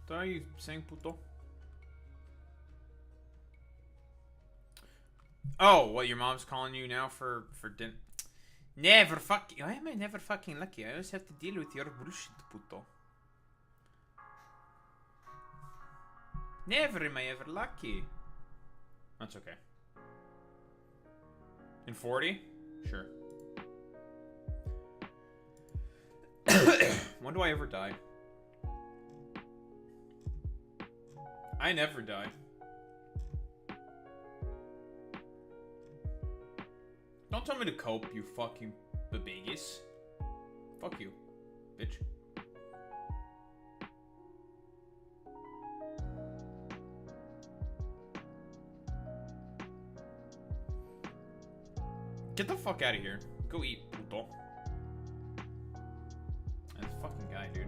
What are you saying, puto? Oh, what, your mom's calling you now for dinner? Never fucking... Why am I never fucking lucky? I always have to deal with your bullshit, puto. Never am I ever lucky. That's okay. In 40? Sure. When do I ever die? I never die. Don't tell me to cope, you fucking babies. Fuck you, bitch. Get the fuck out of here. Go eat, puto. This fucking guy, dude.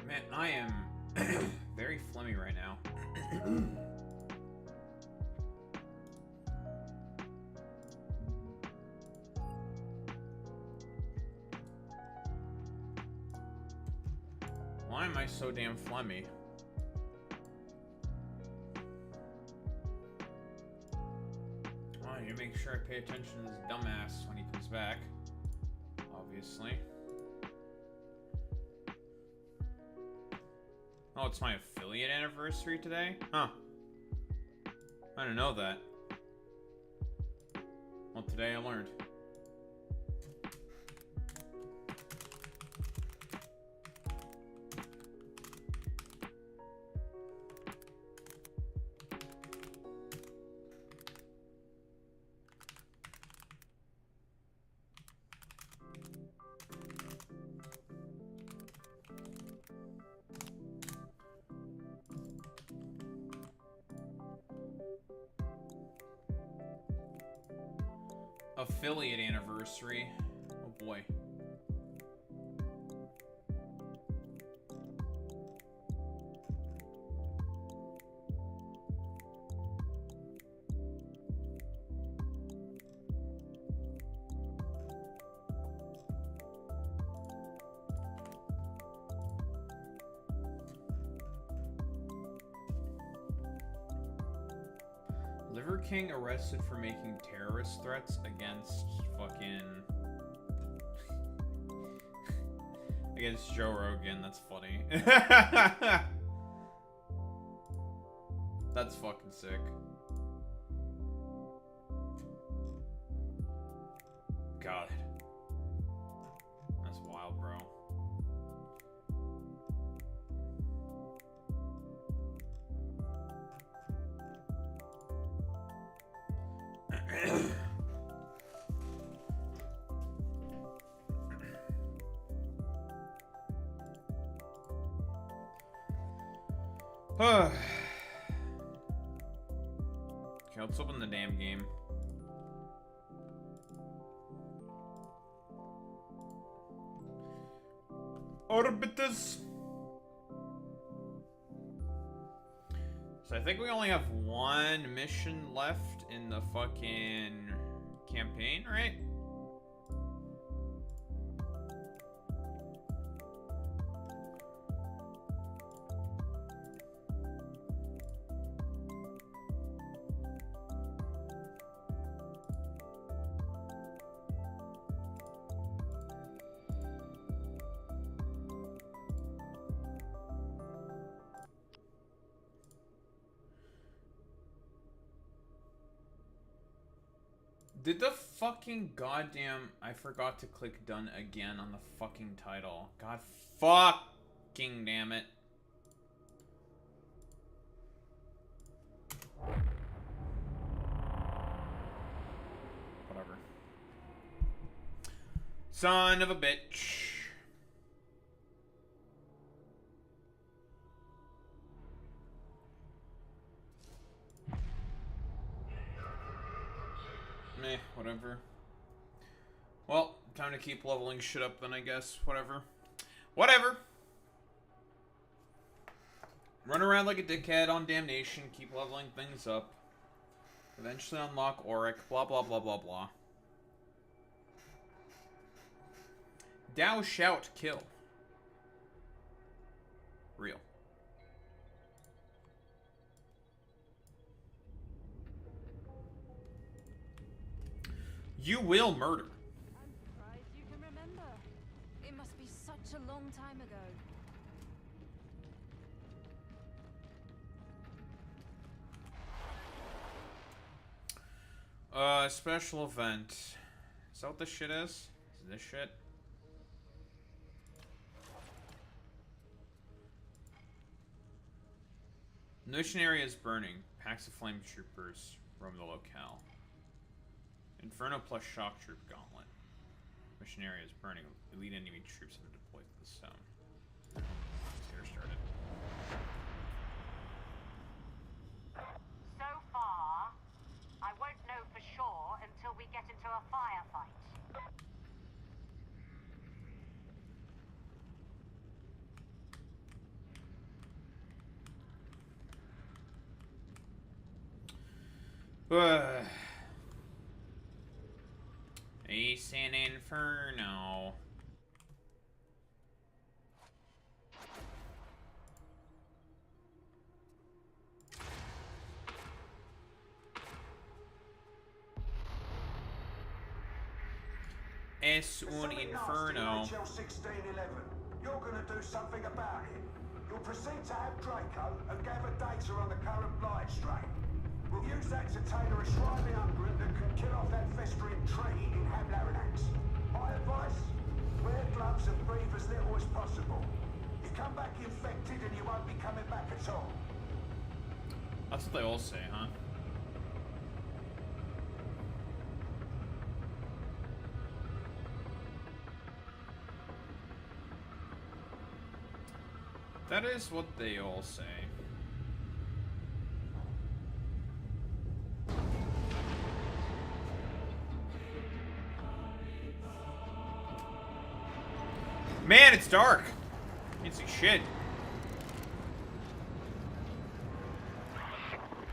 Man, I am very phlegmy right now. Why am I so damn phlegmy? I need to make sure I pay attention to this dumbass when he comes back. Obviously. Oh, it's my affiliate anniversary today? Huh. I didn't know that. Well, today I learned. Affiliate anniversary. Oh boy. Liver King arrested for making terrorist threats against fucking... against Joe Rogan. That's funny. That's fucking sick. God. That's wild, bro. Okay, let's open the damn game. arbites. So I think we only have one mission left in the fucking campaign, right? Did the fucking goddamn... I forgot to click done again on the fucking title. God fucking damn it. Whatever. Son of a bitch. Meh, whatever. Well, time to keep leveling shit up then, I guess. Whatever. Whatever! Run around like a dickhead on Damnation, keep leveling things up. Eventually unlock Auric, blah blah blah blah blah. Thou shalt kill. Real. You will murder. I'm surprised you can remember. It must be such a long time ago. Special event. Is that what this shit is? Is this shit? The mission area is burning. Packs of flame troopers roam the locale. Inferno plus shock troop gauntlet. Mission area is burning. Elite enemy troops have been deployed to the zone. Let's get her started. So far, I won't know for sure until we get into a firefight. Ace and Inferno. Es un Inferno. 1611. You're gonna do something about it. You'll proceed to have Draco and gather data on the current blight strain. We'll use that to tailor a shrine unguent that can kill off that festering tree in Hamlarinax. My advice? Wear gloves and breathe as little as possible. You come back infected and you won't be coming back at all. That's what they all say, huh? That is what they all say. Man, it's dark. Can't see shit.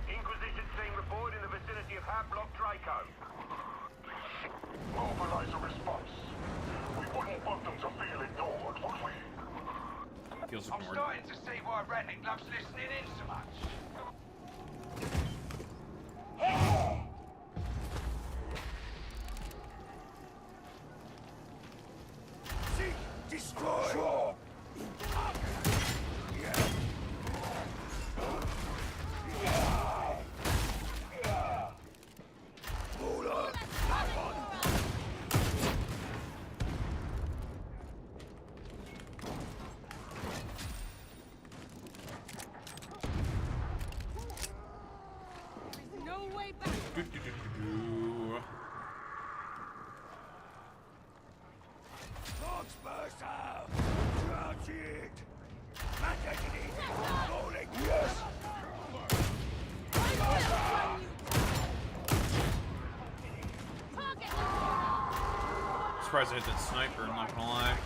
Inquisition team reported in the vicinity of Block Draco. Mobilize a response. We wouldn't want them to feel ignored, would we? Feels I'm ignored. starting to see why Ratnick loves listening in so much. Seek, destroy! Sure. There's no way back. Dogs burst out! Crouch it! Magnetity! Rolling! Yes! Surprised I hit that sniper, I'm not gonna lie.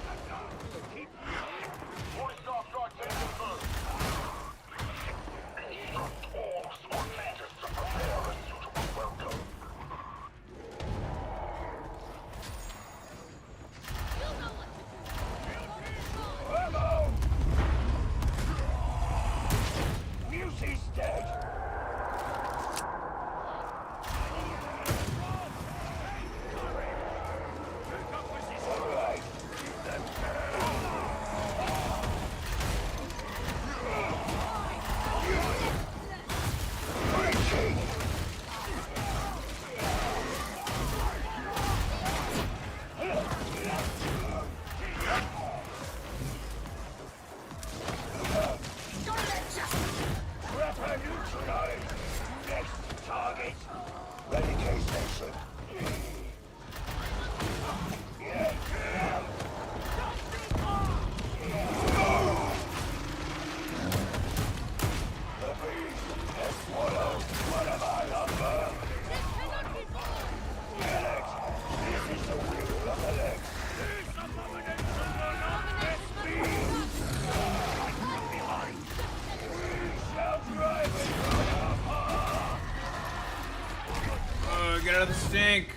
Get out of the stink.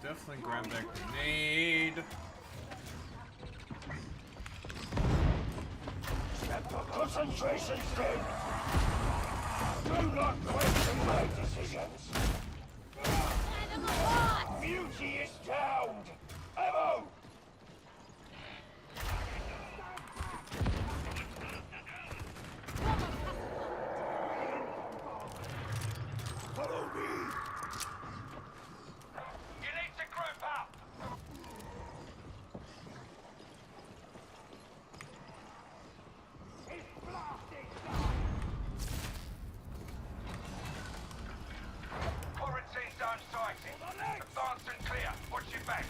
Definitely grab that grenade. Concentration thing. Do not question my decisions. Beauty is downed. Ammo! Follow me. You need to group up. Quarantine zone sighted. Advance and clear. Watch your back.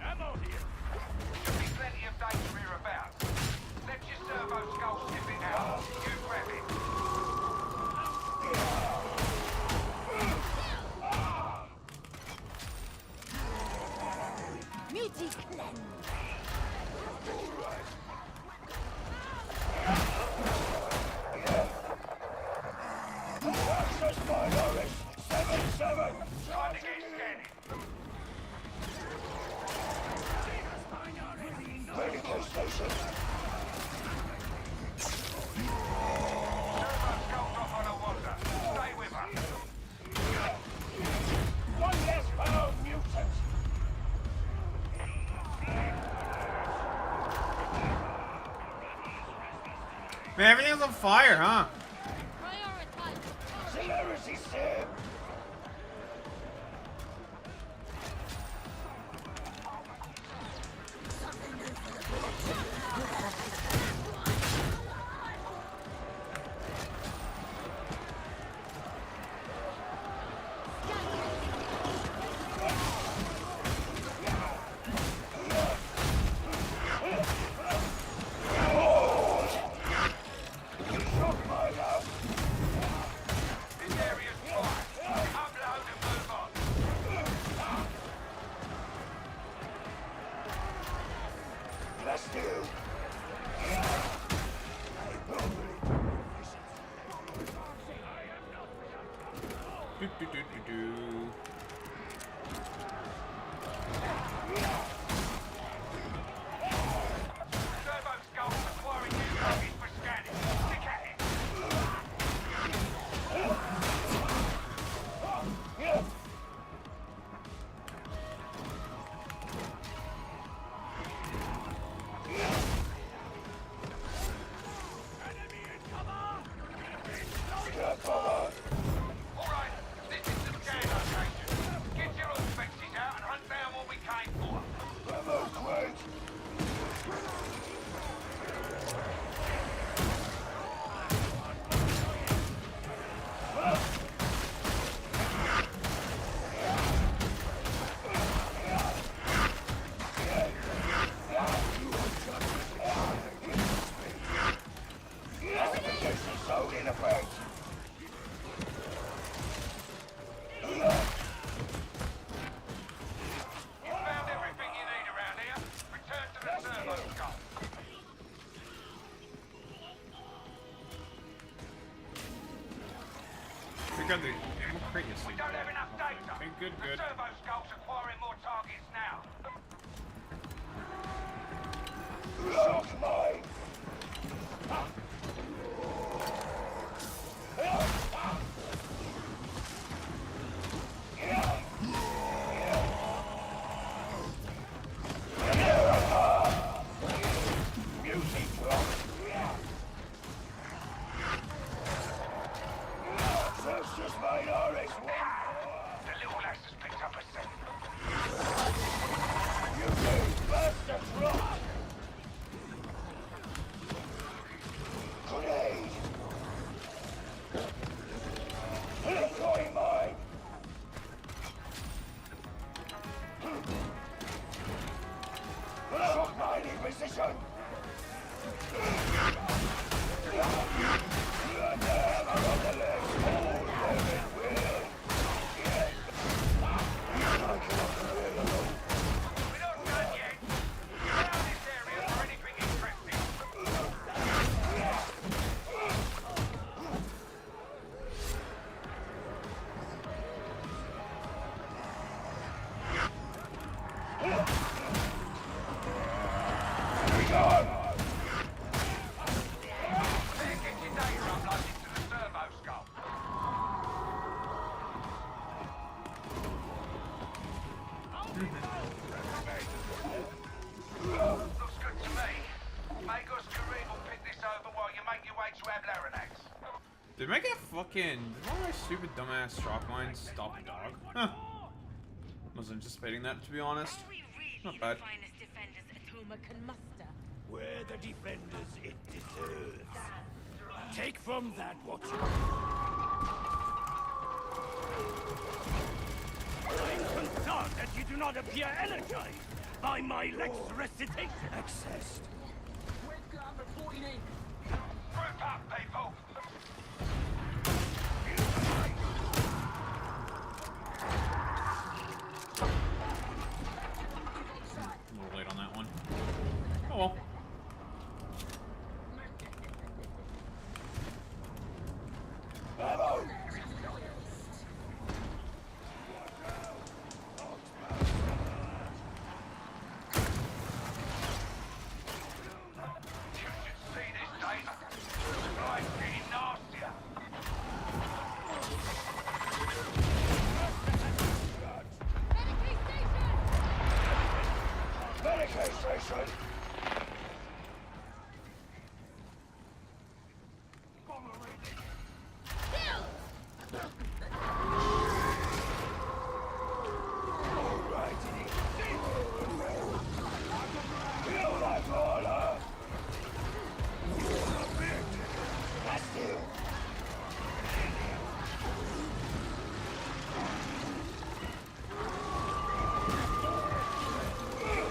Ammo here. Should be plenty of danger here about. Let your servo skull sniff it out. You grab it. Muti klein. Access minority 7-7. Trying to get scanning. Medical station. Servo skull's off on a wander. Stay with her. One less found mutant. Man, everything's on fire, huh? Prioritize. Celerity sim. This area's fire. grab the ammo crate, yes, We don't have enough data. Okay, good, The good. servo skulls acquiring more targets now. Shock mine! Music drop! Celsius mine RS-1! The little lass has picked up a scent. You move, bastard drop! Grenade! Decoy mine! Shock mine in position! Hammer on the leg! Oh, there it will! Yes! I cannot feel alone. We're not done yet. Get out of this area for anything interesting. Be gone! Then get your data uploaded to the servo skull. Looks good to me. Magos Kareem will pick this over while you make your way to Ablaranax. Did I get fucking... Did one of my stupid dumbass shock mines stop a dog? Huh. Was anticipating that, to be honest. Not bad. finest defenders Atoma can muster. We're the defenders it deserves. Take from that what you... I'm concerned that you do not appear energized by my Lex recitation. Accessed. Group up, people. A little late on that one. Oh well. Ammo! You should see this data. Life's getting nastier. Medicaid station! Alrighty. Feel that order! That's you!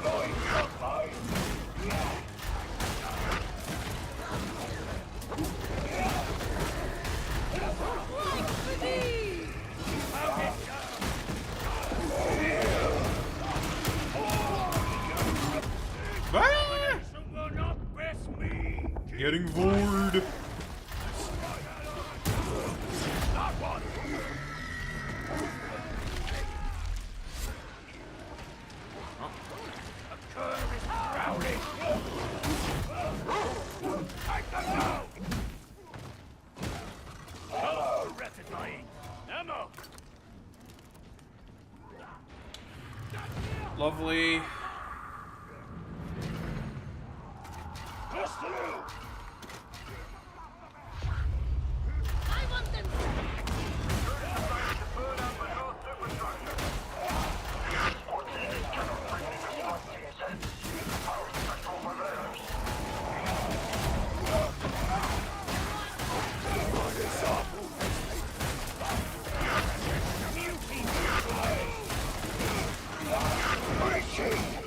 Going shock mine! Ah! Will not best me! Getting bored. That one! A cur is drowning! Take them down! Hello! Rectifying! Ammo! Lovely. Push through! I want them. Breaching!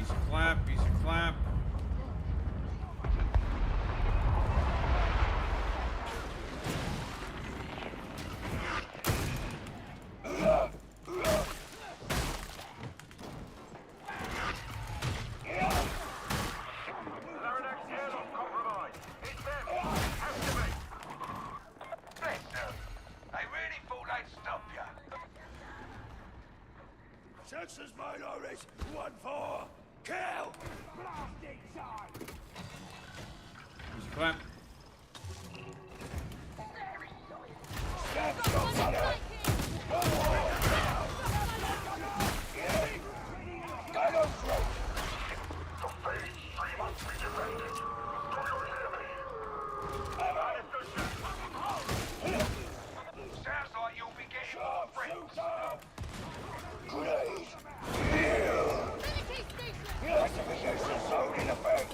Easy clap, easy clap. Chances minorities, 1-4, kill! Blasting side! Easy clap. Get your mother! Get on through! The phase 3 must be defended. Do you hear me? Sounds like you'll be getting more friends. Grenade! Heal! Classification zone in effect!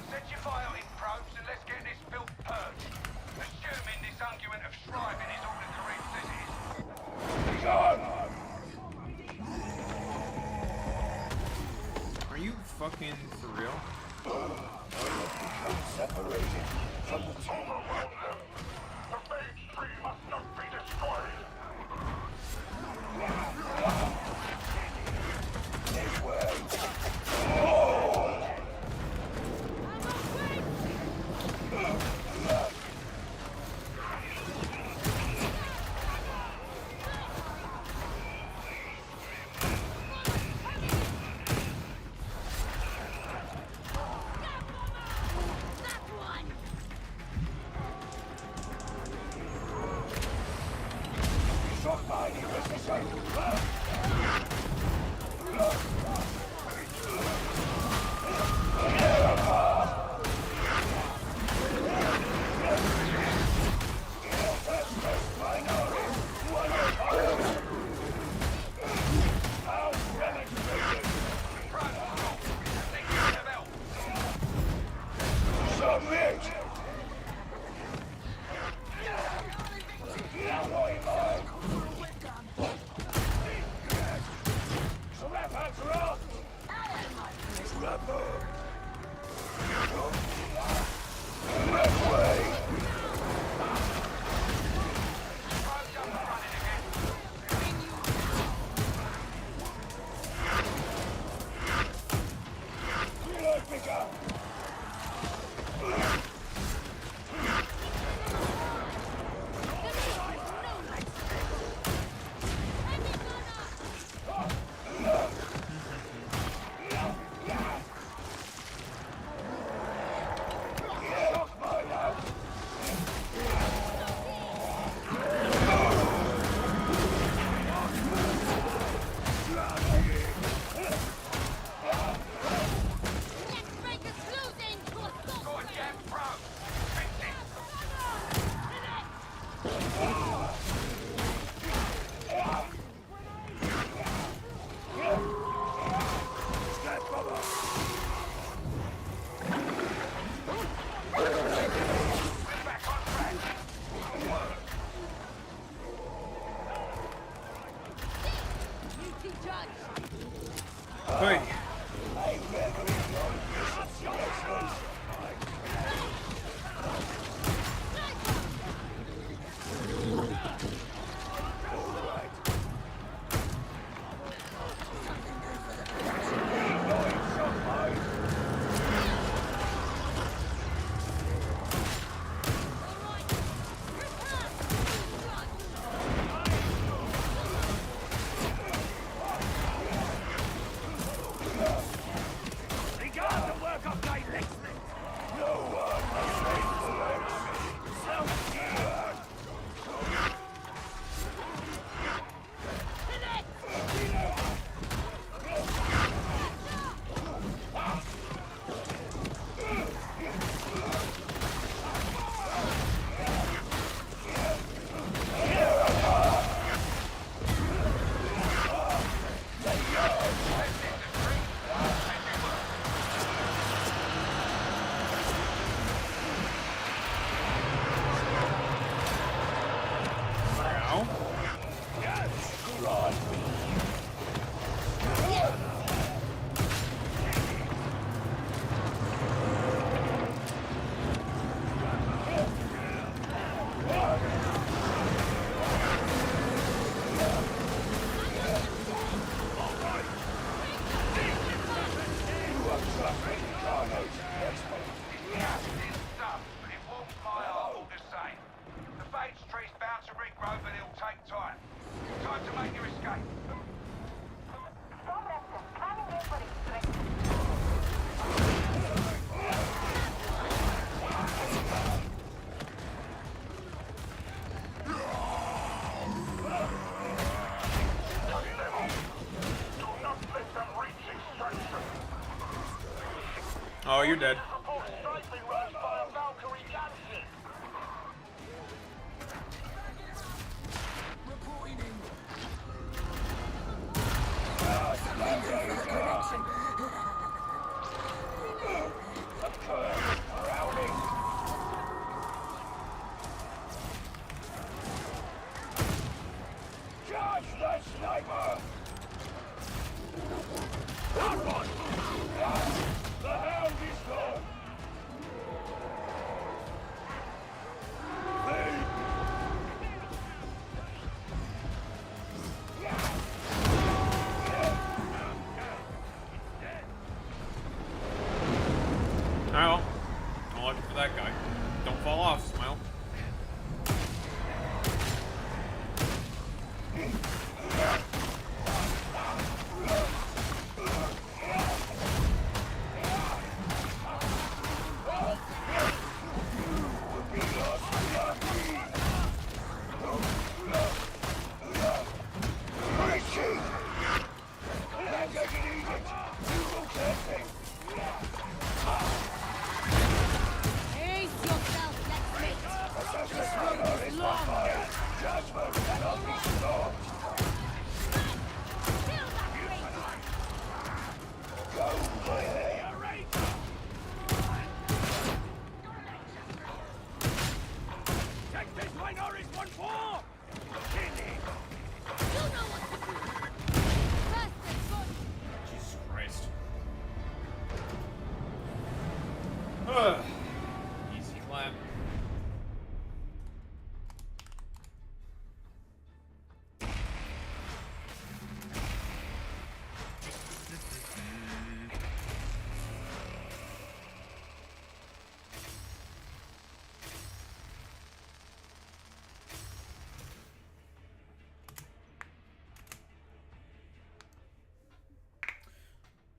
Set your biotic probes and let's get this filth purged. Assuming this unguent of shriving is all that the ring says it is. John! Are you fucking for real? Separated from the team. The phase 3 must not be destroyed. This way. Shot by the precision. Submit! Hey. It's tough, but it warms my heart all the same. The Bates tree's bound to regrow, but it'll take time. Time to make your escape. Stop Lester. Planning in for extraction. Oh, you're dead. Charge the sniper! The hound is gone! Alright, well. I'm looking for that guy. Don't fall off, Smile. Brace yourself, let's mate. This road is long. Judgment cannot be stopped! Kill that rage. Go away! Take this minority one more! You know what to do. First and foremost. Jesus Christ. Ugh. Easy clap.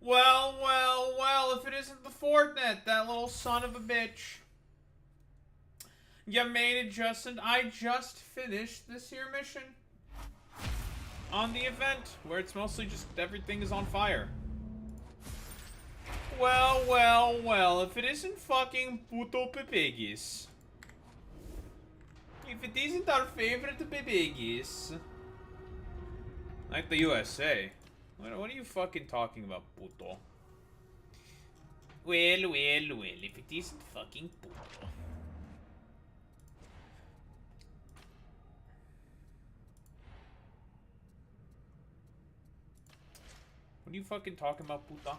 Well, well, well, if it isn't the Fortnite, that little son of a bitch. You made it, Justin. I just finished this here mission. On the event, where it's mostly just everything is on fire. Well, well, well, if it isn't fucking puto pepegis. If it isn't our favorite pepegis. Like the USA. What are you fucking talking about, puto? Well, well, well, if it isn't fucking puto. What are you fucking talking about, puta?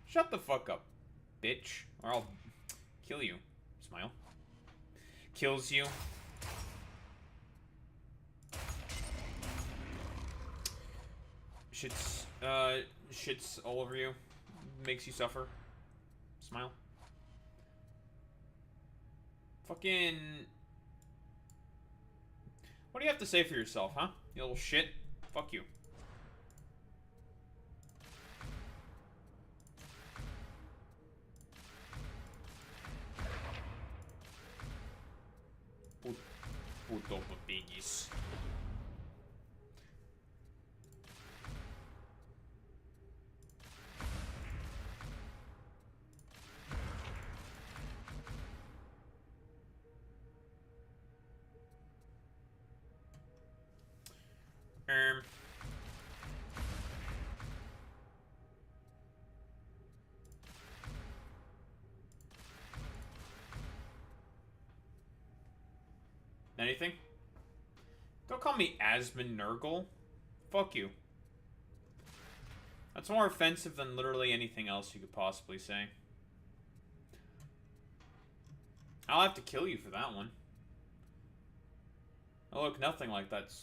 Shut the fuck up, bitch, or I'll kill you. Smile. Kills you. Shits all over you. Makes you suffer. Smile. Fucking... What do you have to say for yourself, huh? You little shit. Fuck you. Puto papigis. Anything? Don't call me Asmund Nurgle. Fuck you. That's more offensive than literally anything else you could possibly say. I'll have to kill you for that one. I look nothing like that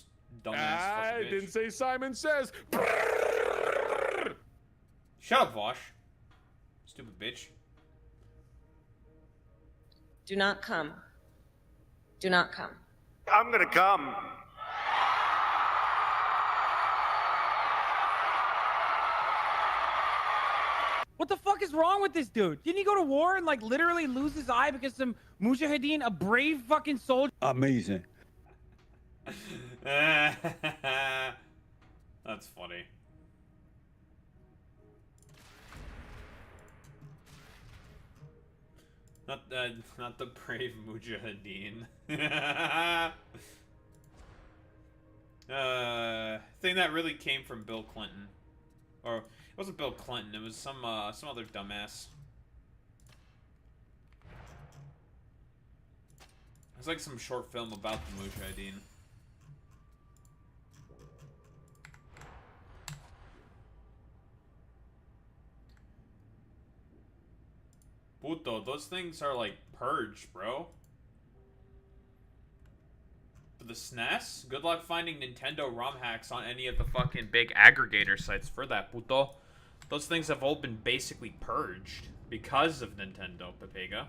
dumbass fucking bitch. I didn't say Simon Says. Shut up, Vosh. Stupid bitch. Do not come. Do not come. I'm gonna come. What the fuck is wrong with this dude? Didn't he go to war and like literally lose his eye because some mujahideen, a brave fucking soldier? Amazing. That's funny. Not the brave mujahideen. Thing that really came from Bill Clinton, or it wasn't Bill Clinton. It was some other dumbass. It's like some short film about the mujahideen. Puto, those things are like purged, bro. For the SNES? Good luck finding Nintendo ROM hacks on any of the fucking big aggregator sites for that, puto. Those things have all been basically purged because of Nintendo, Pepega.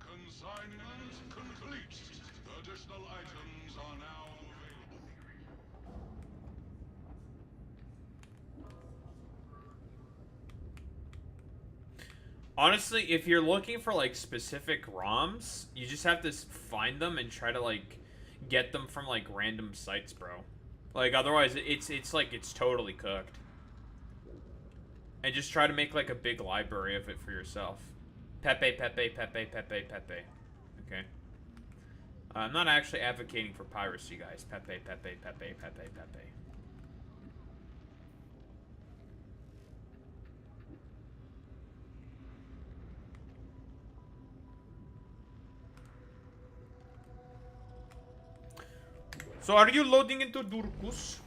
Consignment complete. Additional items are now available. Honestly, if you're looking for like specific ROMs, you just have to find them and try to like get them from like random sites, bro. Like otherwise it's like it's totally cooked. And just try to make like a big library of it for yourself. Pepe. Okay. I'm not actually advocating for piracy, guys. Pepe. So are you loading into Durkus?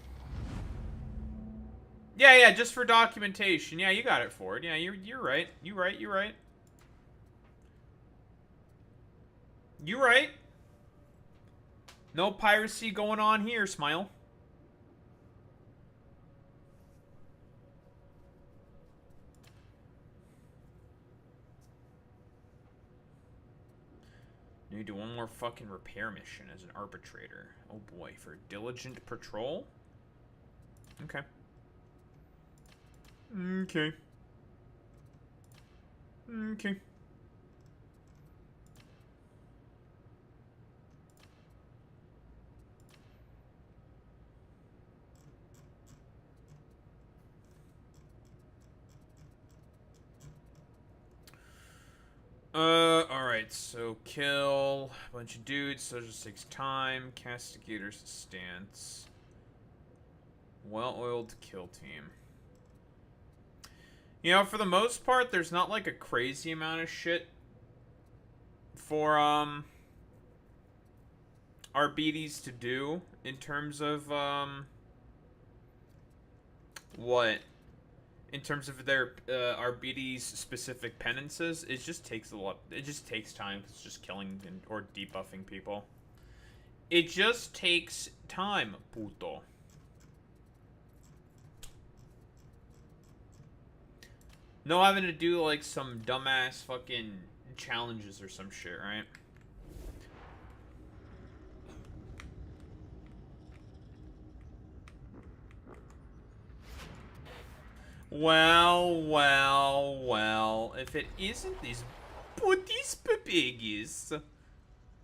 Yeah, just for documentation. Yeah, you got it, Ford. Yeah, you're right. You're right. You're right. No piracy going on here, Smile. Need to do one more fucking repair mission as an arbitrator. Oh boy, for diligent patrol? Okay. Okay. Alright, so kill a bunch of dudes, so it just takes time. Castigator's stance. Well-oiled kill team. You know, for the most part, there's not like a crazy amount of shit for, arbites to do in terms of, what? In terms of their arbites specific penances, it just takes a lot. It just takes time. It's just killing or debuffing people. It just takes time, puto. No having to do like some dumbass fucking challenges or some shit, right? Well, if it isn't these putties papiggies.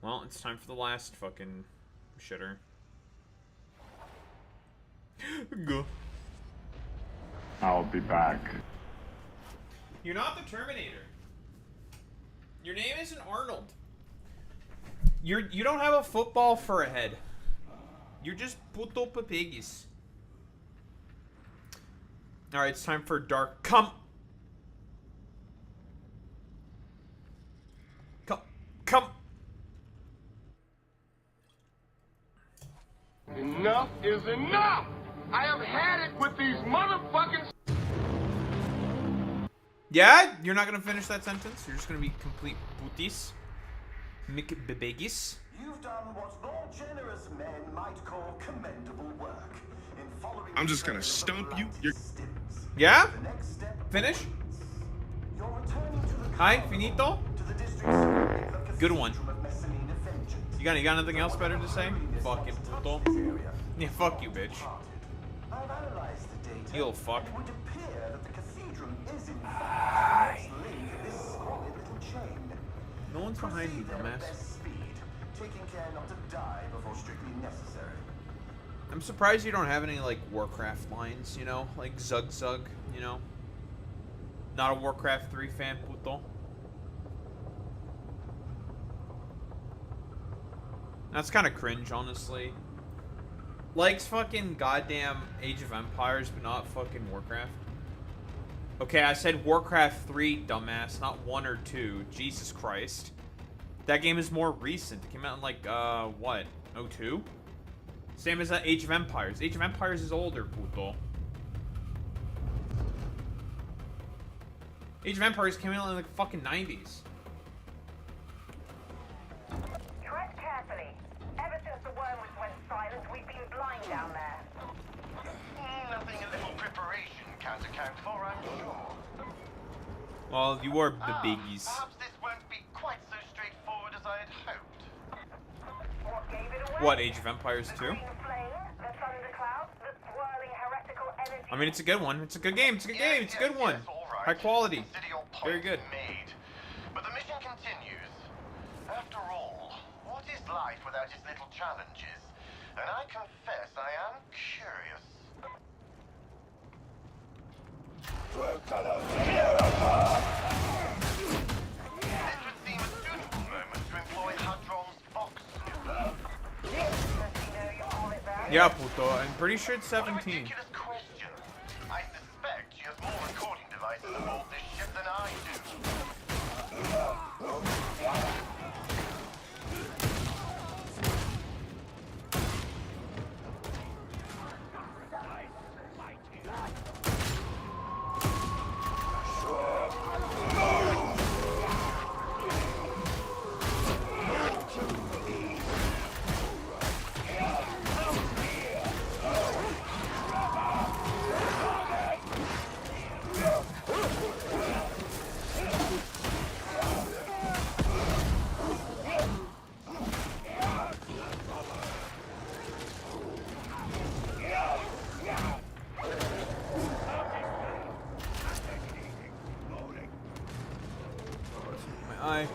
Well, it's time for the last fucking shitter. Go. I'll be back. You're not the Terminator. Your name isn't Arnold. You don't have a football for a head. You're just puto papiggies. Alright, it's time for Dark. Come! Enough is enough! I have had it with these motherfucking... Yeah? You're not gonna finish that sentence? You're just gonna be complete putis? mcbride? You've done what more generous men might call commendable work. In following I'm the just gonna trail of the stump you. bloody You're stims. Yeah? The next step Finish? You're returning to the Hi, Carnival, finito? to the district's the Good one. Cathedral of Messalina Vengeance. You got nothing else better to say? Fucking puto. Yeah, fuck you, bitch. I've analyzed the data. You little fuck. It would appear that the cathedral is in fact the next link in this squalid little chain. No one's behind you, Proceed at dumbass. best speed, taking care not to die before strictly necessary. I'm surprised you don't have any, like, Warcraft lines, you know? Like, Zug Zug, you know? Not a Warcraft 3 fan, puto. That's kind of cringe, honestly. Likes fucking goddamn Age of Empires, but not fucking Warcraft. Okay, I said Warcraft 3, dumbass, not 1 or 2. Jesus Christ. That game is more recent. It came out in, like, what? 02? Same as Age of Empires. Age of Empires is older, puto. Age of Empires came out in, like, fucking 90s. Tread carefully. Ever since the worms went silent, we've been blind down there. Nothing a little preparation can't account for, I'm sure. Well, you are the biggies. Perhaps this won't be quite so straightforward as I had hoped. What gave it away? What, Age of Empires 2? Green flame, the thundercloud, the swirling heretical energy. I mean, it's a good one. It's a good game. It's a good game. It's a good one. All right. High quality. Consider your point Very good. made. But the mission continues. After all, what is life without its little challenges? And I confess I am curious. This would seem a suitable moment to employ Hadron's Fox sniffer. Yeah, puto. I'm pretty sure it's What a 17. ridiculous question. I suspect she has more recording devices aboard this ship than I do. My eye.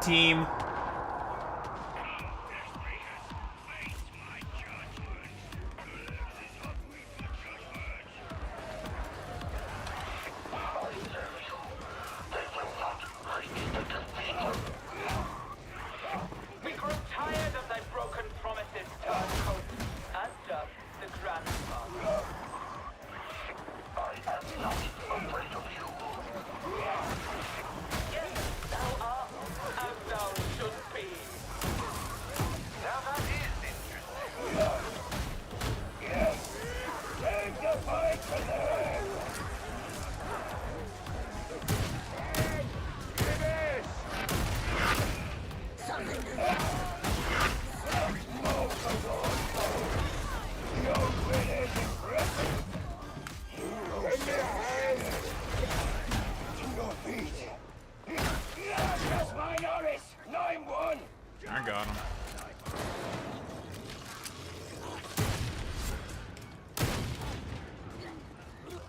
Team. We grow tired of thy broken promises, Turncoat, and does the grandfather. I am not afraid of you. Yes, thou art, as thou should be. Now that is interesting. Yes, take the fight to them. I got him.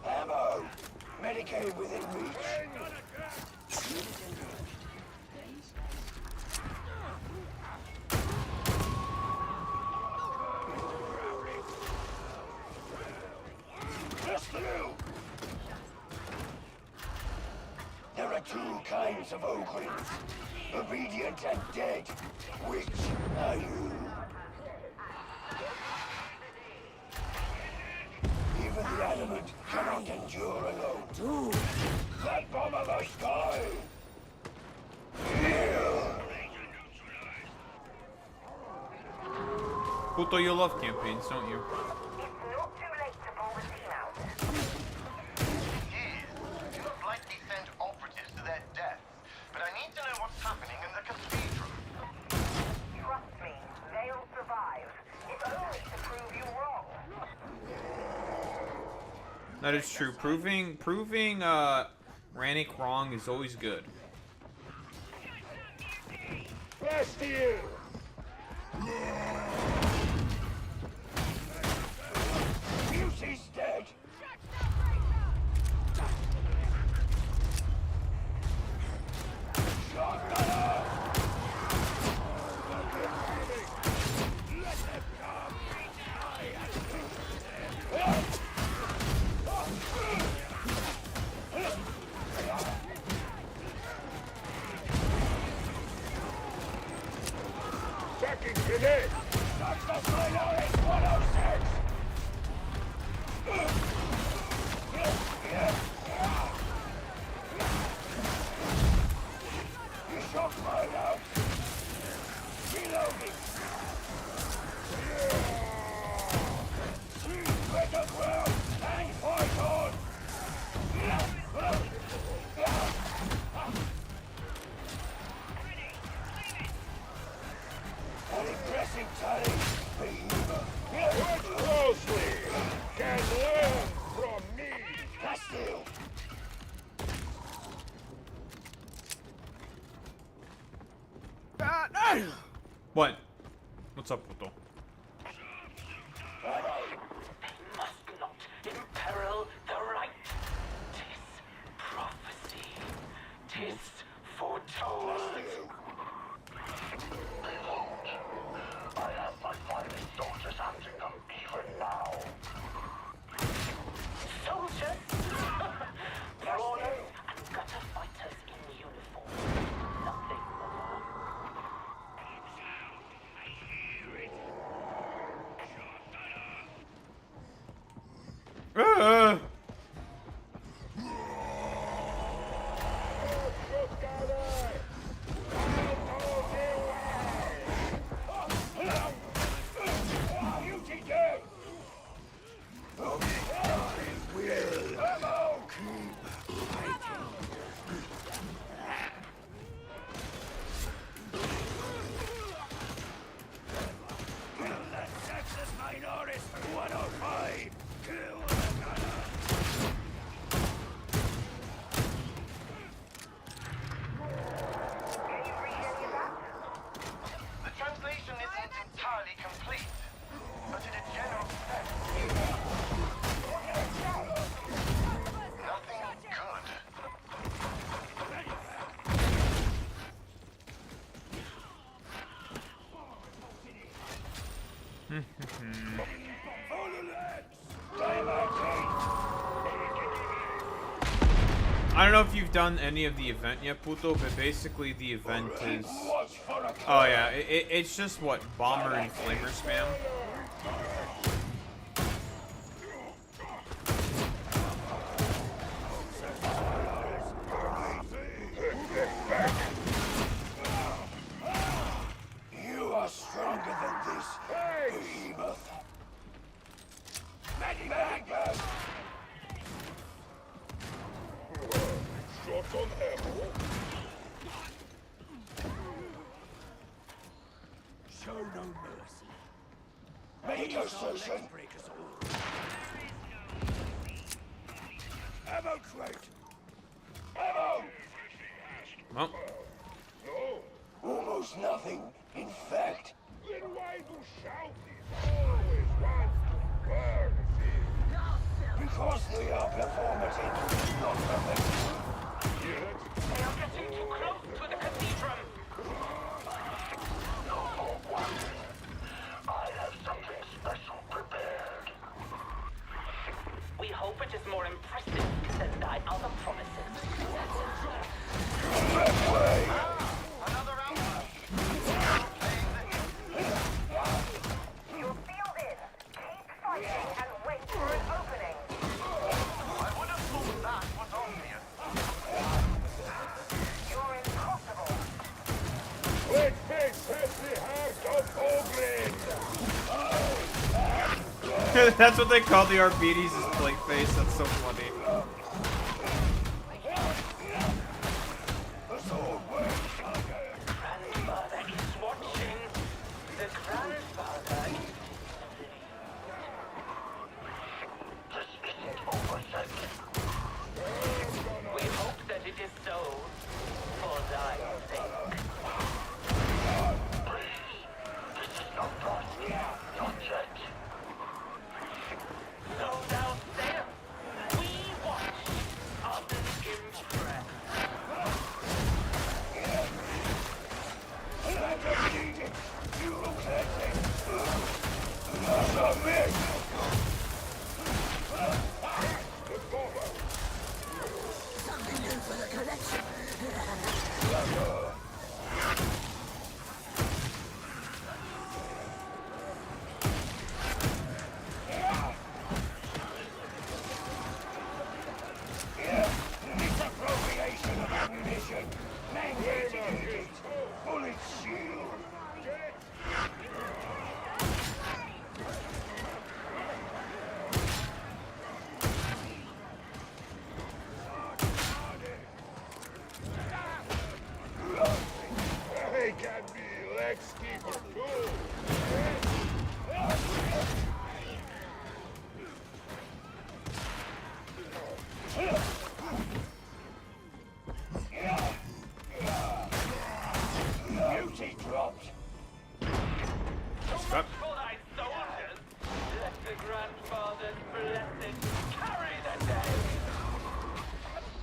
Ammo! Medicaid within reach. Just through. There are two kinds of Ogrins. Obedient and dead. Which are you? Even the adamant cannot endure alone. That bomb of the sky! Here! Puto, you love campaigns, don't you? It's not too late to pull the team out. That is true. Proving Rannick wrong is always good. Blast you! Beauty's dead. Shotgunner! Let them come. Second grenade! That's the final 106! You shot mine out! Reloading! Let the ground and fight on! An aggressive tally, watch closely! Can learn from me! Castile! What? What's up, Puto? They must not imperil the right. 'Tis prophecy. 'Tis foretold. I have my finest soldiers hunting them even now. Soldiers! Brawlers and gutter fighters in uniform. Nothing more. The translation isn't entirely complete, but in a general sense, nothing good. I don't know if you've done any of the event yet, Puto, but basically the event is... Oh yeah, it's just what? Bomber and Flamer spam? You are stronger than this, behemoth. Medivac! Shot on ammo. Show no mercy. Medical station. Ammo crate. Ammo. Well, Almost nothing. In fact. Then why do shouties always want to burn things? Because they are performative, not perfect. They are getting too close to the cathedral. I have something special prepared. We hope it is more impressive than thy other promises. That way! Another round. You're sealed in. Keep fighting and wait for an opening. I would have thought that was obvious. You're impossible. Let face has the heart of Zohran. that's what they call the arbites is plate face. That's so funny. Grandfather is watching. The grandfather is... This isn't over yet. grandfather's blessing. Carry the day!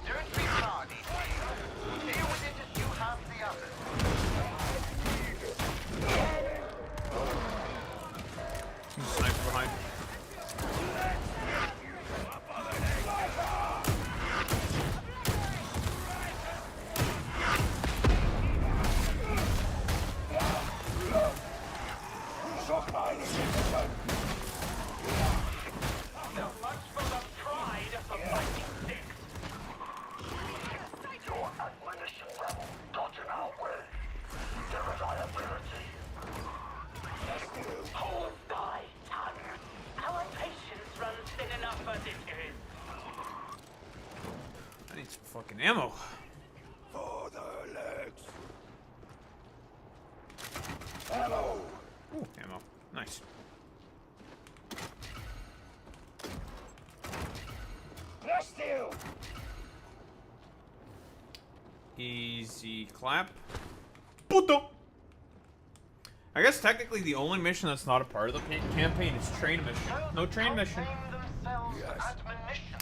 Don't be tardy, dear. Deal with it as you have the others. Sniper behind. So much for the pride of the fighting six. Your admonition level got in our way. The reliability. Hold thy tongue. Our patience runs thin enough as it is. I need some fucking ammo. For the legs. Ammo. Ooh, ammo. Nice. Bless you. Easy clap. Puto! I guess technically the only mission that's not a part of the campaign is train mission. No train mission.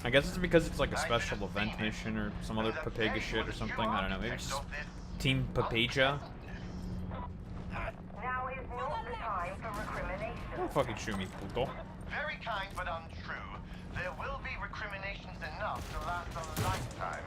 I guess it's because it's like a special event mission or some other Papega shit or something. I don't know. Maybe it's just Team Papeja. Now is not the time for recrimination. Don't fucking shoot me, puto. Very kind but untrue. There will be recriminations enough to last a lifetime.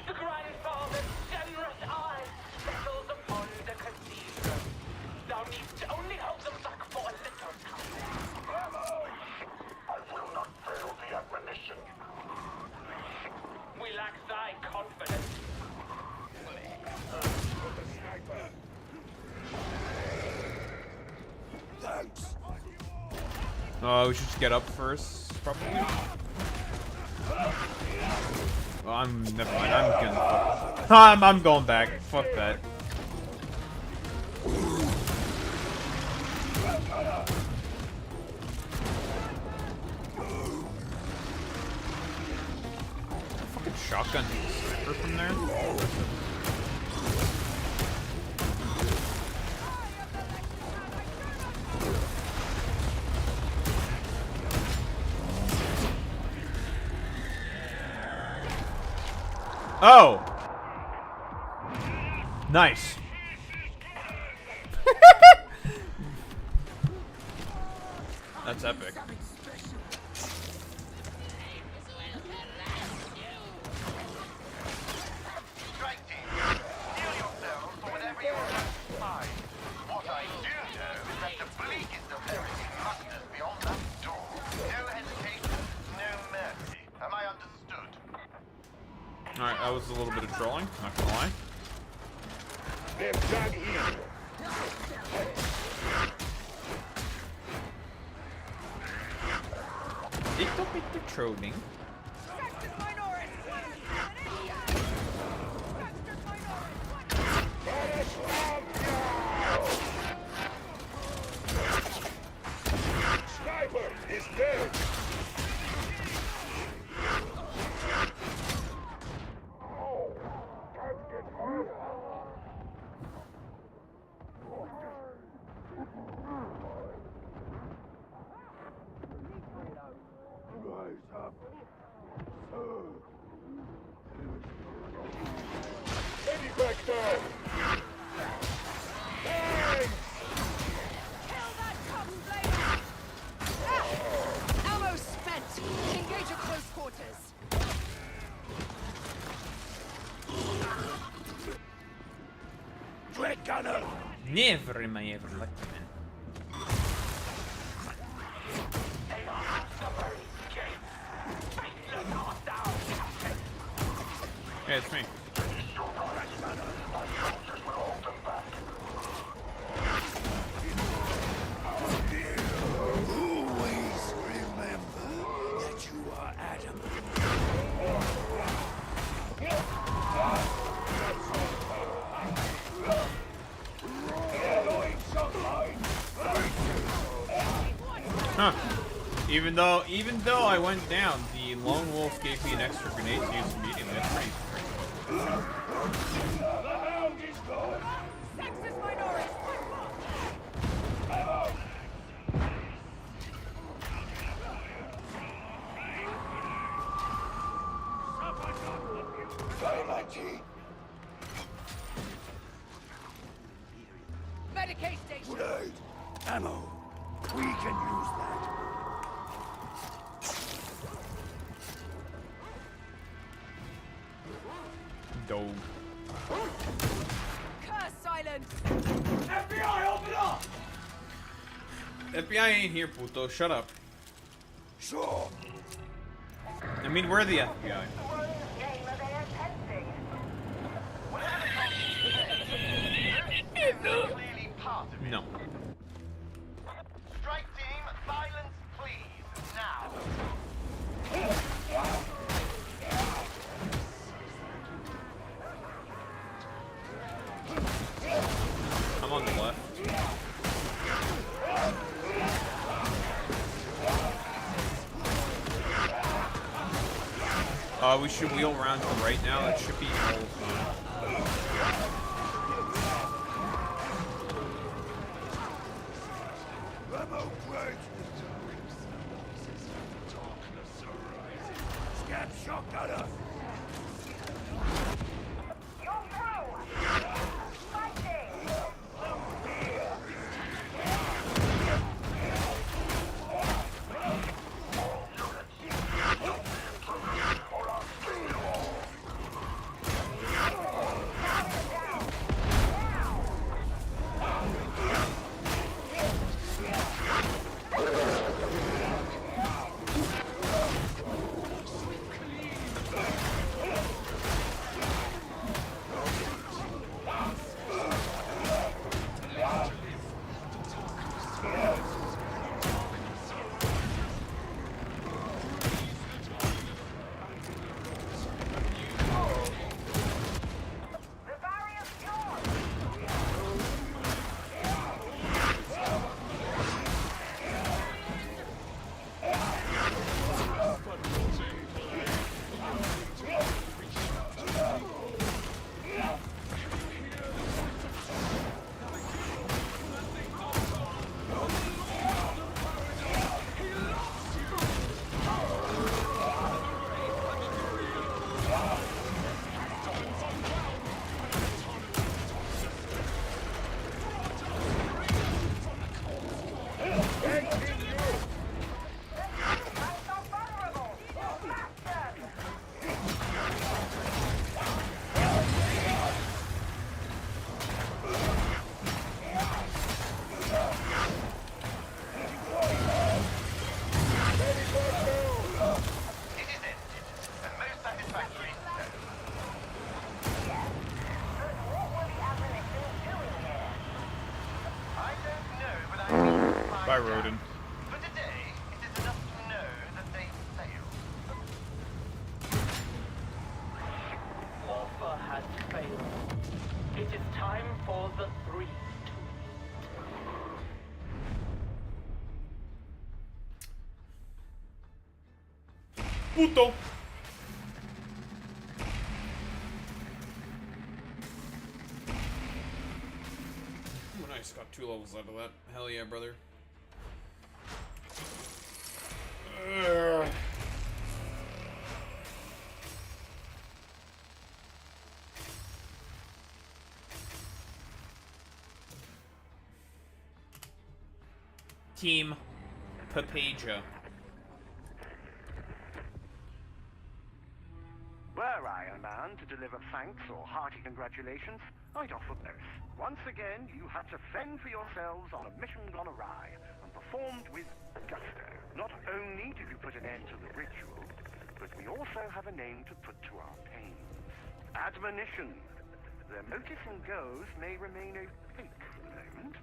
The grandfather's generous eye settles upon the cathedral. Thou needst only hold them back for a little time. I will not fail the admonition. We lack thy confidence. Thanks. We should just get up first, probably. Well, I'm never mind. I'm gonna. I'm going back. Fuck that. Fucking shotgun sniper from there. Oh! Nice. That's epic. Strike team, steel yourselves for whatever you want to find. What I do know is that the bleakest of everything musters beyond that door. No hesitation, no mercy. Am I understood? Alright, that was a little bit of trolling, not gonna lie. Little bit of trolling. Sniper is dead. Rise up. Steady back down. Thanks. Ammo spent. Engage at close quarters. Dread gunner. Never in my ever lucky man. Hey, it's me. Always remember that you are Adam. Huh. Even though I went down, the lone wolf gave me an extra grenade to use immediately. That's pretty great. The hound is gone. Sexist minority! Very mighty. Medicaid station! Grenade. Ammo. We can use that. Dog. Curse silence! FBI, open up! FBI ain't here, puto. Shut up. Sure. I mean, we're the FBI. Game of air testing. Clearly part of it. No. Strike team, silence, please. Now. I'm on the left. We should wheel around to the right now. That should be all fine. Ammo crate. Scab shotgunner. You're through. Fighting. The barrier's yours. Tanks are vulnerable. Bastard. It is ended. And most satisfactory. But what were the abolitionists doing here? I don't know, but I need to find Bye, out. Rodin. For today, it is enough to know that they failed. Offer has failed. It is time for the three to Puto. Ooh, nice. Got 2 levels out of that. Hell yeah, brother. Team Papaja. Were I a man to deliver thanks or hearty congratulations, I'd offer both. Once again, you had to fend for yourselves on a mission gone awry, and performed with gusto. Not only did you put an end to the ritual, but we also have a name to put to our pains. Admonition. Their motives and goals may remain opaque for the moment,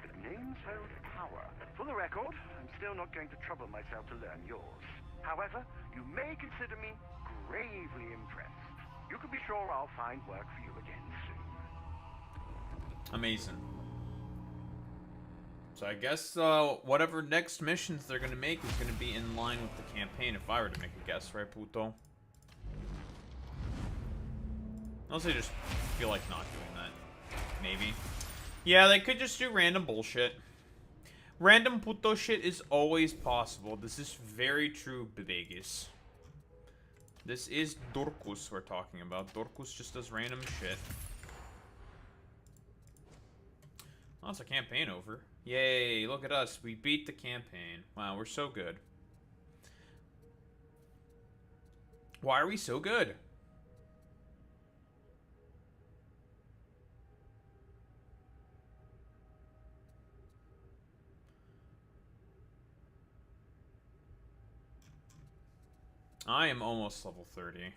but names hold power. For the record, I'm still not going to trouble myself to learn yours. However, you may consider me gravely impressed. You can be sure I'll find work for you again soon. Amazing. So I guess whatever next missions they're gonna make is gonna be in line with the campaign. If I were to make a guess, right, Puto? Unless they just feel like not doing that. Maybe. Yeah, they could just do random bullshit. Random puto shit is always possible. This is very true, Vegas. This is Dorkus we're talking about. Dorkus just does random shit. Oh, it's a campaign over. Yay, look at us. We beat the campaign. Wow, we're so good. Why are we so good? I am almost level 30.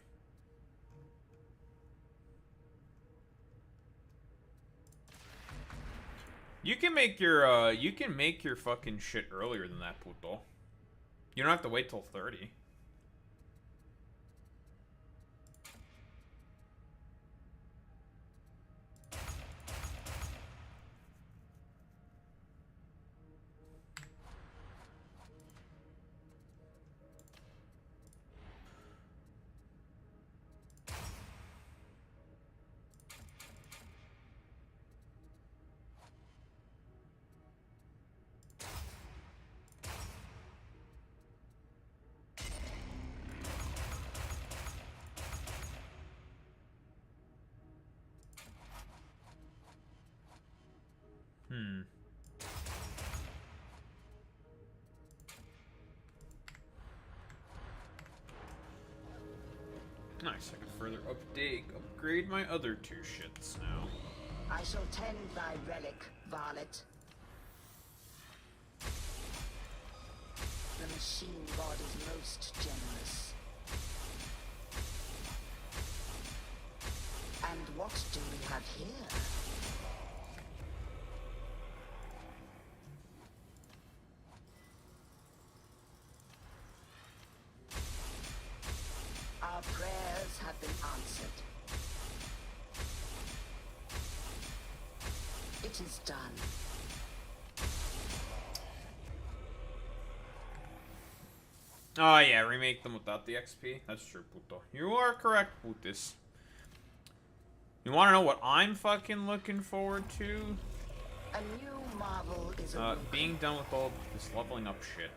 You can make your fucking shit earlier than that, puto. You don't have to wait till 30. Nice, I can further upgrade my other two shits now. I shall tend thy relic, varlet. The machine god is most generous. And what do we have here? Our prayers have been answered. It is done. Oh yeah, remake them without the XP. That's true, puto. You are correct, putis. You want to know what I'm fucking looking forward to? A new marvel is being done with all this leveling up shit.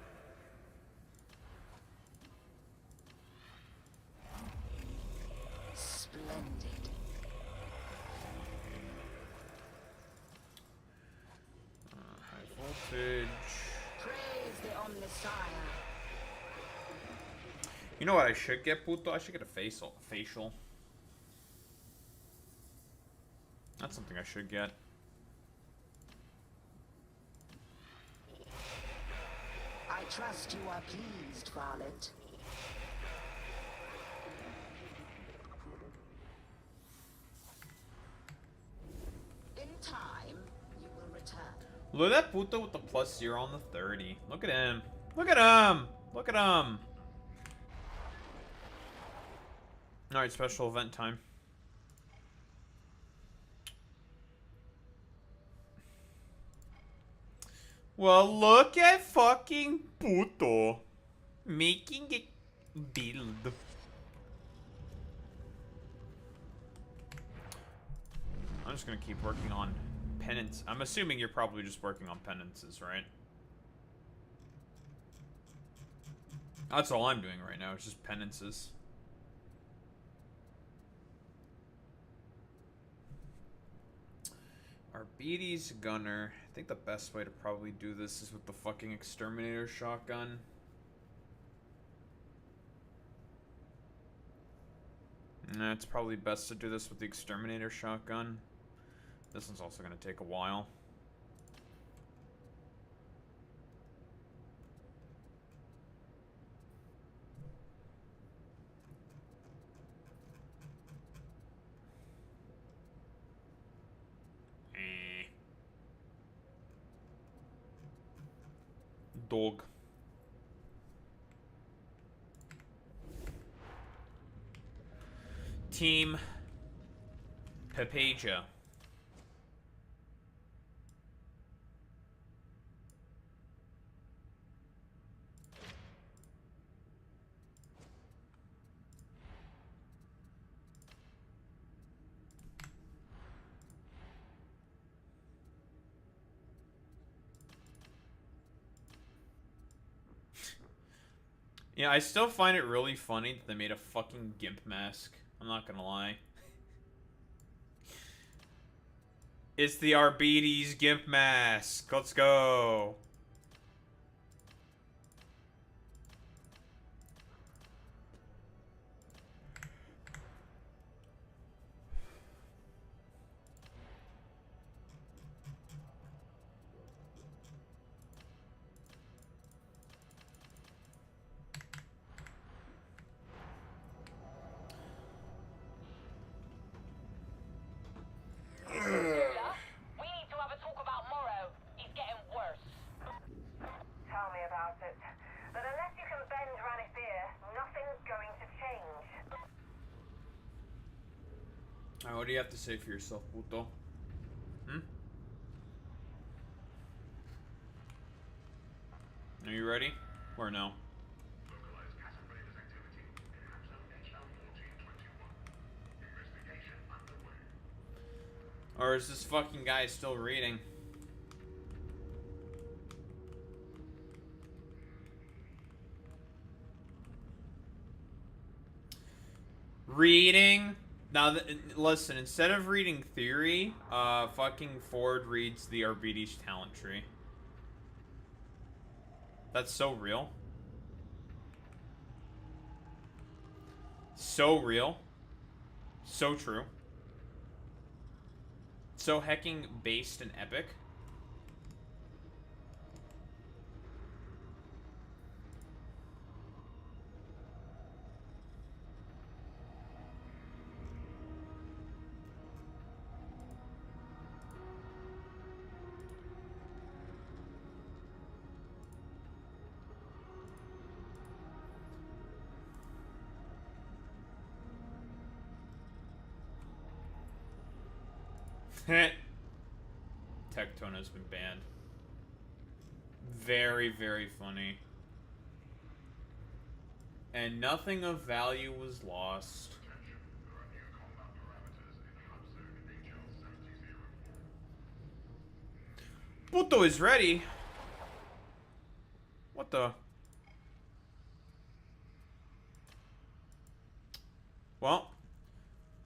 Splendid. High voltage. Praise the Omnissiah. You know what I should get, puto? I should get a facial. That's something I should get. I trust you are pleased, varlet. In time, you will return. Look at that puto with the +0 on the 30. Look at him. Look at him. Look at him. Alright, special event time. Well, look at fucking puto making it build. I'm just gonna keep working on penance. I'm assuming you're probably just working on penances, right? That's all I'm doing right now, it's just penances. Arbites gunner. I think the best way to probably do this is with the fucking exterminator shotgun. Nah, it's probably best to do this with the exterminator shotgun. This one's also gonna take a while. Dog. Team Papaja. Yeah, I still find it really funny that they made a fucking gimp mask. I'm not gonna lie. It's the arbites gimp mask. Let's go. We need to have a talk about Morrow. He's getting worse. Tell me about it. But unless you can bend Ranithir, nothing's going to change. Alright, what do you have to say for yourself, puto? Hmm? Are you ready? Or no? Or is this fucking guy still reading? Reading? Now, listen, instead of reading theory, fucking Forde reads the arbites talent tree. That's so real. So real. So true. So hecking based and epic. Tectone has been banned. Very, very funny. And nothing of value was lost. Puto is ready. What the? Well,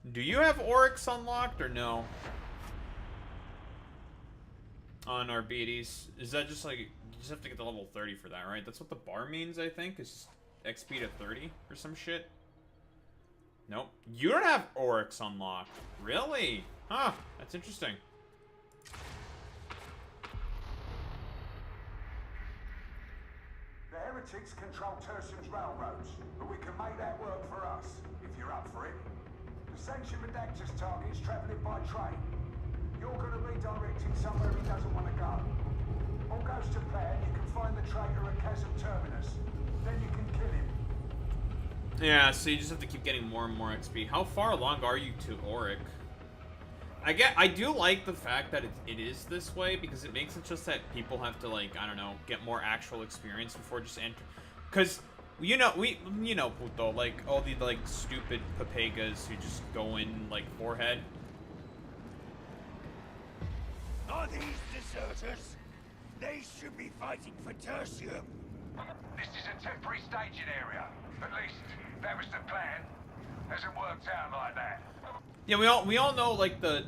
do you have Oryx unlocked or no? On arbites. Is that just like, you just have to get to level 30 for that, right? That's what the bar means, I think, is XP to 30 or some shit. Nope. You don't have Oryx unlocked. Really? Huh. That's interesting. The heretics control Tertium's railroads, but we can make that work for us, if you're up for it. The sanctioned redactor's target's travelling by train. You're going to redirect him somewhere he doesn't want to go. All goes to plan, you can find the traitor at Chasm Terminus. Then you can kill him. Yeah, so you just have to keep getting more and more XP. How far along are you to Auric? I do like the fact that it is this way, because it makes it just that people have to, like, I don't know, get more actual experience before just enter. Because, you know, puto, like, all the, like, stupid papegas who just go in, like, forehead. Are these deserters? They should be fighting for Tertium. This is a temporary staging area. At least, that was the plan. Hasn't worked out like that. Yeah, we all know, like, the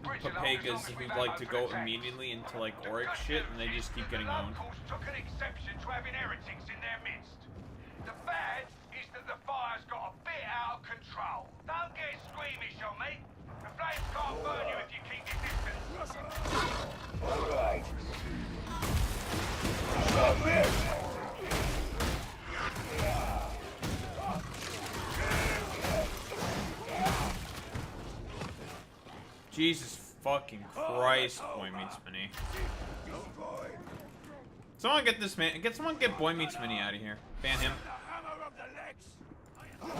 papegas who like to go immediately into, like, Auric shit, and they just keep getting owned. The locals took an exception to having heretics in their midst. The bad is that the fire's got a bit out of control. Don't get squeamish on me. The flames can't burn you if you keep your distance. Alright. Submit! Jesus fucking Christ, Boy Meets Mini. Someone get this man, someone get Boy Meets Mini out of here. Ban him. I'm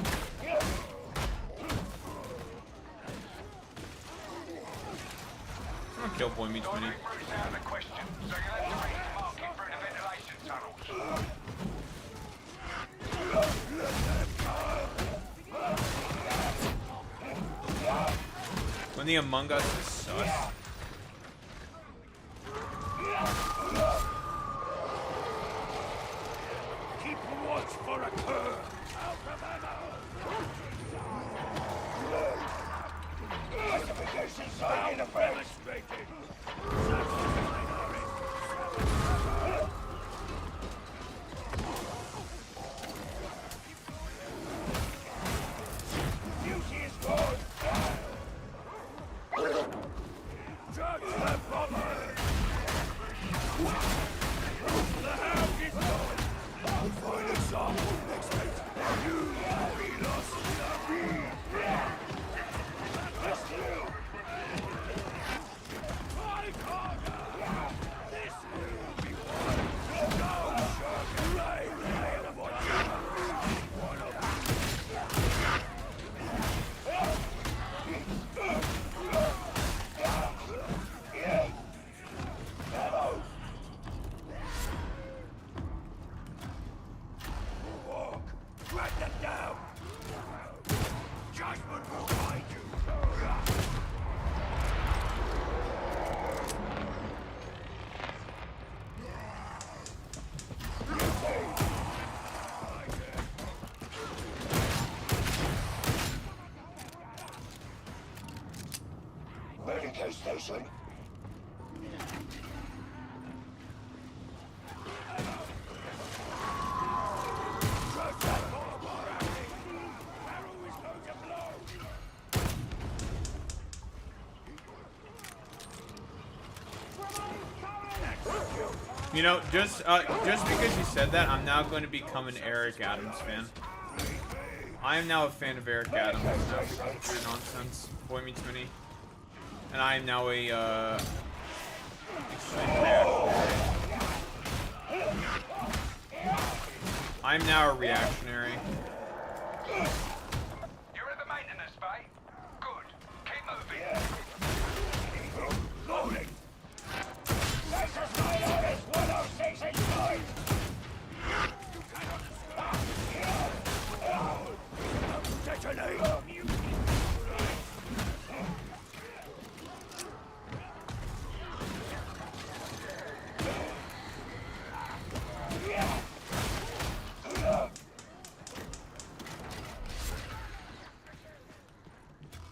gonna kill Boy Meets Mini. When the Among Us is sus. Keep watch for You know, just because you said that, I'm now going to become an Eric Adams fan. I am now a fan of Eric Adams now because of your nonsense. Boy Meets Mini. And I am now a, extreme reactionary. I am now a reactionary. You're at the maintenance bay? Good. Keep moving. Loading. This is my orders, 106 and 9. Detonate.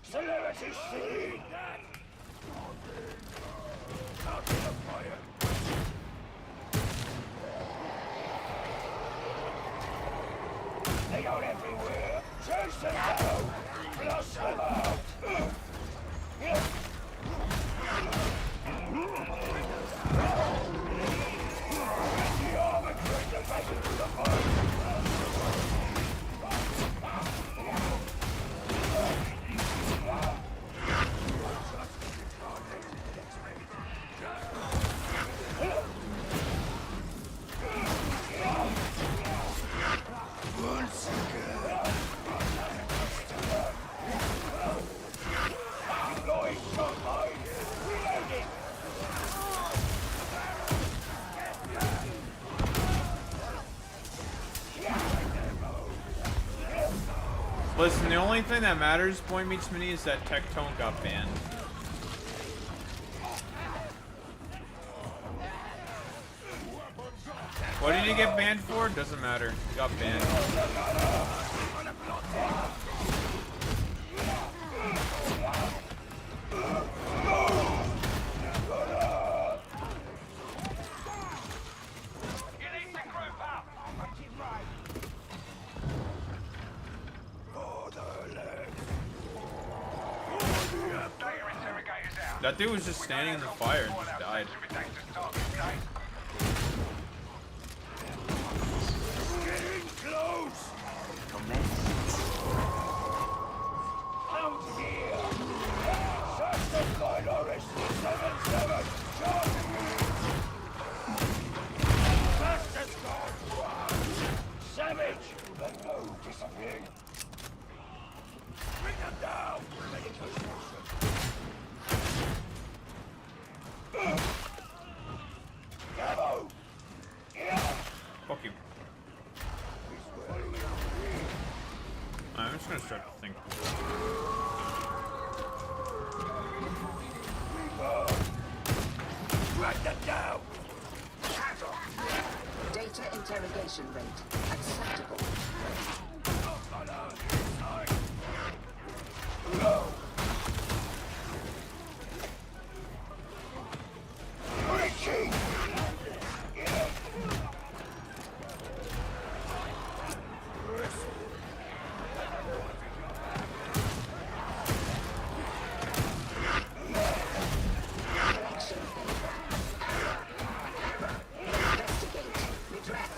Celerity seen. Out to the fire. They are everywhere. Chase them down. Flush them out. The armor brings them back into the fire. Listen, the only thing that matters, Boy Meets Mini, is that Tectone got banned. What did he get banned for? Doesn't matter. He got banned. That dude was just standing in the fire and just died. Getting close. Out here. Search the Minor 77. Charging you. Fastest gone. Savage. But no disappearing. Bring them down. Medical station. Bravo. Yeah. Fuck you. I'm just gonna start to think. Write that down. Data interrogation rate acceptable. Low. Breaching. Investigate. Redress.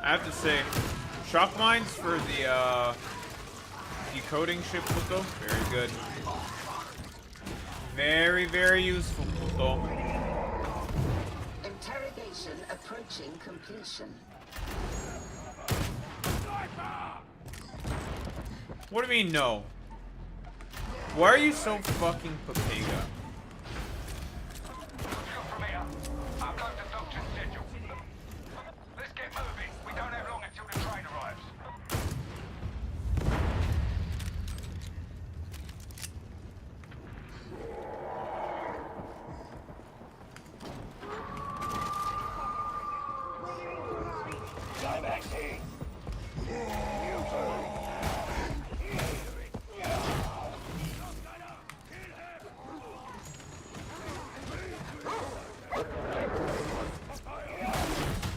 I have to say, shock mines for the decoding ship, Puto, very good. Very, very useful, Puto. Interrogation approaching completion. What do you mean, no? Why are you so fucking papega? From here. I'll go to Doctor's schedule. Let's get moving. We don't have long until the train arrives. Climaxing!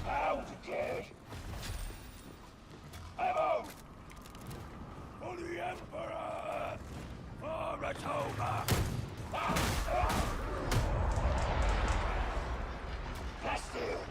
Out, kid! Ammo! For the Emperor! For October! Bastille!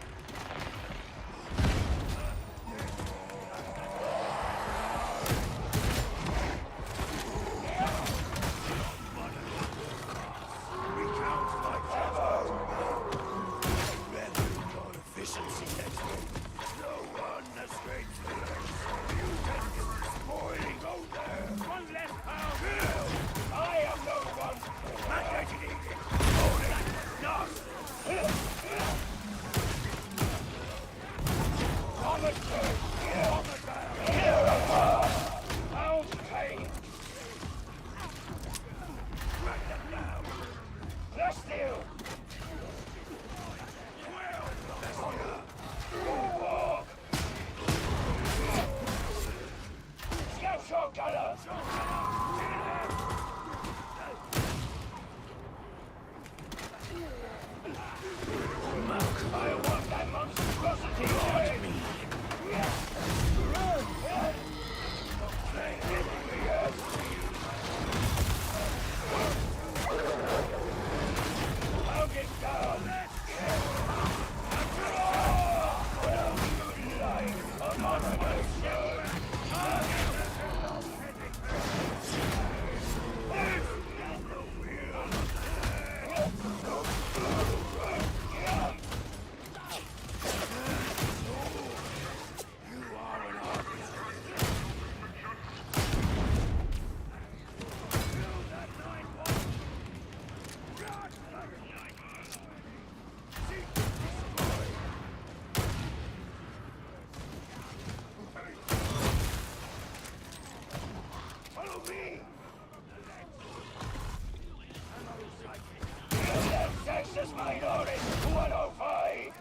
Texas Minority 105!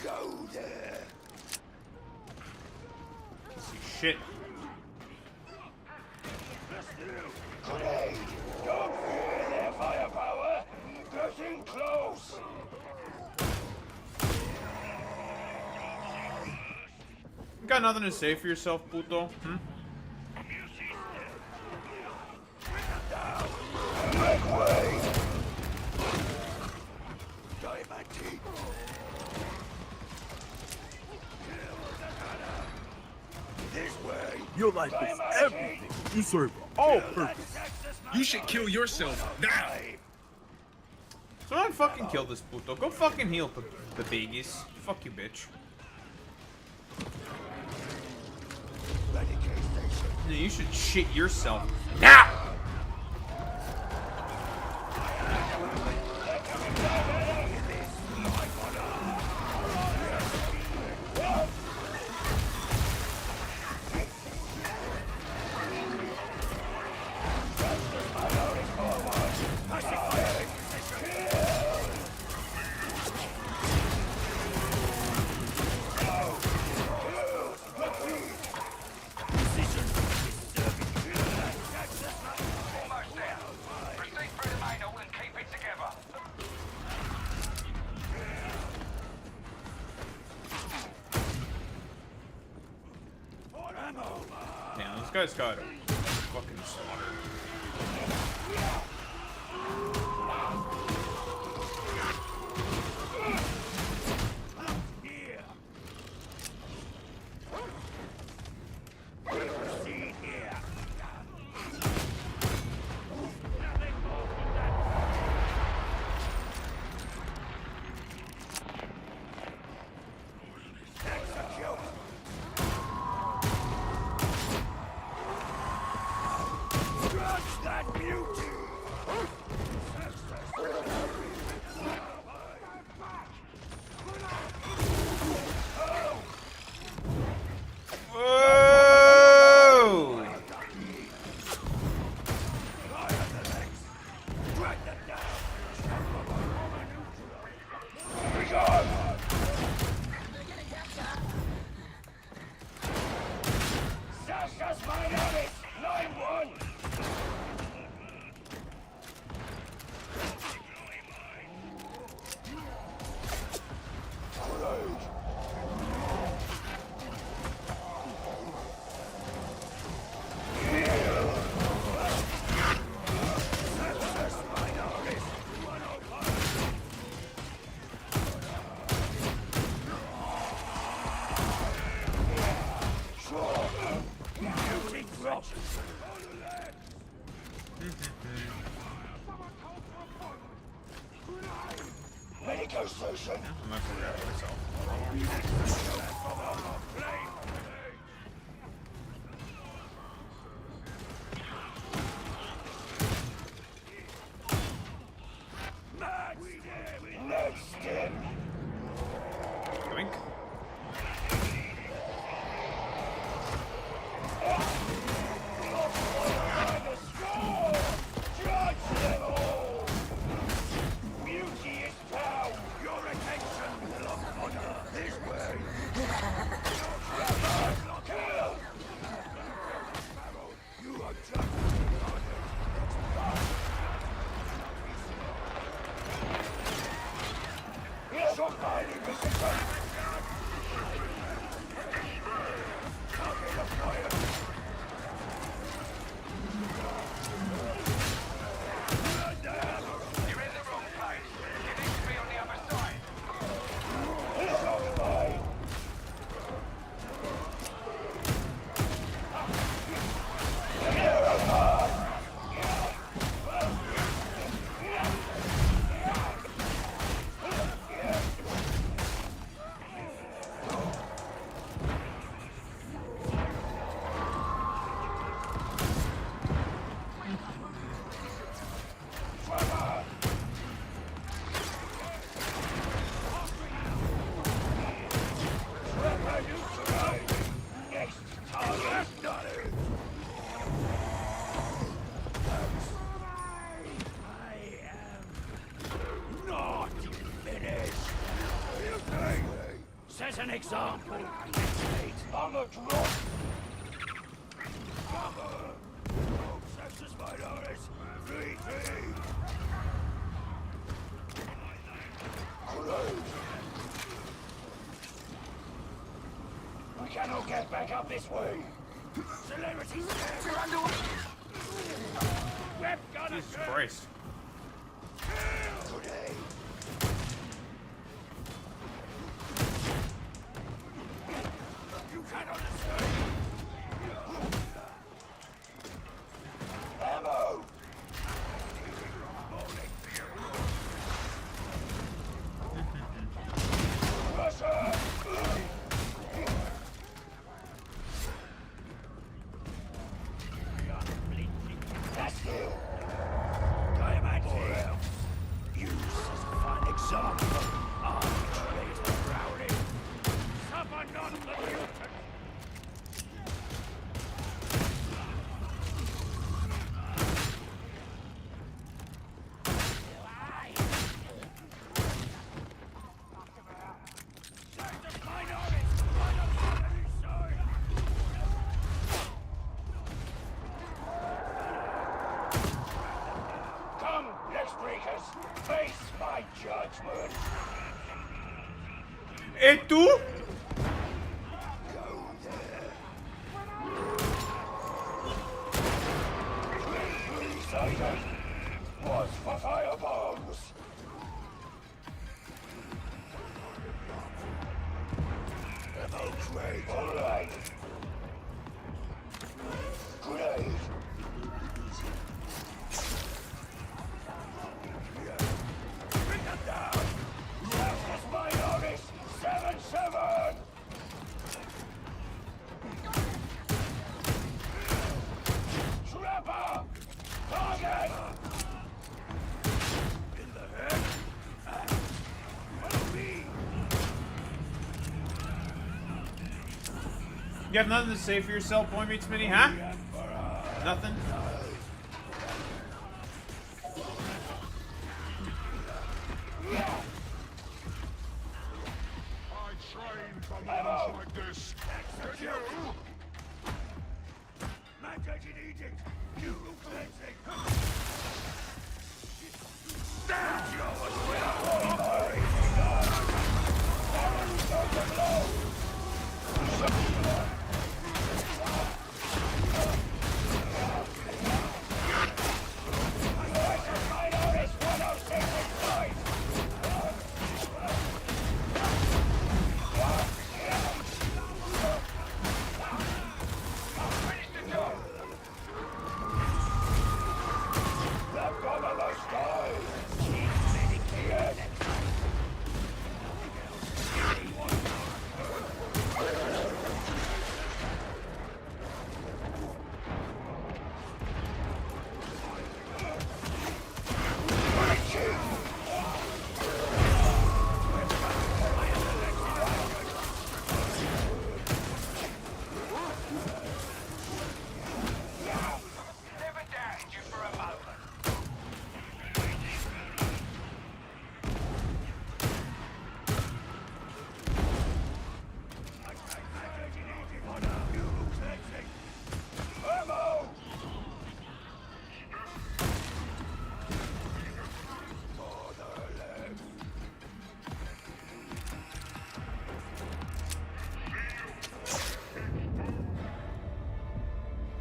Go there! Shit. Grenade! Don't fear their firepower! Getting close! You got nothing to say for yourself, Puto? Hmm? Make way! Your life is everything. You serve all purposes. You should kill yourself now. So don't fucking kill this Puto. Go fucking heal the babies. Fuck you, bitch. No, you should shit yourself now. Damn, this guy's got fucking slaughtered. Whoa! Medical station. I'm not gonna grab myself. Next in. Yoink. Set an example. I'm a drop. Sextus Minoris. 3-3. We cannot get back up this way. Celebrities, you're underway. Web gunner. Jesus Christ. Today. You cannot escape. Ammo. Russia. That's you. Diamond here. Use as a fine example of arbitrate prowling. Suffer not the mutant. Come, let's breakers. Face my judgment. Et tú? Go there. Crusader was for firebombs. Evoke all right. Grenade. Bring them down. Sextus Minoris 7-7. You have nothing to say for yourself, Boy Meets Mini, huh? Nothing? I trained for moments like this. Did you? Mandated edict. You cleansing. Down!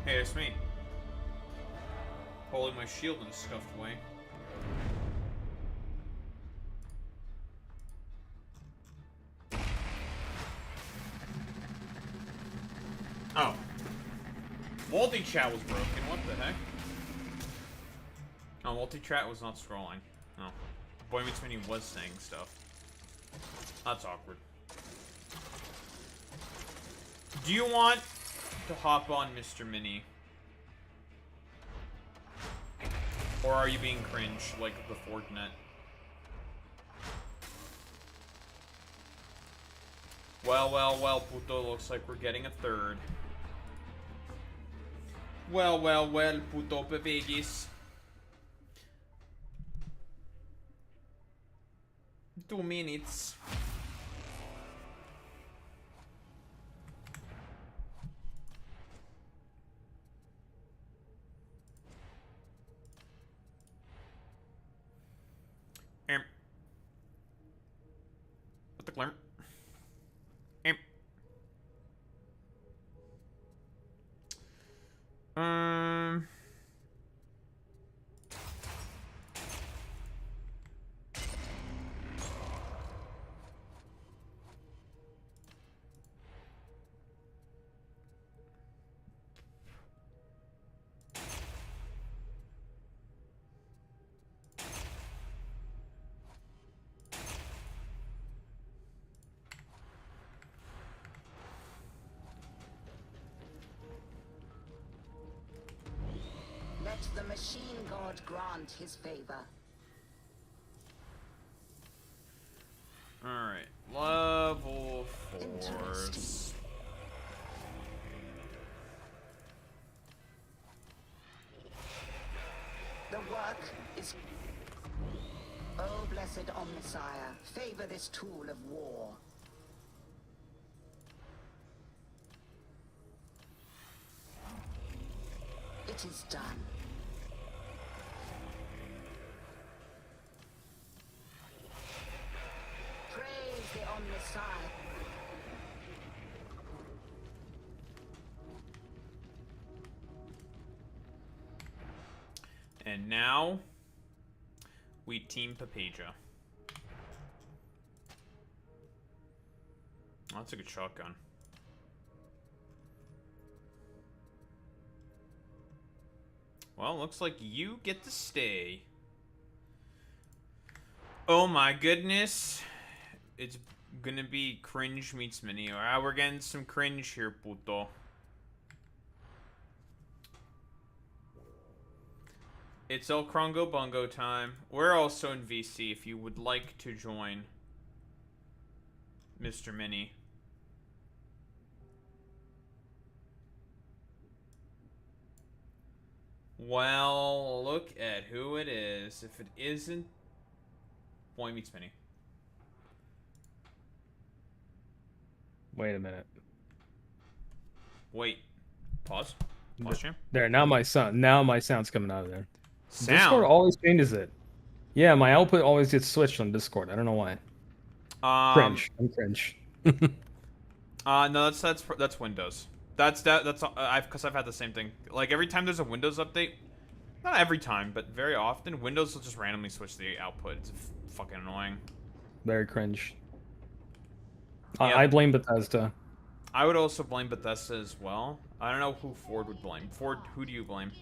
Hey, it's me. Holding my shield in a scuffed way. Oh. Multi-chat was broken, what the heck? Oh, multi-chat was not scrolling. Oh. Boy Meets Mini was saying stuff. That's awkward. Do you want to hop on Mr. Mini? Or are you being cringe like the Fortnite? Well, puto, looks like we're getting a third. Well, puto pepegis. 2 minutes. What the glimmer? Let the machine god grant his favor. Alright, level 4s. The work is... Oh, blessed Omnissiah, favor this tool of war. It is done. Praise the Omnissiah. And now we team Papeja. Oh, that's a good shotgun. Well, looks like you get to stay. Oh my goodness. It's gonna be cringe meets mini. Alright, we're getting some cringe here, puto. It's El Krongo Bungo time. We're also in VC if you would like to join Mr. Mini. Well, look at who it is. If it isn't Boy Meets Mini. Wait a minute. Wait. Pause. Pause stream. There, now my sound's coming out of there. Sound? Discord always changes it. Yeah, my output always gets switched on Discord. I don't know why. Cringe. I'm cringe. No, that's Windows. That's because I've had the same thing. Like every time there's a Windows update, not every time, but very often, Windows will just randomly switch the output. It's fucking annoying. Very cringe. Yep. I blame Bethesda. I would also blame Bethesda as well. I don't know who Ford would blame. Ford, who do you blame?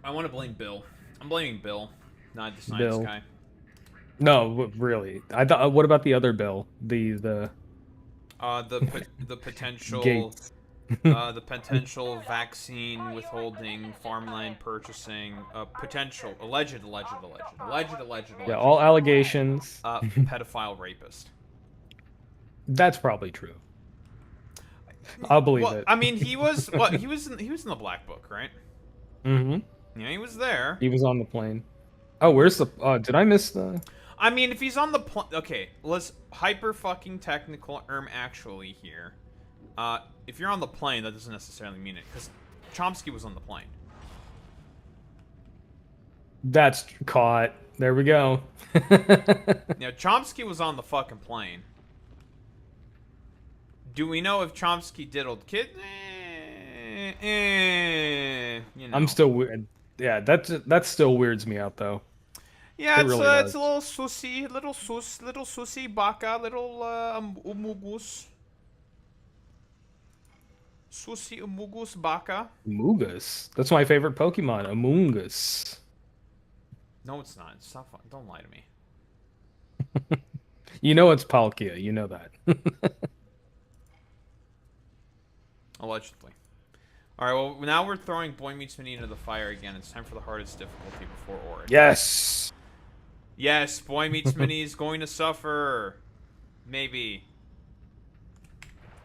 I want to blame Bill. I'm blaming Bill, not the science guy. No, really. I thought. What about the other Bill? The potential Gates. the potential vaccine withholding, farmland purchasing, alleged. Yeah, all allegations. Pedophile rapist. That's probably true. I'll believe it. I mean, he was what? He was in the Black Book, right? Mm-hmm. Yeah, he was there. He was on the plane. Oh, where's the? Did I miss the? I mean, if he's on the plane, okay. Let's hyper fucking technical actually here. If you're on the plane, that doesn't necessarily mean it, because Chomsky was on the plane. That's caught. There we go. Yeah, Chomsky was on the fucking plane. Do we know if Chomsky diddled kids? You know. I'm still weird. Yeah, that still weirds me out though. Yeah, it's really a little sussy, little sussy baka, little umugus. Sussy umugus baka. Amogus. That's my favorite Pokemon, Amoongus. No, it's not. Stop. Don't lie to me. You know it's Palkia. You know that. Allegedly. Alright, well, now we're throwing Boy Meets Mini into the fire again. It's time for the hardest difficulty before Ori. Yes! Yes, Boy Meets Mini is going to suffer. Maybe.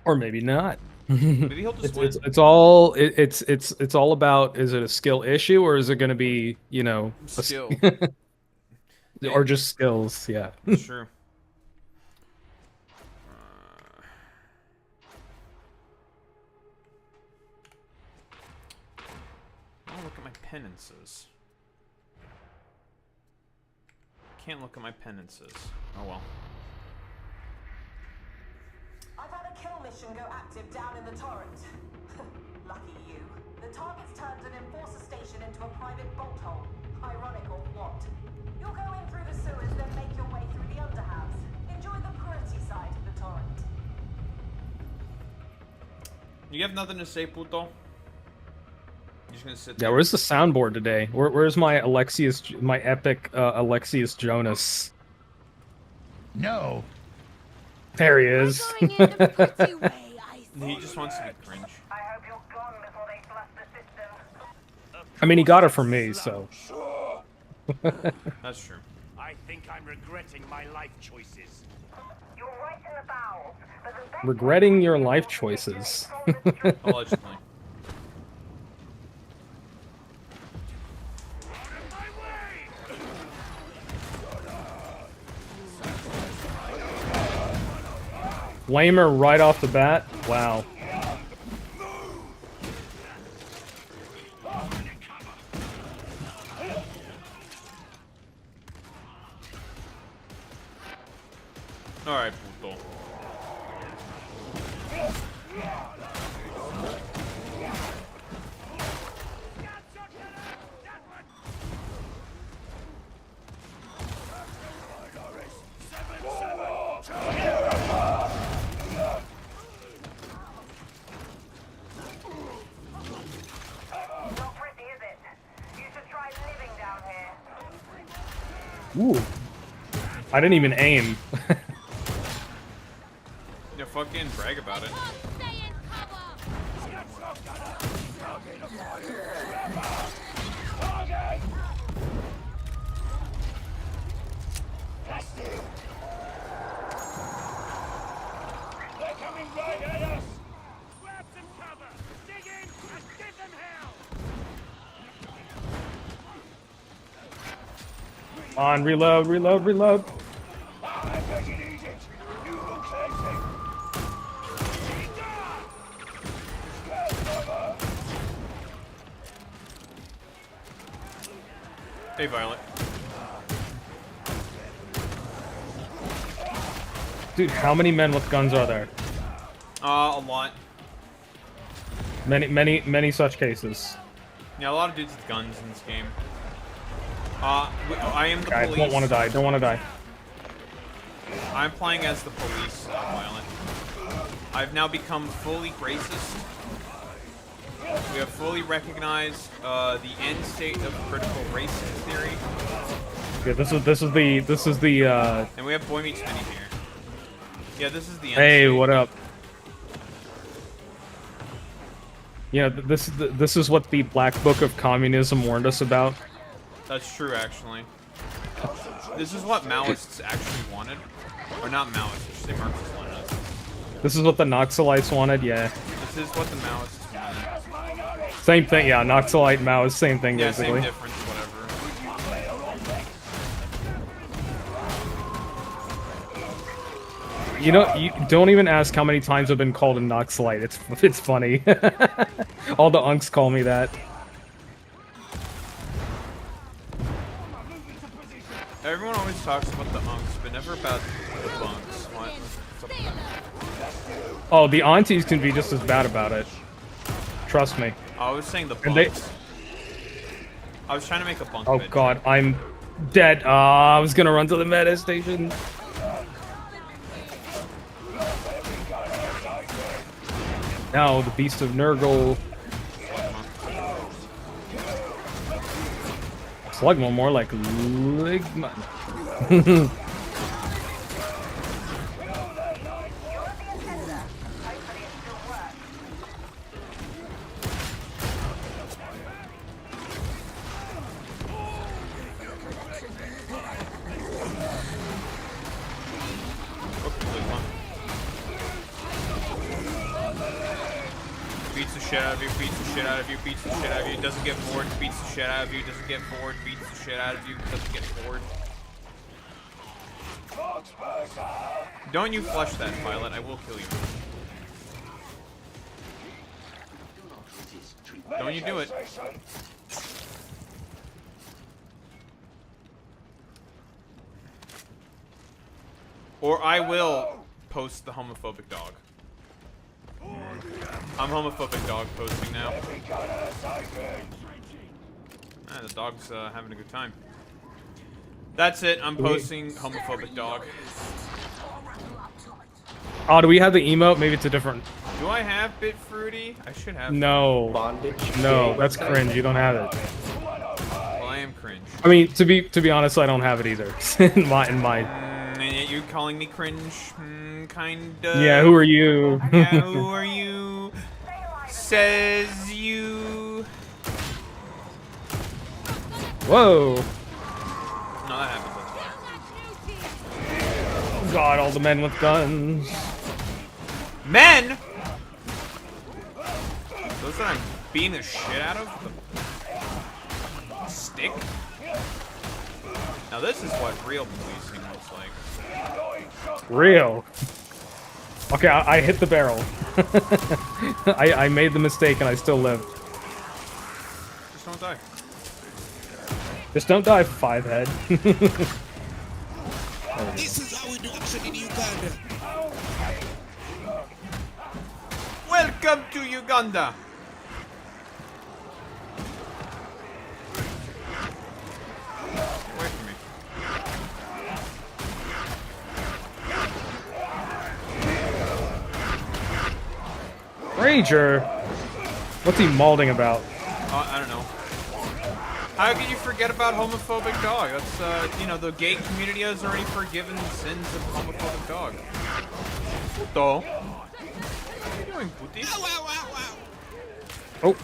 Or maybe not. Maybe he'll just win. It's all about, is it a skill issue or is it going to be, you know, skill. Or just skills, yeah. True. Look at my penances. Can't look at my penances. Oh well. I've had a kill mission go active down in the torrent. Lucky you. The target's turned an enforcer station into a private bolt hole. Ironic or what? You'll go in through the sewers, then make your way through the underhouse. Enjoy the pretty side of the torrent. You have nothing to say, puto? Just gonna sit Yeah, there. where's the soundboard today? Where's my my epic Alexius Jonas? No. There he is. He just wants to be cringe. I hope you're gone before they flush the system. I mean, he got it from me, so. That's true. I think I'm regretting my life choices. You're right in the bowels, but the best Regretting your life choices. Allegedly. Flamer right off the bat. Wow. Alright, puto. not pretty, is it? You should try living down here. Ooh. I didn't even aim. Yeah, fucking brag about it. coming right at us! Grab some cover! Dig in and give them hell! Come on, reload, reload, reload. I'm taking easy. You look sexy. Hey, Violet. Dude, how many men with guns are there? A lot. Many such cases. Yeah, a lot of dudes with guns in this game. I am the Guys, police. don't want to die. Don't want to die. I'm playing as the police, Violet. I've now become fully racist. We have fully recognized the end state of critical race theory. Yeah, this is the. And we have Boy Meets Mini here. Yeah, this is the end Hey, state. what up? Yeah, this is what the Black Book of Communism warned us about. That's true, actually. This is what Maoists actually wanted. Or not Maoists, I should say Marxist-Leninists. This is what the Noxalites wanted, yeah. This is what the Maoists wanted. Same thing, yeah. Noxalite, Maoist, same thing, Yeah, basically. same difference, whatever. You know, you don't even ask how many times I've been called a Noxalite. It's funny. All the unks call me that. Everyone always talks about the unks, but never about the bunks. What's up with that? Oh, the aunties can be just as bad about it. Trust me. I was saying the And they- bunks. I was trying to make a bunk Oh bit. god, I'm dead. I was gonna run to the meta station. Now the Beast of Nurgle. Slugma, more like Ligma. Beats the shit out of you, beats the shit out of you, beats the shit out of you, doesn't get bored, beats the shit out of you, doesn't get bored, beats the shit out of you, doesn't get bored. Don't you flush that, Violet, I will kill you. Don't you do it. Or I will post the homophobic dog. I'm homophobic dog posting now. Ah, the dog's having a good time. That's it, I'm posting homophobic dog. Oh, do we have the emote? Maybe it's a different. Do I have Bit Fruity? I should have. No. No, that's cringe. You don't have it. Well, I am cringe. I mean, to be honest, I don't have it either. in my. And yet you're calling me cringe? Kinda. Yeah, who are you? Yeah, who are you? Says you. Whoa. No, that happens. God, all the men with guns. Men? Those that I'm beating the shit out of? With a stick? Now this is what real policing looks like. Real. Okay, I hit the barrel. I made the mistake and I still live. Just don't die. Just don't die, five head. This is how we do action in Uganda. Welcome to Uganda. Away from me. Ranger? What's he malding about? I don't know. How could you forget about homophobic dog? That's, you know, the gay community has already forgiven the sins of homophobic dog. Puto. What are you doing, puti? Oh.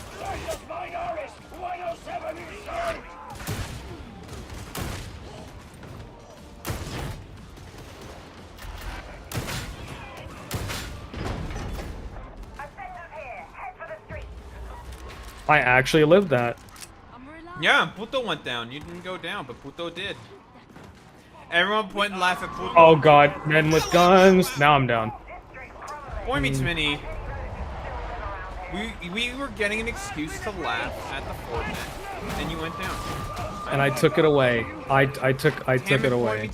I actually lived that. Yeah, Puto went down. You didn't go down, but Puto did. Everyone point and laugh at Puto. Oh god, men with guns. Now I'm down. Boy meets Mini. We were getting an excuse to laugh at the forde, and you went down. And I took it away. I took it away.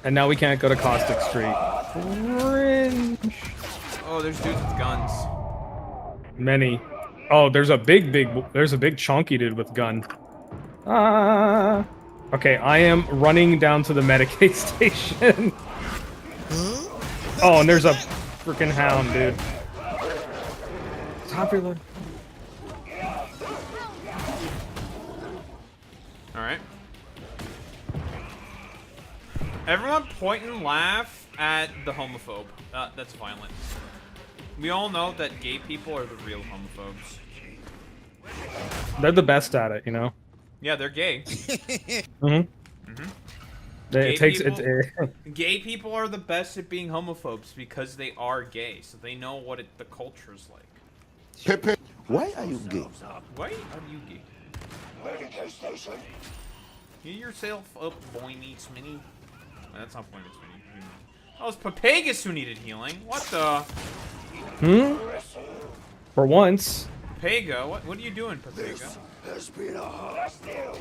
And now we can't go to Caustic Street. Cringe. Oh, there's dudes with guns. Many. Oh, there's a big chonky dude with gun. Ah. Okay, I am running down to the Medicaid station. Oh, and there's a freaking hound, dude. Top reload. Alright. Everyone point and laugh at the homophobe. That's violent. We all know that gay people are the real homophobes. They're the best at it, you know? Yeah, they're gay. Gay people are the best at being homophobes because they are gay, so they know what the culture's like. Pepe, why are you gay? Why are you gay? You yourself up, boy meets Mini. That's not boy meets Mini. Oh, it's Papagus who needed healing. What the? For once. Papaga? What are you doing, Papaga? Has been a hard deal.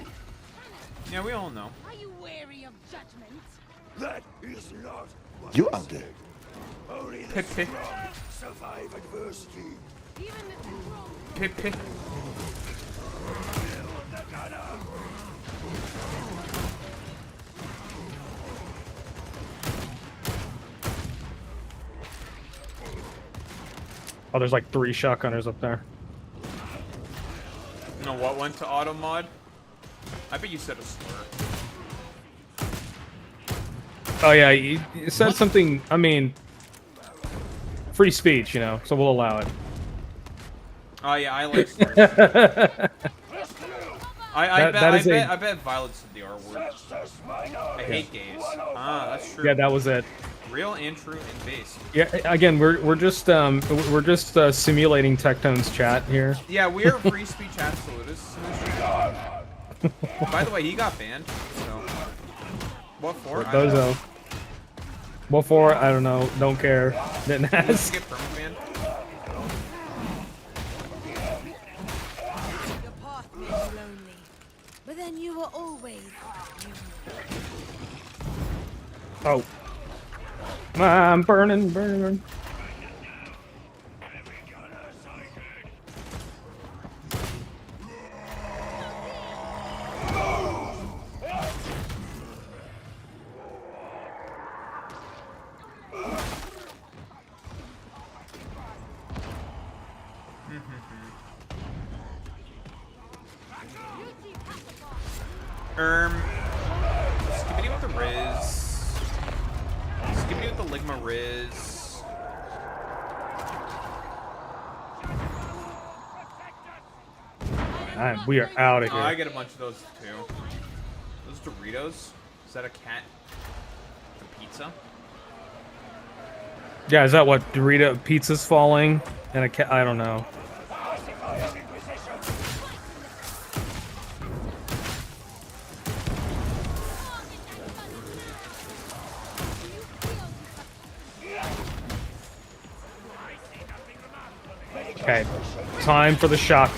Yeah, we all know. Are you wary of judgment? That is not. You are gay. Only the Pepe. strong survive adversity. Even the strong. Pepe. Oh, there's like 3 shotgunners up there. You know what went to auto mod? I bet you said a slur. Oh yeah, you said something. I mean, free speech, you know, so we'll allow it. Oh yeah, I like slurs. I bet Violet said the R word. I hate gays. Ah, that's true. Yeah, that was it. Real and true and base. Yeah, again, we're just simulating Tectone's chat here. Yeah, we are free speech absolutists. By the way, he got banned. So what for? I don't know. What for? I don't know. Don't care. Didn't ask. Get perma-banned? Your path may be lonely, but then you were always you. Oh. I'm burning. Skippity with the Riz. Skippity with the Ligma Riz. Alright, we are out of here. Oh, I get a bunch of those too. Those Doritos? Is that a cat? A pizza? Yeah, is that what Dorito pizza's falling and a cat? I don't know. Okay, time for the shock.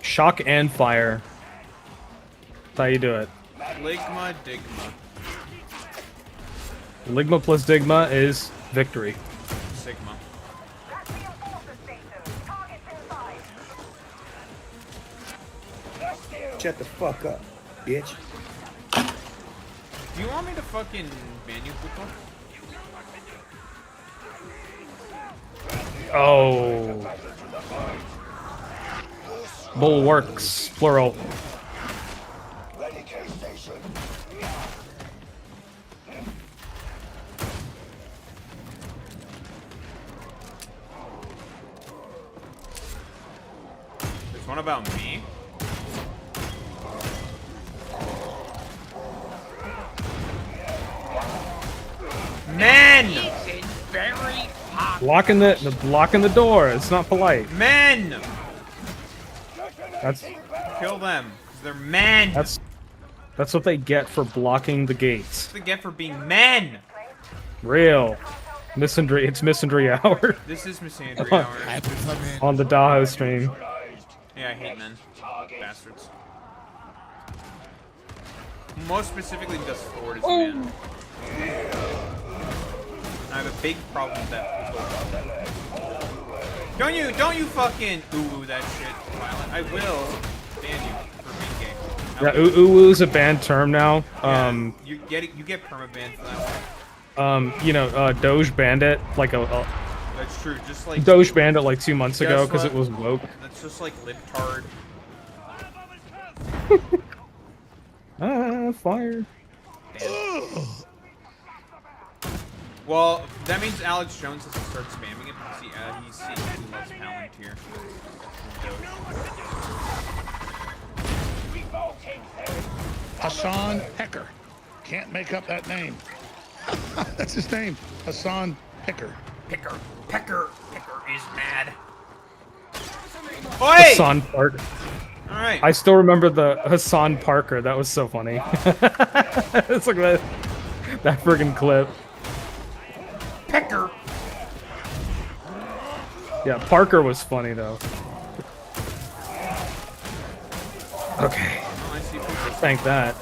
Shock and fire. That's how you do it. Ligma Digma. Ligma plus Digma is victory. Sigma. Shut the fuck up, bitch. Do you want me to fucking ban you, Puto? Oh. Bulwarks, plural. There's one about me. Blocking the door. It's not polite. Men! That's Kill them. 'Cause they're men! That's what they get for blocking the gates. That's what they get for being men! Real. Misandry, it's Misandry hour. This is Misandry hour. On the Daho stream. Yeah, I hate men. Bastards. Most specifically because Ford is a man. I have a big problem with that. Don't you fucking ooh that shit, Violent. I will ban you for being gay. Yeah, ooh is a banned term now. You get permabanned for that one. You know, Doge banned it like That's true, just like Doge banned it like 2 months ago because it was woke. That's just like libtard. Fire. Well, that means Alex Jones has to start spamming it because he loves Palantir. Hassan Pecker. Can't make up that name. That's his name. Hassan Pecker. Pecker is mad. Oi! Hassan Parker. Alright. I still remember the Hassan Parker. That was so funny. It's like that friggin' clip. Pecker. Yeah, Parker was funny though. Okay. Oh, I see people. Thank that.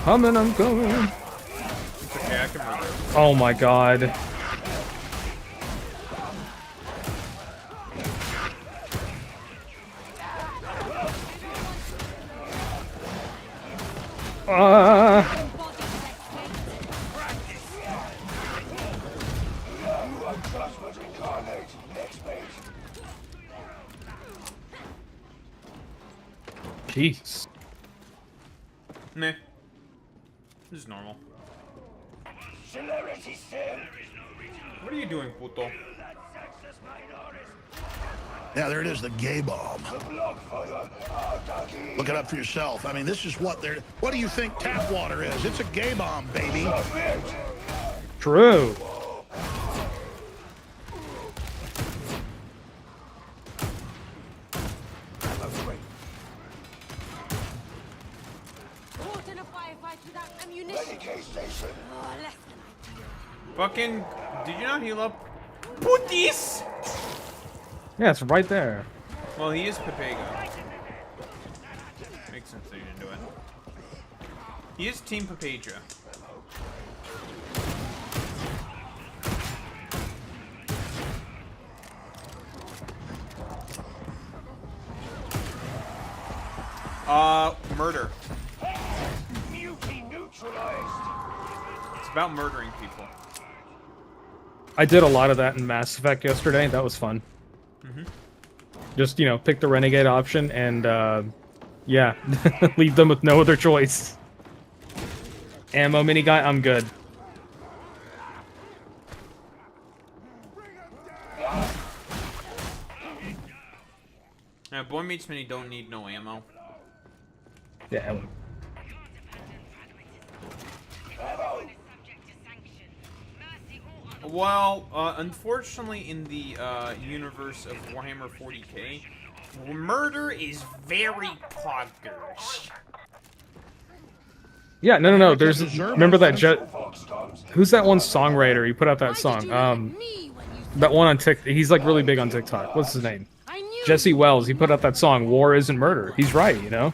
Coming, I'm coming. It's okay, I can murder. Oh my god. Jeez. Meh. This is normal. What are you doing, puto? Yeah, there it is, the gay bomb. Look it up for yourself. I mean, this is what they're... What do you think tap water is? It's a gay bomb, baby. True. Fucking, did you not heal up? Putis! Yeah, it's right there. Well, he is Pepega. Makes sense that you didn't do it. He is Team Papeja. Murder. It's about murdering people. I did a lot of that in Mass Effect yesterday. That was fun. Just, you know, pick the Renegade option and, yeah, leave them with no other choice. Ammo mini guy, I'm good. Boy Meets Mini don't need no ammo. Yeah. Well, unfortunately, in the universe of Warhammer 40k, murder is very poggers. Yeah, no. There's remember that who's that one songwriter? He put out that song. That one on TikTok. He's like really big on TikTok. What's his name? Jesse Wells. He put out that song. War isn't murder. He's right, you know.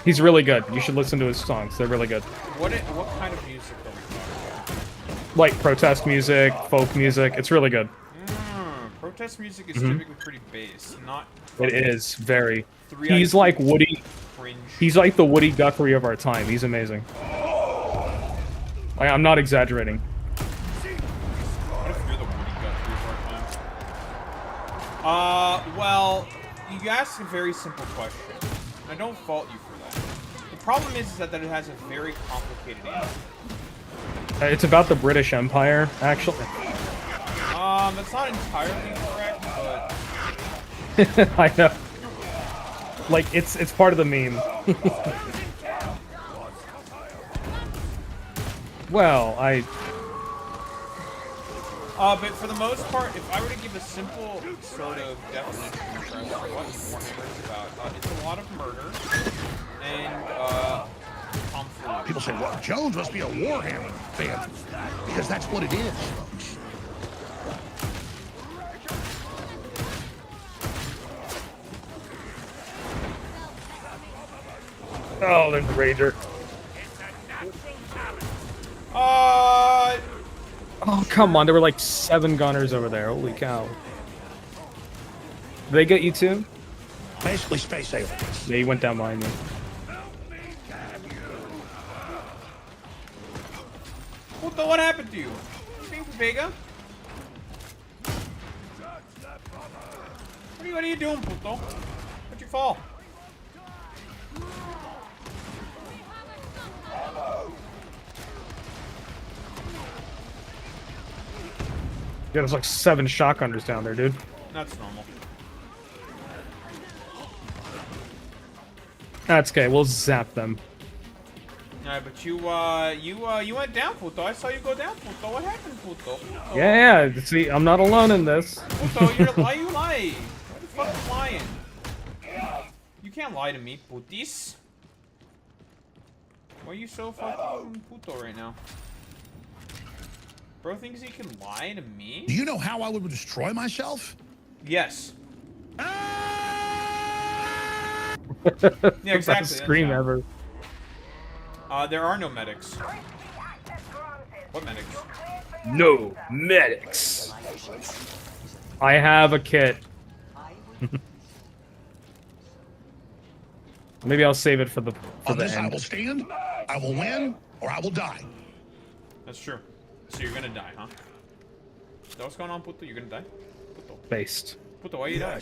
He's really good. You should listen to his songs. They're really good. What kind of music are we talking about? Like protest music, folk music. It's really good. Protest music is typically pretty bass, not. It is very. He's like Woody. Cringe. He's like the Woody Guthrie of our time. He's amazing. I'm not exaggerating. What if you're the Woody Guthrie of our time? Well, you asked a very simple question. I don't fault you for that. The problem is that it has a very complicated answer. It's about the British Empire, actually. That's not entirely correct, but... I know. Like, it's part of the meme. Well, but for the most part, if I were to give a simple sort of definition of what Warhammer is about, it's a lot of murder and tomfoolery. People say, well, Jones must be a Warhammer fan. Because that's what it is. Oh, there's the Ranger. Oh, come on. There were like 7 gunners over there. Holy cow. Did they get you too? Basically space aliens. Yeah, he went down behind me. What happened to you? Being Vega? What are you doing, puto? Where'd you fall? Yeah, there's like 7 shotgunners down there, dude. That's normal. That's okay. We'll zap them. Alright, but you went down, puto. I saw you go down, puto. What happened, puto? Yeah. See, I'm not alone in this. Puto, why you lying? Why the fuck you lying? You can't lie to me, putis. Why are you so fucking puto right now? Bro thinks he can lie to me? Do you know how I would destroy myself? Yes. Yeah, exactly. Best scream ever. There are no medics. What medics? No medics. I have a kit. Maybe I'll save it for the On this, end. I will stand, I will win, or I will die. That's true. So you're gonna die, huh? Is that what's going on, puto? You're gonna die? Puto. Based. Puto, why you die?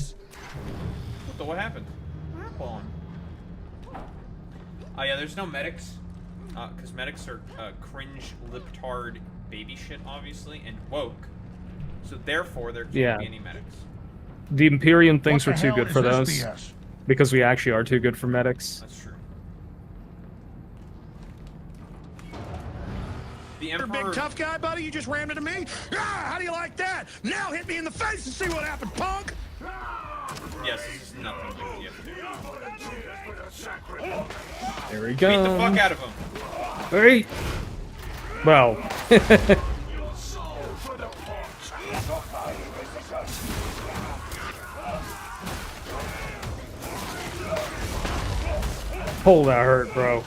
Puto, what happened? What happened? Oh yeah, there's no medics. Because medics are cringe, lip-tard baby shit, obviously, and woke. So therefore, there can't be any medics. The Imperium thinks What we're the too hell good is for this those. BS? Because we actually are too good for medics. That's true. The You're a Emperor... big tough guy, buddy? You just rammed into me? Ah, how do you like that? Now hit me in the face and see what happened, punk! Yes, this is nothing big yet. There we go. Beat the fuck out of him. Hey. Well. Oh, that hurt, bro.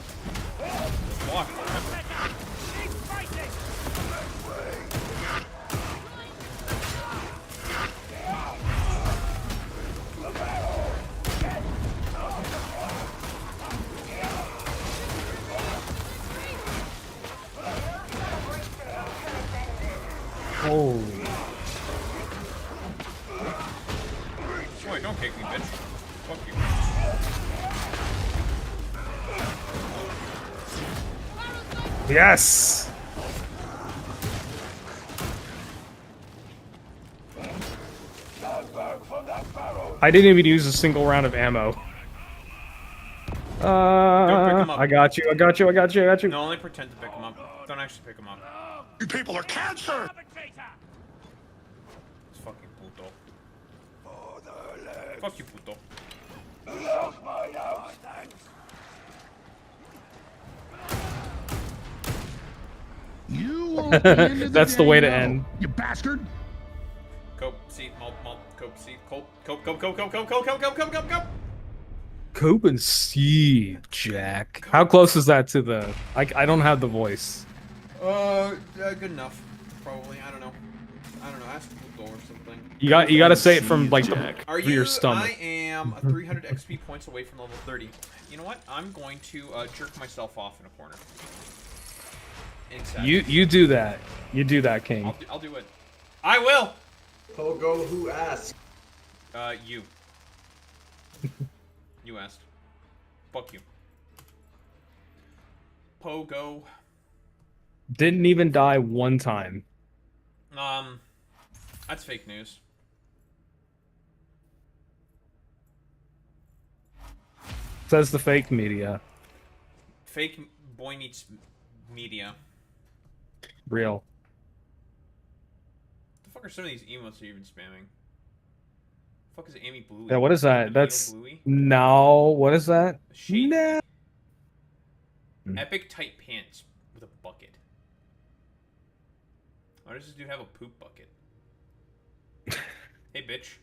Holy. Wait, don't kick me, bitch. Fuck you. Yes! I didn't even use a single round of ammo. Don't pick him up. I got you, I got you, I got you, I got you. No, only pretend to pick him up. Don't actually pick him up. You people are cancer! It's fucking puto. Fuck you, puto. You won't be into That's the day, way to no, end. You bastard! Cope, seed, malt, cope, seed, cope, cope. Cope and Steve, Jack. How close is that to the... I don't have the voice. Good enough. Probably, I don't know. Ask Puto or something. You gotta say it from, like, your I stomach. am 300 XP points away from level 30. You know what? I'm going to jerk myself off in a corner. Exactly. You do that. You do that, King. I'll do it. I will! Pogo, who asked? You. You asked. Fuck you. Pogo. Didn't even die one time. That's fake news. Says the fake media. Fake boy meets media. Real. The fuck are some of these emotes you're even spamming? The fuck is Amy Bluey? Yeah, what is that? Emil That's Bluey? no. What is that? Shady. Nah. Epic tight pants with a bucket. Why does this dude have a poop bucket? Hey, bitch.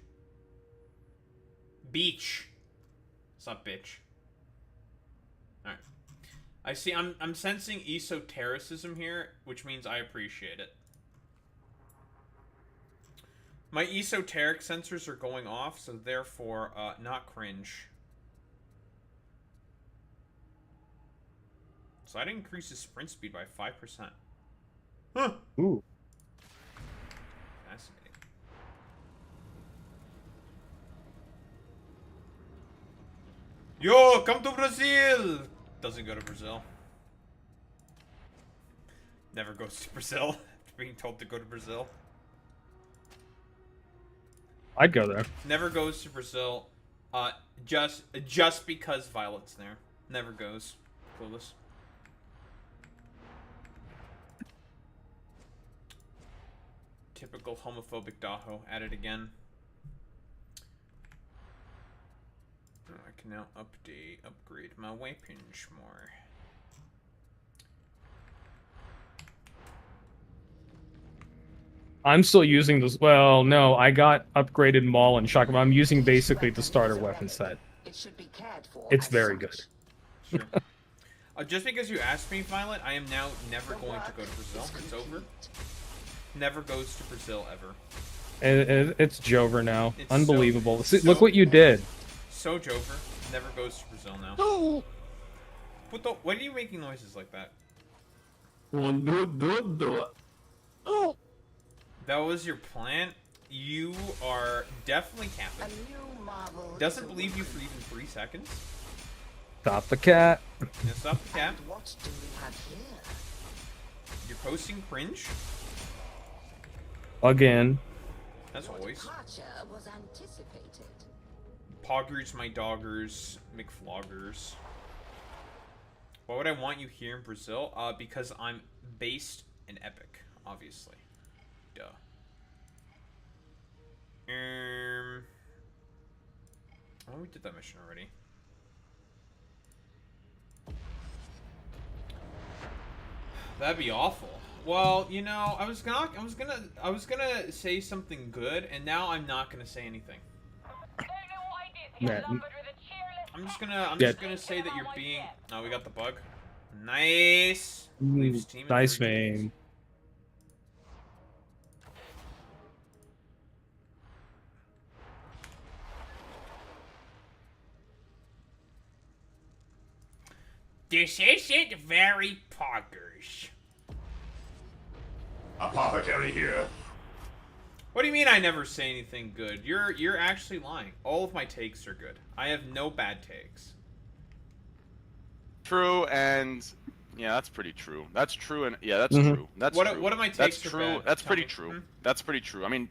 Beach. What's up, bitch? Alright. I see, I'm sensing esotericism here, which means I appreciate it. My esoteric sensors are going off, so therefore, not cringe. So I'd increase his sprint speed by 5%. Huh. Ooh. Fascinating. Yo, come to Brazil! Doesn't go to Brazil. Never goes to Brazil. After being told to go to Brazil. I'd go there. Never goes to Brazil. Just because Violet's there. Never goes. Clueless. Typical homophobic Daho. At it again. I can now upgrade my weapons more. I'm still using this. Well, no, I got upgraded Maul and Shotgun. I'm using basically the starter weapon set. It should be cared for. It's very good. Sure. Just because you asked me, Violet, I am now never going to go to Brazil. It's over. Never goes to Brazil ever. It's Jover now. It's Unbelievable. See, look what you did. So Jover never goes to Brazil now. No. What are you making noises like that? Oh. That was your plan? You are definitely capping. Doesn't believe you for even 3 seconds. Stop the cat. Yeah, stop the cat. What do we have here? You're posting cringe? Again. As always. Departure was anticipated. Poggers, my doggers, McFloggers. Why would I want you here in Brazil? Because I'm based in Epic, obviously. Duh. Oh, we did that mission already. That'd be awful. Well, you know, I was gonna say something good, and now I'm not gonna say anything. Yeah. I'm just gonna say that you're being. Oh, we got the bug. Nice. Leaves team in Nice 3 fame. games. This isn't very poggers. Apothecary here. What do you mean I never say anything good? You're actually lying. All of my takes are good. I have no bad takes. True, and yeah, that's pretty true. That's true, and yeah, that's Mhm. true. That's What true. are my takes That's are true. bad? That's Tell pretty me. true. That's pretty true. I mean,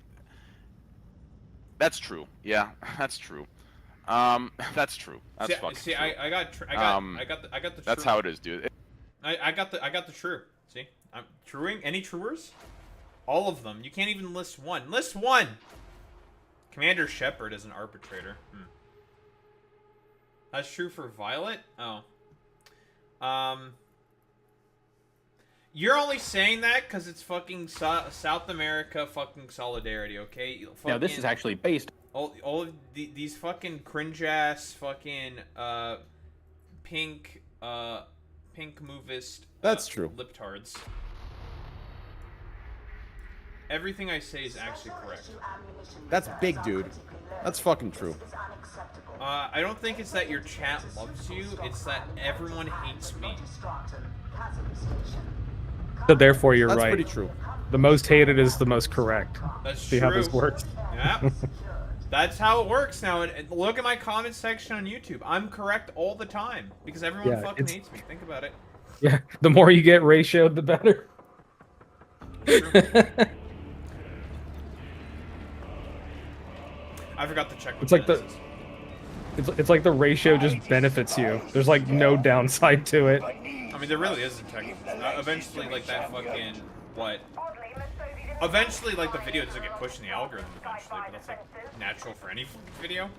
that's true. Yeah, that's true. That's true. That's fucking see, true. I got the. That's true. how it is, dude. I got the true. See, I'm truing. Any truers? All of them. You can't even list one. List one. Commander Shepard is an arbitrator. That's true for Violet. Oh. You're only saying that because it's fucking South America fucking solidarity, okay? No, this is actually based. All of these fucking cringe ass fucking pink movist. That's true. Liptards. Everything I say is actually correct. That's big, dude. That's fucking true. I don't think it's that your chat loves you. It's that everyone hates me. So therefore, you're That's right. pretty true. The most hated is the most correct. That's See true. how this works? Yeah. That's how it works now. And look at my comment section on YouTube. I'm correct all the time because everyone Yeah, fucking it's- hates me. Think about it. Yeah. The more you get ratioed, the better. I forgot to check. It's like the. It's like the ratio just benefits you. There's like no downside to it. I mean, there really isn't technically. Eventually, like that fucking what? Eventually, like the video doesn't get pushed in the algorithm eventually, but that's like natural for any video.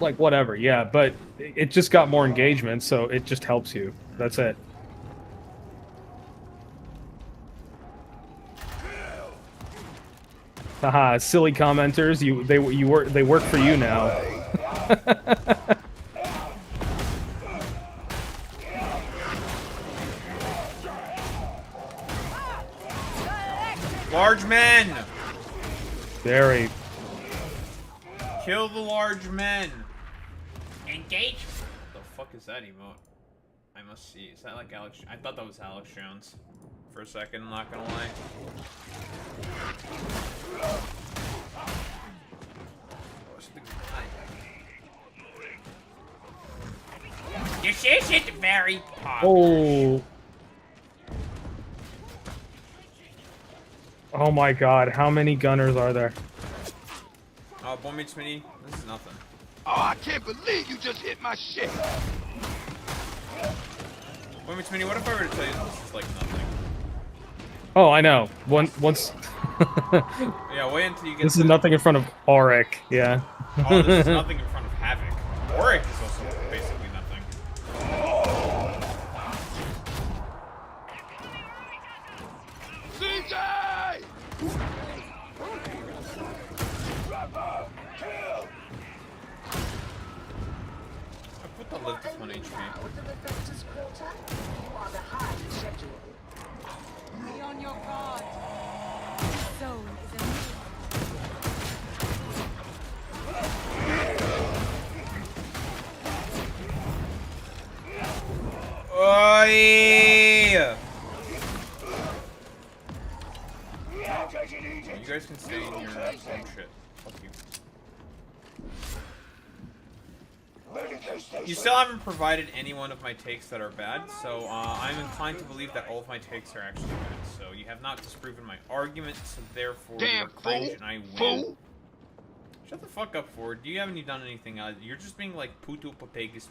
Like whatever, yeah, but it just got more engagement, so it just helps you. That's it. Haha, silly commenters, they work for you now. Large men! Very. Kill the large men! Engage! What the fuck is that emote? I must see. Is that like Alex? I thought that was Alex Jones. For a second, I'm not gonna lie. This isn't very popular. Oh. Oh my god, how many gunners are there? Boy meets mini, this is nothing. Oh, I can't believe you just hit my shit. Boy meets mini, what if I were to tell you this is like nothing? Oh, I know. Once. Yeah, wait until you get. This is nothing in front of Auric. Yeah. Oh, this is nothing in front of Havoc. Auric is also basically nothing. CJ! I put the lift at 1 HP. Be on your guard. This zone is a new. Oi! You guys can stay in your own shit. Fuck you. You still haven't provided any one of my takes that are bad, so I'm inclined to believe that all of my takes are actually good. So you have not disproven my argument, so therefore you're cringe and I win. Shut the fuck up, Ford. You haven't even done anything. You're just being like puto papegas.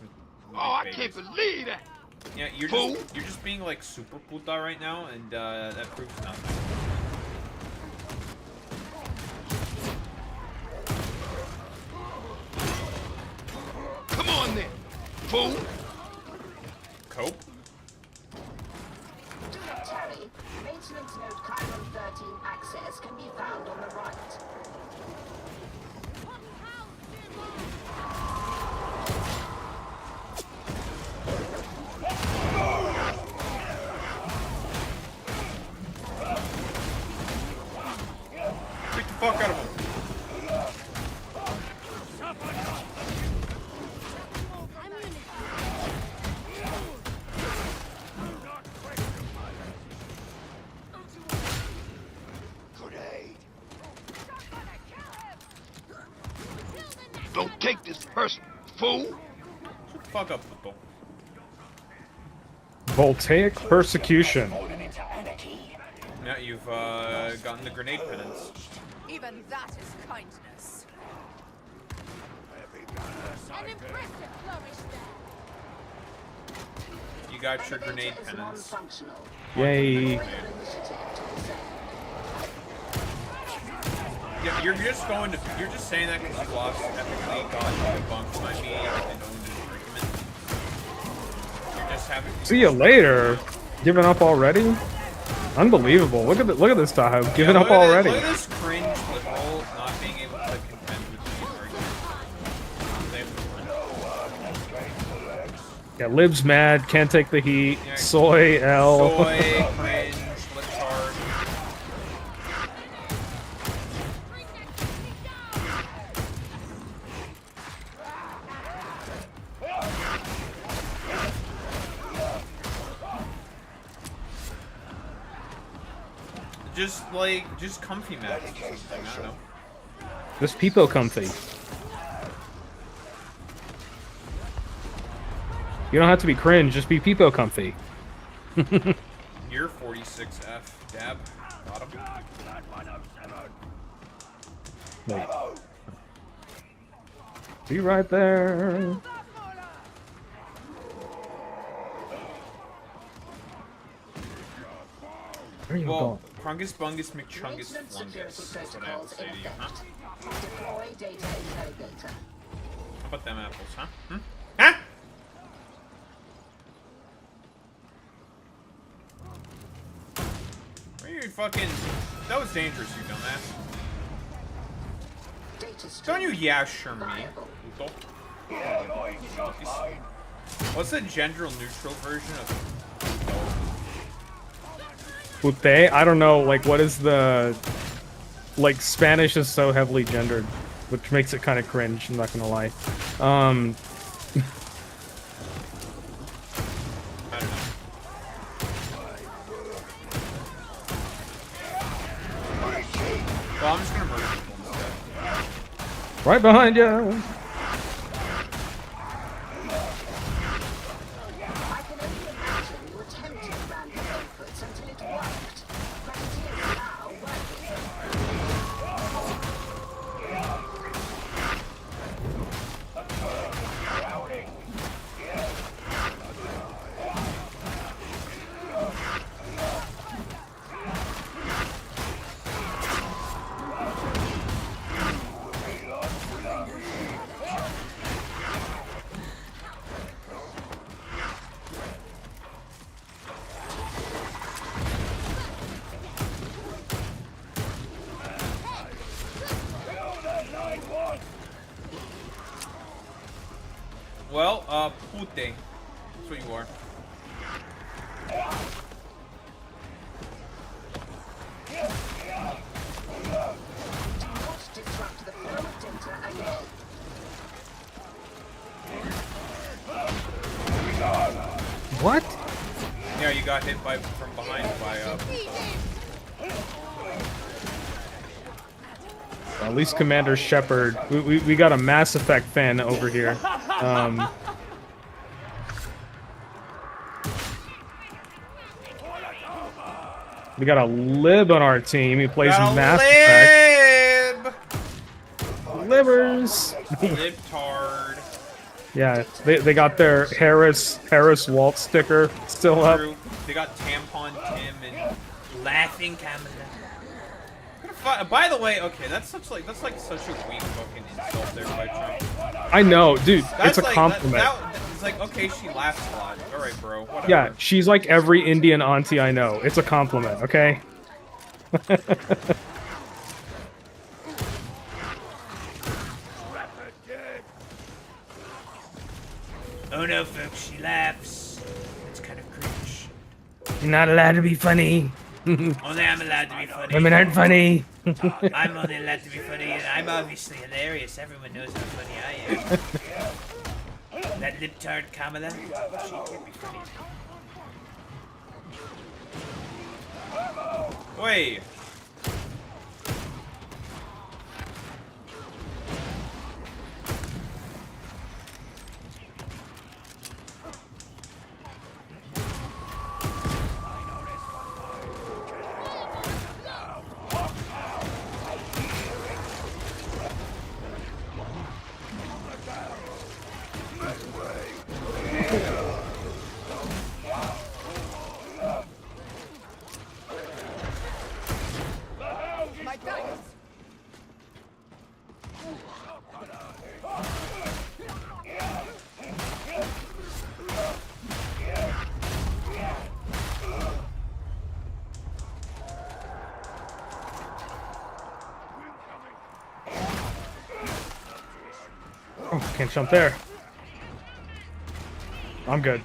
Oh, I can't believe that. Yeah, you're just being like super puta right now, and that proves nothing. Come on then, fool. Cope? Do not tarry. Maintenance node Chiron 13 access can be found on the right. Beat the fuck out of him. Don't take this personal, fool. Shut the fuck up, football. Voltaic persecution. Yeah, you've gotten the grenade penance. Even that is kindness. An impressive flourish there. You got your grenade penance. Yay. Yeah, you're just saying that because you lost epically, got debunked by me, and owned an argument. You're just having. See you later. Giving up already? Unbelievable. Look at this Tahoe. Giving up already. Look at this cringe liberal not being able to contend with the argument. Yeah, Lib's mad, can't take the heat. Yeah, soy, L. Soy, cringe, lips hard. Just comfy match or something, I don't know. Just peepo comfy. You don't have to be cringe, just be peepo comfy. You're 46F, dab. Got him. Wait. Be right there. Where are you Well, going? Krungus Bungus McChungus Maintenance security Flungus. That's what I have protocols to say in to you, huh? effect. Deploy data interrogator. How about them apples, huh? Hmm? Huh? Where you fucking... That was dangerous, you dumbass. Don't you yasher me, Lethal. What's the gender-neutral version of... Pute? I don't know, like, what is the... Like, Spanish is so heavily gendered, which makes it kind of cringe, I'm not gonna lie. I don't know. Well, I'm just gonna murder people instead. Right behind you! Well, pute. That's what you are. What? Yeah, you got hit by from behind by At least Commander Shepard. We got a Mass Effect fan over here. We got a lib on our team. He plays Mass Effect. Livers. Libtard. Yeah, they got their Harris Walt sticker still up. They got Tampon Tim and Laughing Camera. By the way, okay, that's such like such a weak fucking insult there by Trump. I know, dude. That's it's a like, compliment. It's like, okay, she laughs a lot. All right, bro. Whatever. Yeah, she's like every Indian auntie I know. It's a compliment, okay? Oh no, folks, she laughs. It's kind of cringe. You're not allowed to be funny. Only I'm allowed to be funny. Women aren't funny. I'm only allowed to be funny, and I'm obviously hilarious. Everyone knows how funny I am. That libtard Kamala, she can be funny. Wait. Oh, can't jump there. I'm good.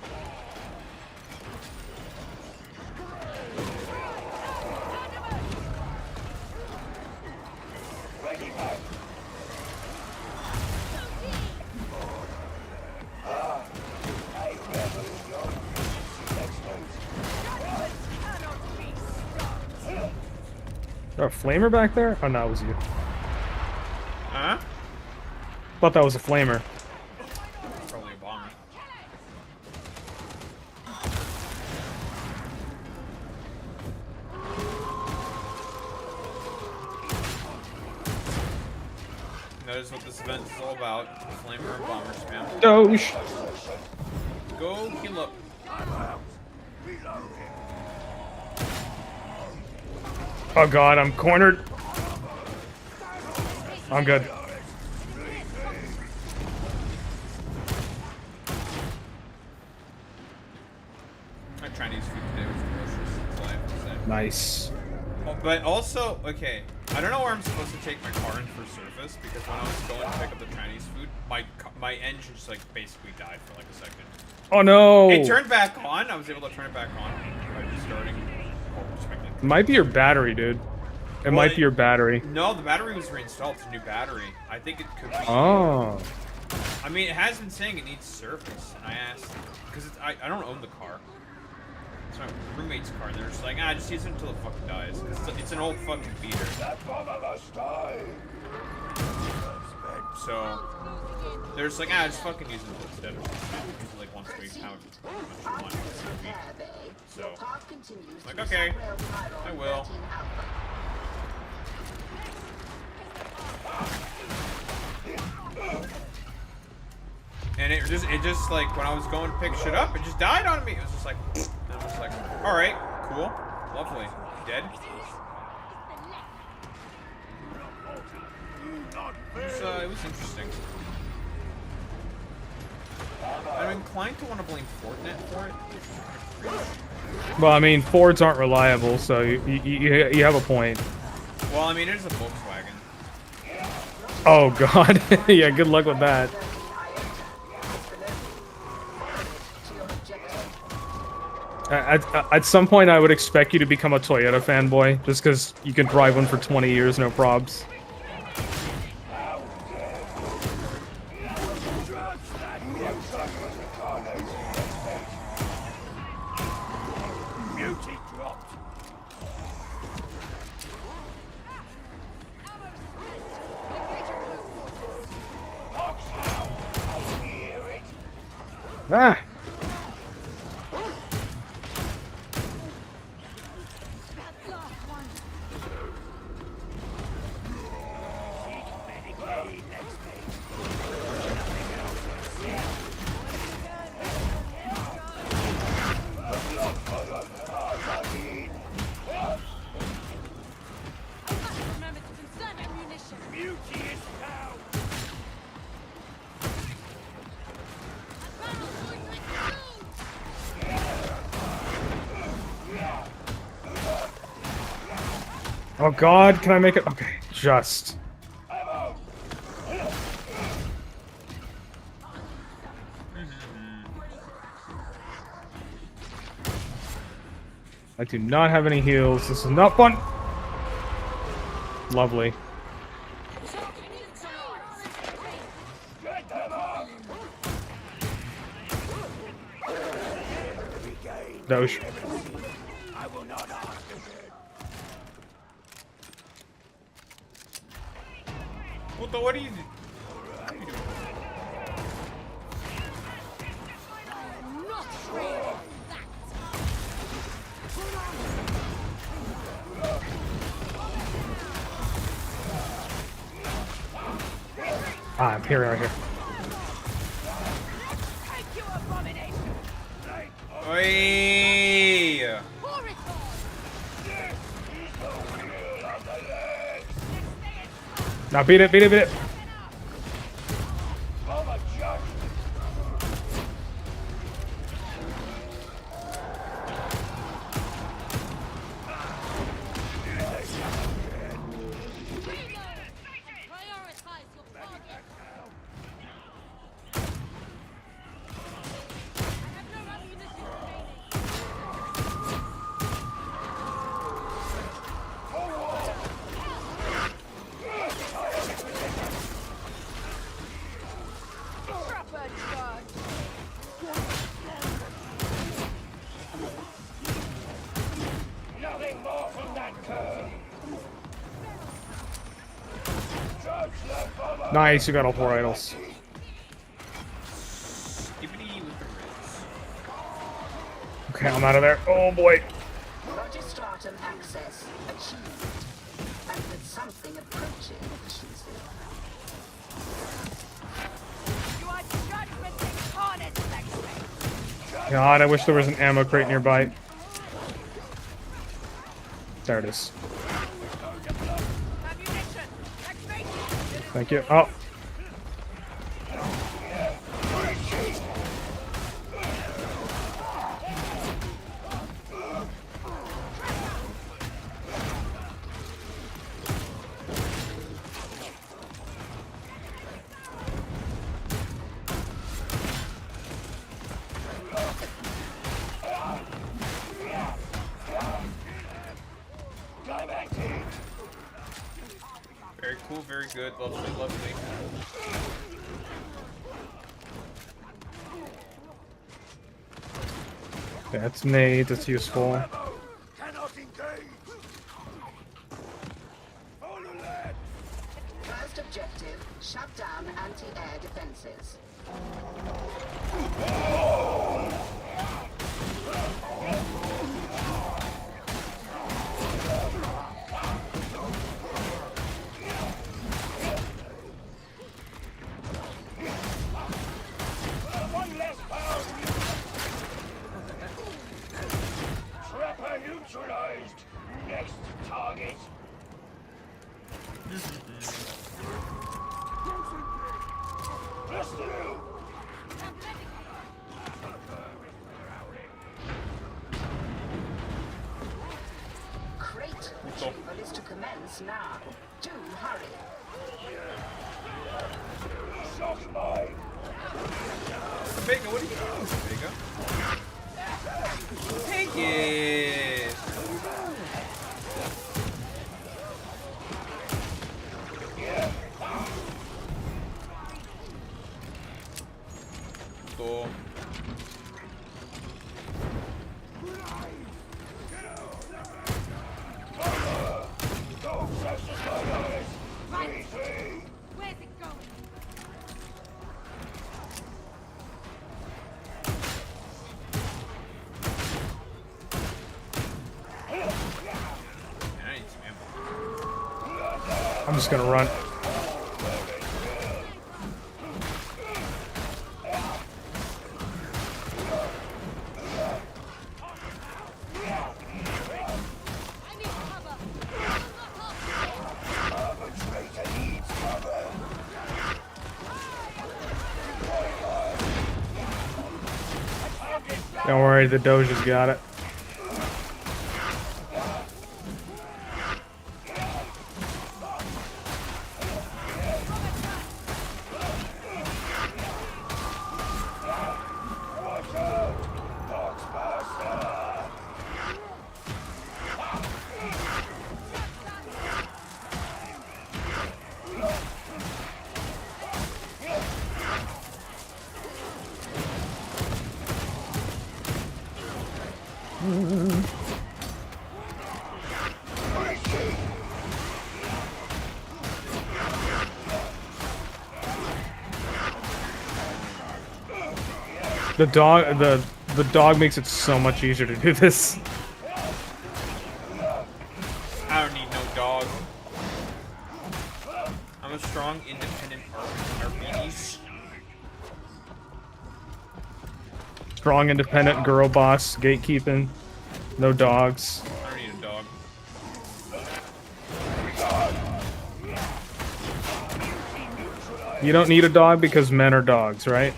Is there a flamer back there? Oh no, it was you. Huh? Thought that was a flamer. Probably a bomber. That is what this event is all about. Flamer and bomber spam. Doge. Go heal up. Oh god, I'm cornered. I'm good. My Chinese food today was delicious. That's all I have to say. Nice. Oh, but also, okay, I don't know where I'm supposed to take my car in for service because when I was going to pick up the Chinese food, my engine just like basically died for like a second. Oh no! It turned back on. I was able to turn it back on by restarting. It might be your battery, dude. It might be your battery. No, the battery was reinstalled. It's a new battery. I think it could be. Oh. I mean, it has been saying it needs service, and I asked because I don't own the car. It's my roommate's car. They're just like, just use it until it fucking dies. It's an old fucking beater. So they're just like, just fucking use it until it's dead or something. Use it like once a week, how much you want a week. So like, okay, I will. And it just like when I was going to pick shit up, it just died on me. It was just like, and I was like, all right, cool, lovely, dead. It was interesting. I'm inclined to want to blame Fortinet for it. Well, I mean, Fords aren't reliable, so you have a point. Well, I mean, it is a Volkswagen. Oh god, yeah. Good luck with that. At some point, I would expect you to become a Toyota fanboy, just because you can drive one for 20 years, no probs. Ah! Oh god, can I make it? Okay, just. I do not have any heals. This is not fun. Lovely. Doge. What are you doing? I'm here, right here. Oi! Now beat it, beat it, beat it. Nice, you got all 4 idols. Okay, I'm out of there. Oh boy. Registratum access achieved. And with something approaching efficiency. God, I wish there was an ammo crate nearby. There it is. Thank you. Oh. Very cool, very good, lovely, lovely. That's nade, that's useful. First objective, shut down anti-air defenses. One less pound. Trapper neutralized. Next target. Plus two. Crate retrieval is to commence now. Do hurry. Shock mine. Vega, what are you doing, Vega? Take it! Cool. Where's it going? I'm just gonna run. Don't worry, the Doge's got it. The dog makes it so much easier to do this. I don't need no dog. I'm a strong, independent arbites. Strong, independent girl boss, gatekeeping, no dogs. I don't need a dog. You don't need a dog because men are dogs, right?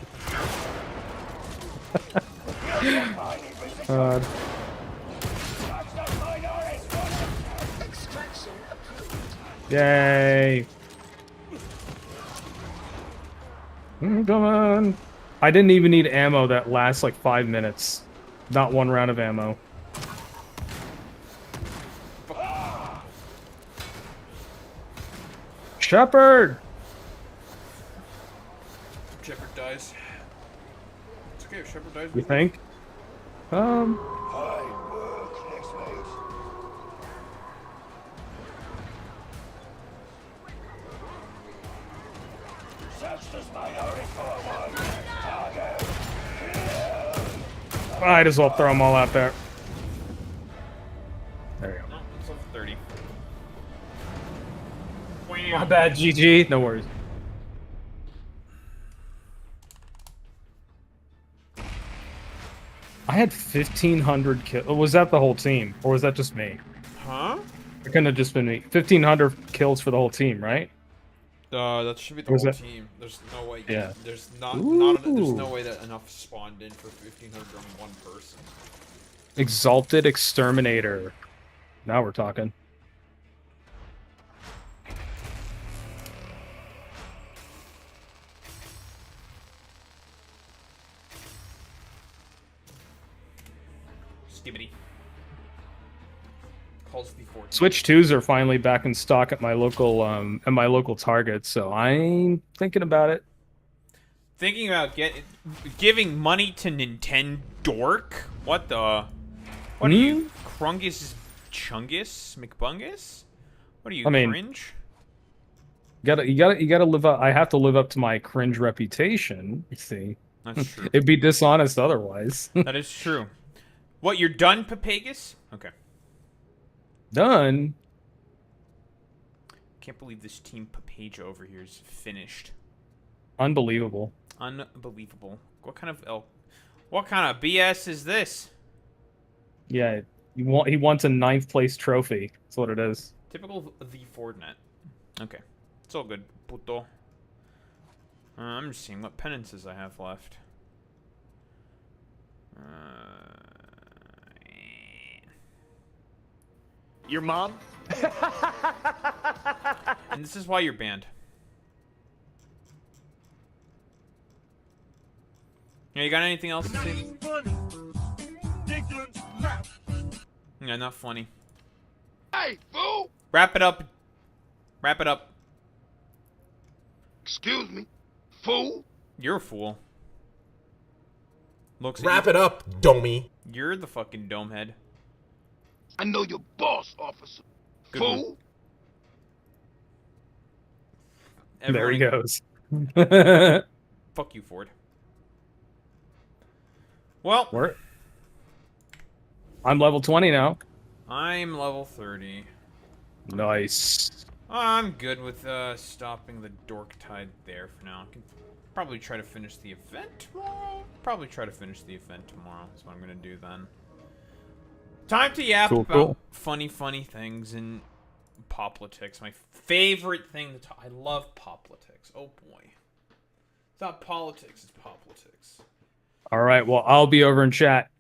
Yay! Come on! I didn't even need ammo that lasts like 5 minutes. Not one round of ammo. Shepherd! Shepherd dies. It's okay if Shepherd dies. You think? Might as well throw them all out there. There you go. No, it's level 30. My bad, GG. No worries. I had 1,500 kills. Was that the whole team, or was that just me? Huh? It couldn't have just been me. 1,500 kills for the whole team, right? That should be the Or was whole that- team. There's no way. Yeah. There's there's Ooh. no way that enough spawned in for 1,500 on one person. Exalted Exterminator. Now we're talking. Skibbity. Calls the fort. Switch 2s are finally back in stock at my local Target, so I'm thinking about it. Thinking about giving money to Nintendo dork? What the? What are you, Krungus Chungus McBungus? What are you, I mean, cringe? You gotta live up. I have to live up to my cringe reputation. You see, That's true. It'd be dishonest otherwise. That is true. What, you're done, Papagus? Okay. Done. Can't believe this team Papage over here is finished. Unbelievable. Unbelievable. What kind of BS is this? Yeah, he wants a 9th place trophy. That's what it is. Typical the Fordnet. Okay. It's all good, puto. I'm just seeing what penances I have left. Your mom? And this is why you're banned. Yeah, you got anything else to say? Yeah, not funny. Hey, fool! Wrap it up. Wrap it up. Excuse me, fool. You're a fool. Looks at Wrap you. it up, domey. You're the fucking dome head. I know your boss, officer. Good Fool. There he goes. Fuck you, Ford. Well, I'm level 20 now. I'm level 30. Nice. I'm good with stopping the Darktide there for now. I can probably try to finish the event tomorrow. That's what I'm gonna do then. Time to yap about funny things and politics. My favorite thing to talk. I love politics. Oh boy. It's not politics, it's politics. All right, well, I'll be over in chat.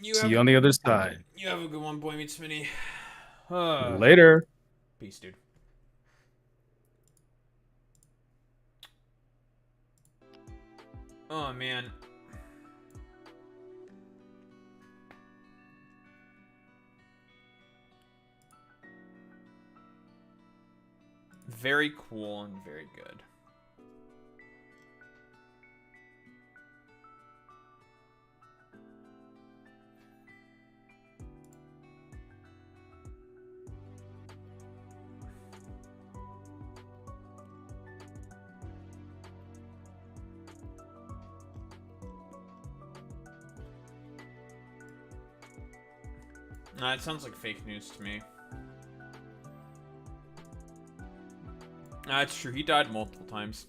See you on the other side. You have a good one, boy meets Smitty. Later. Peace, dude. Oh, man. Very cool and very good. Nah, it sounds like fake news to me. Nah, it's true. He died multiple times.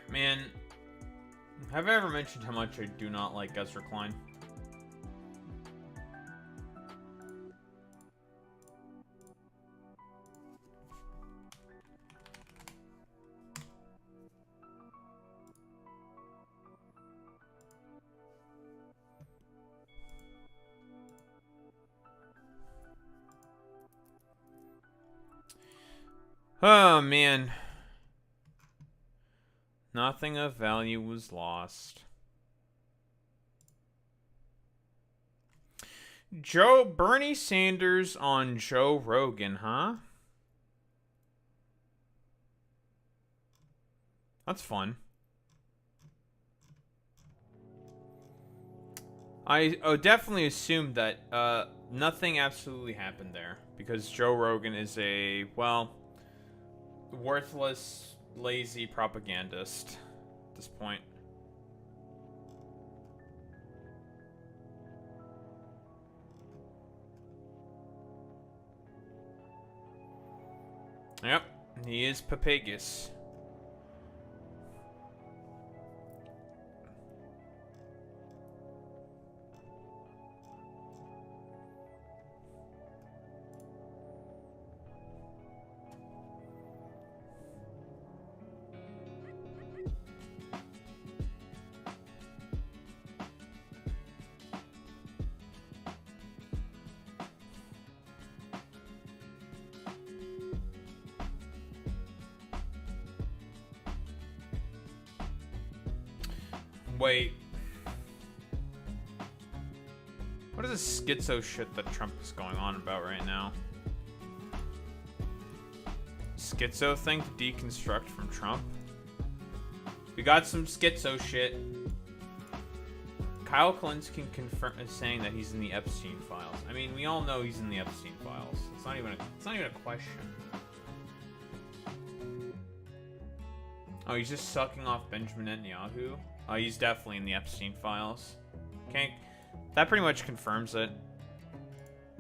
Man, have I ever mentioned how much I do not like Ezra Klein? Oh, man. Nothing of value was lost. Bernie Sanders on Joe Rogan, huh? That's fun. I definitely assumed that nothing absolutely happened there because Joe Rogan is a, well, worthless, lazy propagandist at this point. Yep, he is Papagus. Wait. What is this schizo shit that Trump is going on about right now? Schizo thing to deconstruct from Trump? We got some schizo shit. Kyle Kalinske is saying that he's in the Epstein files. I mean, we all know he's in the Epstein files. It's not even a question. Oh, he's just sucking off Benjamin Netanyahu? Oh, he's definitely in the Epstein files. Okay, that pretty much confirms it.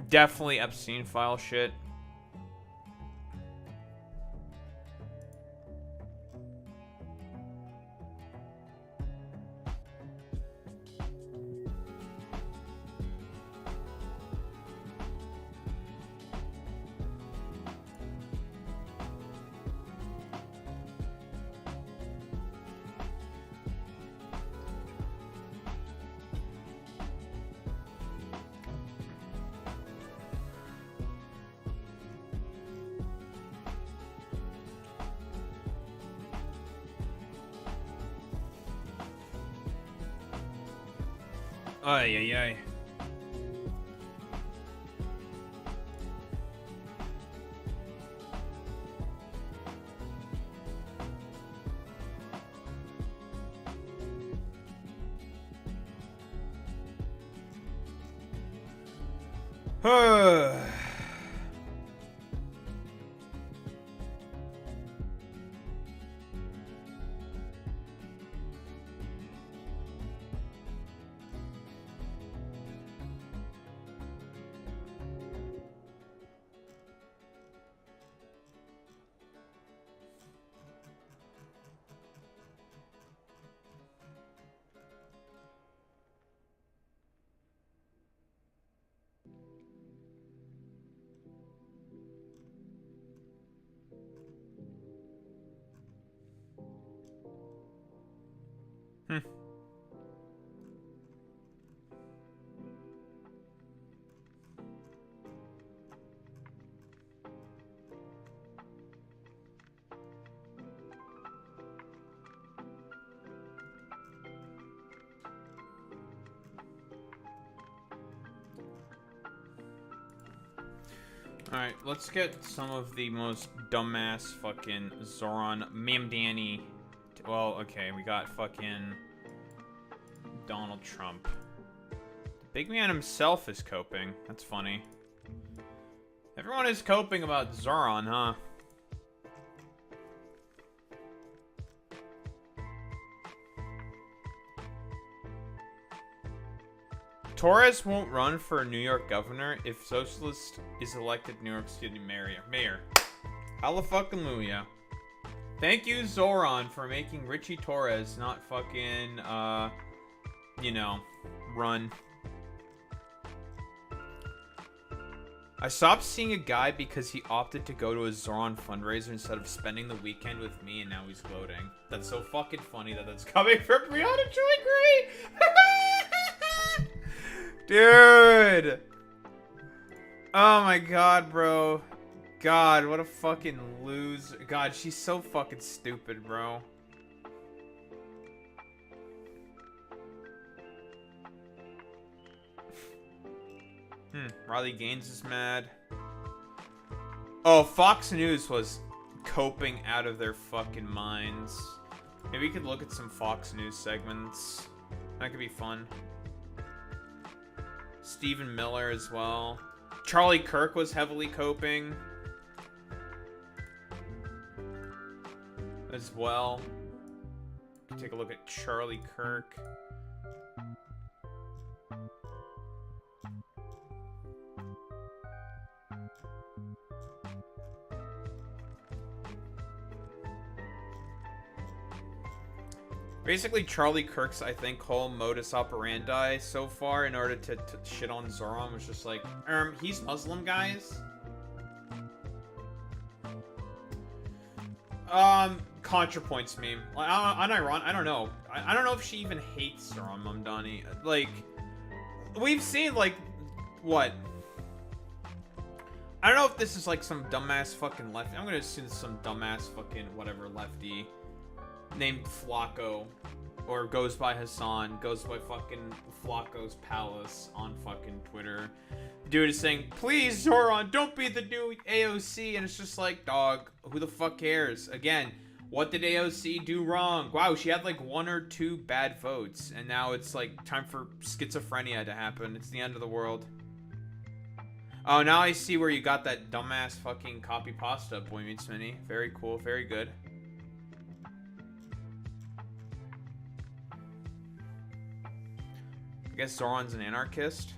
Definitely Epstein file shit. Ay, ay, ay. Alright, let's get some of the most dumbass fucking Zohran Mamdani. Well, okay, we got fucking Donald Trump. The big man himself is coping. That's funny. Everyone is coping about Zohran, huh? Torres won't run for New York governor if Socialist is elected New York City mayor. Hallelujah. Thank you, Zohran, for making Richie Torres not fucking, you know, run. I stopped seeing a guy because he opted to go to a Zohran fundraiser instead of spending the weekend with me, and now he's gloating. That's so fucking funny that that's coming from Brianna Joy Gray! Dude! Oh my god, bro. God, what a fucking loser. God, she's so fucking stupid, bro. Riley Gaines is mad. Oh, Fox News was coping out of their fucking minds. Maybe we could look at some Fox News segments. That could be fun. Stephen Miller as well. Charlie Kirk was heavily coping as well. Take a look at Charlie Kirk. Basically, Charlie Kirk's, I think, whole modus operandi so far in order to shit on Zohran was just like, he's Muslim, guys. ContraPoints meme. Unironic, I don't know. I don't know if she even hates Zohran Mamdani. Like, we've seen, like, what? I don't know if this is, like, some dumbass fucking lefty. I'm gonna assume it's some dumbass fucking whatever lefty named Flacco, or goes by Hassan, goes by fucking Flacco's Palace on fucking Twitter. Dude is saying, please, Zohran, don't be the new AOC, and it's just like, dog, who the fuck cares? Again, what did AOC do wrong? Wow, she had like 1 or 2 bad votes, and now it's like time for schizophrenia to happen. It's the end of the world. Oh, now I see where you got that dumbass fucking copy pasta, Boy Meets Mini. Very cool, very good. I guess Zoran's an anarchist.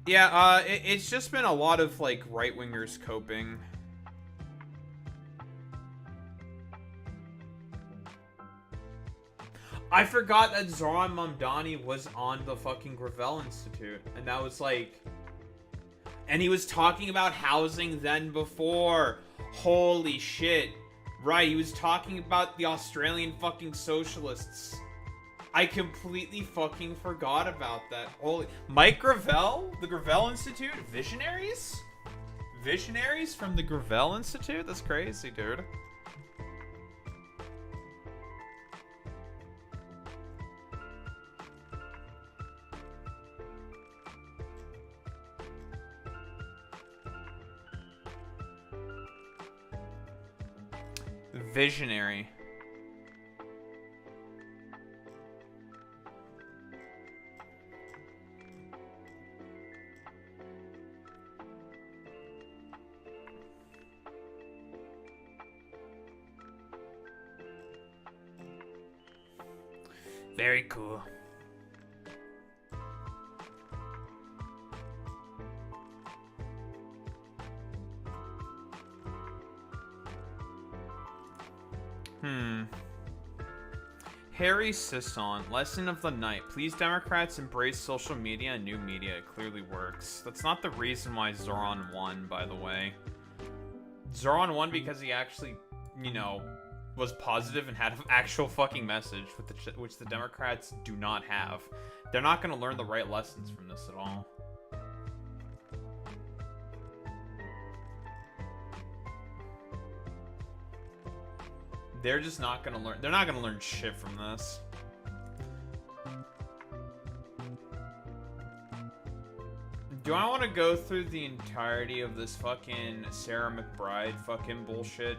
Yeah, it's just been a lot of, like, right-wingers coping. I forgot that Zohran Mamdani was on the fucking Gravel Institute, and that was, like... And he was talking about housing then before. Holy shit. Right, he was talking about the Australian fucking socialists. I completely fucking forgot about that. Holy... Mike Gravel? The Gravel Institute? Visionaries? Visionaries from the Gravel Institute? That's crazy, dude. Visionary. Very cool. Harry Sisson, lesson of the night. Please, Democrats, embrace social media and new media. It clearly works. That's not the reason why Zohran won, by the way. Zohran won because he actually, you know, was positive and had an actual fucking message, which the Democrats do not have. They're not going to learn the right lessons from this at all. They're just not gonna learn. They're not gonna learn shit from this. Do I want to go through the entirety of this fucking Sarah McBride fucking bullshit?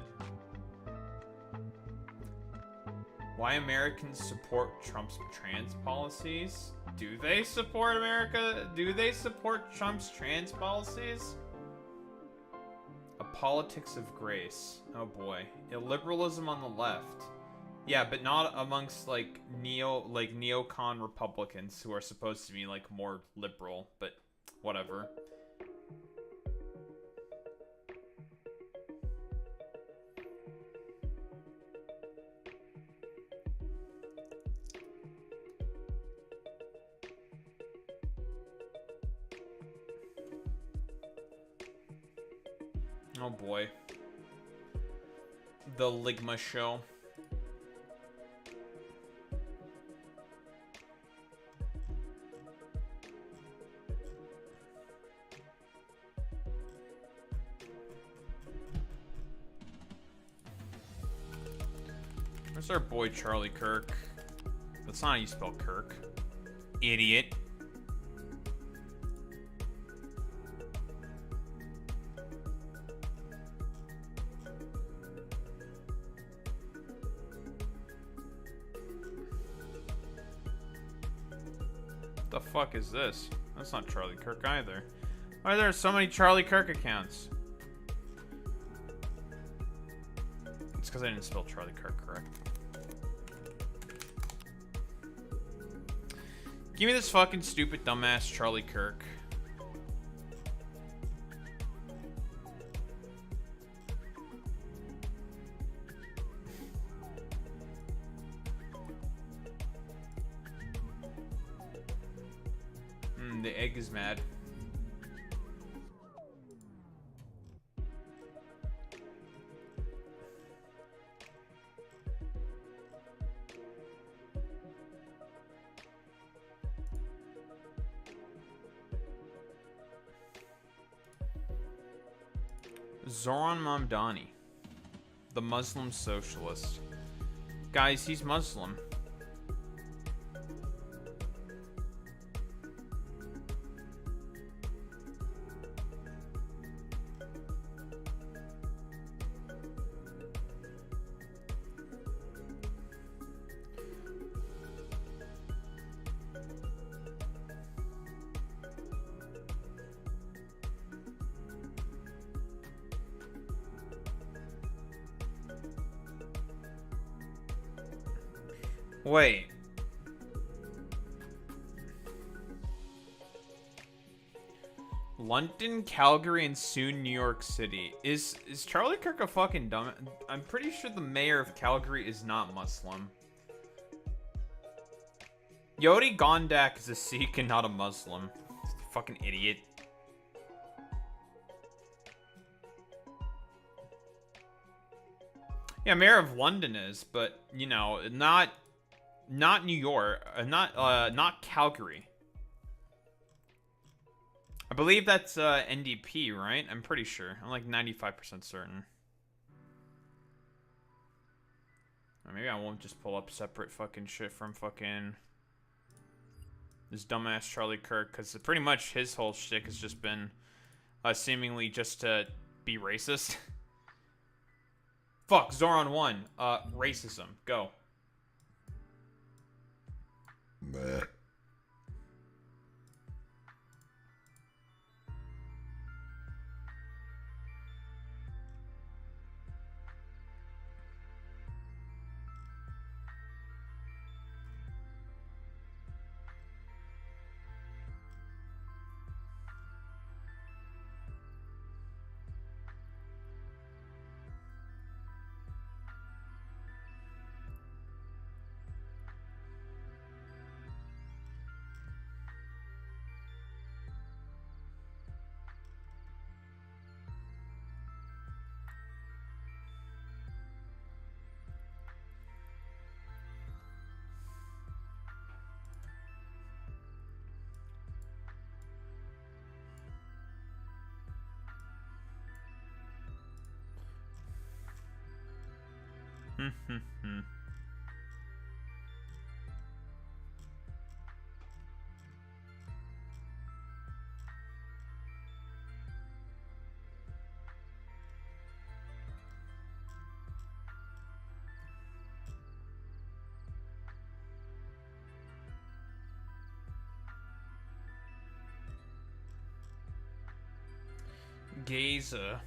Why Americans support Trump's trans policies? Do they support America? Do they support Trump's trans policies? A politics of grace. Oh boy. Illiberalism on the left. Yeah, but not amongst like neocon Republicans who are supposed to be like more liberal, but whatever. Oh boy. The Ligma show. Where's our boy Charlie Kirk? That's not how you spell Kirk. Idiot. The fuck is this? That's not Charlie Kirk either. Why are there so many Charlie Kirk accounts? It's because I didn't spell Charlie Kirk correct. Give me this fucking stupid dumbass Charlie Kirk. and the egg is mad. Zohran Mamdani, the Muslim socialist. Guys, he's Muslim. Wait. London, Calgary, and soon New York City. Is Charlie Kirk a fucking dumb? I'm pretty sure the mayor of Calgary is not Muslim. Yodi Gondak is a Sikh and not a Muslim. Fucking idiot. Yeah, mayor of London is, but you know, not New York, not Calgary. I believe that's NDP, right? I'm pretty sure. I'm like 95% certain. Or maybe I won't just pull up separate fucking shit from fucking this dumbass Charlie Kirk, because pretty much his whole shtick has just been seemingly just to be racist. Fuck, Zohran 1. Racism. Go. Bleh. Gaza.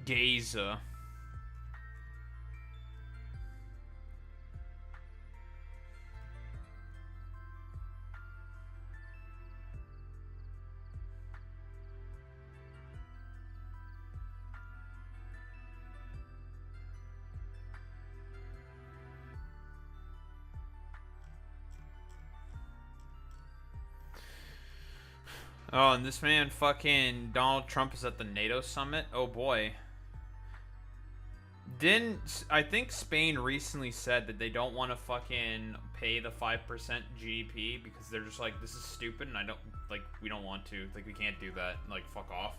Gaza. Oh, and this man fucking Donald Trump is at the NATO summit? Oh boy. I think Spain recently said that they don't want to fucking pay the 5% GDP because they're just like, this is stupid and we don't want to. Like, we can't do that. Like, fuck off.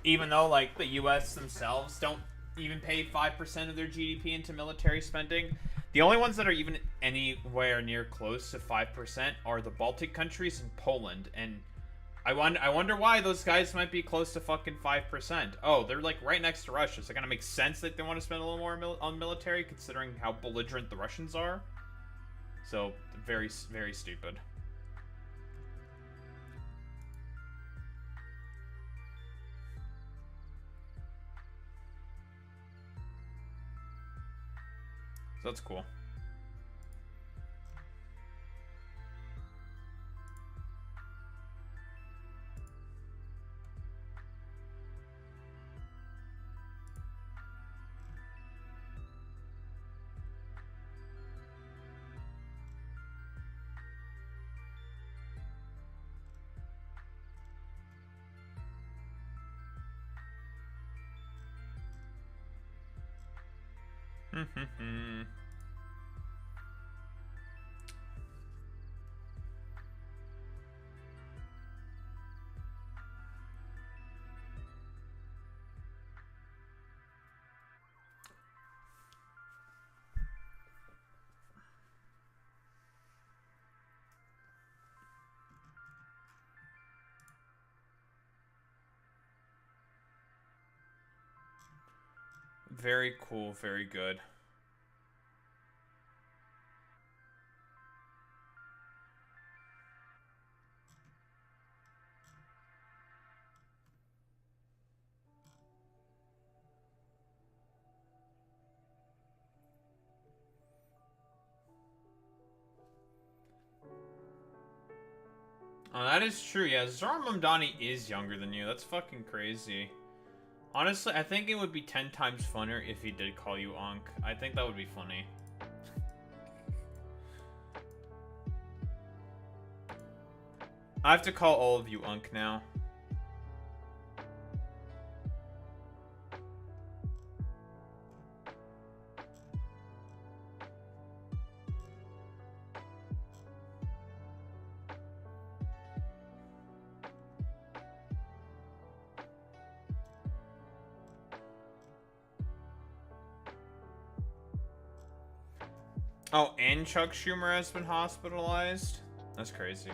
Even though, like, the US themselves don't even pay 5% of their GDP into military spending. The only ones that are even anywhere near close to 5% are the Baltic countries and Poland, and I wonder why those guys might be close to fucking 5%. Oh, they're like right next to Russia, so it kind of makes sense that they want to spend a little more on military, considering how belligerent the Russians are. So, very, very stupid. So that's cool. Very cool, very good. Oh, that is true. Yeah, Zohran Mamdani is younger than you. That's fucking crazy. Honestly, I think it would be 10 times funnier if he did call you Unc. I think that would be funny. I have to call all of you Unc now. Oh, and Chuck Schumer has been hospitalized? That's crazy.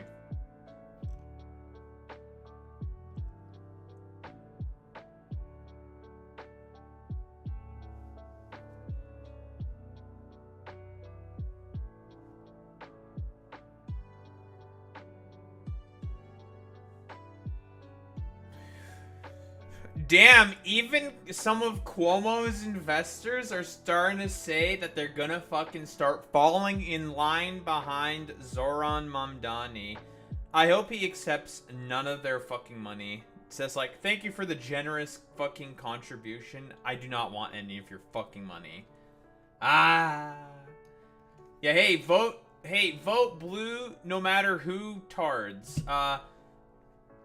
Damn, even some of Cuomo's investors are starting to say that they're gonna fucking start falling in line behind Zohran Mamdani. I hope he accepts none of their fucking money. It says like, thank you for the generous fucking contribution. I do not want any of your fucking money. Ah. Yeah, hey, vote blue no matter who, tards.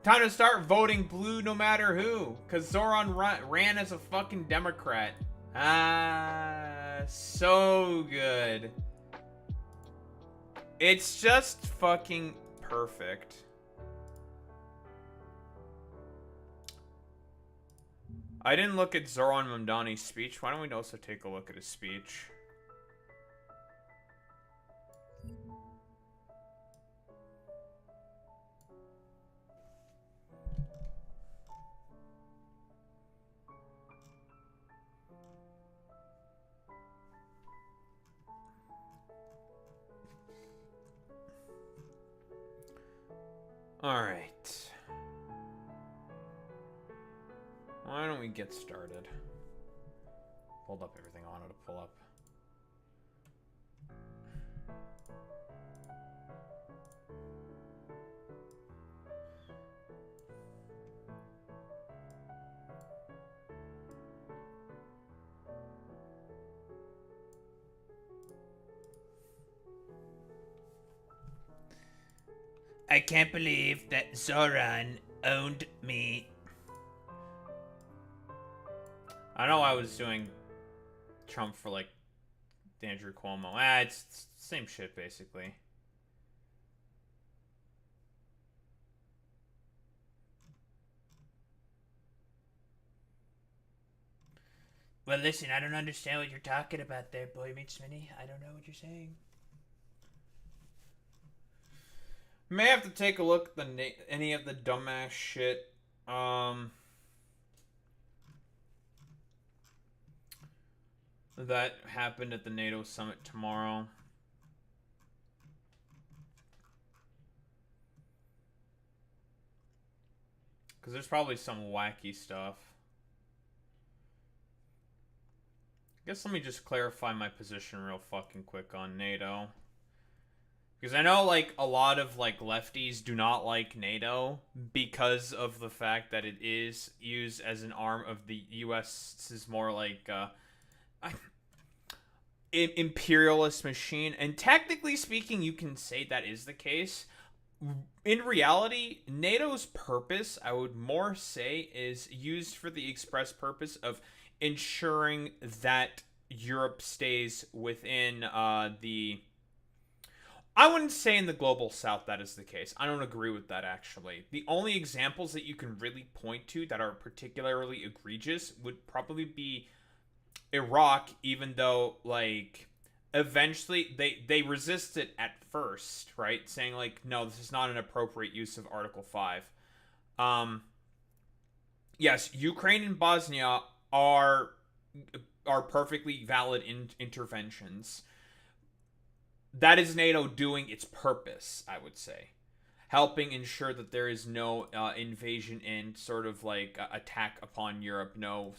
Time to start voting blue no matter who. Because Zohran ran as a fucking Democrat. Ah, so good. It's just fucking perfect. I didn't look at Zohran Mamdani's speech. Why don't we also take a look at his speech? Alright. Why don't we get started? Hold up everything I wanted to pull up. I can't believe that Zohran owned me. I know I was doing Trump for like Andrew Cuomo. It's the same shit basically. Well, listen, I don't understand what you're talking about there, Boy Meets Minnie. I don't know what you're saying. May have to take a look at any of the dumbass shit. That happened at the NATO summit tomorrow. Because there's probably some wacky stuff. guess let me just clarify my position real fucking quick on NATO. Because I know, like, a lot of, like, lefties do not like NATO because of the fact that it is used as an arm of the U.S.'s more, like, imperialist machine. And technically speaking, you can say that is the case. In reality, NATO's purpose, I would more say, is used for the express purpose of ensuring that Europe stays within the... I wouldn't say in the global south that is the case. I don't agree with that, actually. The only examples that you can really point to that are particularly egregious would probably be Iraq, even though, like, eventually they resisted at first, right? Saying, like, no, this is not an appropriate use of Article 5. Yes, Ukraine and Bosnia are perfectly valid interventions. That is NATO doing its purpose, I would say. Helping ensure that there is no invasion and sort of like attack upon Europe, no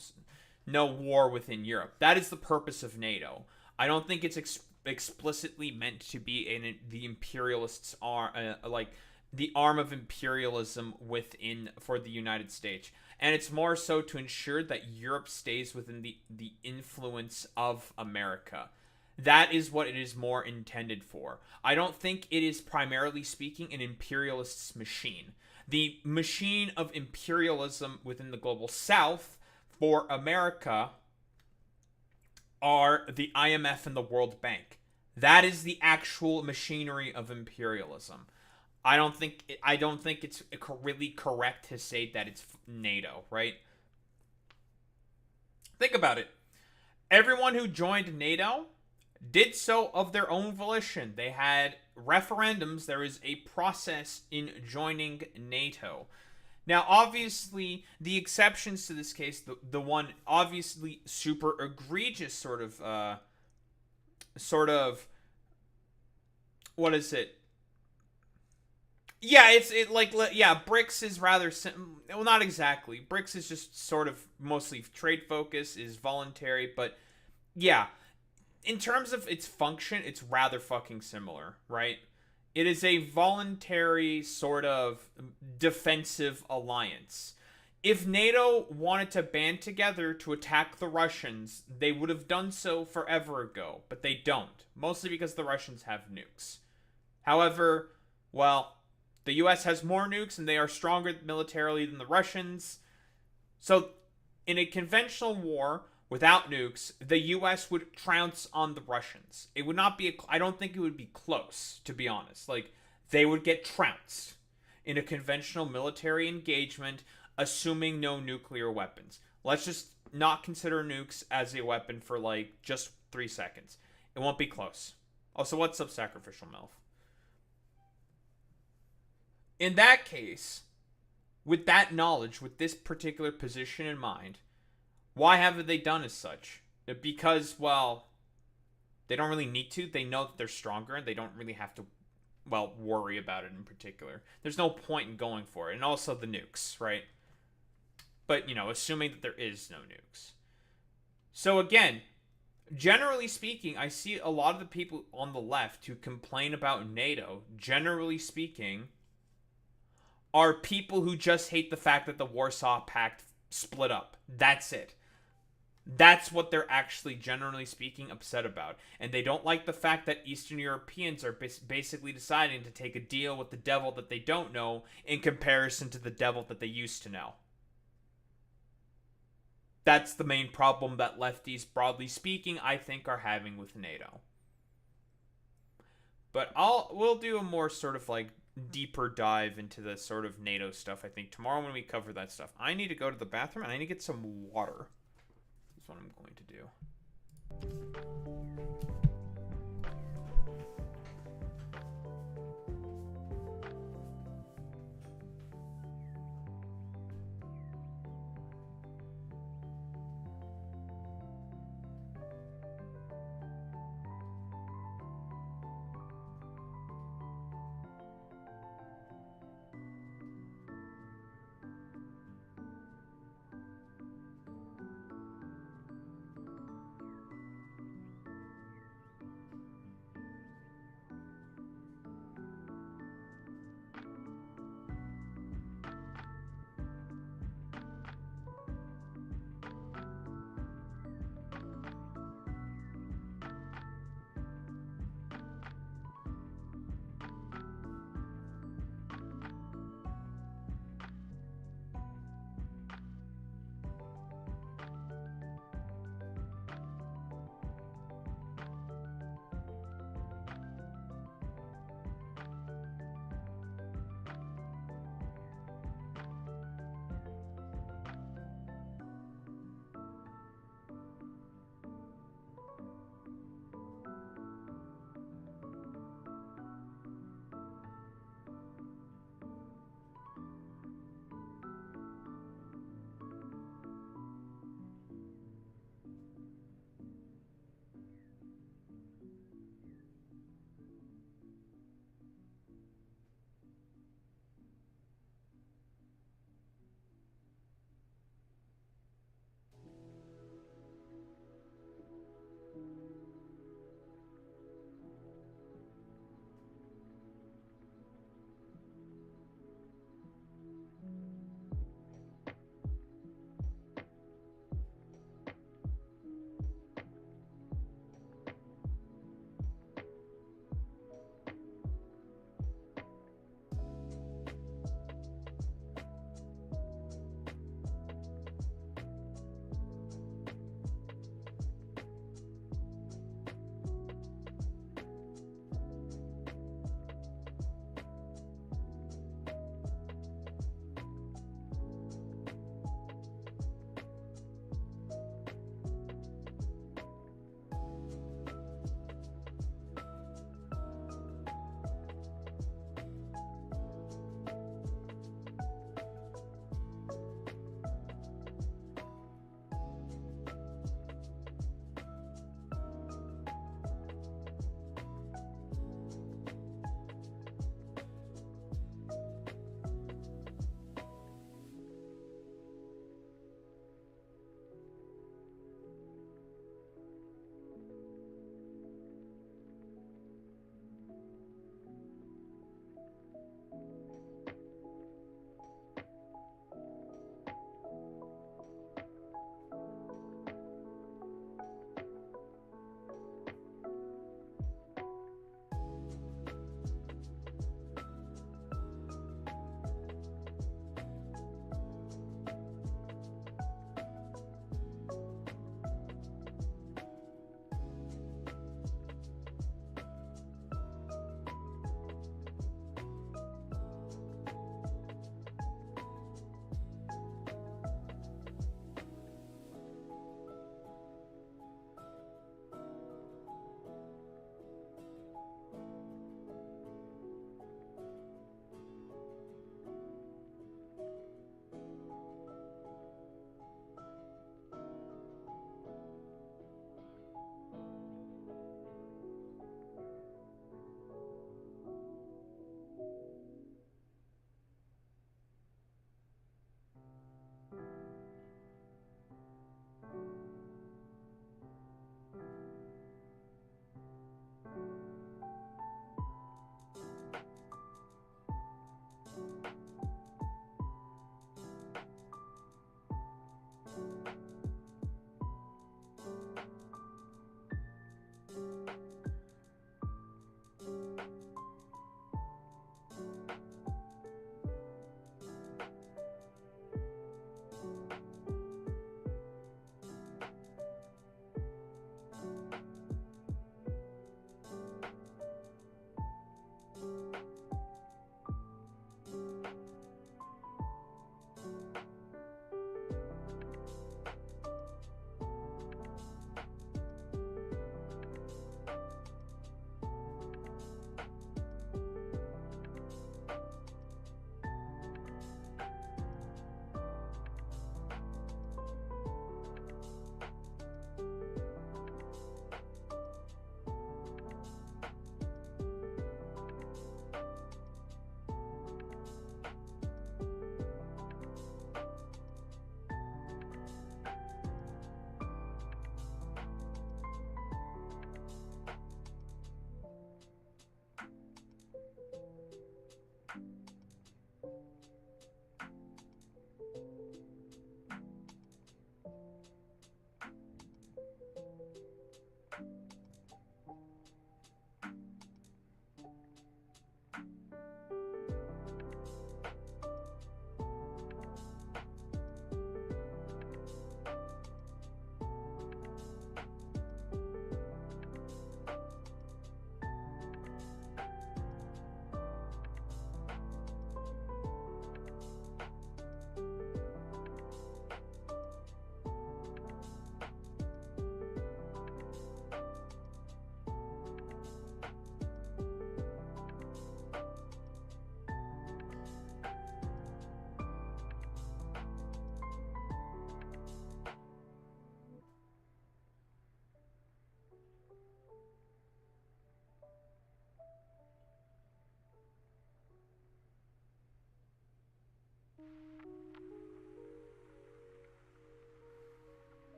war within Europe. That is the purpose of NATO. I don't think it's explicitly meant to be the imperialists are like the arm of imperialism within for the United States. And it's more so to ensure that Europe stays within the influence of America. That is what it is more intended for. I don't think it is, primarily speaking, an imperialist's machine. The machine of imperialism within the global south for America are the IMF and the World Bank. That is the actual machinery of imperialism. I don't think it's really correct to say that it's NATO, right? Think about it. Everyone who joined NATO did so of their own volition. They had referendums. There is a process in joining NATO. Now, obviously, the exceptions to this case, the one obviously super egregious sort of, what is it? Yeah, BRICS is rather, well, not exactly. BRICS is just sort of mostly trade focus, is voluntary, but yeah. In terms of its function, it's rather fucking similar, right? It is a voluntary sort of defensive alliance. If NATO wanted to band together to attack the Russians, they would have done so forever ago, but they don't. Mostly because the Russians have nukes. However, well, the US has more nukes and they are stronger militarily than the Russians. So, in a conventional war without nukes, the US would trounce on the Russians. It would not be, I don't think it would be close, to be honest. Like, they would get trounced in a conventional military engagement, assuming no nuclear weapons. Let's just not consider nukes as a weapon for, like, just 3 seconds. It won't be close. Also, what's up, Sacrificial MILF? In that case, with that knowledge, with this particular position in mind, why haven't they done as such? Because, well, they don't really need to. They know that they're stronger and they don't really have to, well, worry about it in particular. There's no point in going for it. And also the nukes, right? But, you know, assuming that there is no nukes. So again, generally speaking, I see a lot of the people on the left who complain about NATO, generally speaking, are people who just hate the fact that the Warsaw Pact split up. That's it. That's what they're actually, generally speaking, upset about. And they don't like the fact that Eastern Europeans are basically deciding to take a deal with the devil that they don't know in comparison to the devil that they used to know. That's the main problem that lefties, broadly speaking, I think are having with NATO. But we'll do a more sort of like deeper dive into the sort of NATO stuff, I think, tomorrow when we cover that stuff. I need to go to the bathroom and I need to get some water. That's what I'm going to do.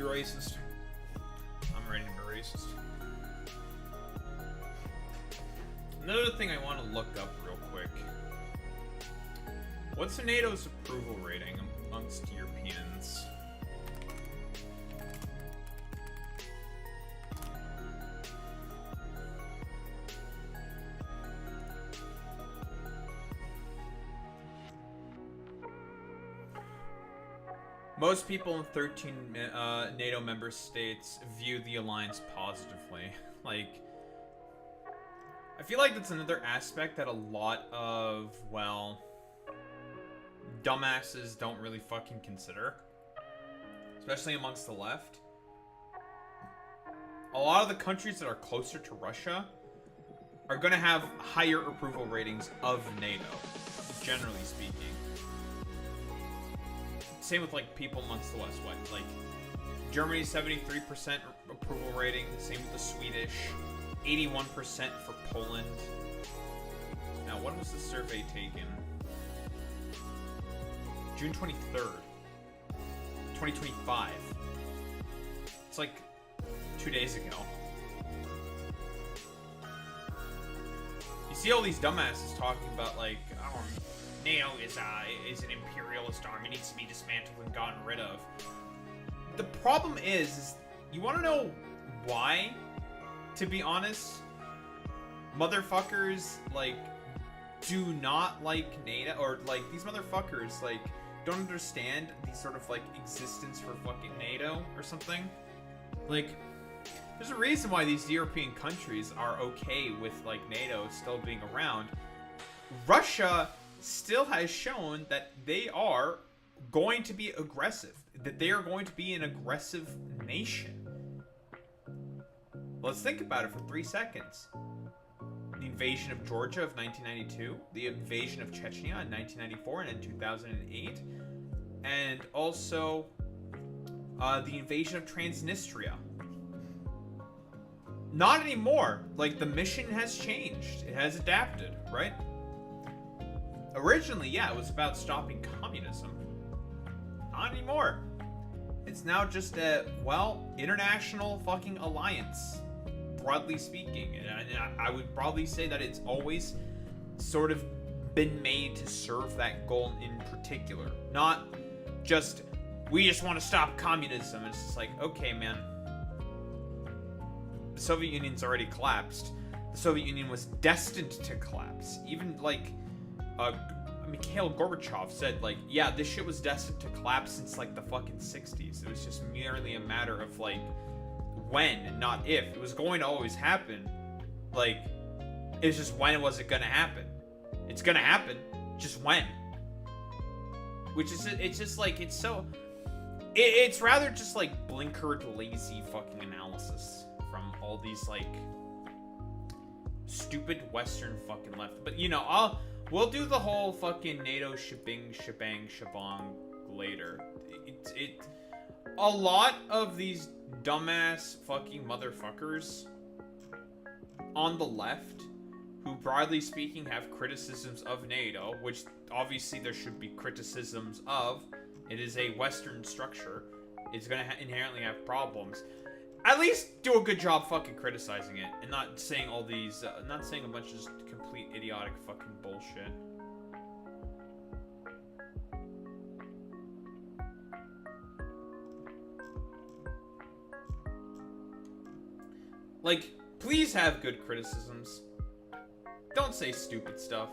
racist. I'm ready to be racist. Another thing I want to look up real quick. What's NATO's approval rating amongst Europeans? Most people in 13 NATO member states view the alliance positively. Like, I feel like that's another aspect that a lot of, well, dumbasses don't really fucking consider. Especially amongst the left. A lot of the countries that are closer to Russia are going to have higher approval ratings of NATO, generally speaking. Same with, like, people amongst the West. What, like, Germany 73% approval rating. Same with the Swedish. 81% for Poland. Now, when was the survey taken? June 23rd. 2025. It's like 2 days ago. You see all these dumbasses talking about, like, oh, NATO is an imperialist arm. It needs to be dismantled and gotten rid of. The problem is you want to know why? To be honest, motherfuckers, like, do not like NATO, or, like, these motherfuckers, like, don't understand the sort of, like, existence for fucking NATO or something. Like, there's a reason why these European countries are okay with, like, NATO still being around. Russia still has shown that they are going to be aggressive, that they are going to be an aggressive nation. Let's think about it for 3 seconds. The invasion of Georgia of 1992, the invasion of Chechnya in 1994 and in 2008, and also the invasion of Transnistria. Not anymore. Like, the mission has changed. It has adapted, right? Originally, yeah, it was about stopping communism. Not anymore. It's now just a, well, international fucking alliance, broadly speaking. And I would probably say that it's always sort of been made to serve that goal in particular. Not just, we just want to stop communism. It's just like, okay, man. The Soviet Union's already collapsed. The Soviet Union was destined to collapse. Even, like, Mikhail Gorbachev said, like, yeah, this shit was destined to collapse since, like, the fucking 60s. It was just merely a matter of, like, when and not if. It was going to always happen. Like, it's just when was it gonna happen? It's gonna happen. Just when. Which is, it's just, like, it's so... It's rather just, like, blinkered, lazy fucking analysis from all these, like, stupid Western fucking left. But, you know, we'll do the whole fucking NATO shebang later. A lot of these dumbass fucking motherfuckers on the left, who broadly speaking have criticisms of NATO, which obviously there should be criticisms of. It is a Western structure. It's gonna inherently have problems. At least do a good job fucking criticizing it, and not saying all these, not saying a bunch of just complete idiotic fucking bullshit. Like, please have good criticisms. Don't say stupid stuff.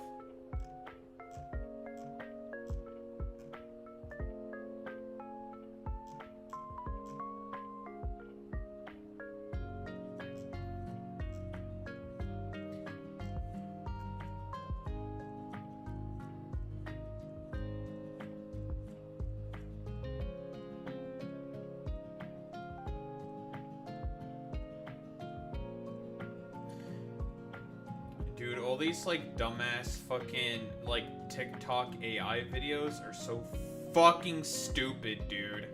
Dude, all these, like, dumbass fucking, like, TikTok AI videos are so fucking stupid, dude.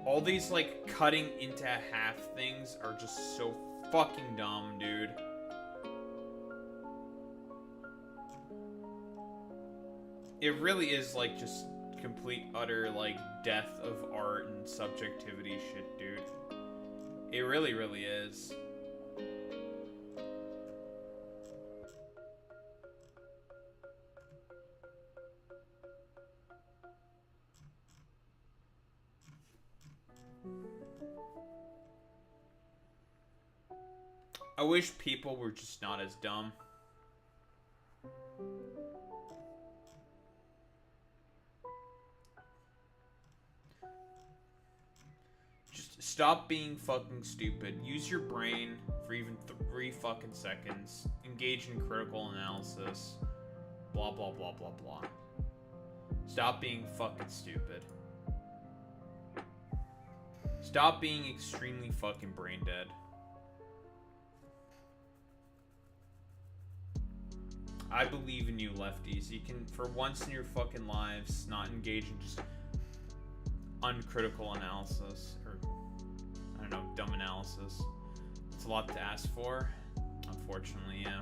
All these, like, cutting into half things are just so fucking dumb, dude. it really is like just complete utter like death of art and subjectivity shit, dude. It really, really is. I wish people were just not as dumb. Just stop being fucking stupid. Use your brain for even 3 fucking seconds. Engage in critical analysis. Blah, blah, blah, blah, blah. Stop being fucking stupid. Stop being extremely fucking brain dead. I believe in you, lefties. You can, for once in your fucking lives, not engage in just uncritical analysis. Or, I don't know, dumb analysis. It's a lot to ask for. Unfortunately, yeah.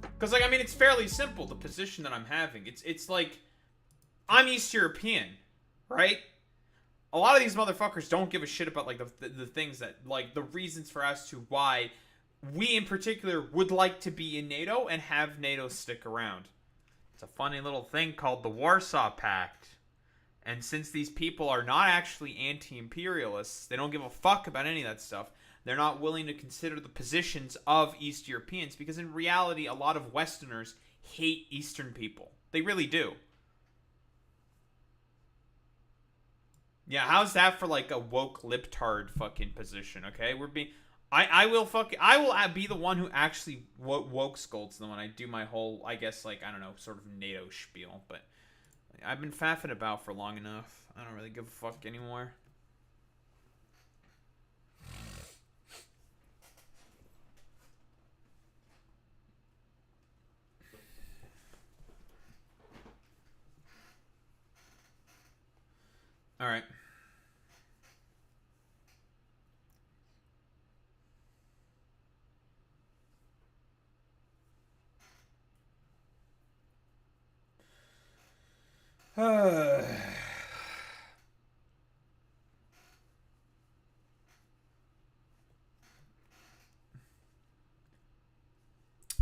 Because, like, I mean, it's fairly simple, the position that I'm having. It's like, I'm East European, right? A lot of these motherfuckers don't give a shit about, like, the things that, like, the reasons for as to why we in particular would like to be in NATO and have NATO stick around. It's a funny little thing called the Warsaw Pact. And since these people are not actually anti-imperialists, they don't give a fuck about any of that stuff, they're not willing to consider the positions of East Europeans, because in reality, a lot of Westerners hate Eastern people. They really do. Yeah, how's that for like a woke libtard fucking position, okay? We're being... I will be the one who actually woke scolds them when I do my whole, I guess, like, I don't know, sort of NATO spiel. But I've been faffing about for long enough. I don't really give a fuck anymore. All right.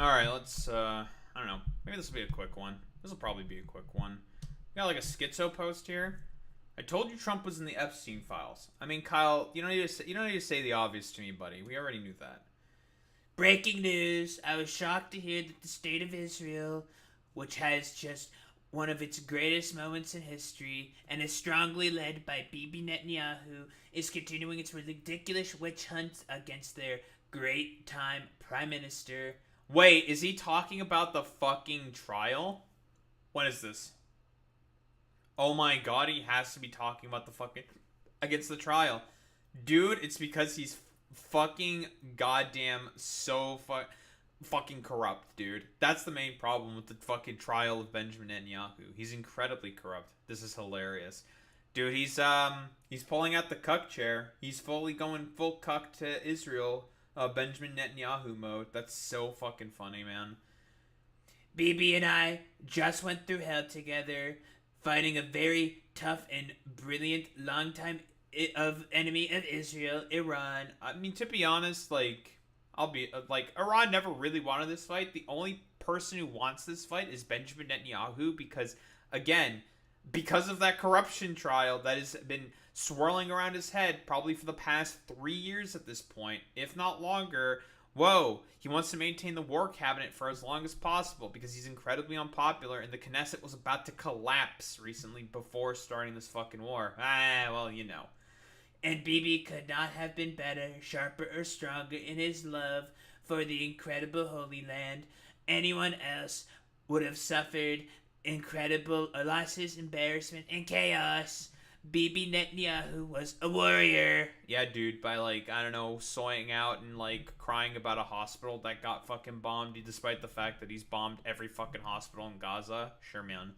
Alright, let's, I don't know. Maybe this will be a quick one. This will probably be a quick one. We got like a schizo post here. I told you Trump was in the Epstein files. I mean, Kyle, you don't need to say the obvious to me, buddy. We already knew that. Breaking news. I was shocked to hear that the state of Israel, which has just one of its greatest moments in history and is strongly led by Bibi Netanyahu, is continuing its ridiculous witch hunt against their great-time prime minister. Wait, is he talking about the fucking trial? What is this? Oh my god, he has to be talking about the fucking... against the trial. Dude, it's because he's fucking goddamn so fucking corrupt, dude. That's the main problem with the fucking trial of Benjamin Netanyahu. He's incredibly corrupt. This is hilarious. Dude, he's pulling out the cuck chair. He's fully going full cuck to Israel. Benjamin Netanyahu mode. That's so fucking funny, man. Bibi and I just went through hell together, fighting a very tough and brilliant longtime enemy of Israel, Iran. I mean, to be honest, like, Iran never really wanted this fight. The only person who wants this fight is Benjamin Netanyahu because, again, because of that corruption trial that has been swirling around his head probably for the past 3 years at this point, if not longer. Whoa, he wants to maintain the war cabinet for as long as possible because he's incredibly unpopular and the Knesset was about to collapse recently before starting this fucking war. Well, you know. And Bibi could not have been better, sharper, or stronger in his love for the incredible Holy Land. Anyone else would have suffered incredible losses, embarrassment, and chaos. Bibi Netanyahu was a warrior. Yeah, dude, by, like, I don't know, soying out and, like, crying about a hospital that got fucking bombed, despite the fact that he's bombed every fucking hospital in Gaza. Sure, man.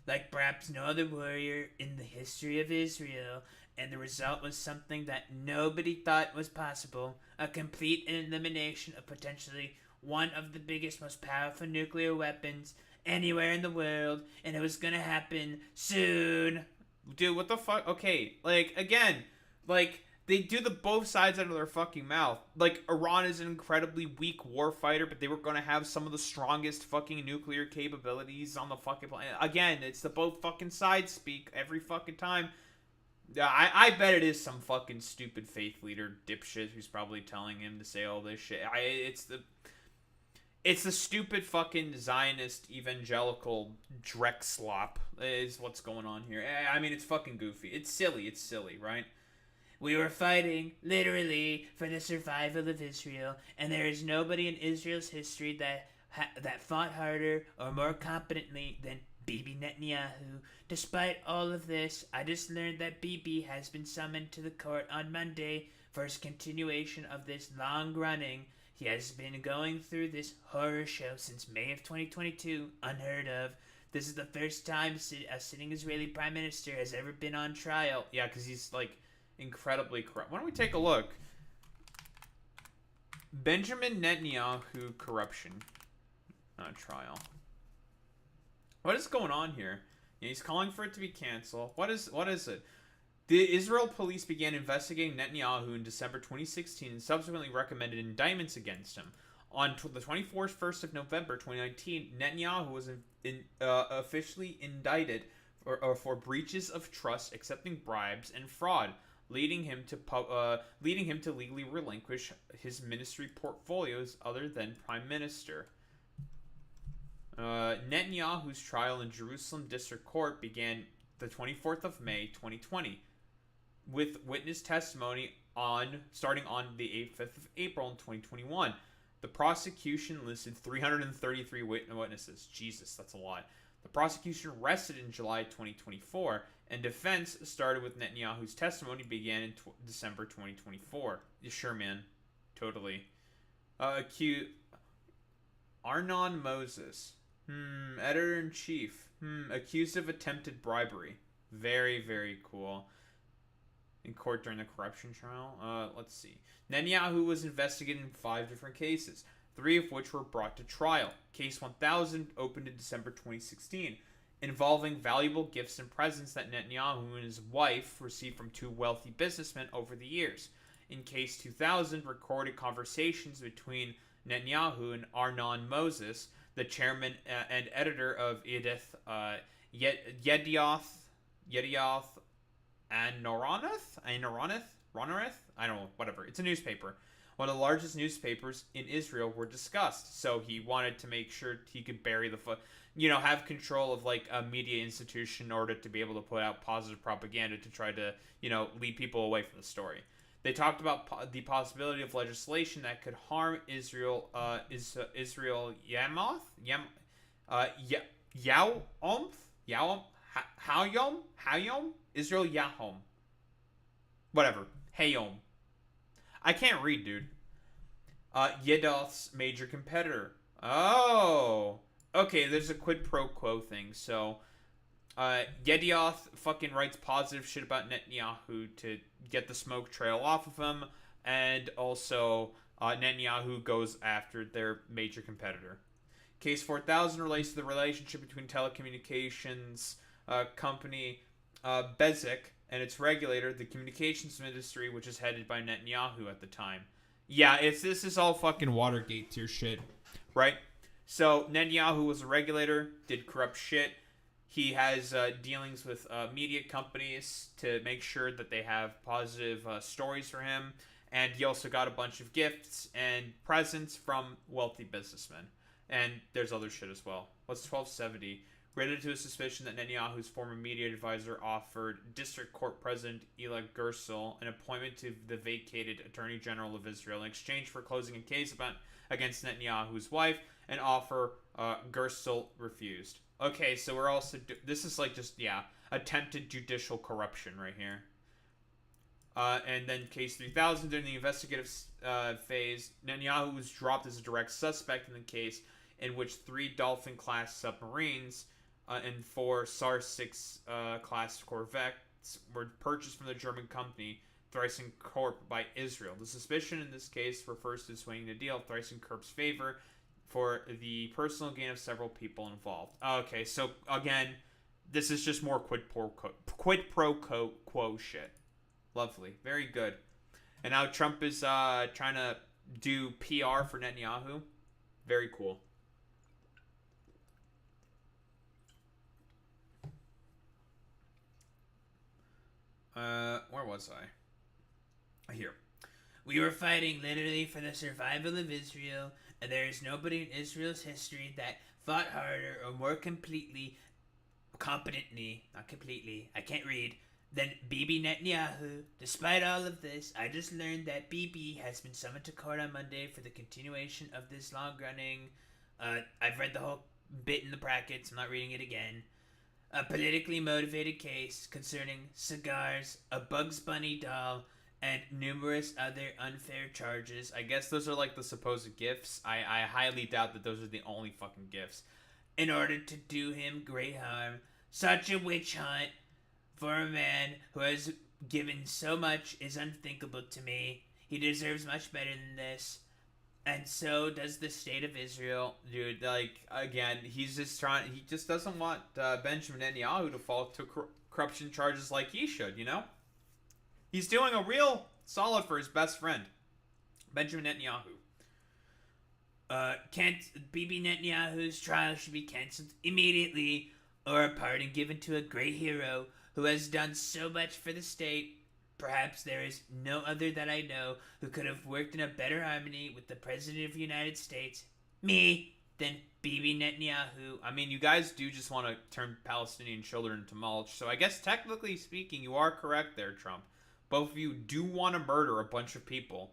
Like perhaps no other warrior in the history of Israel, and the result was something that nobody thought was possible: a complete elimination of potentially one of the biggest, most powerful nuclear weapons anywhere in the world, and it was gonna happen soon. Dude, what the fuck? Okay, like, again, like, they do the both sides out of their fucking mouth. Like, Iran is an incredibly weak warfighter, but they were gonna have some of the strongest fucking nuclear capabilities on the fucking planet. Again, it's the both fucking sides speak every fucking time. I bet it is some fucking stupid faith leader dipshit who's probably telling him to say all this shit. It's the stupid fucking Zionist evangelical Drek slop is what's going on here. I mean, it's fucking goofy. It's silly, right? We were fighting, literally, for the survival of Israel, and there is nobody in Israel's history that fought harder or more competently than Bibi Netanyahu. Despite all of this, I just learned that Bibi has been summoned to the court on Monday for his continuation of this long-running. He has been going through this horror show since May of 2022, unheard of. This is the first time a sitting Israeli prime minister has ever been on trial. Yeah, because he's, like, incredibly corrupt. Why don't we take a look? Benjamin Netanyahu corruption trial. What is going on here? Yeah, he's calling for it to be canceled. What is it? The Israel police began investigating Netanyahu in December 2016 and subsequently recommended indictments against him. On the 1st of November 2019, Netanyahu was officially indicted for breaches of trust, accepting bribes, and fraud, leading him to legally relinquish his ministry portfolios other than prime minister. Netanyahu's trial in Jerusalem District Court began the 24th of May 2020, with witness testimony starting on the 5th of April in 2021. The prosecution listed 333 witnesses. Jesus, that's a lot. The prosecution rested in July 2024, and defense started with Netanyahu's testimony began in December 2024. Yeah, sure, man. Totally. Arnon Moses. Editor-in-chief. Accused of attempted bribery. Very, very cool. In court during the corruption trial. Let's see. Netanyahu was investigated in 5 different cases, 3 of which were brought to trial. Case 1000 opened in December 2016, involving valuable gifts and presents that Netanyahu and his wife received from 2 wealthy businessmen over the years. In Case 2000, recorded conversations between Netanyahu and Arnon Moses, the chairman and editor of Yedioth and Noroneth? I don't know, whatever. It's a newspaper. One of the largest newspapers in Israel were discussed. So he wanted to make sure he could bury have control of, like, a media institution in order to be able to put out positive propaganda to try to, lead people away from the story. They talked about the possibility of legislation that could harm Israel, Israel Hayom, Israel Yahom. Whatever. Hayom. I can't read, dude. Yedoth's major competitor. Oh. Okay, there's a quid pro quo thing. So, Yedioth fucking writes positive shit about Netanyahu to get the smoke trail off of him. And also, Netanyahu goes after their major competitor. Case 4000 relates to the relationship between telecommunications company Bezeq and its regulator, the communications ministry, which is headed by Netanyahu at the time. Yeah, this is all fucking Watergate tier shit, right? So Netanyahu was a regulator, did corrupt shit. He has dealings with media companies to make sure that they have positive stories for him. And he also got a bunch of gifts and presents from wealthy businessmen. And there's other shit as well. What's 1270? Related to a suspicion that Netanyahu's former media advisor offered District Court President Ela Gersel an appointment to the vacated Attorney General of Israel in exchange for closing a case against Netanyahu's wife. An offer Gersel refused. Okay, so we're also... this is like just, attempted judicial corruption right here. And then Case 3000, during the investigative phase, Netanyahu was dropped as a direct suspect in the case in which 3 Dolphin-class submarines and 4 SAR-6 class corvettes were purchased from the German company Thyssen Corp by Israel. The suspicion in this case refers to swinging the deal Thyssen Corp's favor for the personal gain of several people involved. Okay, so again, this is just more quid pro quo shit. Lovely, very good. And now Trump is trying to do PR for Netanyahu. Very cool. Where was I? Here. We were fighting literally for the survival of Israel, and there is nobody in Israel's history that fought harder or more completely, competently, not completely, I can't read, than Bibi Netanyahu. Despite all of this, I just learned that Bibi has been summoned to court on Monday for the continuation of this long-running, I've read the whole bit in the brackets, I'm not reading it again, a politically motivated case concerning cigars, a Bugs Bunny doll, and numerous other unfair charges. I guess those are like the supposed gifts. I highly doubt that those are the only fucking gifts. In order to do him great harm. Such a witch hunt for a man who has given so much is unthinkable to me. He deserves much better than this. And so does the state of Israel. Dude, like, again, he just doesn't want Benjamin Netanyahu to fall to corruption charges like he should, you know? He's doing a real solid for his best friend, Benjamin Netanyahu. Bibi Netanyahu's trial should be cancelled immediately, or a pardon given to a great hero who has done so much for the state. Perhaps there is no other that I know who could have worked in a better harmony with the President of the United States, me, than Bibi Netanyahu. I mean, you guys do just want to turn Palestinian children into mulch, so I guess technically speaking, you are correct there, Trump. Both of you do want to murder a bunch of people.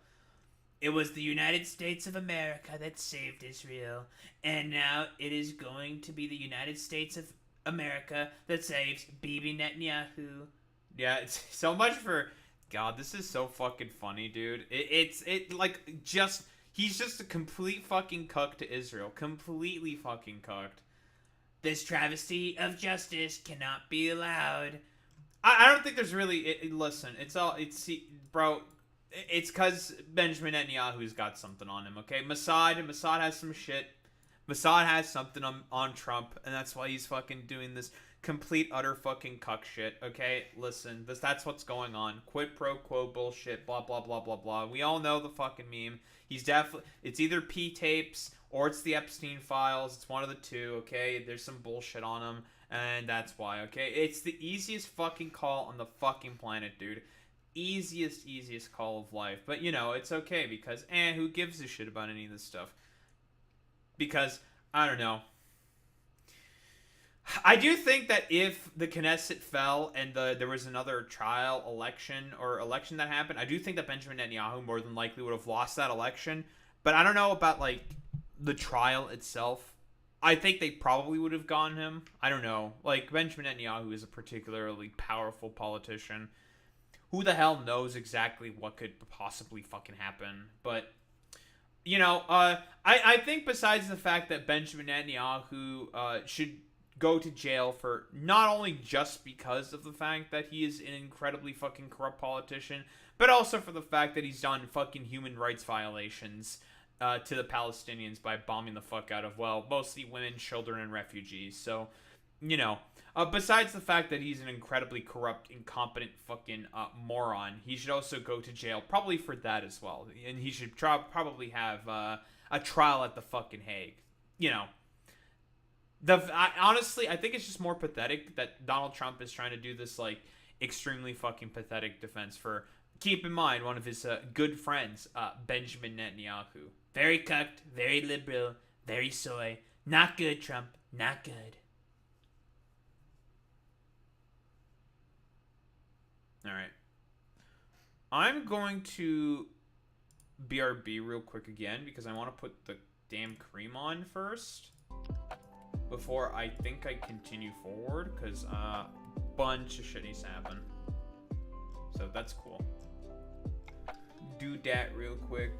It was the United States of America that saved Israel, and now it is going to be the United States of America that saves Bibi Netanyahu. Yeah, it's so much for... God, this is so fucking funny, dude. He's just a complete fucking cuck to Israel. Completely fucking cucked. This travesty of justice cannot be allowed. I don't think there's really... listen, bro, it's because Benjamin Netanyahu's got something on him, okay? Mossad has some shit. Mossad has something on Trump, and that's why he's fucking doing this complete, utter fucking cuck shit, okay? Listen, that's what's going on. Quid pro quo bullshit, blah, blah, blah, blah, blah. We all know the fucking meme. It's either P-tapes or it's the Epstein files. It's one of the two, okay? There's some bullshit on them. And that's why, okay? It's the easiest fucking call on the fucking planet, dude. Easiest call of life. But, you know, it's okay because, who gives a shit about any of this stuff? Because, I don't know. I do think that if the Knesset fell and there was another election that happened, I do think that Benjamin Netanyahu more than likely would have lost that election. But I don't know about, like, the trial itself. I think they probably would have gone him. I don't know. Like, Benjamin Netanyahu is a particularly powerful politician. Who the hell knows exactly what could possibly fucking happen? But, you know, I think besides the fact that Benjamin Netanyahu should go to jail for not only just because of the fact that he is an incredibly fucking corrupt politician, but also for the fact that he's done fucking human rights violations to the Palestinians by bombing the fuck out of, well, mostly women, children, and refugees. So, you know, besides the fact that he's an incredibly corrupt, incompetent fucking moron, he should also go to jail, probably for that as well. And he should probably have a trial at the fucking Hague. You know, honestly, I think it's just more pathetic that Donald Trump is trying to do this, like, extremely fucking pathetic defense for, keep in mind, one of his good friends, Benjamin Netanyahu. Very cucked, very liberal, very soy. Not good, Trump. Not good. Alright. I'm going to BRB real quick again because I want to put the damn cream on first before I think I continue forward because a bunch of shit needs to happen. So that's cool. Do that real quick.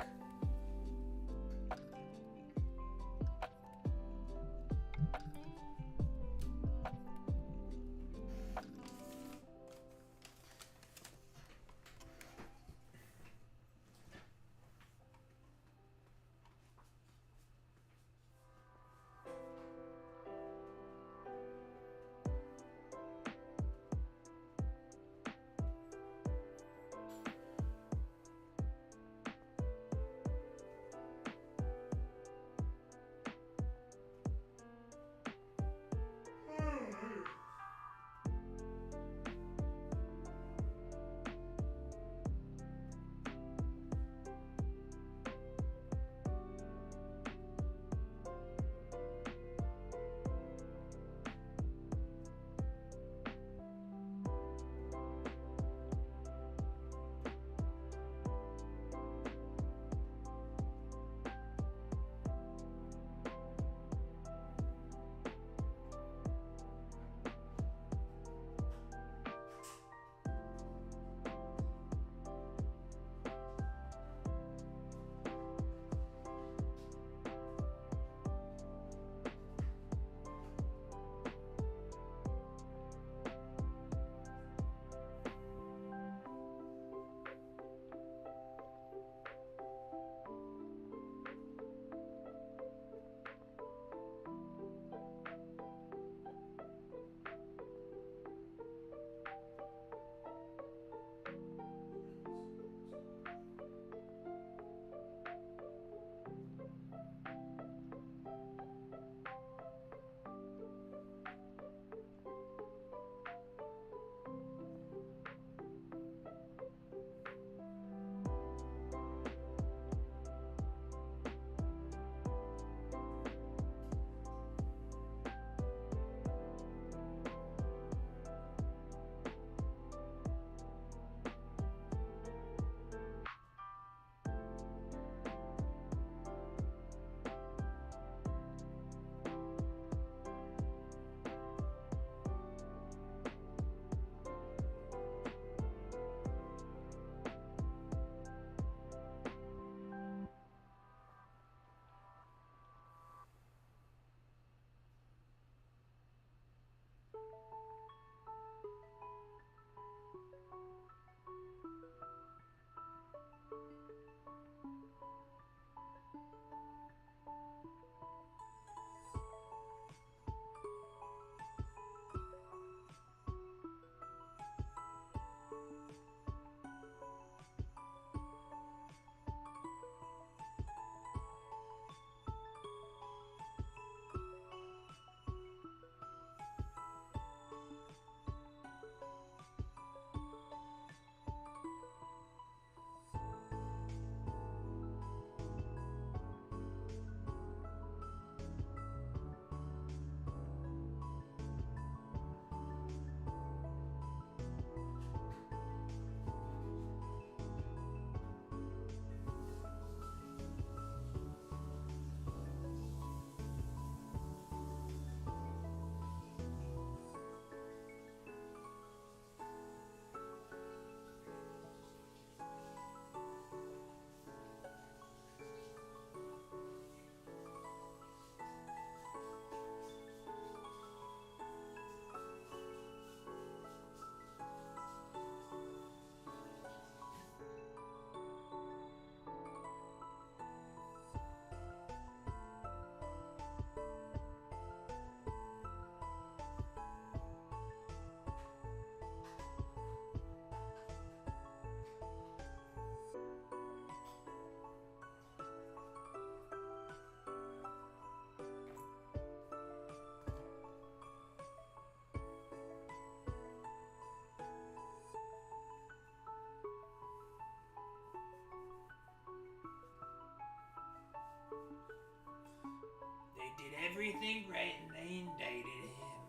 everything right and they indicted him.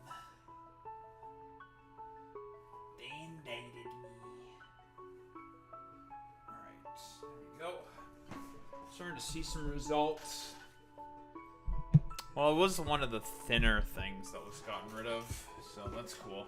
They indicted me. Alright, there we go. Starting to see some results. Well, it was one of the thinner things that was gotten rid of, so that's cool.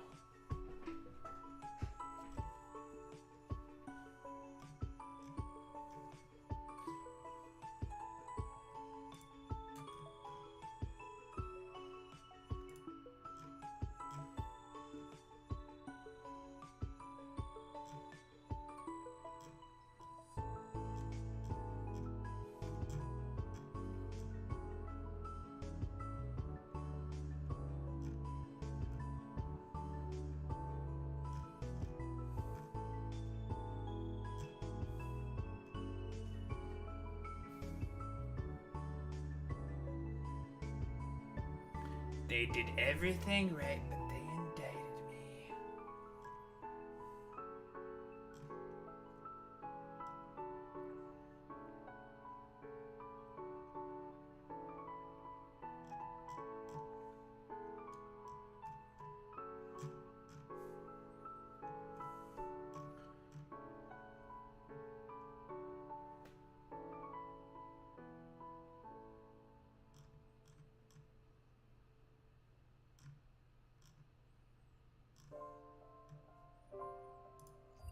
They did everything right, but they indicted me.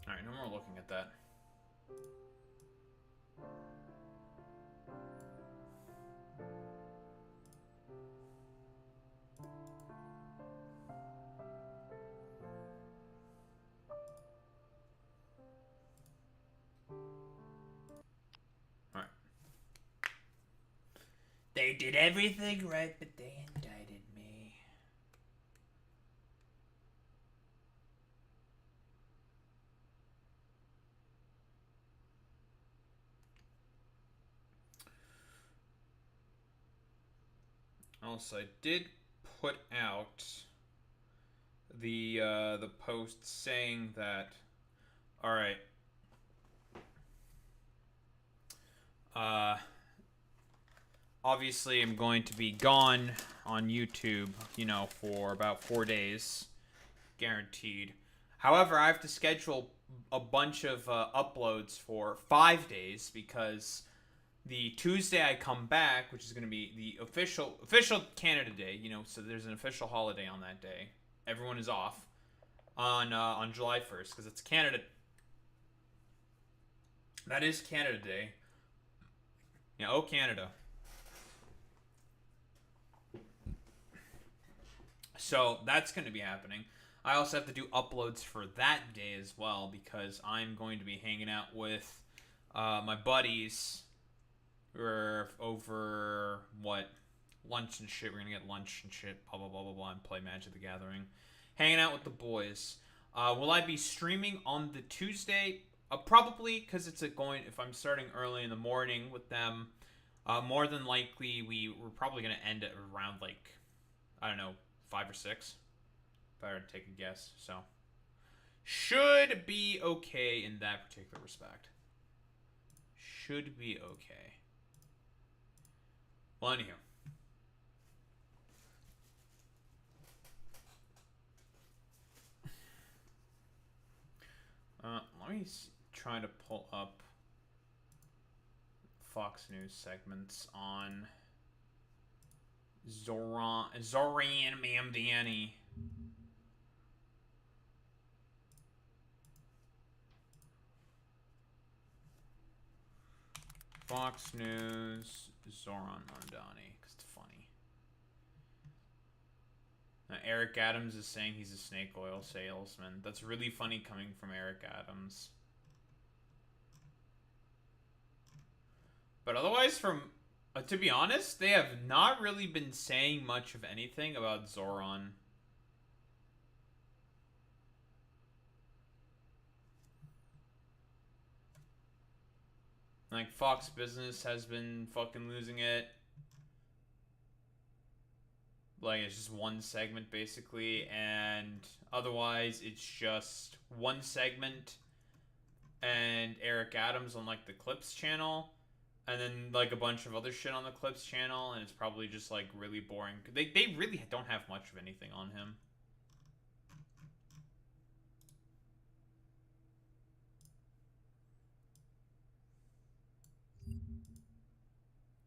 Alright, no more looking at that. Alright. They did everything right, but they indicted me. Also, I did put out the post saying that, all right, obviously I'm going to be gone on YouTube, you know, for about 4 days, guaranteed. However, I have to schedule a bunch of uploads for 5 days because the Tuesday I come back, which is going to be the official Canada Day, you know, so there's an official holiday on that day. Everyone is off on July 1st because it's Canada. That is Canada Day. Yeah, oh Canada. So that's going to be happening. I also have to do uploads for that day as well because I'm going to be hanging out with my buddies. We're over, what, lunch and shit. We're going to get lunch and shit, blah, blah, blah, blah, blah, and play Magic the Gathering. Hanging out with the boys. Will I be streaming on the Tuesday? Probably, because it's if I'm starting early in the morning with them, more than likely we're probably going to end at around, like, I don't know, 5 or 6. If I were to take a guess. So, should be okay in that particular respect. Should be okay. Well, anywho. Let me try to pull up Fox News segments on Zohran Mamdani. Fox News, Zohran Mamdani, because it's funny. Now, Eric Adams is saying he's a snake oil salesman. That's really funny coming from Eric Adams. But otherwise, to be honest, they have not really been saying much of anything about Zohran. Like, Fox Business has been fucking losing it. Like, it's just one segment, basically. And otherwise, it's just one segment and Eric Adams on, like, the Clips channel. And then, like, a bunch of other shit on the Clips channel, and it's probably just, like, really boring. They really don't have much of anything on him.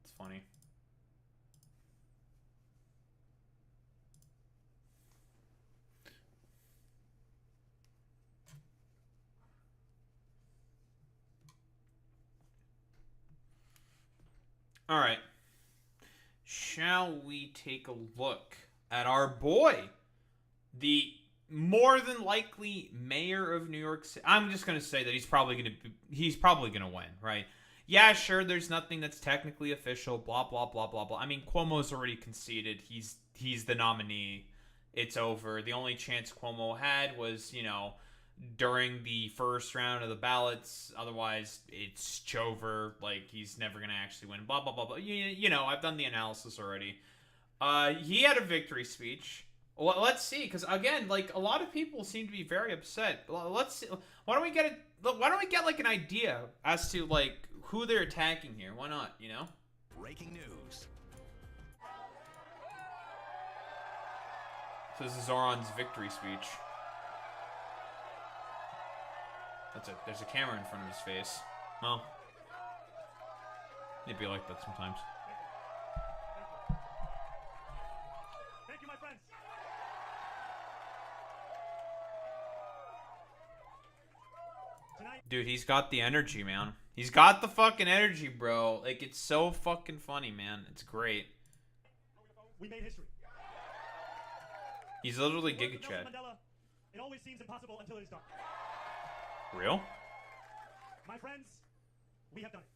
It's funny. All right. Shall we take a look at our boy, the more than likely mayor of New York City? I'm just gonna say that he's probably gonna win, right? Yeah, sure. There's nothing that's technically official. Blah blah blah blah blah. I mean, Cuomo's already conceded. He's the nominee. It's over. The only chance Cuomo had was, you know, during the first round of the ballots. Otherwise, it's over. Like, he's never gonna actually win. Blah blah blah blah. You know, I've done the analysis already. He had a victory speech. Well, let's see, because again, like, a lot of people seem to be very upset. Let's see. Why don't we get like an idea as to like who they're attacking here? Why not? You know. Breaking news. So this is Zohran's victory speech. That's it. There's a camera in front of his face. Well, it'd be like that sometimes. Thank you, my friends. Dude, he's got the energy, man. He's got the fucking energy, bro. Like, it's so fucking funny, man. It's great. We made history. He's literally Giga Chad. It always seems impossible until it is done. Real? My friends, we have done it.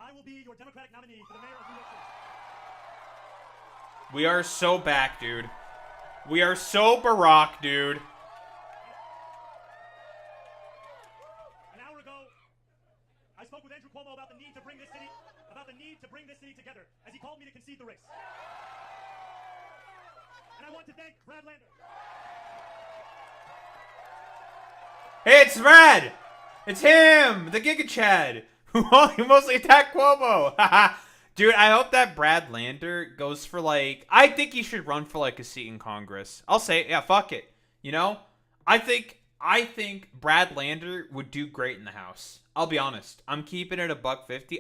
I will be your Democratic nominee for the mayor of New York City. We are so back, dude. We are so Barack, dude. An hour ago, I spoke with Andrew Cuomo about the need to bring this city together, as he called me to concede the race. And I want to thank Brad Lander. Hey, it's Brad! It's him! The Giga Chad! Who mostly attacked Cuomo! Dude, I hope that Brad Lander goes for, like... I think he should run for, like, a seat in Congress. I'll say, yeah, fuck it. You know? I think Brad Lander would do great in the House. I'll be honest. I'm keeping it $1.50.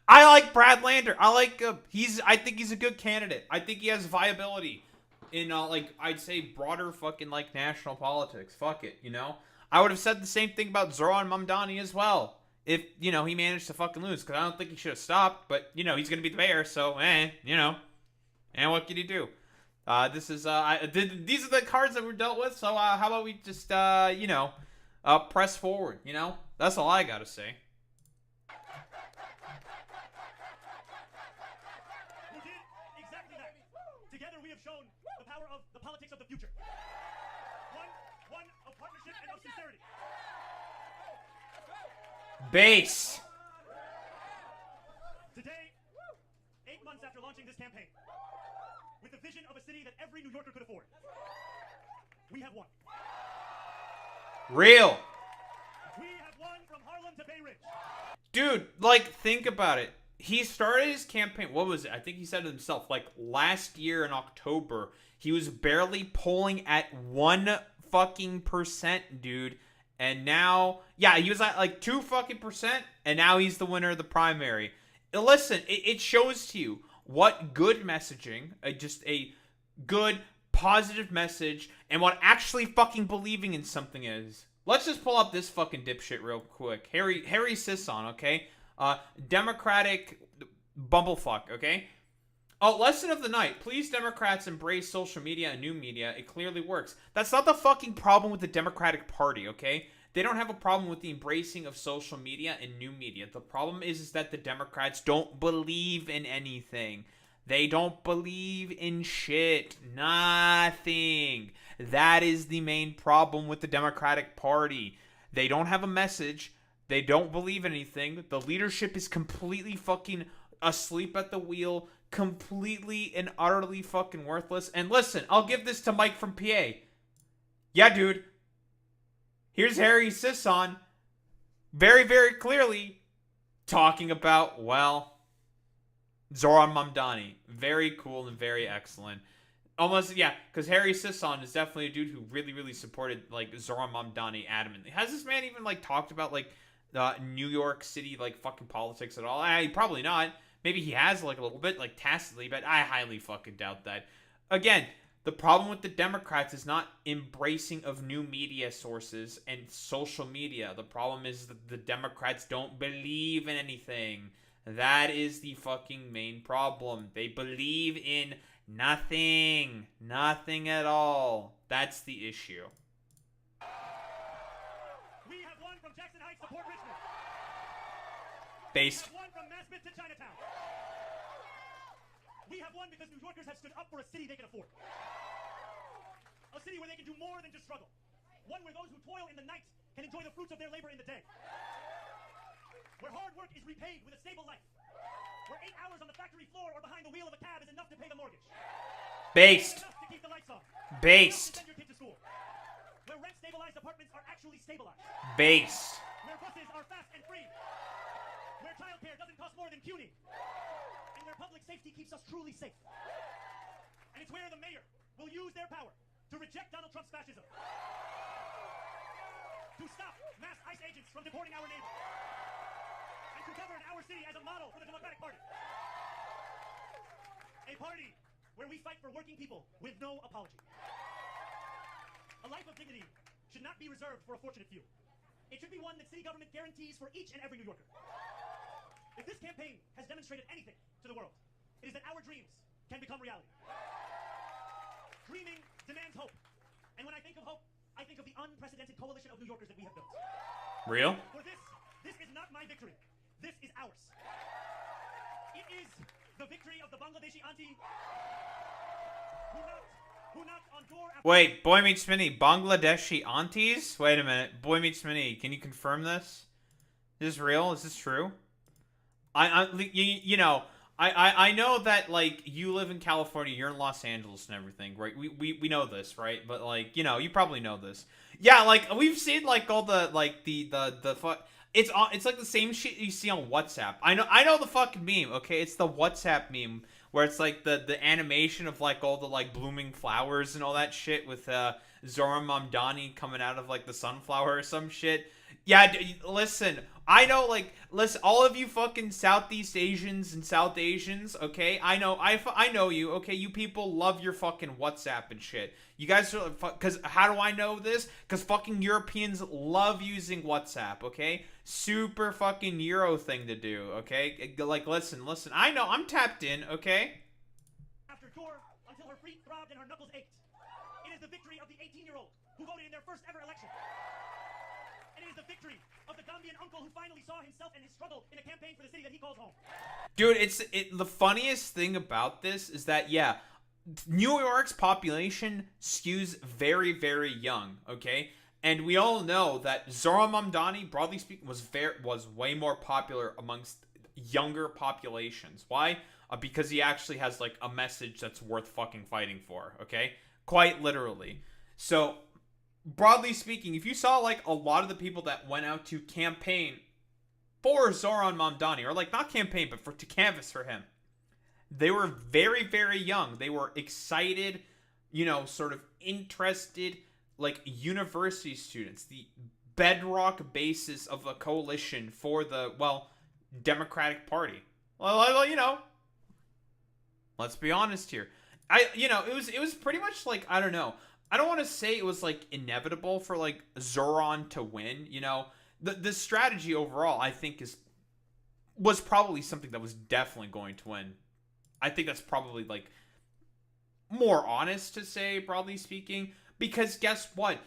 I like Brad Lander. I think he's a good candidate. I think he has viability in, like, I'd say broader fucking, like, national politics. Fuck it, you know? I would have said the same thing about Zohran Mamdani as well. If, you know, he managed to fucking lose. Because I don't think he should have stopped. But, you know, he's going to be the mayor. So, you know. And what can you do? These are the cards that we're dealt with. So, how about we just, you know, press forward, you know? That's all I got to say. We did exactly that. Together we have shown the power of the politics of the future. One of partnership and of sincerity. Base. Today, 8 months after launching this campaign, with the vision of a city that every New Yorker could afford, we have won. Real. We have won from Harlem to Bay Ridge. Dude, like, think about it. He started his campaign, what was it? I think he said it himself, like, last year in October, he was barely polling at 1% fucking, dude. And now, yeah, he was at like 2% fucking, and now he's the winner of the primary. Listen, it shows to you what good messaging, just a good, positive message, and what actually fucking believing in something is. Let's just pull up this fucking dipshit real quick. Harry Sisson, okay? Democratic bumblefuck, okay? Oh, lesson of the night. Please, Democrats, embrace social media and new media. It clearly works. That's not the fucking problem with the Democratic Party, okay? They don't have a problem with the embracing of social media and new media. The problem is that the Democrats don't believe in anything. They don't believe in shit. Nothing. That is the main problem with the Democratic Party. They don't have a message. They don't believe anything. The leadership is completely fucking asleep at the wheel. Completely and utterly fucking worthless. And listen, I'll give this to Mike from PA. Yeah, dude. Here's Harry Sisson. very, very clearly talking about, well, Zohran Mamdani. Very cool and very excellent. Almost, yeah, because Harry Sisson is definitely a dude who really, really supported, like, Zohran Mamdani adamantly. Has this man even, like, talked about, like, New York City, like, fucking politics at all? Probably not. Maybe he has, like, a little bit, like, tacitly, but I highly fucking doubt that. Again, the problem with the Democrats is not embracing of new media sources and social media. The problem is that the Democrats don't believe in anything. That is the fucking main problem. They believe in nothing. Nothing at all. That's the issue. We have won from Jackson Heights to Port Richmond. Based. We have won from Maspeth to Chinatown. We have won because New Yorkers have stood up for a city they can afford. A city where they can do more than just struggle. One where those who toil in the night can enjoy the fruits of their labor in the day. Where hard work is repaid with a stable life. Where 8 hours on the factory floor or behind the wheel of a cab is enough to pay the mortgage. Based. Enough to keep the lights on. Based. Enough to send your kid to school. Where rent-stabilized apartments are actually stabilized. Based. Where buses are fast and free. Where childcare doesn't cost more than CUNY. And where public safety keeps us truly safe. And it's where the mayor will use their power to reject Donald Trump's fascism. To stop mass ICE agents from deporting our neighbors. And to govern our city as a model for the Democratic Party. A party where we fight for working people with no apology. A life of dignity should not be reserved for a fortunate few. It should be one that city government guarantees for each and every New Yorker. If this campaign has demonstrated anything to the world, it is that our dreams can become reality. Dreaming demands hope. And when I think of hope, I think of the unprecedented coalition of New Yorkers that we have built. Real? For this is not my victory. This is ours. It is the victory of the Bangladeshi auntie who knocked on door after... Wait, Boy Meets Mini, Bangladeshi aunties? Wait a minute. Boy Meets Mini, can you confirm this? Is this real? Is this true? You know, I know that, like, you live in California, you're in Los Angeles and everything, right? We know this, right? But, like, you know, you probably know this. Yeah, like, we've seen, like, all the, like, it's like the same shit you see on WhatsApp. I know the fucking meme, okay? It's the WhatsApp meme where it's, like, the animation of, like, all the, like, blooming flowers and all that shit with, Zohran Mamdani coming out of, like, the sunflower or some shit. Yeah, listen, I know, like, listen, all of you fucking Southeast Asians and South Asians, okay? I know you, okay? You people love your fucking WhatsApp and shit. You guys are, because how do I know this? Because fucking Europeans love using WhatsApp, okay? Super fucking Euro thing to do, okay? Like, listen, I know, I'm tapped in, okay? After door until her feet throbbed and her knuckles ached. It is the victory of the 18-year-old who voted in their first ever election. And it is the victory of the Gambian uncle who finally saw himself and his struggle in a campaign for the city that he calls home. Dude, the funniest thing about this is that, yeah, New York's population skews very, very young, okay? And we all know that Zohran Mamdani, broadly speaking, was way more popular amongst younger populations. Why? Because he actually has, like, a message that's worth fucking fighting for, okay? Quite literally. So, broadly speaking, if you saw, like, a lot of the people that went out to campaign for Zohran Mamdani, or, like, not campaign, but to canvass for him, they were very, very young. They were excited, you know, sort of interested, like, university students. The bedrock basis of a coalition for the, well, Democratic Party. Well, you know, let's be honest here. It was pretty much like, I don't know. I don't want to say it was, like, inevitable for, like, Zohran to win, you know. The strategy overall, I think, was probably something that was definitely going to win. I think that's probably, like, more honest to say, broadly speaking. Because guess what?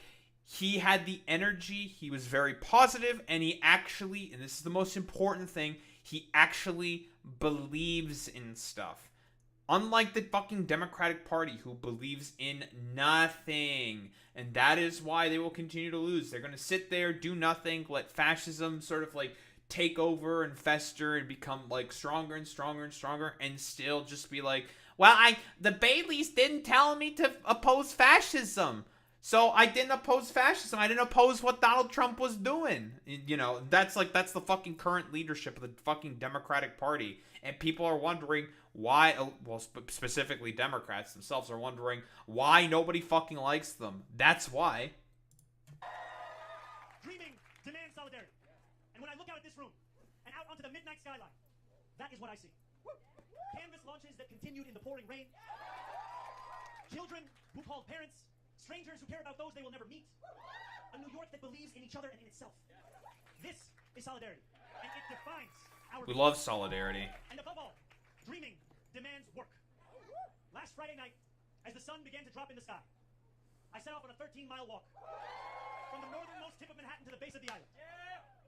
He had the energy, he was very positive, and he actually, and this is the most important thing, he actually believes in stuff. Unlike the fucking Democratic Party, who believes in nothing. And that is why they will continue to lose. They're going to sit there, do nothing, let fascism sort of, like, take over and fester and become, like, stronger and stronger and stronger, and still just be like, well, the Baileys didn't tell me to oppose fascism. So I didn't oppose fascism. I didn't oppose what Donald Trump was doing. You know, that's the fucking current leadership of the fucking Democratic Party. And people are wondering why, well, specifically Democrats themselves are wondering why nobody fucking likes them. That's why. Dreaming demands solidarity. And when I look out at this room and out onto the midnight skyline, that is what I see. Canvas launches that continued in the pouring rain. Children who called parents. Strangers who care about those they will never meet. A New York that believes in each other and in itself. This is solidarity. And it defines our... We love solidarity. And above all, dreaming demands work. Last Friday night, as the sun began to drop in the sky, I set off on a 13-mile walk. From the northernmost tip of Manhattan to the base of the island.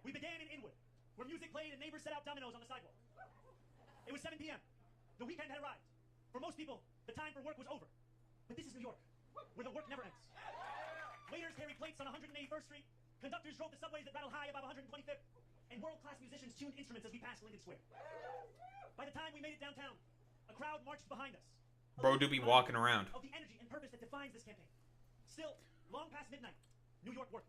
We began in Inwood, where music played and neighbors set out dominoes on the sidewalk. It was 7 p.m. The weekend had arrived. For most people, the time for work was over. But this is New York, where the work never ends. Waiters carried plates on 181st Street, conductors drove the subways that rattle high above 125th, and world-class musicians tuned instruments as we passed Lincoln Square. By the time we made it downtown, a crowd marched behind us. Bro do be walking around. Of the energy and purpose that defines this campaign. Still, long past midnight, New York worked.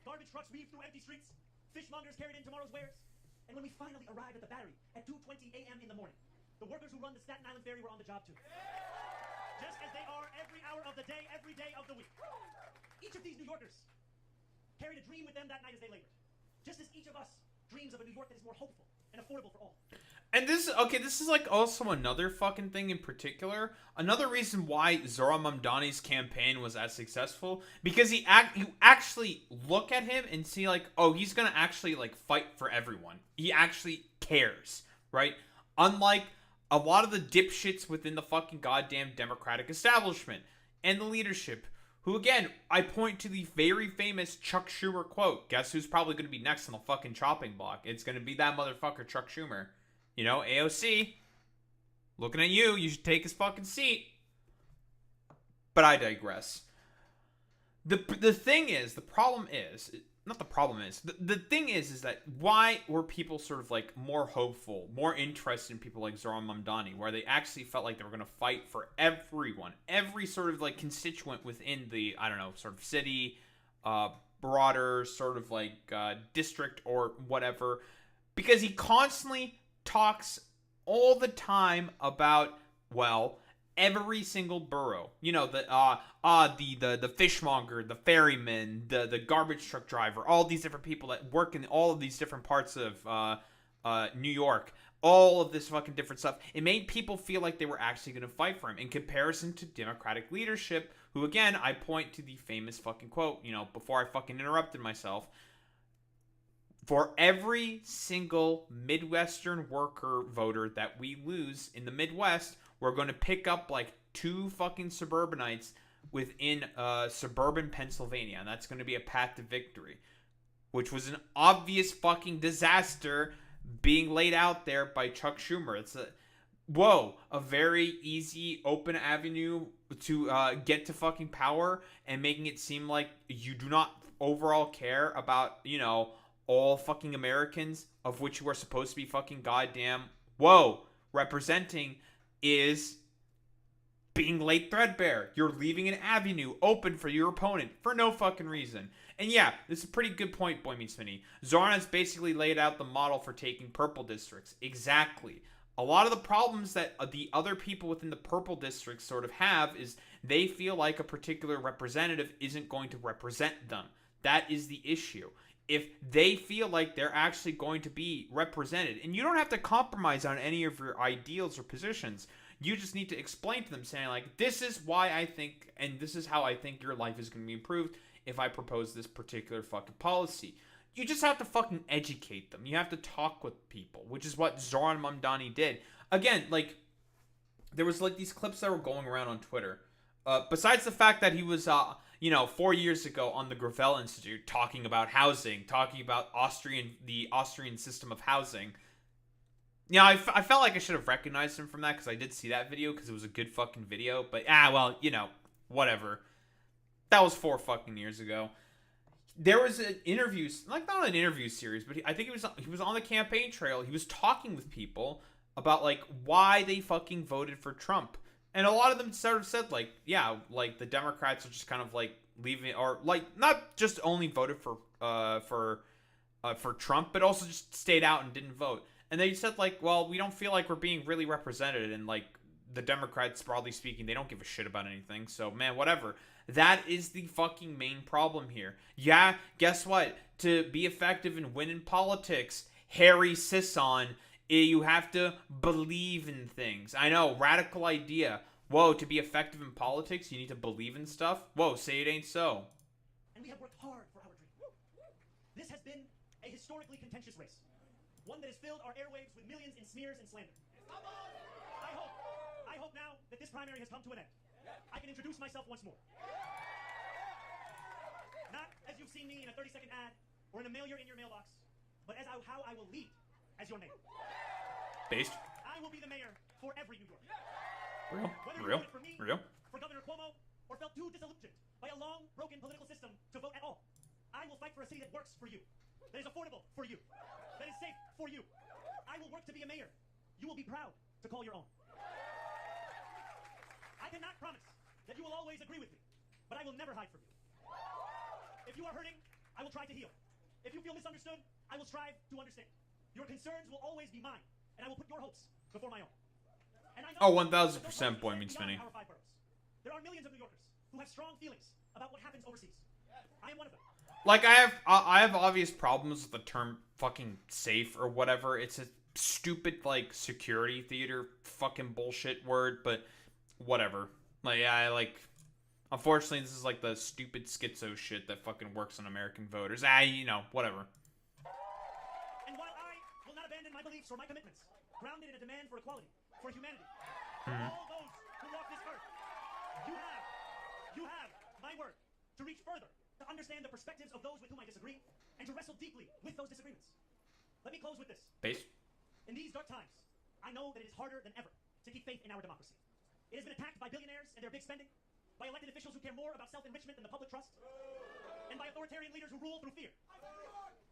Garbage trucks weaved through empty streets, fishmongers carried in tomorrow's wares, and when we finally arrived at the Battery at 2:20 a.m. in the morning, the workers who run the Staten Island Ferry were on the job too. Just as they are every hour of the day, every day of the week. Each of these New Yorkers carried a dream with them that night as they labored. Just as each of us dreams of a New York that is more hopeful and affordable for all. And this is like also another fucking thing in particular. Another reason why Zohran Mamdani's campaign was as successful, because you actually look at him and see like, oh, he's gonna actually like fight for everyone. He actually cares, right? Unlike a lot of the dipshits within the fucking goddamn Democratic establishment and the leadership, who again, I point to the very famous Chuck Schumer quote. Guess who's probably gonna be next on the fucking chopping block? It's gonna be that motherfucker Chuck Schumer. You know, AOC, looking at you, you should take his fucking seat. But I digress. The thing is, the problem is, not the problem is, the thing is that why were people sort of like more hopeful, more interested in people like Zohran Mamdani, where they actually felt like they were going to fight for everyone, every sort of like constituent within the, I don't know, sort of city, broader sort of like district or whatever, because he constantly talks all the time about, well, every single borough. You know, the fishmonger, the ferryman, the garbage truck driver, all these different people that work in all of these different parts of New York. All of this fucking different stuff. It made people feel like they were actually going to fight for him in comparison to Democratic leadership, who, again, I point to the famous fucking quote, you know, before I fucking interrupted myself. For every single Midwestern worker voter that we lose in the Midwest, we're going to pick up like 2 fucking suburbanites within suburban Pennsylvania. And that's going to be a path to victory. Which was an obvious fucking disaster being laid out there by Chuck Schumer. It's a very easy, open avenue to get to fucking power, and making it seem like you do not overall care about, you know, all fucking Americans, of which you are supposed to be fucking goddamn, representing, is being laid threadbare. You're leaving an avenue open for your opponent for no fucking reason. And yeah, this is a pretty good point, Boy Meets Mini. Zohran has basically laid out the model for taking purple districts. Exactly. A lot of the problems that the other people within the purple districts sort of have is they feel like a particular representative isn't going to represent them. That is the issue. If they feel like they're actually going to be represented, and you don't have to compromise on any of your ideals or positions, you just need to explain to them, saying like, this is why I think, and this is how I think your life is going to be improved if I propose this particular fucking policy. You just have to fucking educate them. You have to talk with people, which is what Zohran Mamdani did. Again, like, there was like these clips that were going around on Twitter. Besides the fact that he was, 4 years ago on the Gravel Institute talking about housing, talking about the Austrian system of housing. Yeah, I felt like I should have recognized him from that, because I did see that video, because it was a good fucking video. But, whatever. That was 4 fucking years ago. There was an interview, like not an interview series, but I think he was on the campaign trail. He was talking with people about, like, why they fucking voted for Trump. And a lot of them sort of said, like, yeah, like, the Democrats are just kind of, like, leaving, or like not just only voted for Trump, but also just stayed out and didn't vote. And they said like, well, we don't feel like we're being really represented, and like the Democrats, broadly speaking, they don't give a shit about anything. So man, whatever. That is the fucking main problem here. Yeah, guess what? To be effective and win in politics, Harry Sisson, you have to believe in things. I know, radical idea. Whoa, to be effective in politics, you need to believe in stuff? Whoa, say it ain't so. And we have worked hard for our dream. This has been a historically contentious race. One that has filled our airwaves with millions in smears and slander. I hope now that this primary has come to an end, I can introduce myself once more. Not as you've seen me in a 30-second ad or in a mailer in your mailbox, but as how I will lead as your mayor. Based. I will be the mayor for every New Yorker. Real. For me, Real. for Governor Cuomo, or felt too disillusioned by a long, broken political system to vote at all, I will fight for a city that works for you, that is affordable for you, that is safe for you. I will work to be a mayor you will be proud to call your own. I cannot promise that you will always agree with me, but I will never hide from you. If you are hurting, I will try to heal. If you feel misunderstood, I will strive to understand. Your concerns will always be mine, and I will put your hopes before my own. And I know 1000% Boy Meets Mini. there are millions of New Yorkers who have strong feelings about what happens overseas. I am one of them. Like, I have obvious problems with the term fucking safe or whatever. It's a stupid, like, security theater fucking bullshit word, but whatever. Like, unfortunately, this is like the stupid schizo shit that fucking works on American voters. Whatever. And while I will not abandon my beliefs or my commitments, grounded in a demand for equality, for humanity, for all those who walk this earth, you have my word to reach further, to understand the perspectives of those with whom I disagree, and to wrestle deeply with those disagreements. Let me close with this. Base. In these dark times, I know that it is harder than ever to keep faith in our democracy. It has been attacked by billionaires and their big spending, by elected officials who care more about self-enrichment than the public trust, and by authoritarian leaders who rule through fear.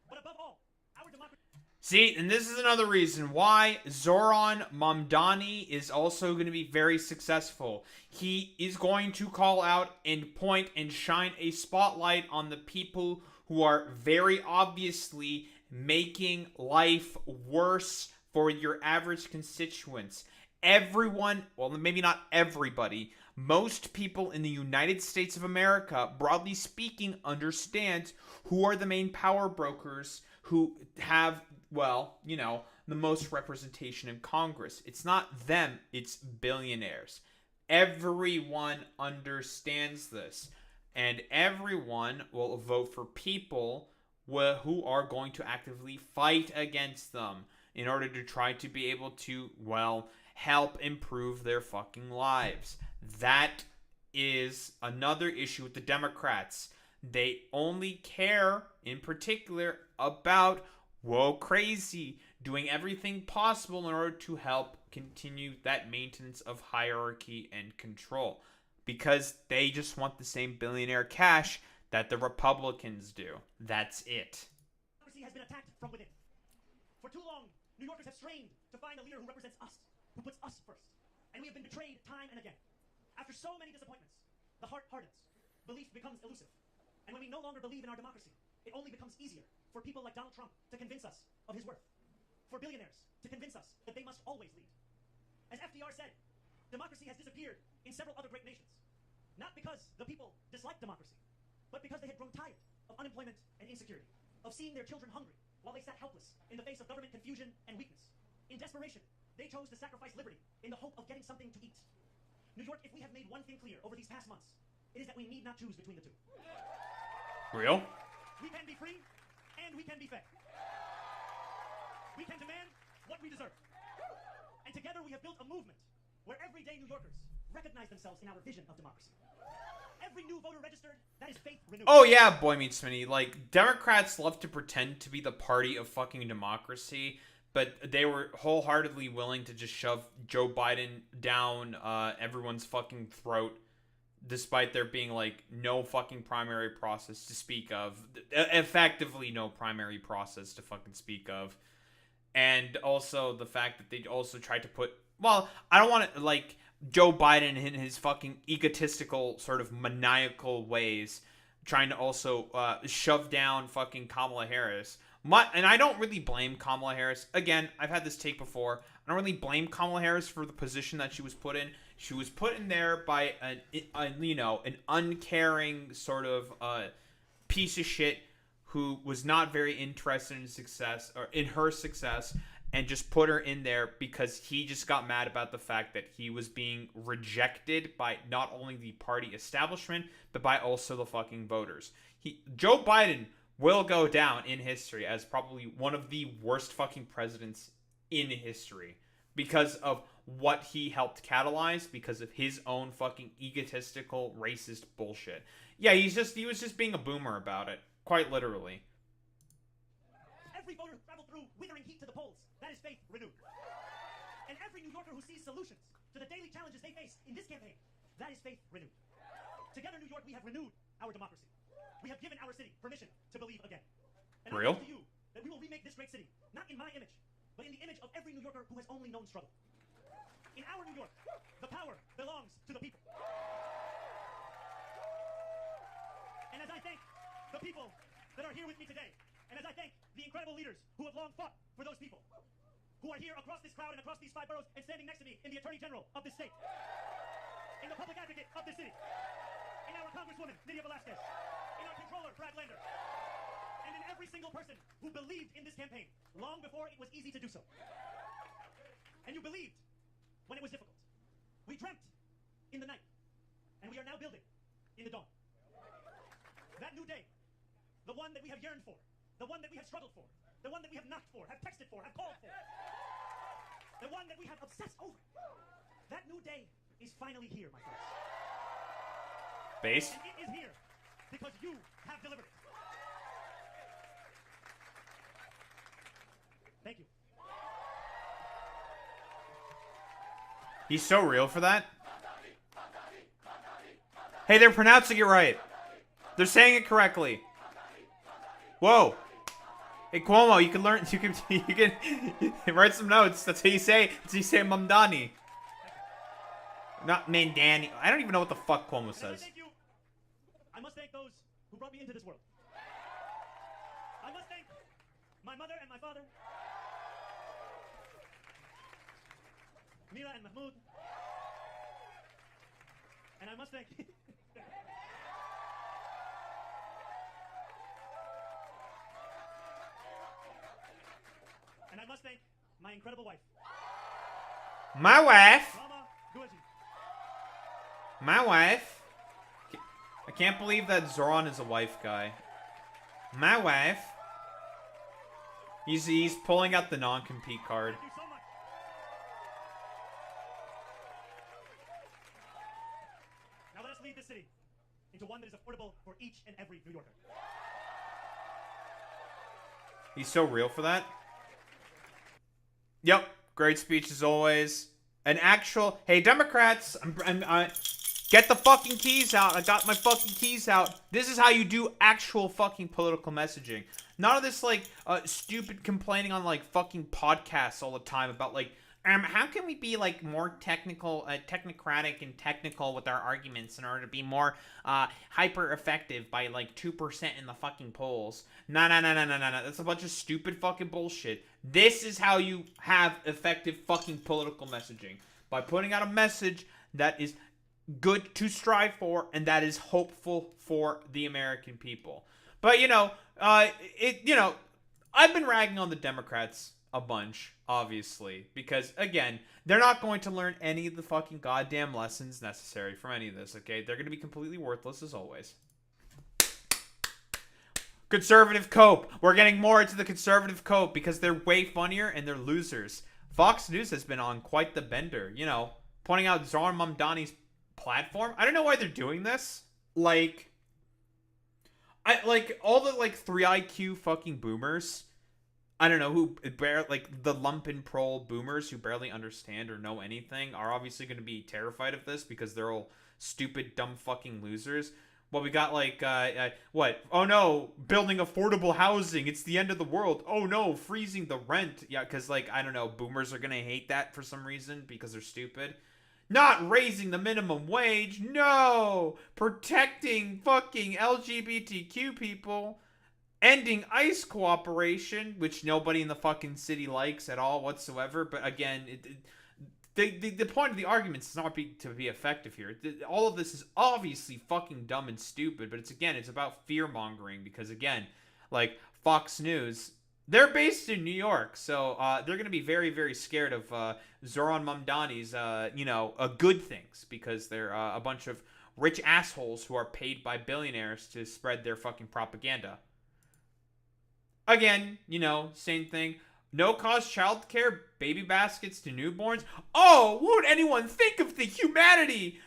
But above all, our democracy... See, and this is another reason why Zohran Mamdani is also going to be very successful. He is going to call out and point and shine a spotlight on the people who are very obviously making life worse for your average constituents. Everyone, well, maybe not everybody, most people in the United States of America, broadly speaking, understand who are the main power brokers who have, well, the most representation in Congress. It's not them, it's billionaires. Everyone understands this. And everyone will vote for people who are going to actively fight against them in order to try to be able to, well, help improve their fucking lives. That is another issue with the Democrats. They only care, in particular, about, whoa, crazy, doing everything possible in order to help continue that maintenance of hierarchy and control. Because they just want the same billionaire cash that the Republicans do. That's it. Democracy has been attacked from within. For too long, New Yorkers have strained to find a leader who represents us, who puts us first. And we have been betrayed time and again. After so many disappointments, the heart hardens, belief becomes elusive. And when we no longer believe in our democracy, it only becomes easier for people like Donald Trump to convince us of his worth. For billionaires to convince us that they must always lead. As FDR said, democracy has disappeared in several other great nations. Not because the people disliked democracy, but because they had grown tired of unemployment and insecurity, of seeing their children hungry while they sat helpless in the face of government confusion and weakness. In desperation, they chose to sacrifice liberty in the hope of getting something to eat. New York, if we have made one thing clear over these past months, it is that we need not choose between the two. Real? We can be free, and we can be fair. We can demand what we deserve. And together we have built a movement where everyday New Yorkers recognize themselves in our vision of democracy. Every new voter registered, that is faith renewed. Oh yeah, Boy Meets Mini. Like, Democrats love to pretend to be the party of fucking democracy, but they were wholeheartedly willing to just shove Joe Biden down everyone's fucking throat, despite there being, like, no fucking primary process to speak of. Effectively no primary process to fucking speak of. And also the fact that they also tried to put... Well, I don't want to, like... Joe Biden in his fucking egotistical sort of maniacal ways trying to also shove down fucking Kamala Harris. And I don't really blame Kamala Harris. Again, I've had this take before. I don't really blame Kamala Harris for the position that she was put in. She was put in there by an uncaring sort of piece of shit who was not very interested in success or in her success, and just put her in there because he just got mad about the fact that he was being rejected by not only the party establishment, but by also the fucking voters. Joe Biden will go down in history as probably one of the worst fucking presidents in history because of what he helped catalyze, because of his own fucking egotistical, racist bullshit. Yeah, he was just being a boomer about it, quite literally. Every voter who traveled through withering heat to the polls, that is faith renewed. And every New Yorker who sees solutions to the daily challenges they face in this campaign, that is faith renewed. Together, New York, we have renewed our democracy. We have given our city permission to believe again. And Real? I promise to you that we will remake this great city, not in my image, but in the image of every New Yorker who has only known struggle. In our New York, the power belongs to the people. And as I thank the people that are here with me today, and as I thank the incredible leaders who have long fought for those people, who are here across this crowd and across these 5 boroughs and standing next to me in the Attorney General of this state, in the Public Advocate of this city, in our Congresswoman, Nydia Velasquez, in our Controller, Brad Lander, and in every single person who believed in this campaign long before it was easy to do so. And you believed when it was difficult. We dreamt in the night, and we are now building in the dawn. That new day, the one that we have yearned for, the one that we have struggled for, the one that we have knocked for, have texted for, have called for, the one that we have obsessed over, that new day is finally here, my friends. Base? And it is here because you have delivered it. Thank you. He's so real for that. Hey, they're pronouncing it right. They're saying it correctly. Whoa. Hey, Cuomo, you can learn, you can write some notes. That's how you say, Mamdani. Not Mandani. I don't even know what the fuck Cuomo says. I must thank those who brought me into this world. I must thank my mother and my father, Mila and Mahmoud, and I must thank and I must thank my incredible wife. My wife. Mama Guaji. My wife. I can't believe that Zohran is a wife guy. My wife. He's pulling out the non-compete card. Thank you so much. Now let us lead this city into one that is affordable for each and every New Yorker. He's so real for that. Yep, great speech as always. An actual, hey Democrats, get the fucking keys out. I got my fucking keys out. This is how you do actual fucking political messaging. None of this like stupid complaining on like fucking podcasts all the time about like how can we be like more technical, technocratic and technical with our arguments in order to be more hyper effective by like 2% in the fucking polls. No. That's a bunch of stupid fucking bullshit. This is how you have effective fucking political messaging. By putting out a message that is good to strive for and that is hopeful for the American people. But I've been ragging on the Democrats a bunch, obviously, because again, they're not going to learn any of the fucking goddamn lessons necessary from any of this, okay? They're going to be completely worthless as always. Conservative cope. We're getting more into the conservative cope because they're way funnier and they're losers. Fox News has been on quite the bender, pointing out Zohran Mamdani's platform. I don't know why they're doing this. All the 3 IQ fucking boomers. I don't know who the lumpen prole boomers who barely understand or know anything are obviously going to be terrified of this because they're all stupid, dumb fucking losers. Well, we got what? Oh no, building affordable housing. It's the end of the world. Oh no, freezing the rent. Yeah, because I don't know, boomers are going to hate that for some reason because they're stupid. Not raising the minimum wage. No. Protecting fucking LGBTQ people. Ending ICE cooperation, which nobody in the fucking city likes at all whatsoever. But again, the point of the arguments is not to be effective here. All of this is obviously fucking dumb and stupid, but it's about fear-mongering because, again, like, Fox News, they're based in New York, so they're going to be very, very scared of Zohran Mamdani's, good things because they're a bunch of rich assholes who are paid by billionaires to spread their fucking propaganda. Again, same thing. No-cost childcare, baby baskets to newborns. Oh, won't anyone think of the humanity?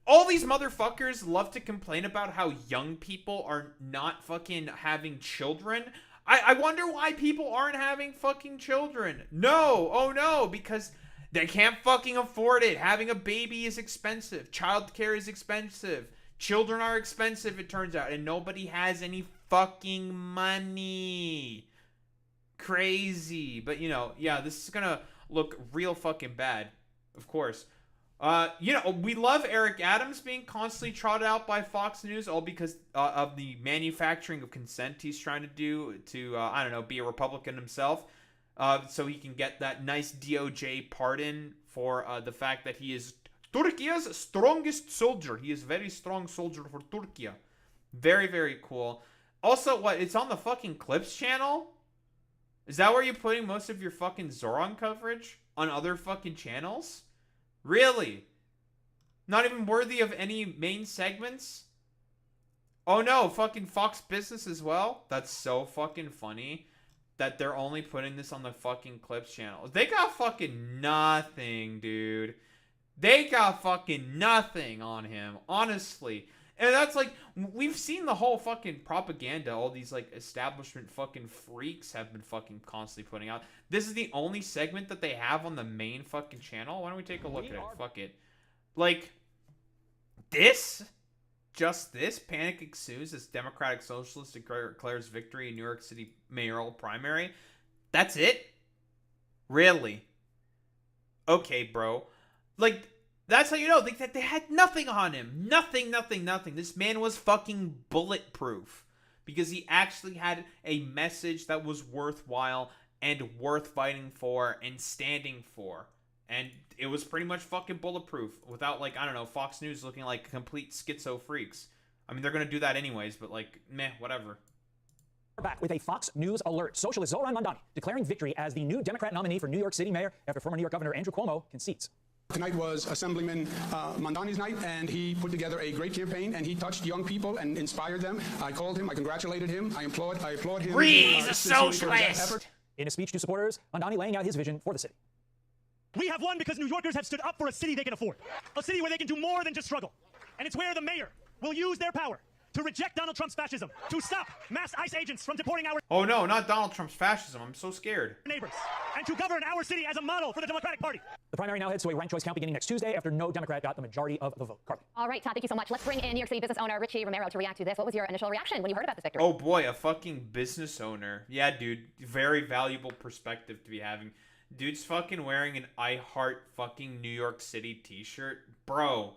All these motherfuckers love to complain about how young people are not fucking having children. I wonder why people aren't having fucking children. No, oh no, because they can't fucking afford it. Having a baby is expensive. Childcare is expensive. Children are expensive, it turns out, and nobody has any fucking money. Crazy. But, this is gonna look real fucking bad, of course. We love Eric Adams being constantly trotted out by Fox News, all because of the manufacturing of consent he's trying to do to, be a Republican himself, so he can get that nice DOJ pardon for the fact that he is Turkey's strongest soldier. He is a very strong soldier for Turkey. Very, very cool. Also, it's on the fucking Clips channel? Is that where you're putting most of your fucking Zohran coverage? On other fucking channels? Really? Not even worthy of any main segments? Oh no, fucking Fox Business as well? That's so fucking funny that they're only putting this on the fucking Clips channel. They got fucking nothing, dude. They got fucking nothing on him, honestly. And that's like, we've seen the whole fucking propaganda all these like establishment fucking freaks have been fucking constantly putting out. This is the only segment that they have on the main fucking channel. Why don't we take a look at it? Fuck it. Like, this? Just this? Panic ensues as Democratic Socialist declares victory in New York City mayoral primary? That's it? Really? Okay, bro. Like, that's how you know. They had nothing on him. Nothing. This man was fucking bulletproof. Because he actually had a message that was worthwhile and worth fighting for and standing for. And it was pretty much fucking bulletproof. Without, Fox News looking like complete schizo freaks. I mean, they're going to do that anyways, but, meh, whatever. Back with a Fox News alert. Socialist Zohran Mamdani declaring victory as the new Democrat nominee for New York City mayor after former New York Governor Andrew Cuomo concedes. Tonight was Assemblyman Mamdani's night, and he put together a great campaign, and he touched young people and inspired them. I called him, I congratulated him, I applaud him. He's a socialist! In a speech to supporters, Mamdani laying out his vision for the city. We have won because New Yorkers have stood up for a city they can afford. A city where they can do more than just struggle. And it's where the mayor will use their power to reject Donald Trump's fascism, to stop mass ICE agents from deporting our Oh no, not Donald Trump's fascism. I'm so scared. neighbors, and to govern our city as a model for the Democratic Party. The primary now heads to a ranked choice count beginning next Tuesday after no Democrat got the majority of the vote. Carly. All right, Todd, thank you so much. Let's bring in New York City business owner Richie Romero to react to this. What was your initial reaction when you heard about this victory? Oh boy, a fucking business owner. Yeah, dude. Very valuable perspective to be having. Dude's fucking wearing an I Heart fucking New York City t-shirt. Bro,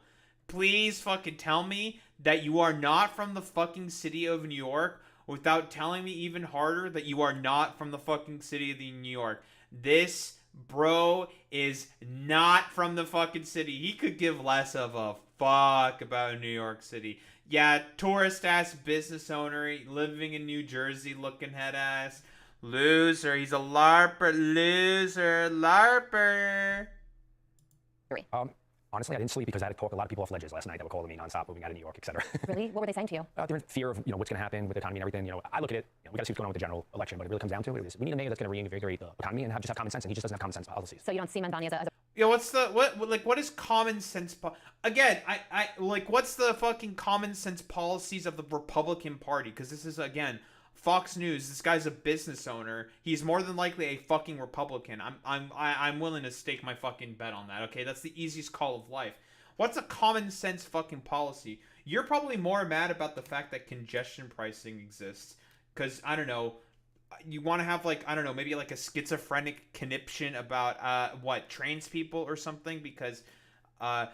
please fucking tell me that you are not from the fucking city of New York without telling me even harder that you are not from the fucking city of New York. This bro is not from the fucking city. He could give less of a fuck about New York City. Yeah, tourist-ass business owner living in New Jersey looking head-ass. Loser. He's a LARPer. Loser. LARPer. Honestly, I didn't sleep because I had to talk a lot of people off ledges last night that were calling me nonstop, moving out of New York, etc. Really? What were they saying to you? They're in fear of what's going to happen with the economy and everything. I look at it. We got to see what's going on with the general election, but it really comes down to it. We need a mayor that's going to reinvigorate the economy and just have common sense, and he just doesn't have common sense policies. So you don't see Mamdani as a Yeah, what is common sense? Again, what's the fucking common sense policies of the Republican Party? Because this is, again, Fox News. This guy's a business owner. He's more than likely a fucking Republican. I'm willing to stake my fucking bet on that. Okay, that's the easiest call of life. What's a common sense fucking policy? You're probably more mad about the fact that congestion pricing exists. Because, I don't know, you want to have like, I don't know, maybe like a schizophrenic conniption about trans people or something, because Zohran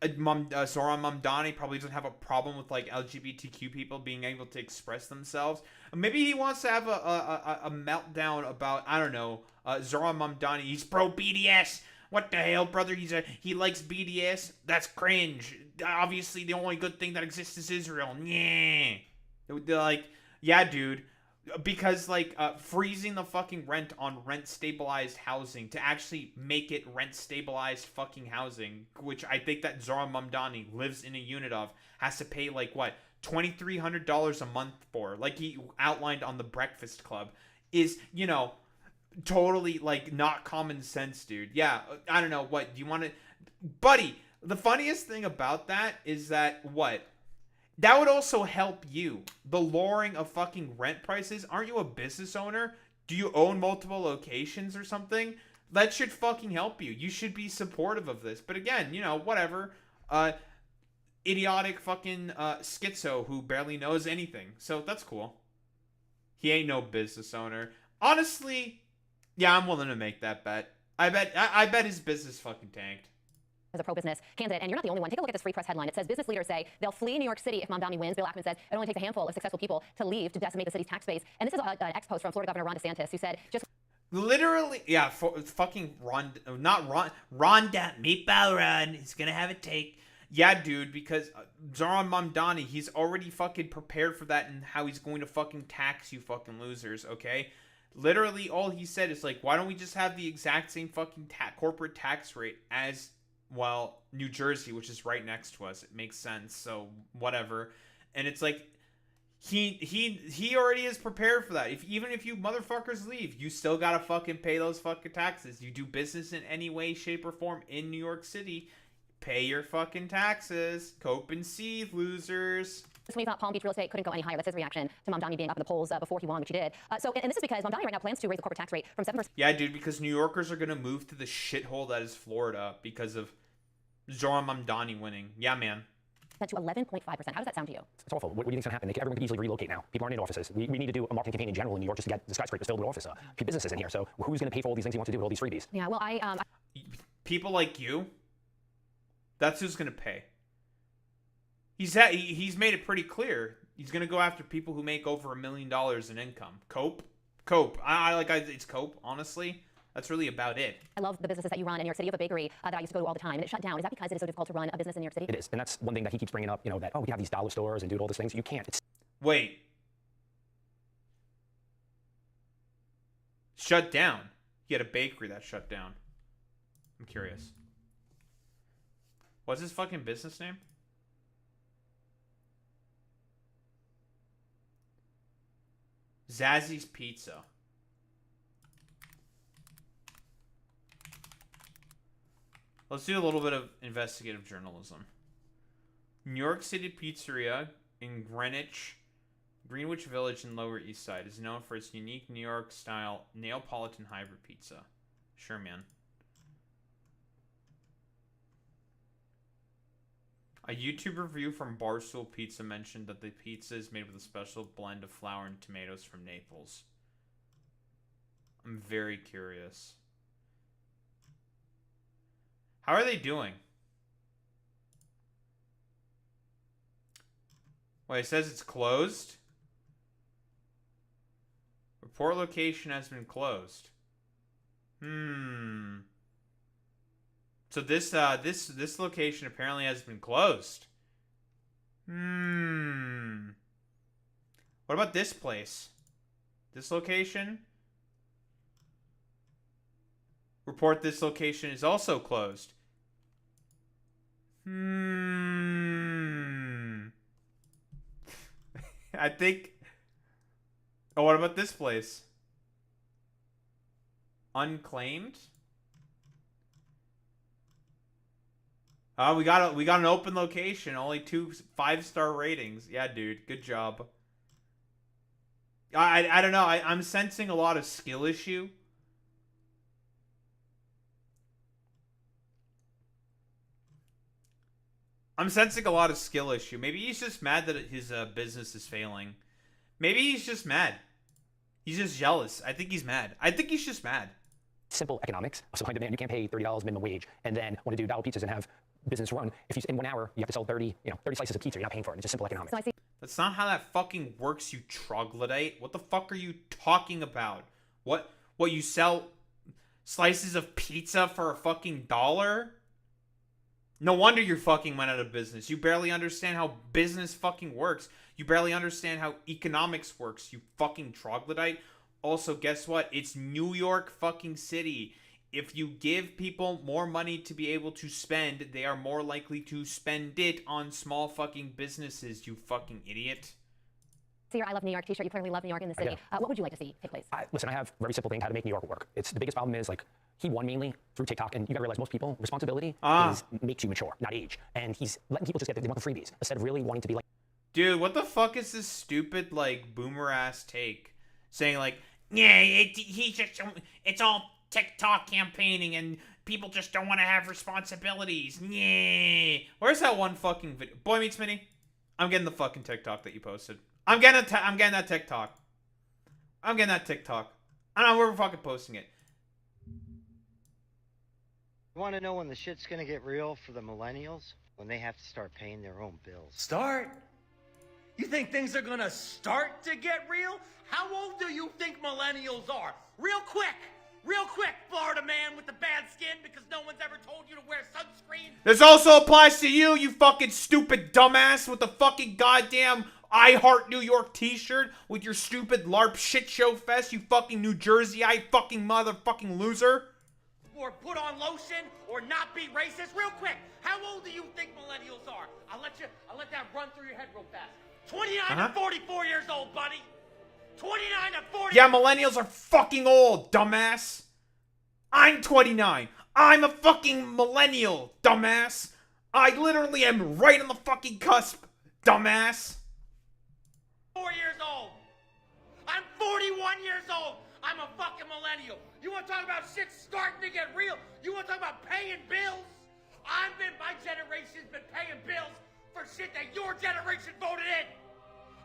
Mamdani probably doesn't have a problem with like LGBTQ people being able to express themselves. Maybe he wants to have a meltdown about, I don't know, Zohran Mamdani. He's pro BDS. What the hell, brother? He likes BDS. That's cringe. Obviously, the only good thing that exists is Israel. Yeah. Like, yeah, dude. Because, like, freezing the fucking rent on rent-stabilized housing to actually make it rent-stabilized fucking housing, which I think that Zohran Mamdani lives in a unit of, has to pay, like, what, $2,300 a month for, like he outlined on the Breakfast Club, is, you know, totally, like, not common sense, dude. Yeah, I don't know, what, do you want to... Buddy, the funniest thing about that is that, what... That would also help you. The lowering of fucking rent prices. Aren't you a business owner? Do you own multiple locations or something? That should fucking help you. You should be supportive of this. But again, you know, whatever. Idiotic fucking schizo who barely knows anything. So that's cool. He ain't no business owner. Honestly, yeah, I'm willing to make that bet. I bet his business fucking tanked. As a pro-business candidate, and you're not the only one. Take a look at this Free Press headline. It says business leaders say they'll flee New York City if Mamdani wins. Bill Ackman says it only takes a handful of successful people to leave to decimate the city's tax base. And this is an ex-post from Florida Governor Ron DeSantis, who said just literally, yeah, fucking Rhonda Meatball Ron. He's gonna have a take. Yeah, dude, because Zohran Mamdani, he's already fucking prepared for that and how he's going to fucking tax you fucking losers, okay? Literally, all he said is like, why don't we just have the exact same fucking corporate tax rate as, well, New Jersey, which is right next to us. It makes sense, so whatever. And it's like, he already is prepared for that. Even if you motherfuckers leave, you still gotta fucking pay those fucking taxes. You do business in any way, shape, or form in New York City, pay your fucking taxes. Cope and seethe, losers. when he thought Palm Beach real estate couldn't go any higher. That's his reaction to Mamdani being up in the polls before he won, which he did. And this is because Mamdani right now plans to raise the corporate tax rate from 7%. Yeah, dude, because New Yorkers are going to move to the shithole that is Florida because of Zohran Mamdani winning. Yeah, man. To 11.5%. How does that sound to you? It's awful. What do you think's going to happen? Everyone could easily relocate now. People aren't in offices. We need to do a marketing campaign in general in New York just to get the skyscrapers filled with office. Few businesses in here. So who's going to pay for all these things he wants to do with all these freebies? Yeah, well, people like you. That's who's going to pay. He's made it pretty clear. He's going to go after people who make over $1 million in income. Cope. It's Cope, honestly. That's really about it. I love the businesses that you run in New York City. You have a bakery that I used to go to all the time, and it shut down. Is that because it is so difficult to run a business in New York City? It is, and that's one thing that he keeps bringing up, that, we have these dollar stores and do all these things. You can't. Wait. Shut down? He had a bakery that shut down. I'm curious. What's his fucking business name? Zazzy's Pizza. Let's do a little bit of investigative journalism. New York City Pizzeria in Greenwich Village in Lower East Side is known for its unique New York-style Neapolitan hybrid pizza. Sure, man. A YouTube review from Barstool Pizza mentioned that the pizza is made with a special blend of flour and tomatoes from Naples. I'm very curious. How are they doing? Wait, it says it's closed? Report location has been closed. So this location apparently has been closed. What about this place? This location? Report this location is also closed. I think... Oh, what about this place? Unclaimed? We got an open location. Only 2 5-star ratings. Yeah, dude. Good job. I don't know. I'm sensing a lot of skill issue. Maybe he's just mad that his business is failing. Maybe he's just mad. He's just jealous. I think he's mad. I think he's just mad. Simple economics of supply and demand. You can't pay $30 minimum wage and then want to do dollar pizzas and have business run. If you in 1 hour you have to sell 30 slices of pizza, you're not paying for it. It's just simple economics. So I see. That's not how that fucking works, you troglodyte. What the fuck are you talking about? What you sell slices of pizza for a fucking $1? No wonder you fucking went out of business. You barely understand how business fucking works. You barely understand how economics works, you fucking troglodyte. Also, guess what? It's New York fucking City. If you give people more money to be able to spend, they are more likely to spend it on small fucking businesses, you fucking idiot. See your I Love New York t-shirt. You clearly love New York in the city. What would you like to see take place? Listen, I have a very simple thing how to make New York work. It's the biggest problem is like he won mainly through TikTok, and you gotta realize most people responsibility makes you mature, not age. And he's letting people just get they want the freebies instead of really wanting to be like. Dude, what the fuck is this stupid like boomer ass take? Saying like, yeah, it's all TikTok campaigning and people just don't want to have responsibilities. Yeah. Where's that one fucking video? Boy Meets Mini? I'm getting the fucking TikTok that you posted. I'm getting that TikTok. I'm getting that TikTok. I don't know where we're fucking posting it. You want to know when the shit's gonna get real for the millennials? When they have to start paying their own bills. Start? You think things are gonna start to get real? How old do you think millennials are? Real quick, Florida man with the bad skin because no one's ever told you to wear sunscreen. This also applies to you, you fucking stupid dumbass with the fucking goddamn I Heart New York t-shirt with your stupid LARP shit show fest, you fucking New Jerseyite fucking motherfucking loser. Or put on lotion or not be racist. Real quick, how old do you think millennials are? I'll let that run through your head real fast. 29 to 44 years old, buddy. 29 to 40. Yeah, millennials are fucking old, dumbass. I'm 29. I'm a fucking millennial, dumbass. I literally am right on the fucking cusp, dumbass. 4 years old. I'm 41 years old. I'm a fucking millennial. You want to talk about shit starting to get real? You want to talk about paying bills? My generation's been paying bills for shit that your generation voted in.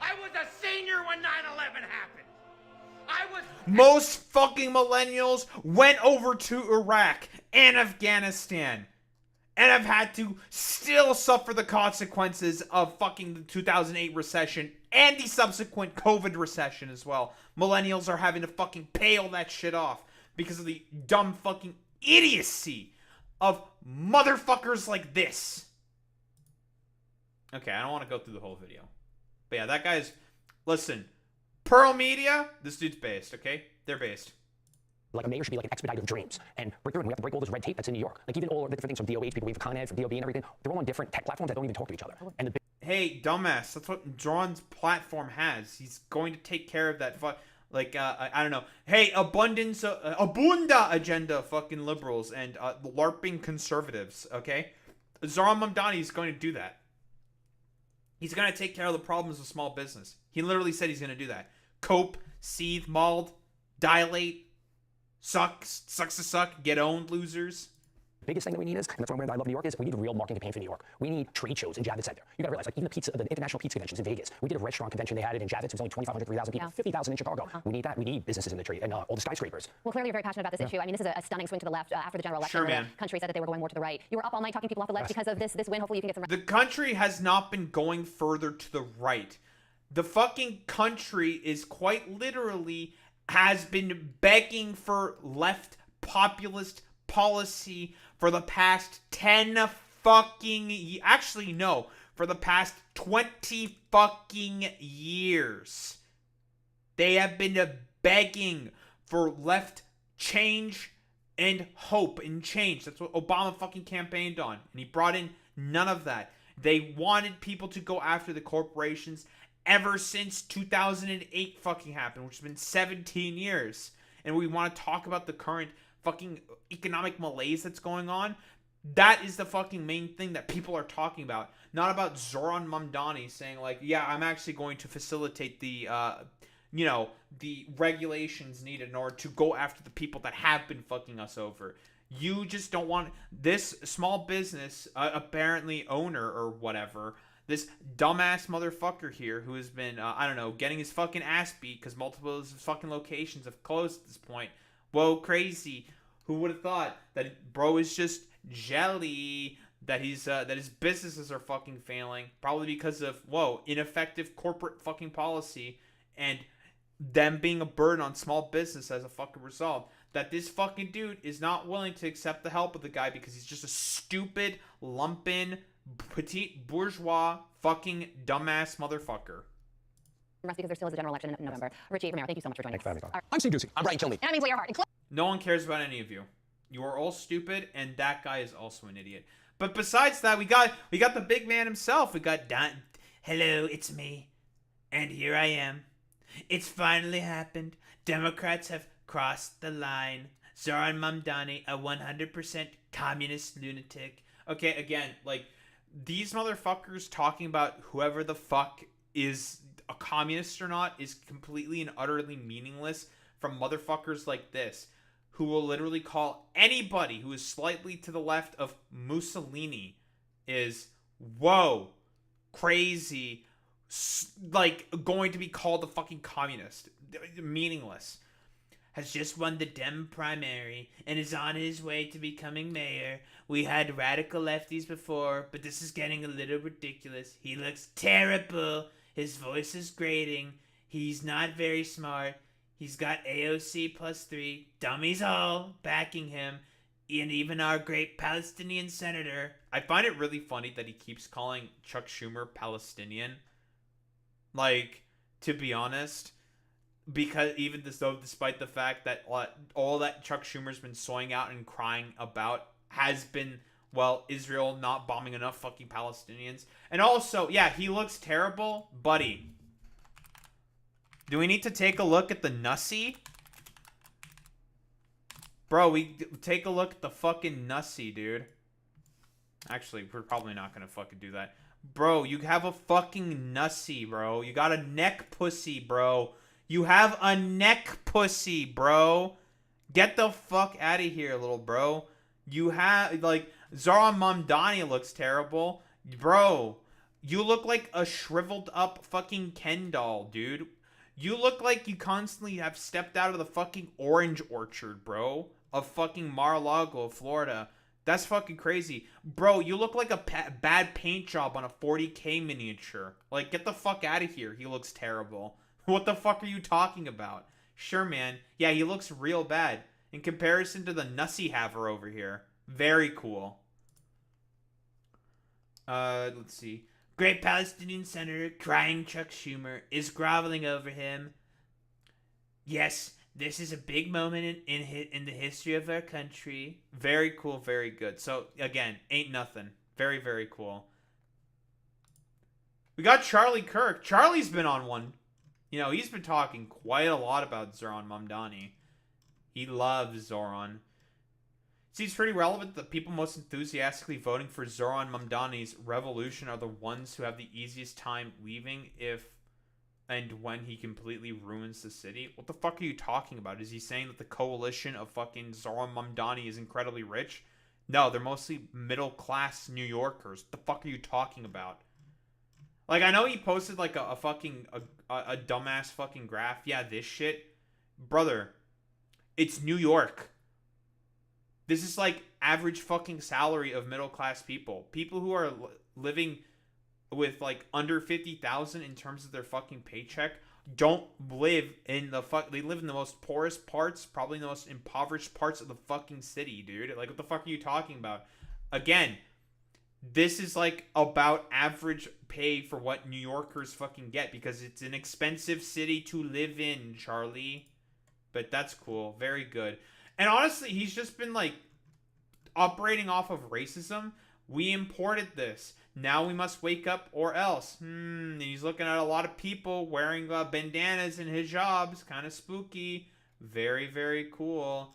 I was a senior when 9/11 happened. Most fucking millennials went over to Iraq and Afghanistan and have had to still suffer the consequences of fucking the 2008 recession and the subsequent COVID recession as well. Millennials are having to fucking pay all that shit off because of the dumb fucking idiocy of motherfuckers like this. Okay, I don't want to go through the whole video. But yeah, that guy's... Listen, Pearl Media, this dude's based, okay? They're based. Like a mayor should be like an expediter of dreams and break through, and we have to break all this red tape that's in New York. Like even all the different things from DOH, people wave Con Ed, from DOB and everything, they're all on different tech platforms that don't even talk to each other. And the hey, dumbass, that's what Zohran's platform has. He's going to take care of that I don't know. Hey, Abunda agenda fucking liberals and LARPing conservatives, okay? Zohran Mamdani is going to do that. He's going to take care of the problems of small business. He literally said he's going to do that. Cope, seethe, mauled, dilate, suck to suck, get owned, losers. biggest thing that we need is, and that's why I love New York, is we need a real marketing campaign for New York. We need trade shows in Javits Center. You gotta realize, like even the international pizza conventions in Vegas, we did a restaurant convention, they had it in Javits, it was only 2,500, 3,000 people, 50,000 in Chicago. We need that. We need businesses in the trade and all the skyscrapers. Well, clearly you're very passionate about this issue. I mean, this is a stunning swing to the left after the general election. Sure, The country said that they were going more to the right. You were up all night talking people off the left because of this win. Hopefully you can get some... The country has not been going further to the right. The fucking country is quite literally has been begging for left populist policy for the past 10 fucking... Actually, no. For the past 20 fucking years. They have been begging for left change and hope and change. That's what Obama fucking campaigned on. And he brought in none of that. They wanted people to go after the corporations ever since 2008 fucking happened, which has been 17 years. And we want to talk about the current fucking economic malaise that's going on. That is the fucking main thing that people are talking about. Not about Zohran Mamdani saying like, yeah, I'm actually going to facilitate the, the regulations needed in order to go after the people that have been fucking us over. You just don't want this small business, apparently owner or whatever, This dumbass motherfucker here who has been, I don't know, getting his fucking ass beat because multiple of his fucking locations have closed at this point. Whoa, crazy. Who would have thought that bro is just jelly, that he's, that his businesses are fucking failing, probably because of, whoa, ineffective corporate fucking policy and them being a burden on small business as a fucking result. That this fucking dude is not willing to accept the help of the guy because he's just a stupid, lumpen, petite bourgeois, fucking dumbass motherfucker. Because there still is a general election in November. Richie Romero, thank you so much for joining us. I'm Steve Ducey. I'm Brian Kilmeade. And I mean, your heart. No one cares about any of you. You are all stupid, and that guy is also an idiot. But besides that, we got the big man himself. We got Don. Hello, it's me. And here I am. It's finally happened. Democrats have crossed the line. Zohran Mamdani, a 100% communist lunatic. Okay, again, like, these motherfuckers talking about whoever the fuck is a communist or not is completely and utterly meaningless from motherfuckers like this, who will literally call anybody who is slightly to the left of Mussolini is, whoa, crazy, like, going to be called a fucking communist. Meaningless. Has just won the Dem primary and is on his way to becoming mayor. We had radical lefties before, but this is getting a little ridiculous. He looks terrible. His voice is grating. He's not very smart. He's got AOC +3, dummies all, backing him, and even our great Palestinian senator. I find it really funny that he keeps calling Chuck Schumer Palestinian. Like, to be honest, because even though, despite the fact that all that Chuck Schumer's been soying out and crying about has been, well, Israel not bombing enough fucking Palestinians. And also, yeah, he looks terrible, buddy. Do we need to take a look at the Nussie? Bro, we take a look at the fucking Nussie, dude. Actually, we're probably not gonna fucking do that. Bro, you have a fucking Nussie, bro. You got a neck pussy, bro. You have a neck pussy, bro. Get the fuck out of here, little bro. You have, like, Zohran Mamdani looks terrible. Bro, you look like a shriveled up fucking Ken doll, dude. You look like you constantly have stepped out of the fucking orange orchard, bro. Of fucking Mar-a-Lago, Florida. That's fucking crazy. Bro, you look like a bad paint job on a 40K miniature. Like, get the fuck out of here. He looks terrible. What the fuck are you talking about? Sure, man. Yeah, he looks real bad. In comparison to the Nussie Haver over here. Very cool. Let's see. Great Palestinian senator, crying Chuck Schumer, is groveling over him. Yes, this is a big moment in the history of our country. Very cool, very good. So, again, ain't nothing. Very, very cool. We got Charlie Kirk. Charlie's been on one. You know, he's been talking quite a lot about Zohran Mamdani. He loves Zohran. Seems pretty relevant that the people most enthusiastically voting for Zohran Mamdani's revolution are the ones who have the easiest time leaving if and when he completely ruins the city. What the fuck are you talking about? Is he saying that the coalition of fucking Zohran Mamdani is incredibly rich? No, they're mostly middle-class New Yorkers. What the fuck are you talking about? Like, I know he posted, like, a fucking, a dumbass fucking graph. Yeah, this shit. Brother, it's New York. This is, like, average fucking salary of middle-class people. People who are living with, like, under 50,000 in terms of their fucking paycheck don't live in the they live in the most poorest parts, probably the most impoverished parts of the fucking city, dude. Like, what the fuck are you talking about? Again, this is, like, about average pay for what New Yorkers fucking get because it's an expensive city to live in, Charlie. But that's cool. Very good. And honestly, he's just been, like, operating off of racism. We imported this. Now we must wake up or else. He's looking at a lot of people wearing bandanas and hijabs. Kind of spooky. Very, very cool.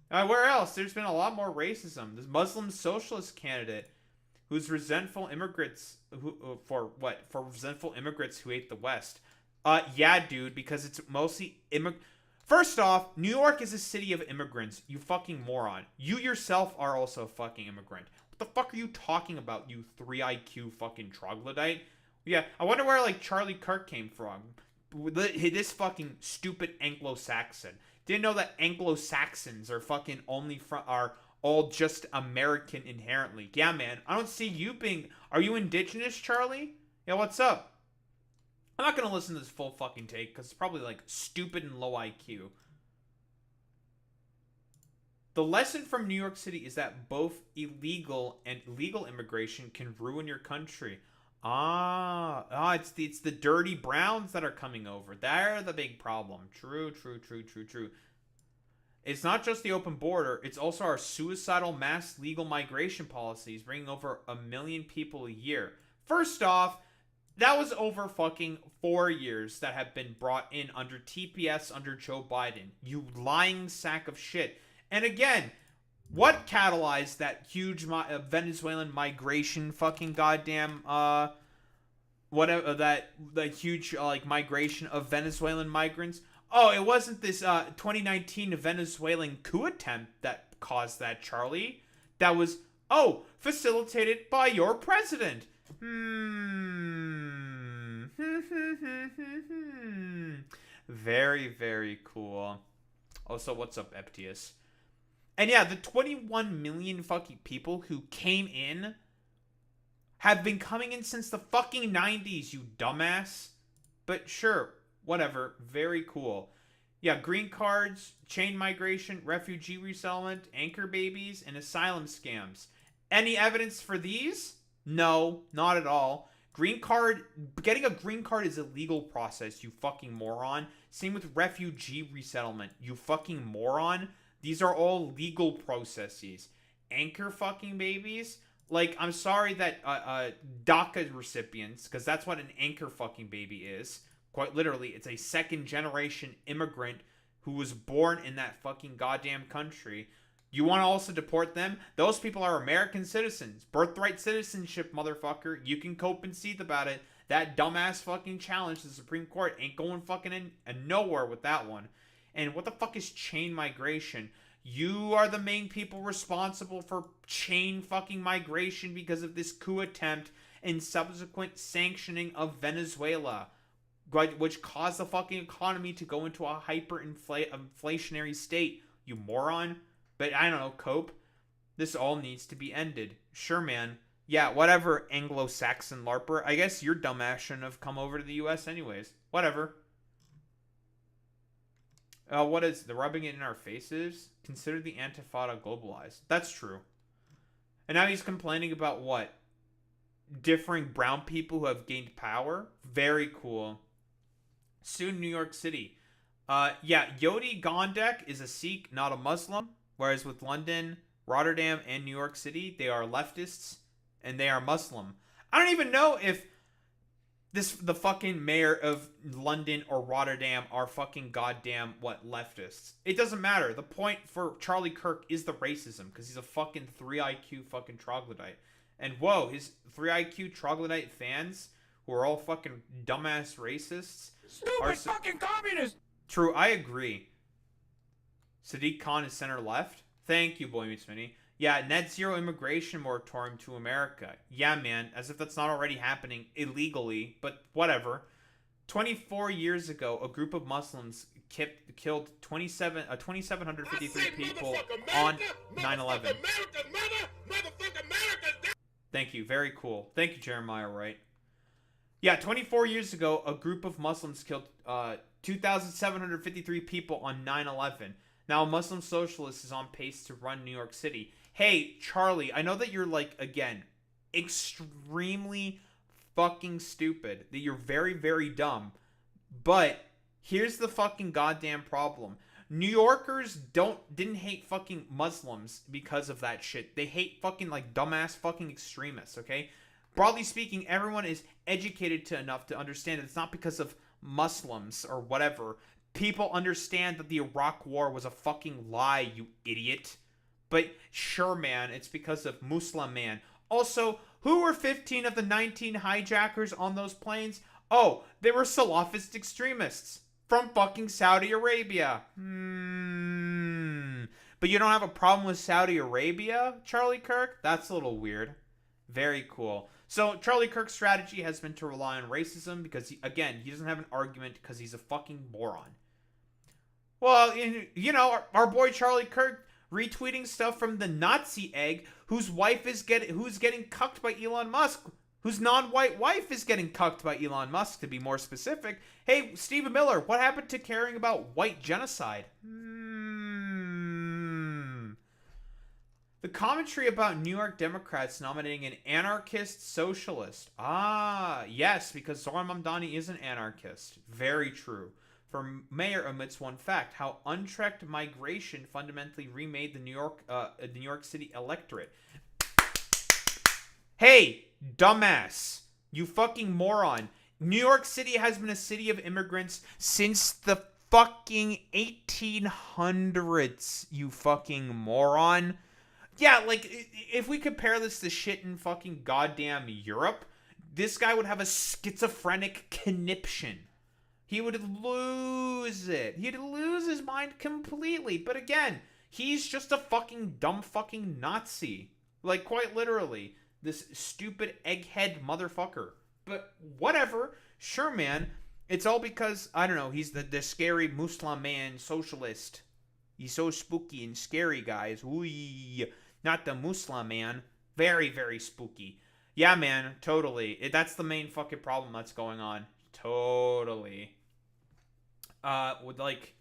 Where else? There's been a lot more racism. This Muslim socialist candidate who's resentful immigrants for resentful immigrants who hate the West. Yeah, dude, because it's mostly First off, New York is a city of immigrants. You fucking moron. You yourself are also a fucking immigrant. What the fuck are you talking about, you 3 IQ fucking troglodyte? Yeah, I wonder where, like, Charlie Kirk came from. This fucking stupid Anglo-Saxon. Didn't know that Anglo-Saxons are fucking are all just American inherently. Yeah, man, I don't see you being... Are you indigenous, Charlie? Yeah, what's up? I'm not gonna listen to this full fucking take, because it's probably, like, stupid and low IQ. The lesson from New York City is that both illegal and legal immigration can ruin your country. It's the dirty Browns that are coming over. They're the big problem. True. It's not just the open border. It's also our suicidal mass legal migration policies, bringing over 1 million people a year. First off, that was over fucking 4 years that have been brought in under TPS under Joe Biden. You lying sack of shit. And again, what catalyzed that huge Venezuelan migration fucking goddamn, that huge, like, migration of Venezuelan migrants? Oh, it wasn't this, 2019 Venezuelan coup attempt that caused that, Charlie. That was, facilitated by your president. Very, very cool. Also, what's up, Eptius? And yeah, the 21 million fucking people who came in have been coming in since the fucking 90s, you dumbass. But sure, whatever. Very cool. Yeah, green cards, chain migration, refugee resettlement, anchor babies, and asylum scams. Any evidence for these? No, not at all. Getting a green card is a legal process, you fucking moron. Same with refugee resettlement, you fucking moron. These are all legal processes. Anchor fucking babies? Like, I'm sorry that DACA recipients, because that's what an anchor fucking baby is. Quite literally, it's a second generation immigrant who was born in that fucking goddamn country. You want to also deport them? Those people are American citizens. Birthright citizenship, motherfucker. You can cope and seethe about it. That dumbass fucking challenge to the Supreme Court ain't going fucking in nowhere with that one. And what the fuck is chain migration? You are the main people responsible for chain fucking migration because of this coup attempt and subsequent sanctioning of Venezuela, which caused the fucking economy to go into a hyperinflationary state, you moron. But I don't know, cope. This all needs to be ended. Sure, man. Yeah, whatever, Anglo-Saxon LARPer. I guess your dumbass shouldn't have come over to the US anyways. Whatever. What is the rubbing it in our faces? Consider the Antifada globalized. That's true. And now he's complaining about what? Differing brown people who have gained power? Very cool. Soon New York City. Yeah, Yodi Gondek is a Sikh, not a Muslim. Whereas with London, Rotterdam, and New York City, they are leftists and they are Muslim. I don't even know if the fucking mayor of London or Rotterdam are fucking goddamn leftists. It doesn't matter. The point for Charlie Kirk is the racism, because he's a fucking 3 IQ fucking troglodyte. And whoa, his 3 IQ troglodyte fans, who are all fucking dumbass racists, Stupid fucking communists! True, I agree. Sadiq Khan is center left. Thank you, Boy Meets Mini. Yeah, net zero immigration moratorium to America. Yeah, man, as if that's not already happening illegally, but whatever. 24 years ago, a group of Muslims killed 2,753 people on 9/11. Thank you, very cool. Thank you, Jeremiah Wright. Yeah, 24 years ago, a group of Muslims killed 2,753 people on 9/11. Now, a Muslim socialist is on pace to run New York City. Hey, Charlie, I know that you're, like, again, extremely fucking stupid. That you're very, very dumb. But here's the fucking goddamn problem. New Yorkers didn't hate fucking Muslims because of that shit. They hate fucking, like, dumbass fucking extremists, okay? Broadly speaking, everyone is educated enough to understand that it's not because of Muslims or whatever. People understand that the Iraq War was a fucking lie, you idiot. But sure, man, it's because of Muslim man. Also, who were 15 of the 19 hijackers on those planes? Oh, they were Salafist extremists from fucking Saudi Arabia. But you don't have a problem with Saudi Arabia, Charlie Kirk? That's a little weird. Very cool. So Charlie Kirk's strategy has been to rely on racism because, he doesn't have an argument because he's a fucking moron. Well, you know, our boy Charlie Kirk retweeting stuff from the Nazi egg whose getting cucked by Elon Musk, whose non-white wife is getting cucked by Elon Musk, to be more specific. Hey, Stephen Miller, what happened to caring about white genocide? The commentary about New York Democrats nominating an anarchist socialist. Ah, yes, because Zohran Mamdani is an anarchist. Very true. For mayor omits one fact: how unchecked migration fundamentally remade the New York City electorate. Hey, dumbass, you fucking moron! New York City has been a city of immigrants since the fucking 1800s. You fucking moron. Yeah, like, if we compare this to shit in fucking goddamn Europe, this guy would have a schizophrenic conniption. He would lose it. He'd lose his mind completely. But again, he's just a fucking dumb fucking Nazi. Like, quite literally. This stupid egghead motherfucker. But whatever. Sure, man. It's all because, I don't know, he's the scary Muslim man socialist. He's so spooky and scary, guys. Ooh. Not the Muslim man. Very, very spooky. Yeah, man, totally. That's the main fucking problem that's going on. Totally. Would, like,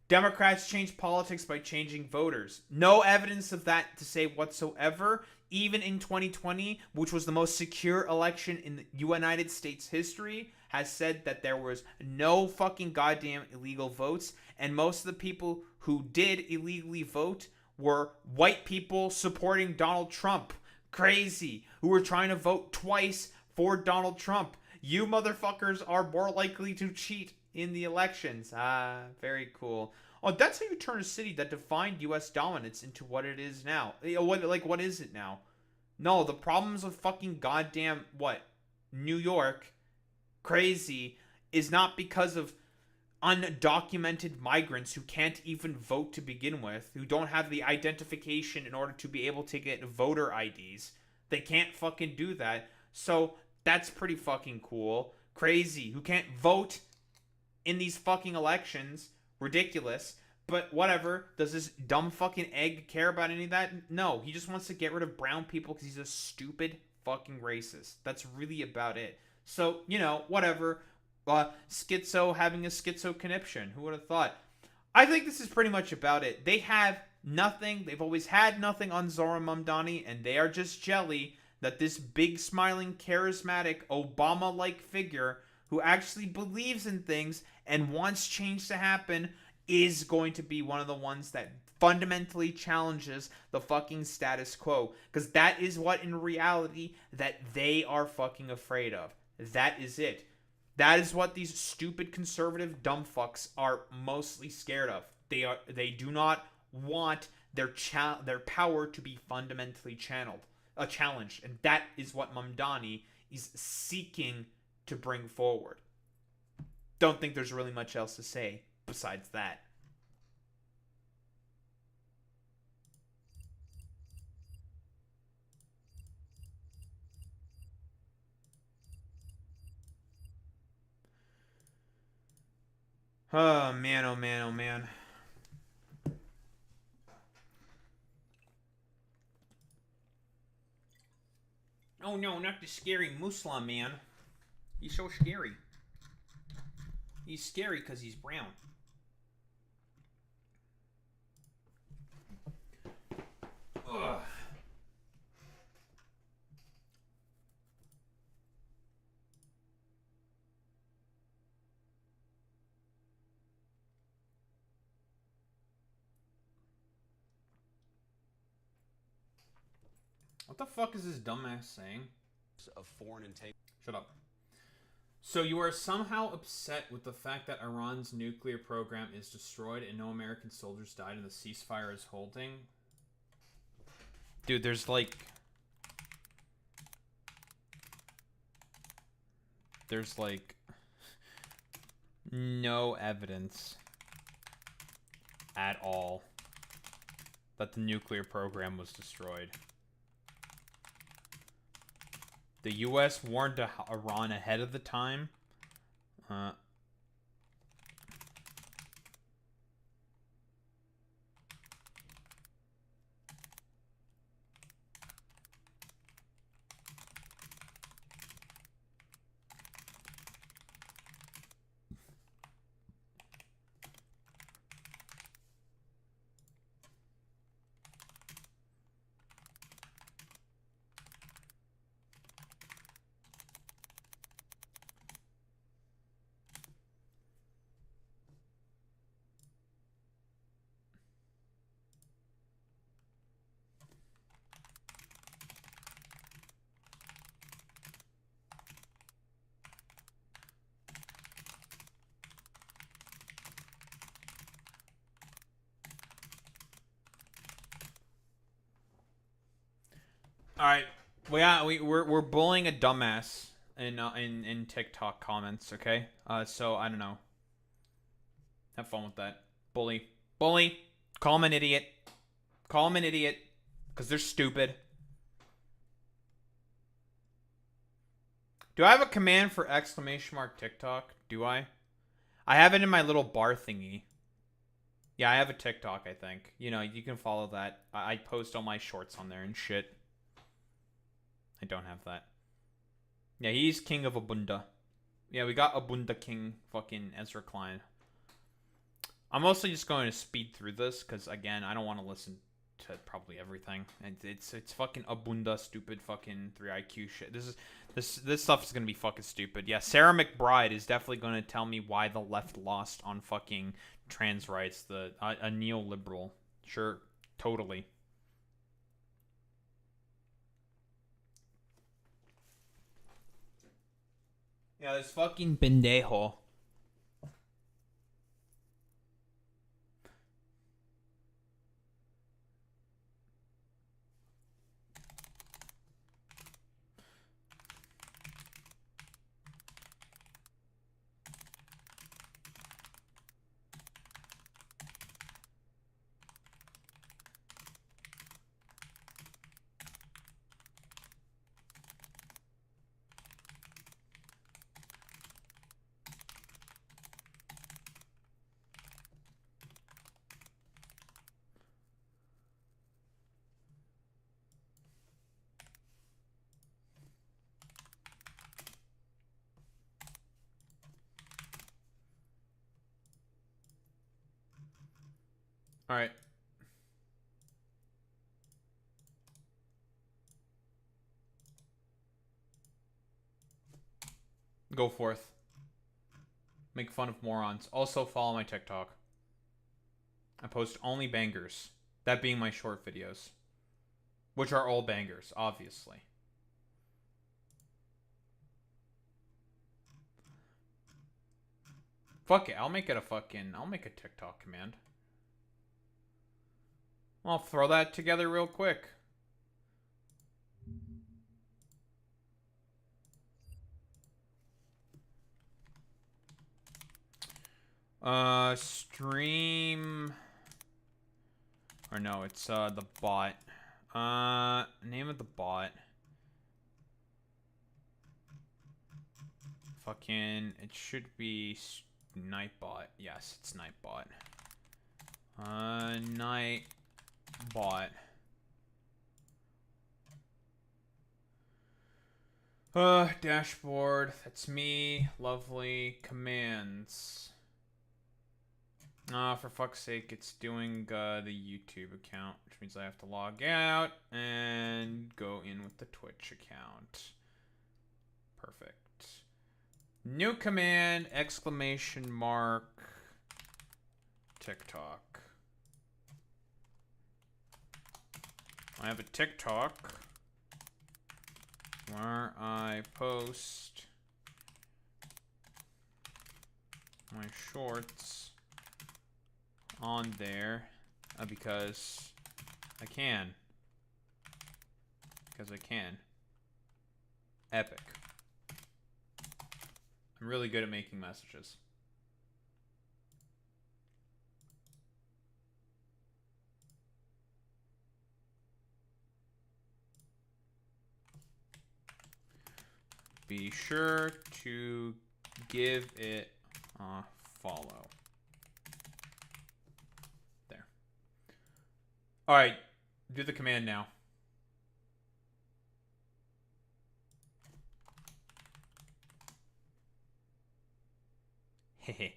Democrats change politics by changing voters. No evidence of that to say whatsoever. Even in 2020, which was the most secure election in the United States history, has said that there was no fucking goddamn illegal votes. And most of the people who did illegally vote were white people supporting Donald Trump. Crazy. Who were trying to vote twice for Donald Trump. You motherfuckers are more likely to cheat in the elections. Ah, very cool. Oh, that's how you turn a city that defined U.S. dominance into what it is now. What is it now? No, the problems with fucking goddamn, New York, crazy, is not because of undocumented migrants who can't even vote to begin with, who don't have the identification in order to be able to get voter IDs. They can't fucking do that. So that's pretty fucking cool. Crazy. Who can't vote in these fucking elections. Ridiculous. But whatever. Does this dumb fucking egg care about any of that? No. He just wants to get rid of brown people because he's a stupid fucking racist. That's really about it. So, you know, whatever. Schizo having a schizo conniption. Who would have thought? I think this is pretty much about it. They have nothing. They've always had nothing on Zohran Mamdani, and they are just jelly that this big, smiling, charismatic, Obama-like figure who actually believes in things and wants change to happen is going to be one of the ones that fundamentally challenges the fucking status quo. Because that is what, in reality, that they are fucking afraid of. That is it. That is what these stupid conservative dumb fucks are mostly scared of. They do not want their power to be fundamentally challenged, and that is what Mamdani is seeking to bring forward. Don't think there's really much else to say besides that. Oh, man, oh, man, oh, man. Oh, no, not the scary Muslim man. He's so scary. He's scary because he's brown. Ugh. What the fuck is this dumbass saying? Of foreign intake. Shut up. So you are somehow upset with the fact that Iran's nuclear program is destroyed and no American soldiers died and the ceasefire is holding? Dude, there's no evidence at all that the nuclear program was destroyed. The U.S. warned Iran ahead of the time. All right, we're bullying a dumbass in TikTok comments. Okay, so I don't know. Have fun with that. Bully. Call him an idiot. Call him an idiot, because they're stupid. Do I have a command for !TikTok? Do I? I have it in my little bar thingy. Yeah, I have a TikTok, I think. You know, you can follow that. I post all my shorts on there and shit. I don't have that. Yeah, he's king of Abunda. Yeah, we got Abunda King, fucking Ezra Klein. I'm mostly just going to speed through this, because, again, I don't want to listen to probably everything. And it's fucking Abunda, stupid fucking 3 IQ shit. This stuff is going to be fucking stupid. Yeah, Sarah McBride is definitely going to tell me why the left lost on fucking trans rights. A neoliberal. Sure, totally. Yeah, this fucking pendejo. All right. Go forth. Make fun of morons. Also follow my TikTok. I post only bangers. That being my short videos. Which are all bangers, obviously. Fuck it, I'll make a TikTok command. I'll throw that together real quick. Stream... Or no, it's, the bot. Name of the bot. Fucking... It should be... Nightbot. Yes, it's Nightbot. Nightbot. Dashboard. That's me. Lovely. Commands. For fuck's sake, it's doing the YouTube account, which means I have to log out and go in with the Twitch account. Perfect. New command, ! TikTok. I have a TikTok where I post my shorts on there because I can. Because I can. Epic. I'm really good at making messages. Be sure to give it a follow. There. Alright, do the command now. Hehe.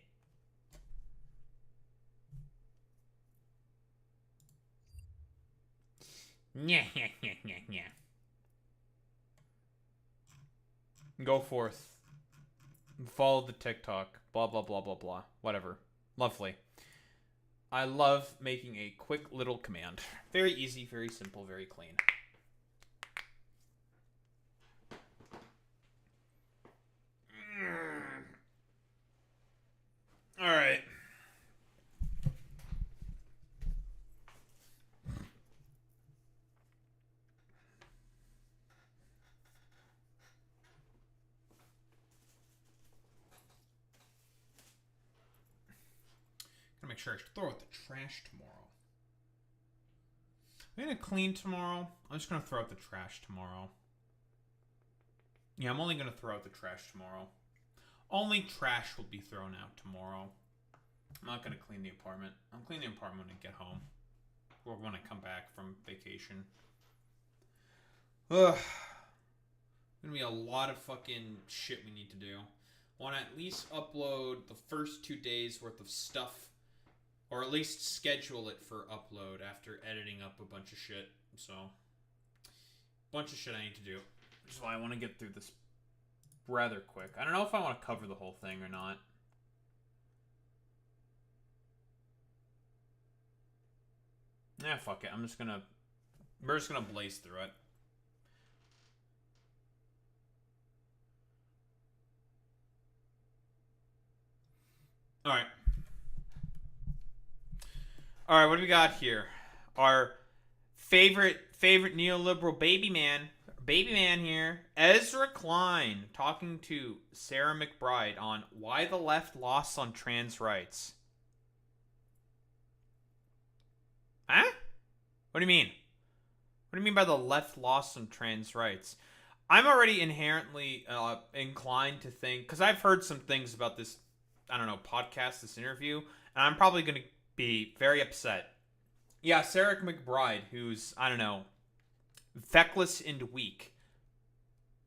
Yeah. Go forth. Follow the TikTok. Blah, blah, blah, blah, blah. Whatever. Lovely. I love making a quick little command. Very easy, very simple, very clean. Alright. Gotta make sure I throw out the trash tomorrow. I'm gonna clean tomorrow. I'm just gonna throw out the trash tomorrow. Yeah, I'm only gonna throw out the trash tomorrow. Only trash will be thrown out tomorrow. I'm not gonna clean the apartment. I'm cleaning the apartment when I get home. Or when I come back from vacation. Ugh. Gonna be a lot of fucking shit we need to do. Want to at least upload the first 2 days worth of stuff. Or at least schedule it for upload after editing up a bunch of shit. So, bunch of shit I need to do. Which is why I want to get through this rather quick. I don't know if I want to cover the whole thing or not. Yeah, fuck it. We're just gonna blaze through it. Alright. Alright, what do we got here? Our favorite neoliberal baby man here, Ezra Klein, talking to Sarah McBride on why the left lost on trans rights. Huh? What do you mean? What do you mean by the left lost on trans rights? I'm already inherently inclined to think, because I've heard some things about this, I don't know, podcast, this interview, and I'm probably going to be very upset. Yeah, Sarah McBride, who's, I don't know, feckless and weak.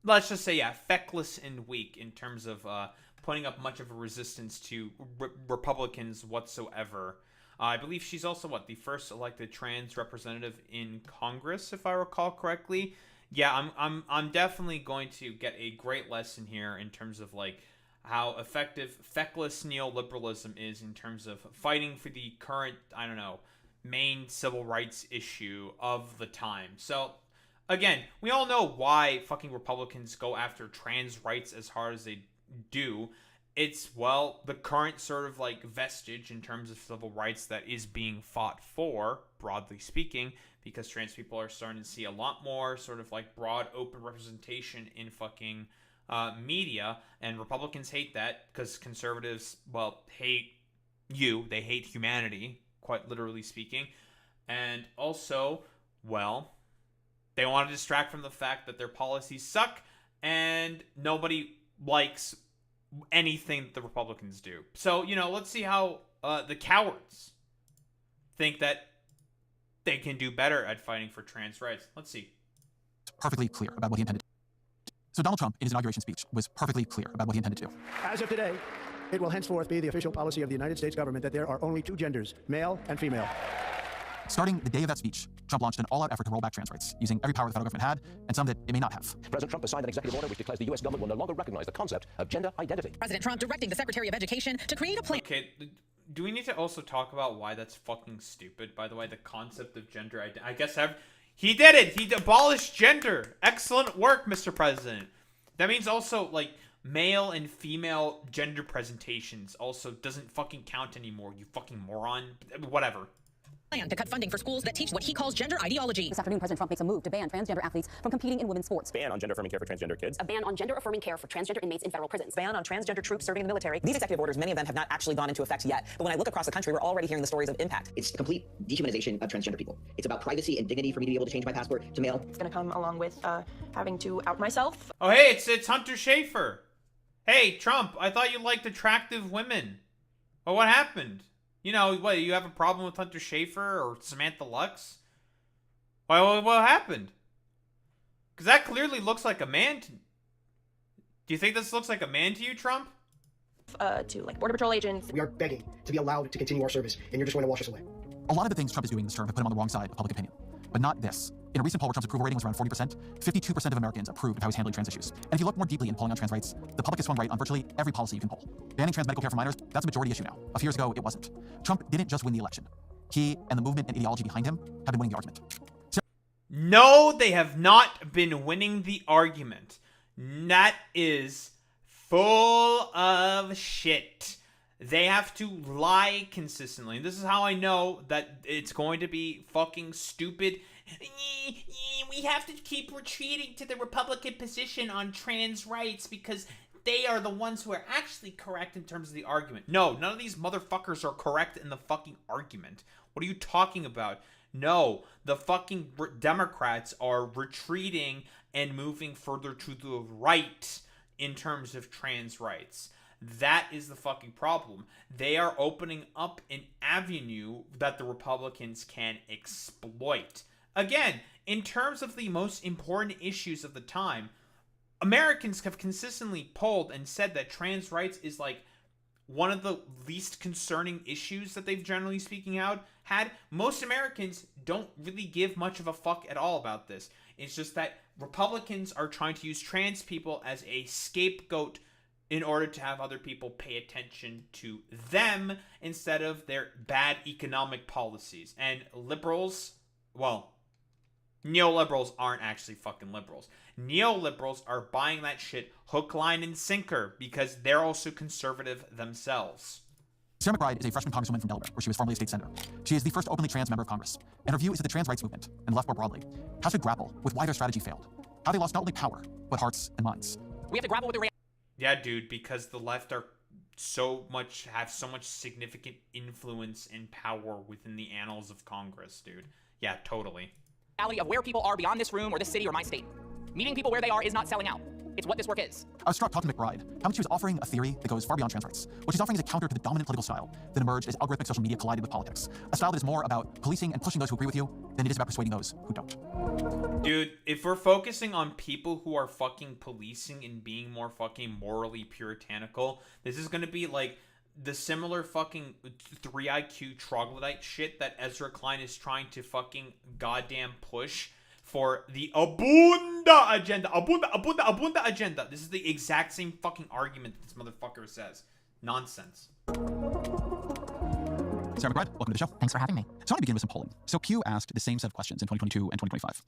Let's just say, yeah, feckless and weak in terms of putting up much of a resistance to Republicans whatsoever. I believe she's also, the first elected trans representative in Congress, if I recall correctly. Yeah, I'm definitely going to get a great lesson here in terms of, how effective feckless neoliberalism is in terms of fighting for the current, I don't know, main civil rights issue of the time. So, again, we all know why fucking Republicans go after trans rights as hard as they do. It's, well, the current sort of, vestige in terms of civil rights that is being fought for, broadly speaking, because trans people are starting to see a lot more sort of, broad, open representation in fucking media, and Republicans hate that because conservatives, hate you. They hate humanity, quite literally speaking. And also, they want to distract from the fact that their policies suck, and nobody likes anything that the Republicans do. So, let's see how the cowards think that they can do better at fighting for trans rights. Let's see. Perfectly clear about what he intended. So Donald Trump, in his inauguration speech, was perfectly clear about what he intended to do. As of today, it will henceforth be the official policy of the United States government that there are only two genders, male and female. Starting the day of that speech, Trump launched an all-out effort to roll back trans rights, using every power the federal government had, and some that it may not have. President Trump has signed an executive order which declares the U.S. government will no longer recognize the concept of gender identity. President Trump directing the Secretary of Education to create a plan. Okay, do we need to also talk about why that's fucking stupid, by the way, the concept of gender identity? I guess he did it! He abolished gender! Excellent work, Mr. President! That means also, male and female gender presentations also doesn't fucking count anymore, you fucking moron. Whatever. plan to cut funding for schools that teach what he calls gender ideology. This afternoon, President Trump makes a move to ban transgender athletes from competing in women's sports. Ban on gender-affirming care for transgender kids. A ban on gender-affirming care for transgender inmates in federal prisons. Ban on transgender troops serving in the military. These executive orders, many of them have not actually gone into effect yet. But when I look across the country, we're already hearing the stories of impact. It's the complete dehumanization of transgender people. It's about privacy and dignity for me to be able to change my passport to male. It's going to come along with having to out myself. Oh, hey, it's Hunter Schafer. Hey, Trump, I thought you liked attractive women. Well, what happened? You know, what, you have a problem with Hunter Schafer or Samantha Lux? Well, what happened? Because that clearly looks like a man. Do you think this looks like a man to you, Trump? To like Border Patrol agents. We are begging to be allowed to continue our service, and you're just going to wash us away. A lot of the things Trump is doing this term have put him on the wrong side of public opinion. But not this. In a recent poll where Trump's approval rating was around 40%, 52% of Americans approved of how he's handling trans issues. And if you look more deeply in polling on trans rights, the public has swung right on virtually every policy you can poll. Banning trans medical care for minors, that's a majority issue now. A few years ago, it wasn't. Trump didn't just win the election. He and the movement and ideology behind him have been winning the argument. No, they have not been winning the argument. That is full of shit. They have to lie consistently. This is how I know that it's going to be fucking stupid. We have to keep retreating to the Republican position on trans rights because they are the ones who are actually correct in terms of the argument. No, none of these motherfuckers are correct in the fucking argument. What are you talking about? No, the fucking Democrats are retreating and moving further to the right in terms of trans rights. That is the fucking problem. They are opening up an avenue that the Republicans can exploit. Again, in terms of the most important issues of the time, Americans have consistently polled and said that trans rights is like one of the least concerning issues that they've generally speaking had. Most Americans don't really give much of a fuck at all about this. It's just that Republicans are trying to use trans people as a scapegoat in order to have other people pay attention to them instead of their bad economic policies. And liberals, well, neoliberals aren't actually fucking liberals. Neoliberals are buying that shit hook, line, and sinker because they're also conservative themselves. Sarah McBride is a freshman congresswoman from Delaware, where she was formerly a state senator. She is the first openly trans member of Congress, and her view is that the trans rights movement, and the left more broadly, has to grapple with why their strategy failed, how they lost not only power, but hearts and minds. We have to grapple with the Yeah, dude, because the left have so much significant influence and power within the annals of Congress, dude. Yeah, totally. reality of where people are beyond this room or this city or my state. Meeting people where they are is not selling out. It's what this work is. I was struck talking to McBride how much she was offering a theory that goes far beyond trans rights. What she's offering is a counter to the dominant political style that emerged as algorithmic social media collided with politics. A style that is more about policing and pushing those who agree with you than it is about persuading those who don't. Dude, if we're focusing on people who are fucking policing and being more fucking morally puritanical, this is gonna be like the similar fucking 3 IQ troglodyte shit that Ezra Klein is trying to fucking goddamn push for the Abunda agenda. Abunda agenda. This is the exact same fucking argument that this motherfucker says. Nonsense. Sarah McBride, welcome to the show. Thanks for having me. So I want to begin with some polling. So Pew asked the same set of questions in 2022 and 2025.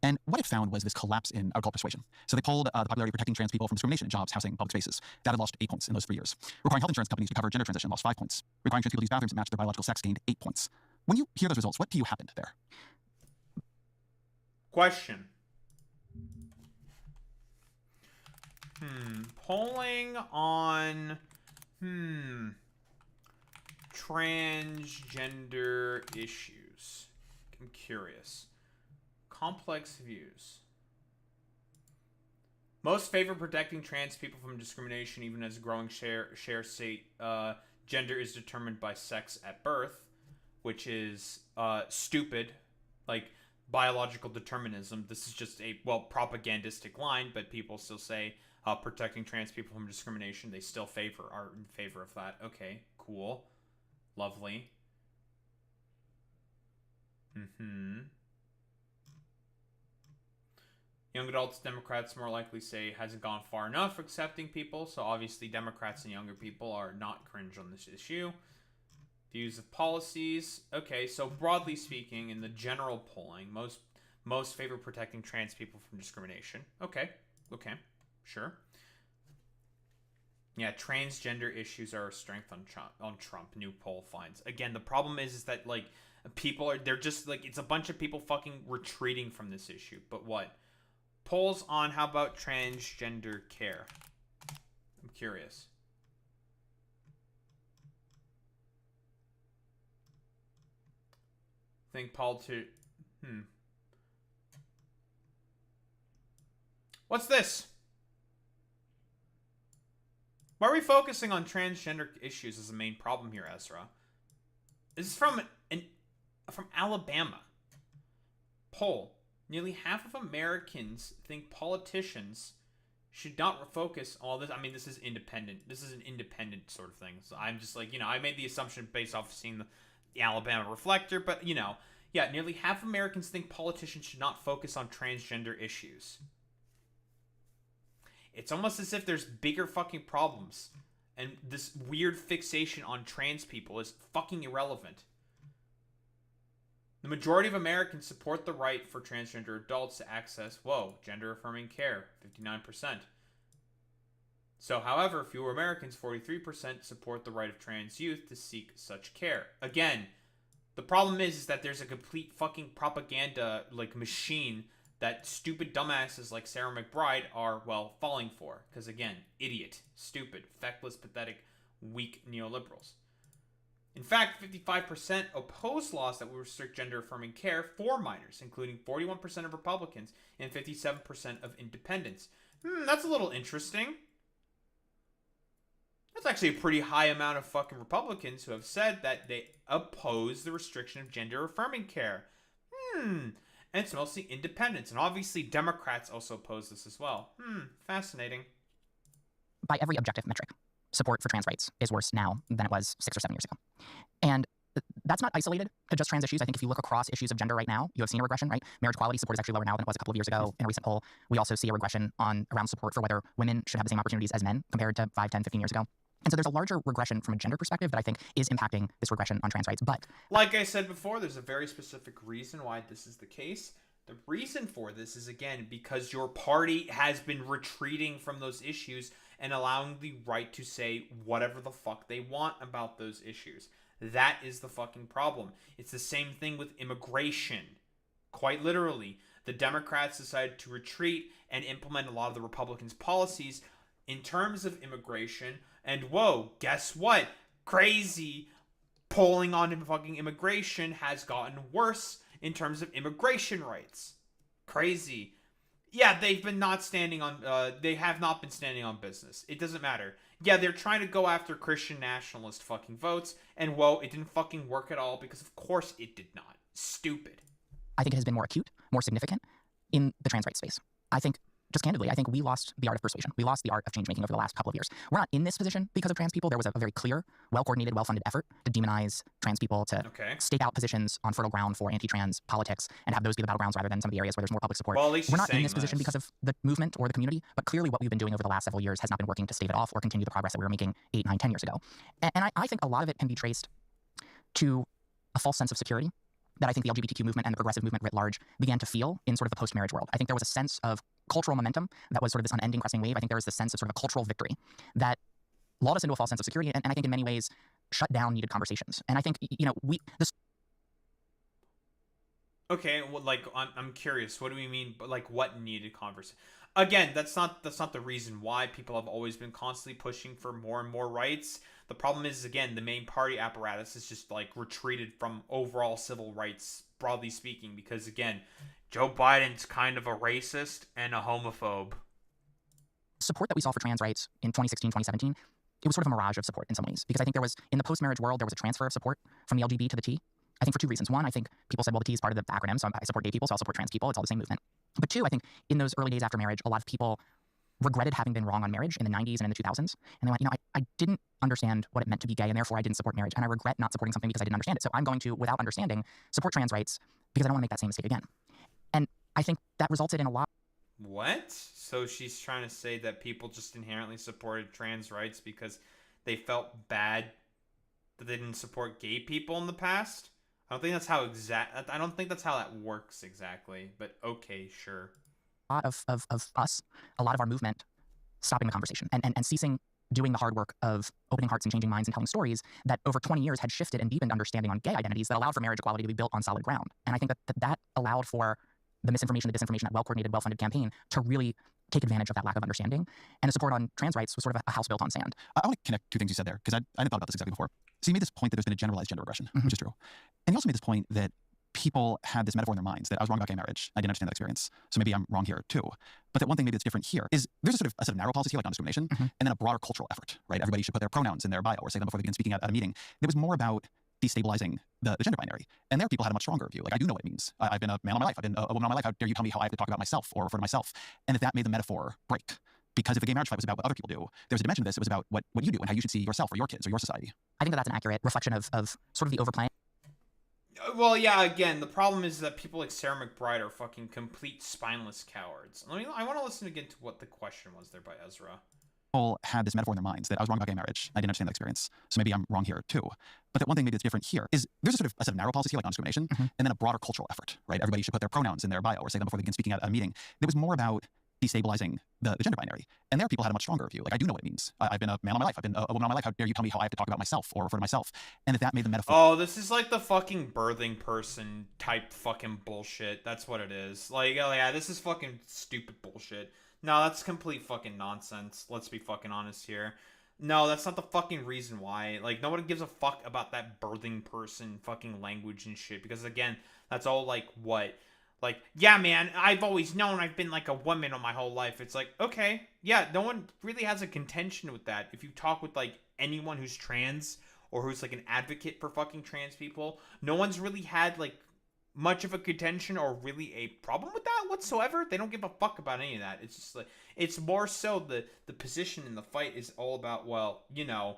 And what it found was this collapse in, I would call it persuasion. So they polled the popularity of protecting trans people from discrimination in jobs, housing, public spaces. Data lost 8 points in those 3 years. Requiring health insurance companies to cover gender transition lost 5 points. Requiring trans people to use bathrooms that match their biological sex gained 8 points. When you hear those results, what to you happened there? Question. Polling on transgender issues. I'm curious. Complex views. Most favor protecting trans people from discrimination, even as a growing share state gender is determined by sex at birth, which is stupid. Like biological determinism. This is just a, well, propagandistic line, but people still say protecting trans people from discrimination. They still are in favor of that. Okay, cool. Lovely. Young adults, Democrats more likely say hasn't gone far enough accepting people, so obviously Democrats and younger people are not cringe on this issue. Views of policies. Okay, so broadly speaking, in the general polling, most favor protecting trans people from discrimination. Okay, sure. Yeah, transgender issues are a strength on Trump. New poll finds. Again, the problem is that like they're just like it's a bunch of people fucking retreating from this issue. But what? Polls on how about transgender care? I'm curious. Think What's this? Why are we focusing on transgender issues as the main problem here, Ezra? This is from Alabama. Poll. Nearly half of Americans think politicians should not focus on all this. I mean, this is independent. This is an independent sort of thing. So I'm just like, I made the assumption based off seeing the Alabama Reflector, but yeah, nearly half of Americans think politicians should not focus on transgender issues. It's almost as if there's bigger fucking problems, and this weird fixation on trans people is fucking irrelevant. The majority of Americans support the right for transgender adults to access, gender-affirming care, 59%. So, however, fewer Americans, 43%, support the right of trans youth to seek such care. Again, the problem is that there's a complete fucking propaganda, machine that stupid dumbasses like Sarah McBride are, falling for. Because, again, idiot, stupid, feckless, pathetic, weak neoliberals. In fact, 55% oppose laws that would restrict gender-affirming care for minors, including 41% of Republicans and 57% of independents. That's a little interesting. That's actually a pretty high amount of fucking Republicans who have said that they oppose the restriction of gender-affirming care. And it's mostly independents, and obviously Democrats also oppose this as well. Fascinating. By every objective metric, support for trans rights is worse now than it was 6 or 7 years ago. And that's not isolated to just trans issues. I think if you look across issues of gender right now, you have seen a regression, right? Marriage equality support is actually lower now than it was a couple of years ago in a recent poll. We also see a regression around support for whether women should have the same opportunities as men compared to 5, 10, 15 years ago. And so there's a larger regression from a gender perspective that I think is impacting this regression on trans rights. But like I said before, there's a very specific reason why this is the case. The reason for this is, again, because your party has been retreating from those issues and allowing the right to say whatever the fuck they want about those issues. That is the fucking problem. It's the same thing with immigration. Quite literally, the Democrats decided to retreat and implement a lot of the Republicans' policies in terms of immigration. And guess what? Crazy. Polling on fucking immigration has gotten worse in terms of immigration rights. Crazy. Yeah, they have not been standing on business. It doesn't matter. Yeah, they're trying to go after Christian nationalist fucking votes, and it didn't fucking work at all, because of course it did not. Stupid. I think it has been more acute, more significant in the trans rights space. I think, just candidly, I think we lost the art of persuasion. We lost the art of change making over the last couple of years. We're not in this position because of trans people. There was a very clear, well-coordinated, well-funded effort to demonize trans people, to stake out positions on fertile ground for anti-trans politics and have those be the battlegrounds rather than some of the areas where there's more public support. Well, at least we're not in this position because of the movement or the community, but clearly what we've been doing over the last several years has not been working to stave it off or continue the progress that we were making 8, 9, 10 years ago. And I think a lot of it can be traced to a false sense of security that I think the LGBTQ movement and the progressive movement writ large began to feel in sort of the post-marriage world. I think there was a sense of cultural momentum that was sort of this unending cresting wave. I think there was this sense of sort of a cultural victory that lulled us into a false sense of security, and I think in many ways shut down needed conversations. And I think, Okay, I'm curious. What do we mean? What needed conversation? Again, that's not the reason why people have always been constantly pushing for more and more rights. The problem is, again, the main party apparatus is just retreated from overall civil rights, broadly speaking, because again, Joe Biden's kind of a racist and a homophobe. Support that we saw for trans rights in 2016, 2017, it was sort of a mirage of support in some ways, because I think there was, in the post-marriage world, there was a transfer of support from the LGB to the T. I think for 2 reasons. One, I think people said, well, the T is part of the acronym, so I support gay people, so I'll support trans people. It's all the same movement. But 2, I think in those early days after marriage, a lot of people regretted having been wrong on marriage in the 90s and in the 2000s. And they went, I didn't understand what it meant to be gay, and therefore I didn't support marriage. And I regret not supporting something because I didn't understand it. So I'm going to, without understanding, support trans rights because I don't want to make that same mistake again. And I think that resulted in a lot. What? So she's trying to say that people just inherently supported trans rights because they felt bad that they didn't support gay people in the past? I don't think that's how that works exactly, but okay, sure. A lot of us, a lot of our movement stopping the conversation and ceasing doing the hard work of opening hearts and changing minds and telling stories that over 20 years had shifted and deepened understanding on gay identities that allowed for marriage equality to be built on solid ground. And I think that allowed for the misinformation, the disinformation, that well-coordinated, well-funded campaign to really take advantage of that lack of understanding. And the support on trans rights was sort of a house built on sand. I want to connect two things you said there, because I hadn't thought about this exactly before. So you made this point that there's been a generalized gender regression, which is true. And you also made this point that people had this metaphor in their minds that I was wrong about gay marriage. I didn't understand that experience. So maybe I'm wrong here too. But that one thing maybe that's different here is there's a set of narrow policies here, like non-discrimination, and then a broader cultural effort, right? Everybody should put their pronouns in their bio or say them before they begin speaking at a meeting. It was more about destabilizing the gender binary. And there people had a much stronger view. Like, I do know what it means. I've been a man all my life. I've been a woman all my life. How dare you tell me how I have to talk about myself or refer to myself? And that made the metaphor break. Because if a gay marriage fight was about what other people do, there's a dimension of this. It was about what you do and how you should see yourself or your kids or your society. I think that's an accurate reflection of sort of the overplaying. Well, yeah, again, the problem is that people like Sarah McBride are fucking complete spineless cowards. I want to listen again to what the question was there by Ezra. People had this metaphor in their minds that I was wrong about gay marriage. I didn't understand that experience. So maybe I'm wrong here too. But that one thing maybe that's different here is there's a set of narrow policies here, like non-discrimination, and then a broader cultural effort, right? Everybody should put their pronouns in their bio or say them before they begin speaking at a meeting. It was more about destabilizing the gender binary. And there people had a much stronger view. Like, I do know what it means. I've been a man all my life. I've been a woman all my life. How dare you tell me how I have to talk about myself or refer to myself? And that made the metaphor. Oh, this is like the fucking birthing person type fucking bullshit. That's what it is. Like, oh yeah, this is fucking stupid bullshit. No, that's complete fucking nonsense. Let's be fucking honest here. No, that's not the fucking reason why. Like, nobody gives a fuck about that birthing person fucking language and shit. Because again, that's all like what? Like, yeah, man, I've always known I've been like a woman all my whole life. It's like, okay, yeah, no one really has a contention with that. If you talk with like anyone who's trans or who's like an advocate for fucking trans people, no one's really had like much of a contention or really a problem with that whatsoever. They don't give a fuck about any of that. It's just like, it's more so the position in the fight is all about, well, you know,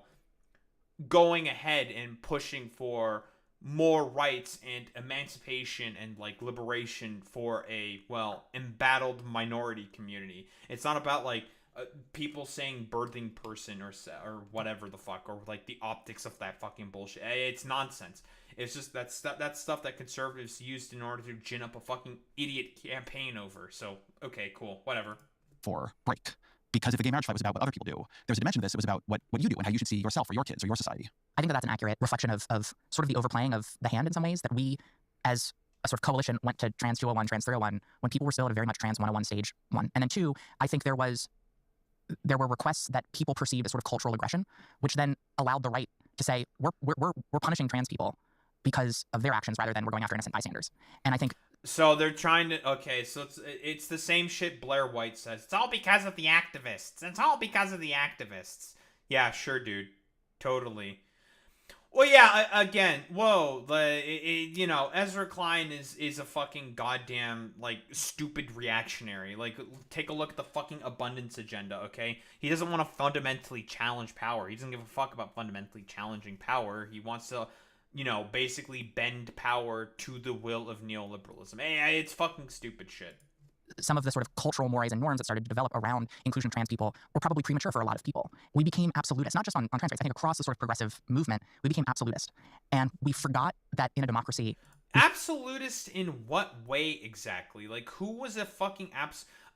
going ahead and pushing for more rights and emancipation and like liberation for a, well, embattled minority community. It's not about like people saying birthing person or whatever the fuck, or like the optics of that fucking bullshit. It's nonsense. It's just that's stuff that conservatives used in order to gin up a fucking idiot campaign over. So okay, cool, whatever. For break. Because if a gay marriage fight was about what other people do, there's a dimension of this. It was about what you do and how you should see yourself or your kids or your society. I think that's an accurate reflection of sort of the overplaying of the hand in some ways, that we, as a sort of coalition, went to Trans 201, Trans 301, when people were still at a very much Trans 101 stage one. And then two, I think there were requests that people perceived as sort of cultural aggression, which then allowed the right to say, we're punishing trans people because of their actions rather than we're going after innocent bystanders. And I think... So they're trying to... Okay, so it's the same shit Blair White says. It's all because of the activists. It's all because of the activists. Yeah, sure, dude. Totally. Well, yeah, again, whoa, you know, Ezra Klein is a fucking goddamn, like, stupid reactionary. Like, take a look at the fucking abundance agenda, okay? He doesn't want to fundamentally challenge power. He doesn't give a fuck about fundamentally challenging power. He wants to, you know, basically bend power to the will of neoliberalism. Hey, it's fucking stupid shit. Some of the sort of cultural mores and norms that started to develop around inclusion of trans people were probably premature for a lot of people. We became absolutist, not just on trans rights. I think across the sort of progressive movement, we became absolutist. And we forgot that in a democracy... Absolutist in what way exactly? Like, who was a fucking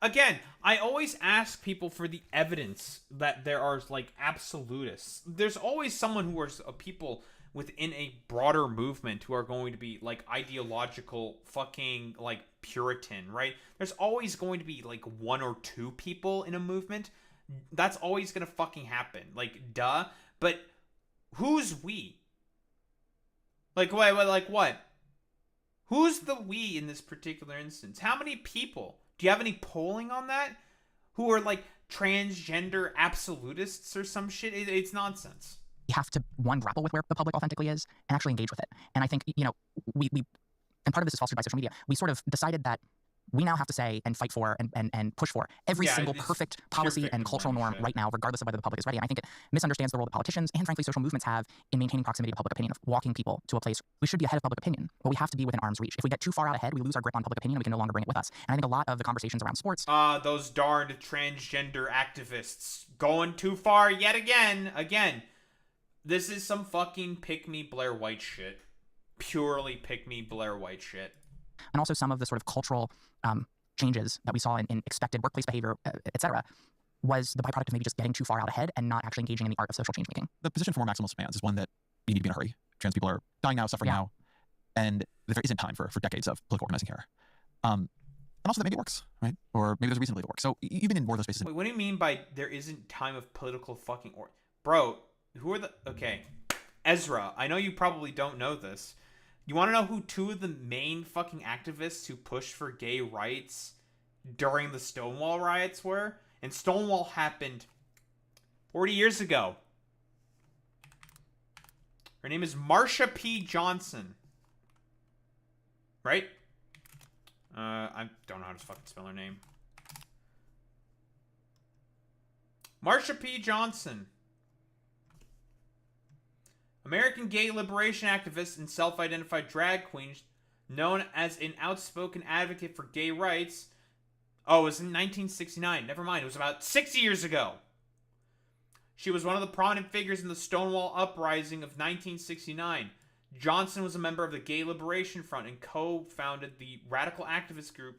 Again, I always ask people for the evidence that there are, like, absolutists. There's always someone who are people within a broader movement who are going to be, like, ideological fucking, like, Puritan, right? There's always going to be, like, one or two people in a movement. That's always gonna fucking happen. Like, duh. But who's we? Like, wait, like, what? Who's the we in this particular instance? How many people? Do you have any polling on that? Who are, like, transgender absolutists or some shit? It's nonsense. We have to, one, grapple with where the public authentically is and actually engage with it. And I think, you know, we and part of this is fostered by social media. We sort of decided that we now have to say and fight for and push for every single perfect policy and cultural norm right now, regardless of whether the public is ready. And I think it misunderstands the role that politicians and, frankly, social movements have in maintaining proximity to public opinion, of walking people to a place. We should be ahead of public opinion, but we have to be within arm's reach. If we get too far out ahead, we lose our grip on public opinion and we can no longer bring it with us. And I think a lot of the conversations around sports... those darned transgender activists going too far yet again. Again, this is some fucking pick-me Blair White shit. Purely pick-me Blair White shit. And also some of the sort of cultural changes that we saw in expected workplace behavior, etc., was the byproduct of maybe just getting too far out ahead and not actually engaging in the art of social change making. The position for more maximalist fans is one that you need to be in a hurry. Trans people are dying now, suffering now, and there isn't time for decades of political organizing here. And also that maybe it works, right? Or maybe there's a reason to believe it works. So even in more of those spaces... Wait, what do you mean by there isn't time of political fucking... Bro, who are the... Okay. Ezra, I know you probably don't know this. You want to know who two of the main fucking activists who pushed for gay rights during the Stonewall riots were? And Stonewall happened 40 years ago. Her name is Marsha P. Johnson. Right? I don't know how to fucking spell her name. Marsha P. Johnson. American gay liberation activist and self-identified drag queen, known as an outspoken advocate for gay rights. Oh, it was in 1969. Never mind. It was about 6 years ago. She was one of the prominent figures in the Stonewall Uprising of 1969. Johnson was a member of the Gay Liberation Front and co-founded the radical activist group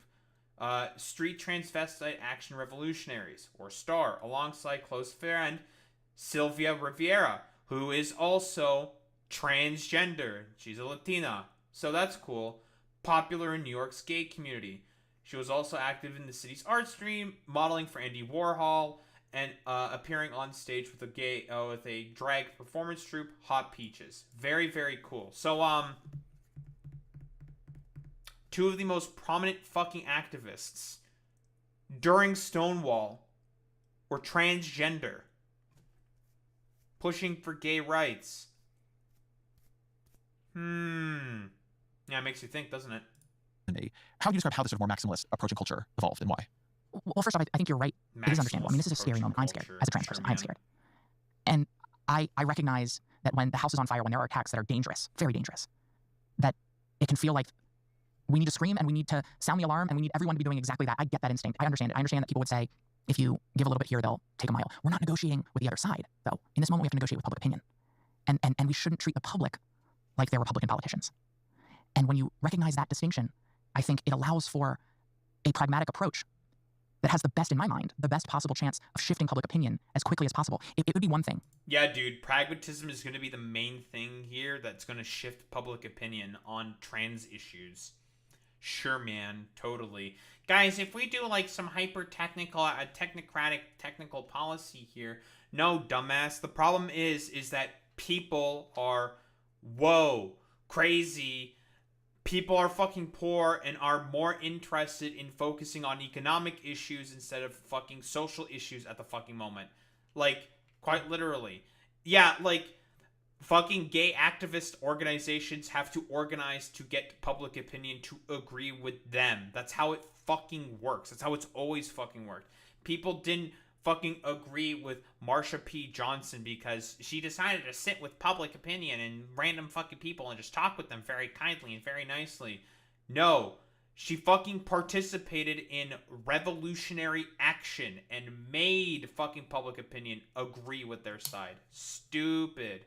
Street Transvestite Action Revolutionaries, or STAR, alongside close friend Sylvia Rivera, who is also transgender. She's a Latina, so that's cool. Popular in New York's gay community. She was also active in the city's art stream, modeling for Andy Warhol, and appearing on stage with a drag performance troupe, Hot Peaches. Very, very cool. So, two of the most prominent fucking activists during Stonewall were transgender, pushing for gay rights. Yeah, it makes you think, doesn't it? How do you describe how this sort of more maximalist approach to culture evolved and why? Well, first off, I think you're right. It is understandable. I mean, this is a scary moment. I'm scared. As a trans person, I'm scared. And I recognize that when the house is on fire, when there are attacks that are dangerous, very dangerous, that it can feel like we need to scream and we need to sound the alarm and we need everyone to be doing exactly that. I get that instinct. I understand it. I understand that people would say, if you give a little bit here, they'll take a mile. We're not negotiating with the other side, though. In this moment, we have to negotiate with public opinion. And we shouldn't treat the public like they're Republican politicians. And when you recognize that distinction, I think it allows for a pragmatic approach that has the best, in my mind, the best possible chance of shifting public opinion as quickly as possible. It would be one thing. Yeah, dude, pragmatism is going to be the main thing here that's going to shift public opinion on trans issues. Sure, man, totally. Guys, if we do like some hyper-technical, technical policy here, no, dumbass. The problem is that people are, crazy. People are fucking poor and are more interested in focusing on economic issues instead of fucking social issues at the fucking moment. Like, quite literally. Yeah, like, fucking gay activist organizations have to organize to get public opinion to agree with them. That's how it fucking works. That's how it's always fucking worked. People didn't fucking agree with Marsha P. Johnson because she decided to sit with public opinion and random fucking people and just talk with them very kindly and very nicely. No, she fucking participated in revolutionary action and made fucking public opinion agree with their side. Stupid.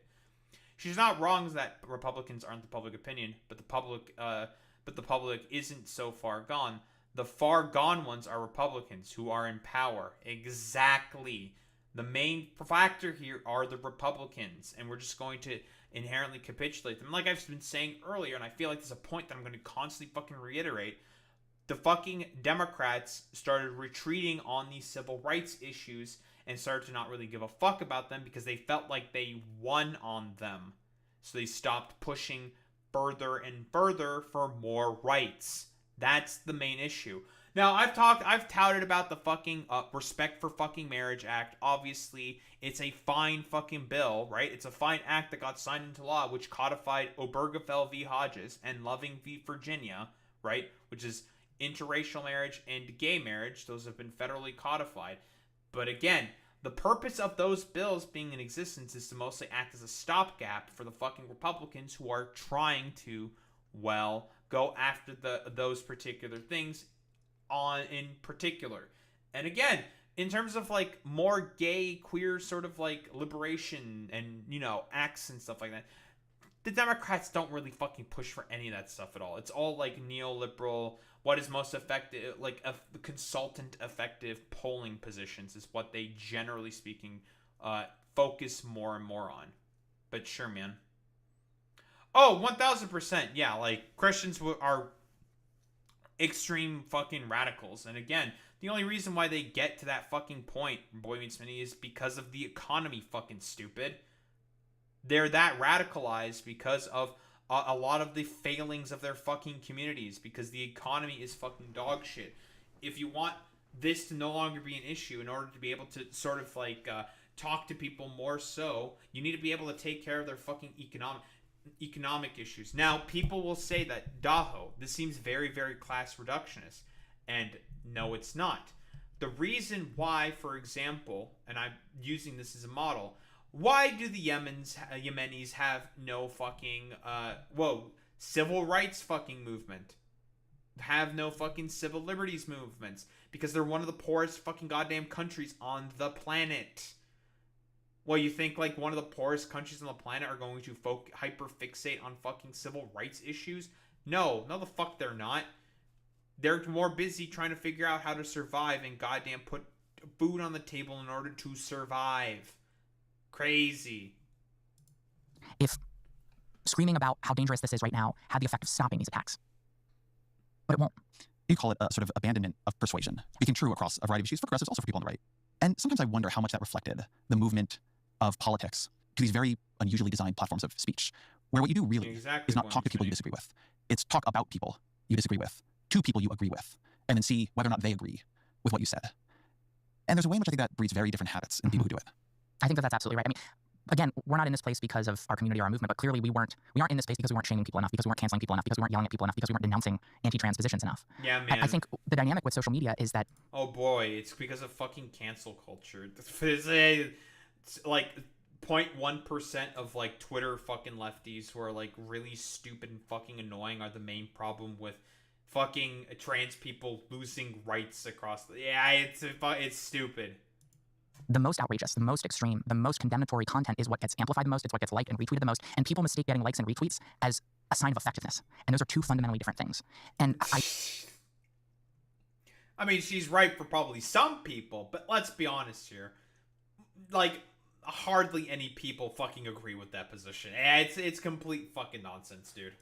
She's not wrong that Republicans aren't the public opinion, but the public isn't so far gone. The far gone ones are Republicans who are in power. Exactly. The main factor here are the Republicans, and we're just going to inherently capitulate them. Like I've been saying earlier, and I feel like there's a point that I'm going to constantly fucking reiterate, the fucking Democrats started retreating on these civil rights issues and started to not really give a fuck about them because they felt like they won on them. So they stopped pushing further and further for more rights. That's the main issue. Now, I've touted about the fucking Respect for Fucking Marriage Act. Obviously, it's a fine fucking bill, right? It's a fine act that got signed into law, which codified Obergefell v. Hodges and Loving v. Virginia, right? Which is interracial marriage and gay marriage. Those have been federally codified. But again, the purpose of those bills being in existence is to mostly act as a stopgap for the fucking Republicans who are trying to, well, go after those particular things in particular. And again, in terms of like more gay, queer sort of like liberation and, acts and stuff like that, the Democrats don't really fucking push for any of that stuff at all. It's all like neoliberal, what is most effective, like consultant effective polling positions is what they generally speaking focus more and more on. But sure, man. Oh, 1000%. Yeah, like Christians are extreme fucking radicals. And again, the only reason why they get to that fucking point, Boy Meets Mini, is because of the economy, fucking stupid. They're that radicalized because of a lot of the failings of their fucking communities, because the economy is fucking dog shit. If you want this to no longer be an issue, in order to be able to sort of like talk to people more so, you need to be able to take care of their fucking economic issues. Now, people will say that, Daho, this seems very, very class reductionist. And no, it's not. The reason why, for example, and I'm using this as a model, why do the Yemenis have no fucking, civil rights fucking movement? Have no fucking civil liberties movements? Because they're one of the poorest fucking goddamn countries on the planet. Well, you think like one of the poorest countries on the planet are going to hyper-fixate on fucking civil rights issues? No, the fuck they're not. They're more busy trying to figure out how to survive and goddamn put food on the table in order to survive. Crazy. If screaming about how dangerous this is right now had the effect of stopping these attacks. But it won't. You call it a sort of abandonment of persuasion, speaking true across a variety of issues for progressives, also for people on the right. And sometimes I wonder how much that reflected the movement of politics to these very unusually designed platforms of speech, where what you do really is not talk to people you disagree with. It's talk about people you disagree with, to people you agree with, and then see whether or not they agree with what you said. And there's a way in which I think that breeds very different habits in people who do it. I think that that's absolutely right. I mean, again, we're not in this place because of our community or our movement, but clearly we aren't in this place because we weren't shaming people enough, because we weren't canceling people enough, because we weren't yelling at people enough, because we weren't denouncing anti-trans positions enough. Yeah, man. I think the dynamic with social media is that... Oh boy, it's because of fucking cancel culture. It's like 0.1% of like Twitter fucking lefties who are like really stupid and fucking annoying are the main problem with fucking trans people losing rights across the... Yeah, it's stupid. The most outrageous, the most extreme, the most condemnatory content is what gets amplified the most, it's what gets liked and retweeted the most, and people mistake getting likes and retweets as a sign of effectiveness. And those are two fundamentally different things. And I mean, she's right for probably some people, but let's be honest here. Like, hardly any people fucking agree with that position. It's complete fucking nonsense, dude.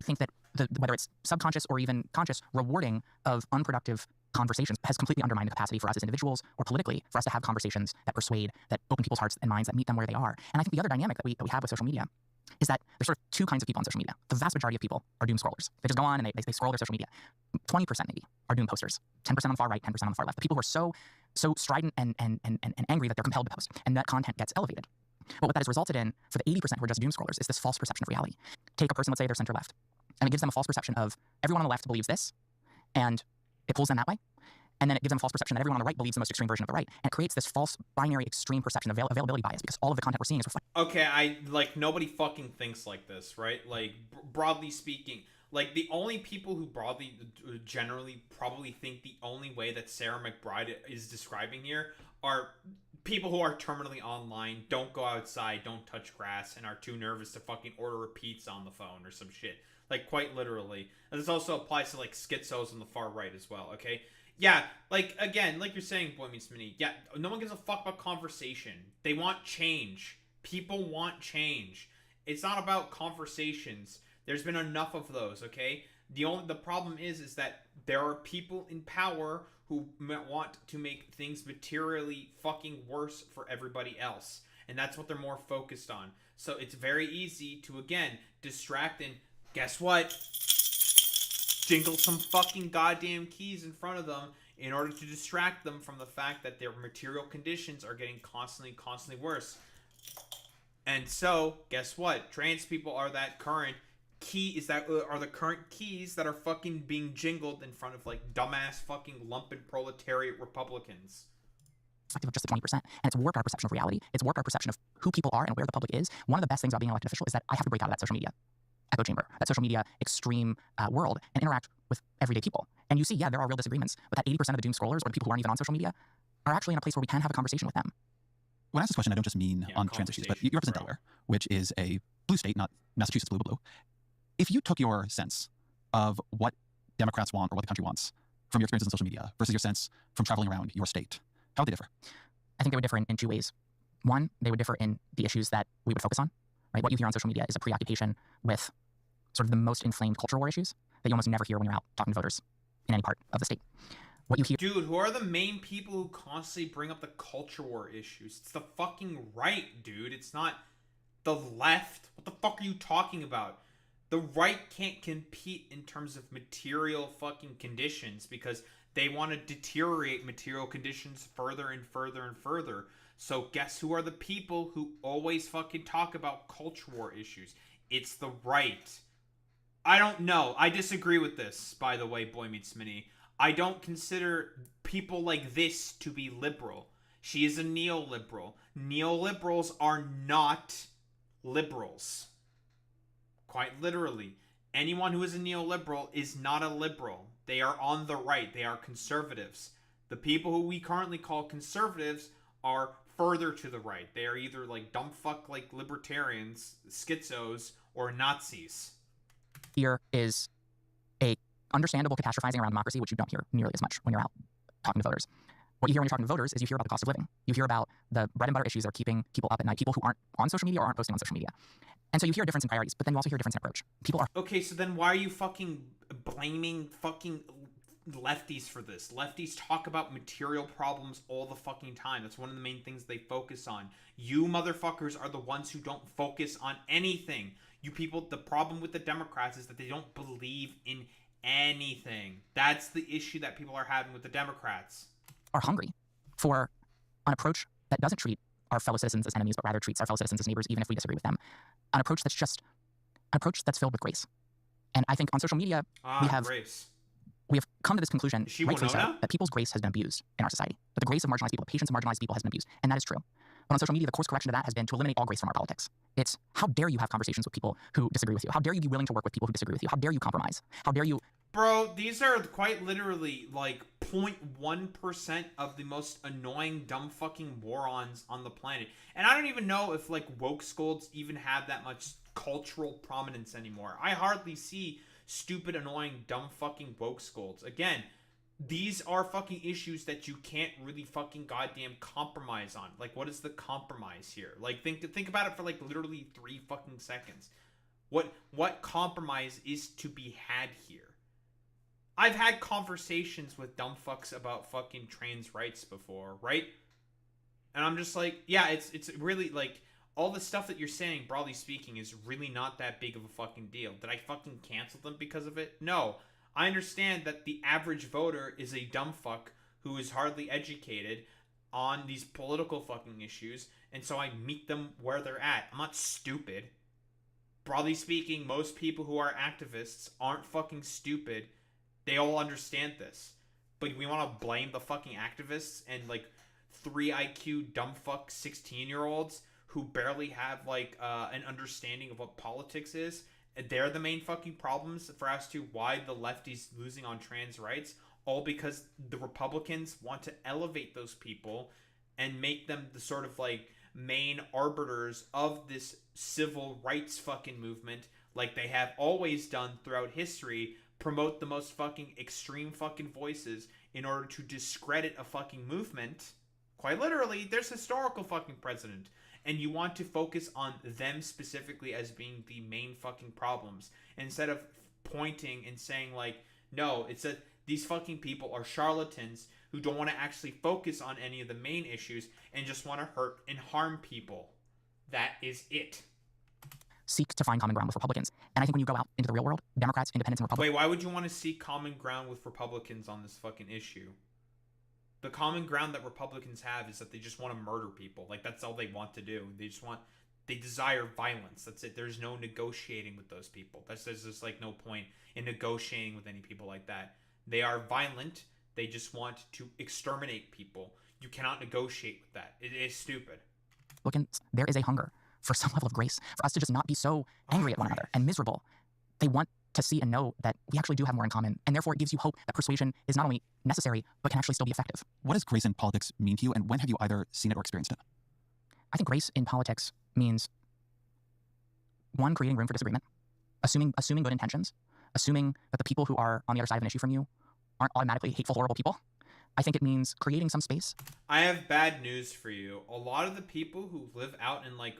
I think that whether it's subconscious or even conscious rewarding of unproductive conversations has completely undermined the capacity for us as individuals or politically for us to have conversations that persuade, that open people's hearts and minds, that meet them where they are. And I think the other dynamic that we have with social media is that there's sort of two kinds of people on social media. The vast majority of people are doom scrollers. They just go on and they scroll their social media. 20% maybe are doom posters. 10% on the far right, 10% on the far left. The people who are so strident and angry that they're compelled to post, and that content gets elevated. But what that has resulted in for the 80% who are just doom scrollers is this false perception of reality. Take a person, let's say they're center left, and it gives them a false perception of everyone on the left believes this, and it pulls them that way. And then it gives them a false perception that everyone on the right believes the most extreme version of the right. And it creates this false binary extreme perception of availability bias, because all of the content we're seeing is reflected. Okay, nobody fucking thinks like this, right? Like, broadly speaking, like, the only people who generally probably think the only way that Sarah McBride is describing here are people who are terminally online, don't go outside, don't touch grass, and are too nervous to fucking order a pizza on the phone or some shit. Like, quite literally. And this also applies to, like, schizos on the far right as well, okay? Yeah, like, again, like you're saying, Boy Meets Mini, yeah, no one gives a fuck about conversation. They want change. People want change. It's not about conversations. There's been enough of those, okay? The problem is that there are people in power who want to make things materially fucking worse for everybody else. And that's what they're more focused on. So it's very easy to, again, distract and, guess what? Jingle some fucking goddamn keys in front of them in order to distract them from the fact that their material conditions are getting constantly worse. And so, guess what? Trans people are that current are the current keys that are fucking being jingled in front of, like, dumbass fucking lumpen proletariat Republicans. Of just the 20%. And it's warped our perception of reality. It's warped our perception of who people are and where the public is. One of the best things about being an elected official is that I have to break out of that social media echo chamber, that social media extreme world, and interact with everyday people. And you see, yeah, there are real disagreements, but that 80% of the doom scrollers or the people who aren't even on social media are actually in a place where we can have a conversation with them. when I ask this question, I don't just mean on trans issues, but you represent Delaware, which is a blue state, not Massachusetts blue. If you took your sense of what Democrats want or what the country wants from your experiences on social media versus your sense from traveling around your state, how would they differ? I think they would differ in 2 ways. One, they would differ in the issues that we would focus on, right? What you hear on social media is a preoccupation with sort of the most inflamed culture war issues that you almost never hear when you're out talking to voters in any part of the state. What you hear... Dude, who are the main people who constantly bring up the culture war issues? It's the fucking right, dude. It's not the left. What the fuck are you talking about? The right can't compete in terms of material fucking conditions because they want to deteriorate material conditions further and further and further. So guess who are the people who always fucking talk about culture war issues? It's the right. I don't know. I disagree with this, by the way, Boy Meets Mini. I don't consider people like this to be liberal. She is a neoliberal. Neoliberals are not liberals. Quite literally. Anyone who is a neoliberal is not a liberal. They are on the right. They are conservatives. The people who we currently call conservatives are further to the right. They are either like dumb fuck like libertarians, schizos, or Nazis. Here is a understandable catastrophizing around democracy, which you don't hear nearly as much when you're out talking to voters. What you hear when you're talking to voters is you hear about the cost of living. You hear about the bread and butter issues that are keeping people up at night, people who aren't on social media or aren't posting on social media. And so you hear a difference in priorities, but then you also hear a difference in approach. People are... Okay, so then why are you fucking blaming fucking lefties for this? Lefties talk about material problems all the fucking time. That's one of the main things they focus on. You motherfuckers are the ones who don't focus on anything. You people, the problem with the Democrats is that they don't believe in anything. That's the issue that people are having with the Democrats. Are hungry for an approach that doesn't treat our fellow citizens as enemies, but rather treats our fellow citizens as neighbors, even if we disagree with them. An approach that's just an approach that's filled with grace. And I think on social media, we have come to this conclusion, rightfully so, that people's grace has been abused in our society. That the grace of marginalized people, the patience of marginalized people has been abused. And that is true. But on social media, the course correction to that has been to eliminate all grace from our politics. It's how dare you have conversations with people who disagree with you? How dare you be willing to work with people who disagree with you? How dare you compromise? How dare you... Bro, these are quite literally like 0.1% of the most annoying dumb fucking morons on the planet. And I don't even know if like woke scolds even have that much cultural prominence anymore. I hardly see stupid, annoying, dumb fucking woke scolds. Again, these are fucking issues that you can't really fucking goddamn compromise on. Like, what is the compromise here? Like, think about it for like literally 3 fucking seconds. What compromise is to be had here? I've had conversations with dumb fucks about fucking trans rights before, right? And I'm just like, yeah, it's really like all the stuff that you're saying, broadly speaking, is really not that big of a fucking deal. Did I fucking cancel them because of it? No. I understand that the average voter is a dumb fuck who is hardly educated on these political fucking issues, and so I meet them where they're at. I'm not stupid. Broadly speaking, most people who are activists aren't fucking stupid. They all understand this. But we want to blame the fucking activists and like 3 IQ dumb fuck 16-year-olds who barely have like an understanding of what politics is. They're the main fucking problems for as to why the left is losing on trans rights, all because the Republicans want to elevate those people and make them the sort of like main arbiters of this civil rights fucking movement, like they have always done throughout history, promote the most fucking extreme fucking voices in order to discredit a fucking movement. Quite literally, there's historical fucking precedent. And you want to focus on them specifically as being the main fucking problems, instead of pointing and saying like, no, it's that these fucking people are charlatans who don't want to actually focus on any of the main issues and just want to hurt and harm people. That is it. Seek to find common ground with Republicans. And I think when you go out into the real world, Democrats, Independents, and Republicans... Wait, why would you want to seek common ground with Republicans on this fucking issue? The common ground that Republicans have is that they just want to murder people. Like, that's all they want to do. They desire violence. That's it. There's no negotiating with those people. There's just, like, no point in negotiating with any people like that. They are violent. They just want to exterminate people. You cannot negotiate with that. It is stupid. There is a hunger for some level of grace, for us to just not be so angry at one another and miserable. They want to see and know that we actually do have more in common, and therefore it gives you hope that persuasion is not only necessary, but can actually still be effective. What does grace in politics mean to you, and when have you either seen it or experienced it? I think grace in politics means, one, creating room for disagreement, assuming good intentions, assuming that the people who are on the other side of an issue from you aren't automatically hateful, horrible people. I think it means creating some space. I have bad news for you. A lot of the people who live out in like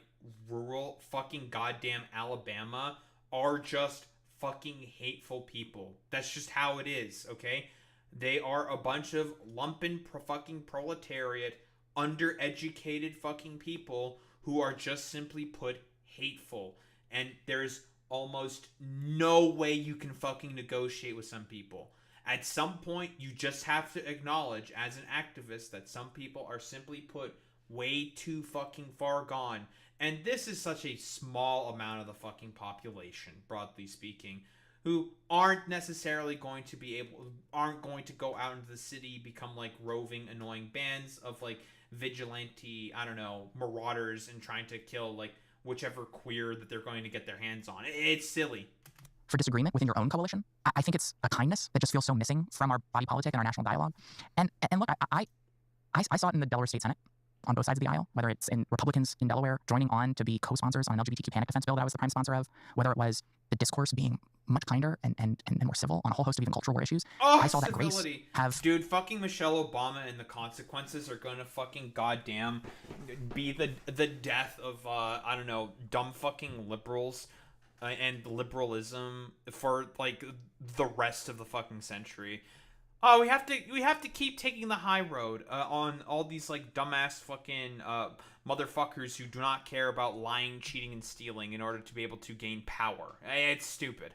rural fucking goddamn Alabama are just fucking hateful people. That's just how it is, okay? They are a bunch of lumpen fucking proletariat, undereducated fucking people who are just simply put hateful. And there's almost no way you can fucking negotiate with some people. At some point, you just have to acknowledge as an activist that some people are simply put way too fucking far gone. And this is such a small amount of the fucking population, broadly speaking, who aren't necessarily going to aren't going to go out into the city, become like roving, annoying bands of like vigilante, I don't know, marauders and trying to kill like whichever queer that they're going to get their hands on. It's silly. For disagreement within your own coalition, I think it's a kindness that just feels so missing from our body politic and our national dialogue. And look, I saw it in the Delaware State Senate on both sides of the aisle, whether it's in Republicans in Delaware joining on to be co-sponsors on an LGBTQ panic defense bill that I was the prime sponsor of, whether it was the discourse being much kinder and more civil on a whole host of even cultural war issues. Oh, I saw civility. That grace have... Dude, fucking Michelle Obama and the consequences are gonna fucking goddamn be the death of, I don't know, dumb fucking liberals and liberalism for, like, the rest of the fucking century. Oh, we have to keep taking the high road on all these like dumbass fucking motherfuckers who do not care about lying, cheating, and stealing in order to be able to gain power. It's stupid.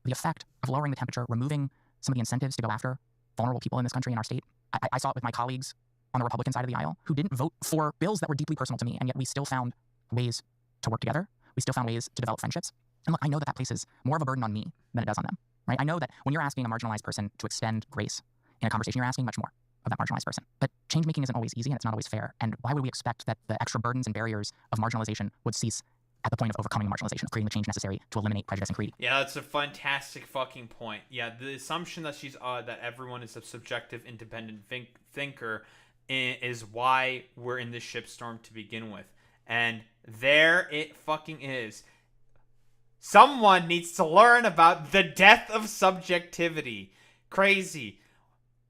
The effect of lowering the temperature, removing some of the incentives to go after vulnerable people in this country and our state. I saw it with my colleagues on the Republican side of the aisle who didn't vote for bills that were deeply personal to me, and yet we still found ways to work together. We still found ways to develop friendships. And look, I know that places more of a burden on me than it does on them. Right? I know that when you're asking a marginalized person to extend grace in a conversation, you're asking much more of that marginalized person. But change making isn't always easy and it's not always fair. And why would we expect that the extra burdens and barriers of marginalization would cease at the point of overcoming marginalization, of creating the change necessary to eliminate prejudice and greed? Yeah, that's a fantastic fucking point. Yeah, the assumption that that everyone is a subjective, independent thinker is why we're in this shitstorm to begin with. And there it fucking is. Someone needs to learn about the death of subjectivity. Crazy.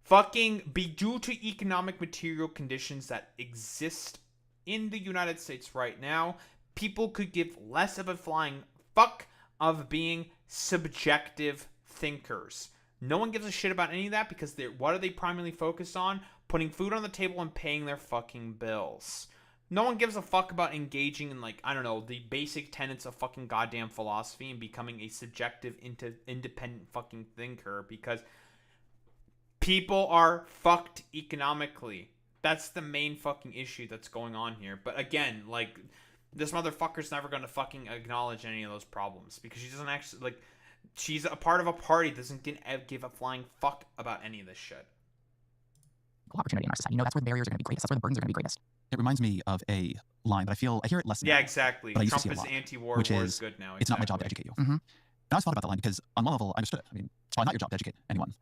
Fucking be due to economic material conditions that exist in the United States right now, people could give less of a flying fuck of being subjective thinkers. No one gives a shit about any of that because what are they primarily focused on? Putting food on the table and paying their fucking bills. No one gives a fuck about engaging in, like, I don't know, the basic tenets of fucking goddamn philosophy and becoming a subjective, independent fucking thinker because people are fucked economically. That's the main fucking issue that's going on here. But again, like, this motherfucker's never going to fucking acknowledge any of those problems because she doesn't actually, like, she's a part of a party that doesn't give a flying fuck about any of this shit. Opportunity in our society. You know, that's where the barriers are going to be greatest. That's where the burdens are going to be greatest. It reminds me of a line that I hear it less now. Yeah, exactly. But I used Trump to see it is a lot, anti-war, which war is is good now. It's not my job to educate you. Mm-hmm. And I always thought about that line because on one level I understood it. I mean, it's probably not your job to educate anyone.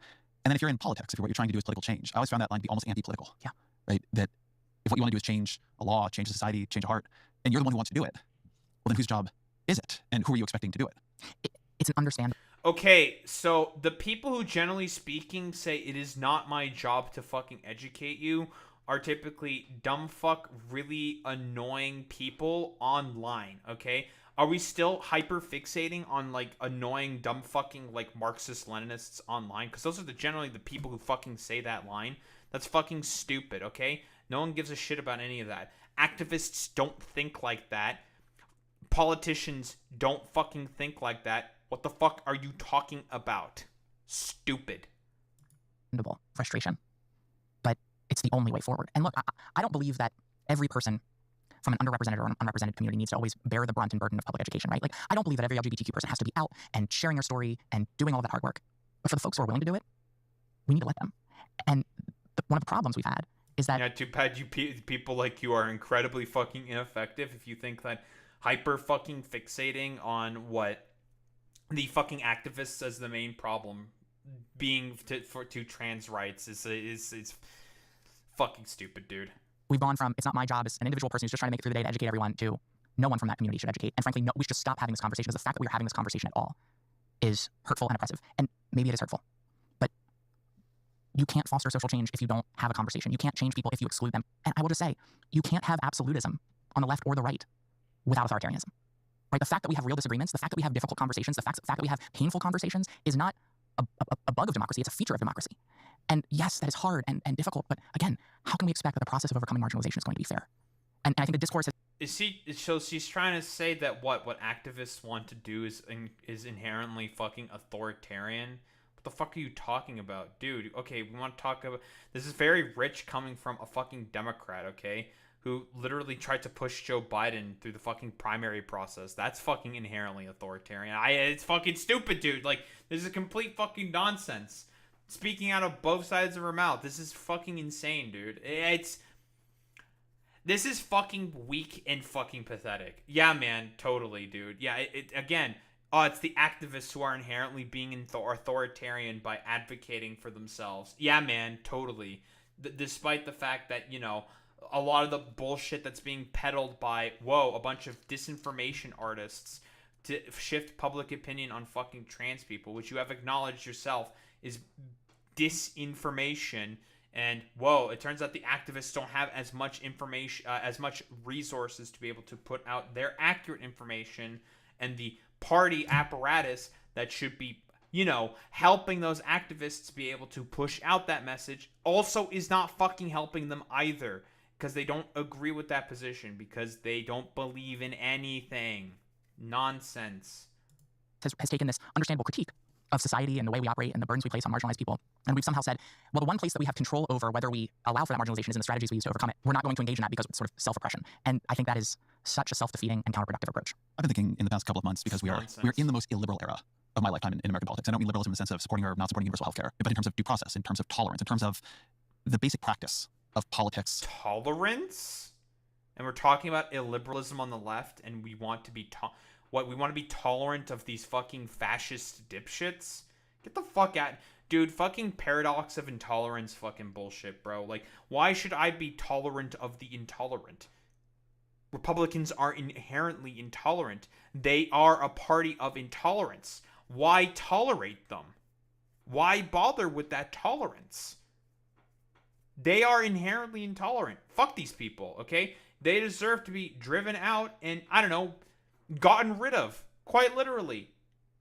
And then if you're in politics, if what you're trying to do is political change, I always found that line to be almost anti-political. Yeah. Right? That if what you want to do is change a law, change a society, change a heart, and you're the one who wants to do it, well then whose job is it? And who are you expecting to do it? It's an understanding. Okay, so the people who generally speaking say it is not my job to fucking educate you are typically dumb fuck, really annoying people online, okay? Are we still hyper fixating on like annoying dumb fucking like Marxist Leninists online? Because those are generally the people who fucking say that line. That's fucking stupid, okay? No one gives a shit about any of that. Activists don't think like that. Politicians don't fucking think like that. What the fuck are you talking about? Stupid. Frustration. But it's the only way forward. And look, I don't believe that every person from an underrepresented or an unrepresented community needs to always bear the brunt and burden of public education, right? Like, I don't believe that every LGBTQ person has to be out and sharing their story and doing all of that hard work. But for the folks who are willing to do it, we need to let them. And one of the problems we've had is that... Yeah, too bad people like you are incredibly fucking ineffective if you think that hyper fucking fixating on what the fucking activists as the main problem being to trans rights is fucking stupid, dude. We've gone from, it's not my job as an individual person who's just trying to make it through the day to educate everyone, to no one from that community should educate. And frankly, no, we should just stop having this conversation, because the fact that we are having this conversation at all is hurtful and oppressive. And maybe it is hurtful, but you can't foster social change if you don't have a conversation. You can't change people if you exclude them. And I will just say, you can't have absolutism on the left or the right without authoritarianism. Right? The fact that we have real disagreements, the fact that we have difficult conversations, the fact that we have painful conversations is not a bug of democracy. It's a feature of democracy. And yes, that is hard and difficult, but again, how can we expect that the process of overcoming marginalization is going to be fair? And I think the discourse So she's trying to say that what activists want to do is inherently fucking authoritarian. What the fuck are you talking about, dude? Okay, we want to talk about this is very rich coming from a fucking Democrat, okay, who literally tried to push Joe Biden through the fucking primary process. That's fucking inherently authoritarian. It's fucking stupid, dude. Like, this is complete fucking nonsense. Speaking out of both sides of her mouth. This is fucking insane, dude. This is fucking weak and fucking pathetic. Yeah, man, totally, dude. Yeah, again, it's the activists who are inherently being authoritarian by advocating for themselves. Yeah, man, totally. Despite the fact that, you know, a lot of the bullshit that's being peddled by, a bunch of disinformation artists to shift public opinion on fucking trans people, which you have acknowledged yourself is disinformation. And it turns out the activists don't have as much information, as much resources to be able to put out their accurate information, and the party apparatus that should be, you know, helping those activists be able to push out that message also is not fucking helping them either, because they don't agree with that position, because they don't believe in anything. Nonsense. Has taken this understandable critique of society and the way we operate and the burdens we place on marginalized people, and we've somehow said, well, the one place that we have control over whether we allow for that marginalization is in the strategies we use to overcome it. We're not going to engage in that because it's sort of self-oppression. And I think that is such a self-defeating and counterproductive approach. I've been thinking in the past couple of months, because we're in the most illiberal era of my lifetime in American politics. I don't mean liberalism in the sense of supporting or not supporting universal healthcare, but in terms of due process, in terms of tolerance, in terms of the basic practice of politics. Tolerance? And we're talking about illiberalism on the left, and we want to be we want to be tolerant of these fucking fascist dipshits? Get the fuck out. Dude, fucking paradox of intolerance fucking bullshit, bro. Like, why should I be tolerant of the intolerant? Republicans are inherently intolerant. They are a party of intolerance. Why tolerate them? Why bother with that tolerance? They are inherently intolerant. Fuck these people, okay? They deserve to be driven out and, I don't know, gotten rid of. Quite literally.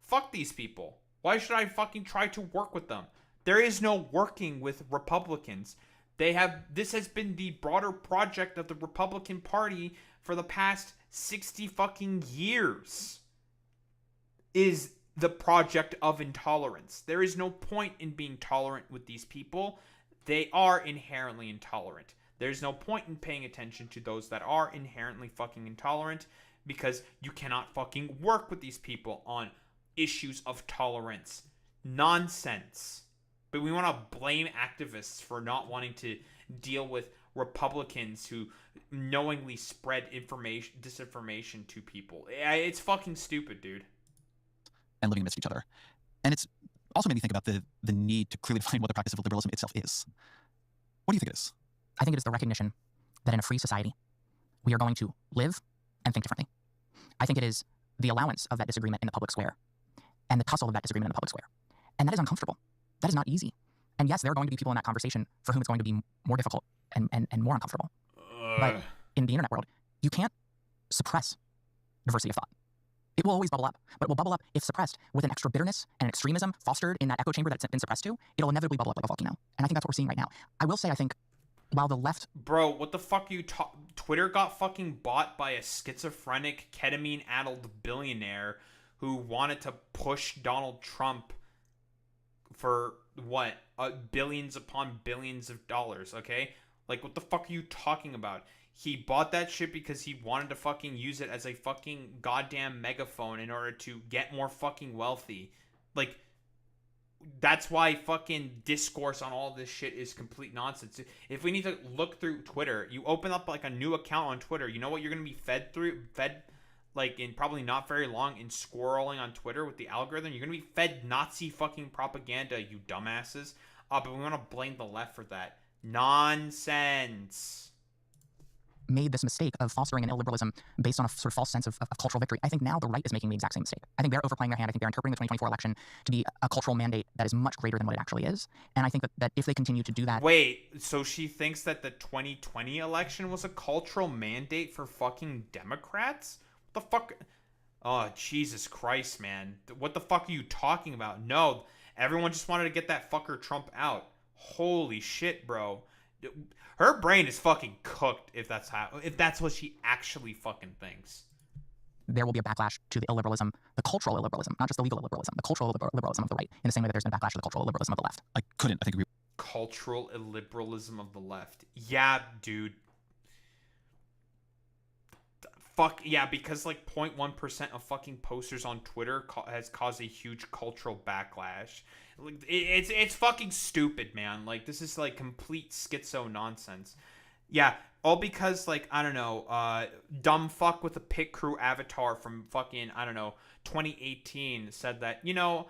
Fuck these people. Why should I fucking try to work with them? There is no working with Republicans. This has been the broader project of the Republican Party for the past 60 fucking years. Is the project of intolerance. There is no point in being tolerant with these people. They are inherently intolerant. There's no point in paying attention to those that are inherently fucking intolerant, because you cannot fucking work with these people on issues of tolerance. Nonsense. But we want to blame activists for not wanting to deal with Republicans who knowingly spread disinformation to people. It's fucking stupid, dude. And living amidst each other. And it's also made me think about the need to clearly define what the practice of liberalism itself is. What do you think it is? I think it is the recognition that in a free society, we are going to live and think differently. I think it is the allowance of that disagreement in the public square and the tussle of that disagreement in the public square. And that is uncomfortable. That is not easy. And yes, there are going to be people in that conversation for whom it's going to be more difficult and more uncomfortable. But in the internet world, you can't suppress diversity of thought. It will always bubble up, but it will bubble up if suppressed with an extra bitterness and an extremism fostered in that echo chamber that it's been suppressed to. It'll inevitably bubble up like a volcano. And I think that's what we're seeing right now. I will say, I think, while the left... Bro, what the fuck are you Twitter got fucking bought by a schizophrenic, ketamine-addled billionaire who wanted to push Donald Trump for, what, billions upon billions of dollars, okay? Like, what the fuck are you talking about? He bought that shit because he wanted to fucking use it as a fucking goddamn megaphone in order to get more fucking wealthy. Like, that's why fucking discourse on all this shit is complete nonsense. If we need to look through Twitter, you open up like a new account on Twitter, you know what you're going to be fed like in probably not very long in scrolling on Twitter with the algorithm? You're going to be fed Nazi fucking propaganda, you dumbasses. But we want to blame the left for that. Nonsense. made this mistake of fostering an illiberalism based on a sort of false sense of cultural victory. I think now the right is making the exact same mistake. I think they're overplaying their hand. I think they're interpreting the 2024 election to be a cultural mandate that is much greater than what it actually is. And I think that if they continue to do that... Wait, so she thinks that the 2020 election was a cultural mandate for fucking Democrats? What the fuck? Oh, Jesus Christ, man. What the fuck are you talking about? No, everyone just wanted to get that fucker Trump out. Holy shit, bro. Her brain is fucking cooked if that's what she actually fucking thinks. There will be a backlash to the illiberalism, the cultural illiberalism, not just the legal illiberalism, the cultural illiberalism of the right, in the same way that there's been a backlash to the cultural illiberalism of the left. I think agree. Cultural illiberalism of the left. Yeah, dude. Fuck, yeah, because like 0.1% of fucking posters on Twitter has caused a huge cultural backlash. It's fucking stupid, man. Like, this is like complete schizo nonsense. Yeah, all because, like, I don't know, dumb fuck with a pit crew avatar from fucking, I don't know, 2018 said that, you know,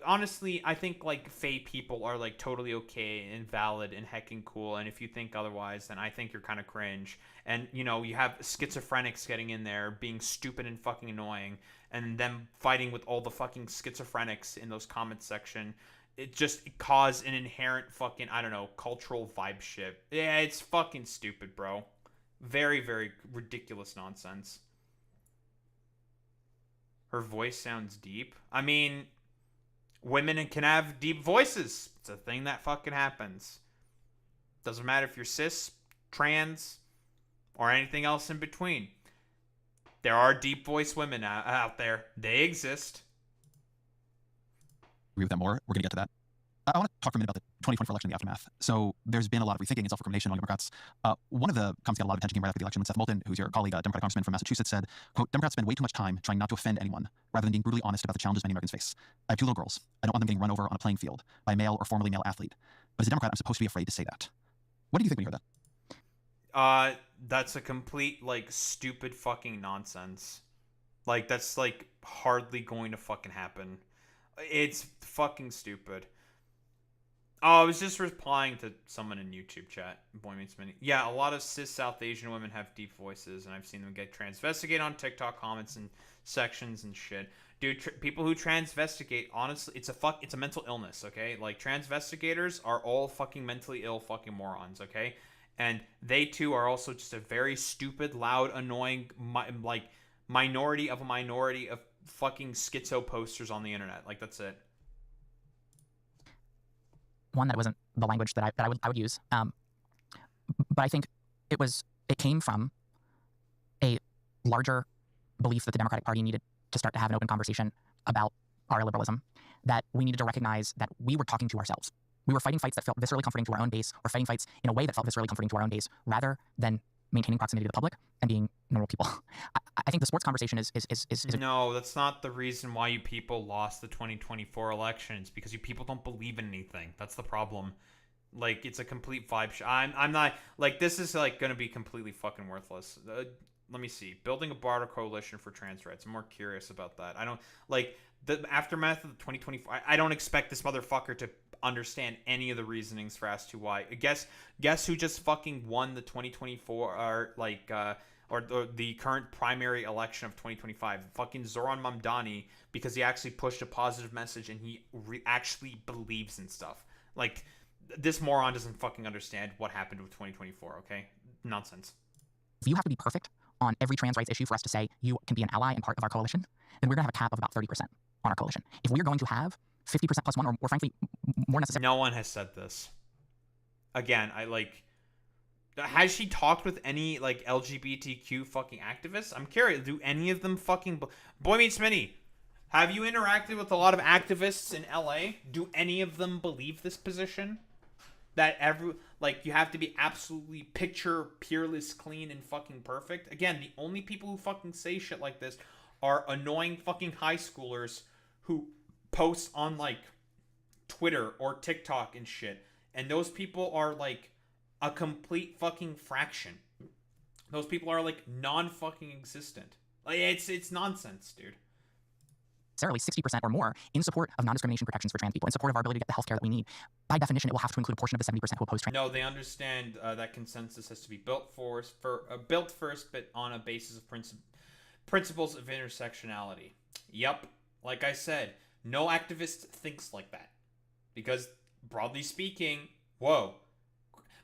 honestly, I think, like, fey people are, like, totally okay and valid and heckin' cool, and if you think otherwise, then I think you're kind of cringe. And, you know, you have schizophrenics getting in there, being stupid and fucking annoying, and them fighting with all the fucking schizophrenics in those comments section. It caused an inherent fucking, I don't know, cultural vibe shift. Yeah, it's fucking stupid, bro. Very, very ridiculous nonsense. Her voice sounds deep. I mean, women can have deep voices. It's a thing that fucking happens. Doesn't matter if you're cis, trans, or anything else in between. There are deep voice women out there. They exist. Agree with that more. We're going to get to that. I want to talk for a minute about the 2024 election and the aftermath. So there's been a lot of rethinking and self-recrimination among Democrats. One of the comments got a lot of attention came right after the election when Seth Moulton, who's your colleague, Democratic congressman from Massachusetts, said, quote, Democrats spend way too much time trying not to offend anyone rather than being brutally honest about the challenges many Americans face. I have 2 little girls. I don't want them getting run over on a playing field by a male or formerly male athlete. But as a Democrat, I'm supposed to be afraid to say that. What do you think when you heard that? That's a complete, like, stupid fucking nonsense. Like, that's, like, hardly going to fucking happen. It's fucking stupid. Oh, I was just replying to someone in YouTube chat. Boy Meets Mini. Yeah, a lot of cis South Asian women have deep voices, and I've seen them get transvestigate on TikTok comments and sections and shit. Dude, people who transvestigate, honestly, it's a mental illness, okay? Like, transvestigators are all fucking mentally ill fucking morons, okay? And they too are also just a very stupid, loud, annoying, minority of a minority of fucking schizo posters on the internet. Like, that's it. One, that wasn't the language that I would use. But I think it came from a larger belief that the Democratic Party needed to start to have an open conversation about our illiberalism, that we needed to recognize that we were talking to ourselves. We were fighting fights that felt viscerally comforting to our own base, or fighting fights in a way that felt viscerally comforting to our own base, rather than maintaining proximity to the public and being normal people. I think the sports conversation is No, that's not the reason why you people lost the 2024 elections, because you people don't believe in anything. That's the problem. Like, it's a complete vibe. I'm not, like, this is, like, going to be completely fucking worthless. Let me see. Building a broader coalition for trans rights. I'm more curious about that. I don't, like, the aftermath of the 2024, I don't expect this motherfucker to understand any of the reasonings for as to why. Guess who just fucking won the 2024 or the current primary election of 2025? Fucking Zohran Mamdani, because he actually pushed a positive message and he actually believes in stuff. Like, this moron doesn't fucking understand what happened with 2024, okay? Nonsense. If you have to be perfect on every trans rights issue for us to say you can be an ally and part of our coalition, then we're going to have a cap of about 30% on our coalition. If we're going to have 50% plus one, or frankly, more necessary. No one has said this. Again, has she talked with any, like, LGBTQ fucking activists? I'm curious. Do any of them fucking... Boy Meets Mini, have you interacted with a lot of activists in LA? Do any of them believe this position? That you have to be absolutely picture, peerless, clean, and fucking perfect? Again, the only people who fucking say shit like this are annoying fucking high schoolers who post on, like, Twitter or TikTok and shit. And those people are, like, a complete fucking fraction. Those people are, like, non-fucking existent. Like, it's nonsense, dude. Necessarily 60% or more in support of non-discrimination protections for trans people, in support of our ability to get the healthcare that we need. by definition, it will have to include a portion of the 70% who oppose trans. No, they understand that consensus has to be built first, but on a basis of principles of intersectionality. Yep, like I said, no activist thinks like that, because broadly speaking, whoa,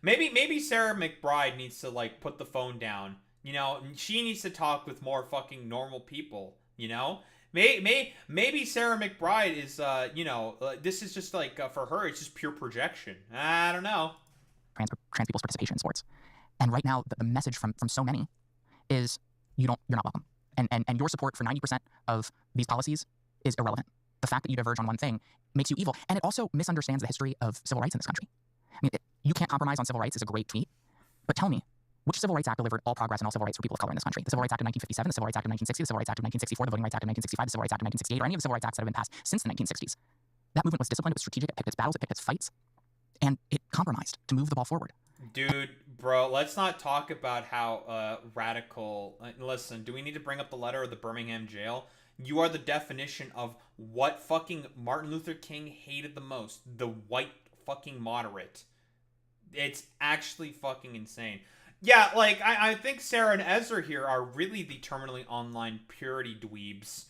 maybe Sarah McBride needs to like put the phone down. You know, she needs to talk with more fucking normal people. You know. Maybe Sarah McBride is, you know, this is just like, for her, it's just pure projection. I don't know. Trans people's participation in sports. And right now, the message from so many is you're not welcome. And your support for 90% of these policies is irrelevant. The fact that you diverge on one thing makes you evil. And it also misunderstands the history of civil rights in this country. I mean, you can't compromise on civil rights is a great tweet, but tell me, which Civil Rights Act delivered all progress and all civil rights for people of color in this country? The Civil Rights Act of 1957, the Civil Rights Act of 1960, the Civil Rights Act of 1964, the Voting Rights Act of 1965, the Civil Rights Act of 1968, or any of the civil rights acts that have been passed since the 1960s. That movement was disciplined, it was strategic, it picked its battles, it picked its fights, and it compromised to move the ball forward. Dude, bro, let's not talk about how radical... Listen, do we need to bring up the letter of the Birmingham jail? You are the definition of what fucking Martin Luther King hated the most. The white fucking moderate. It's actually fucking insane. Yeah, like, I think Sarah and Ezra here are really the terminally online purity dweebs.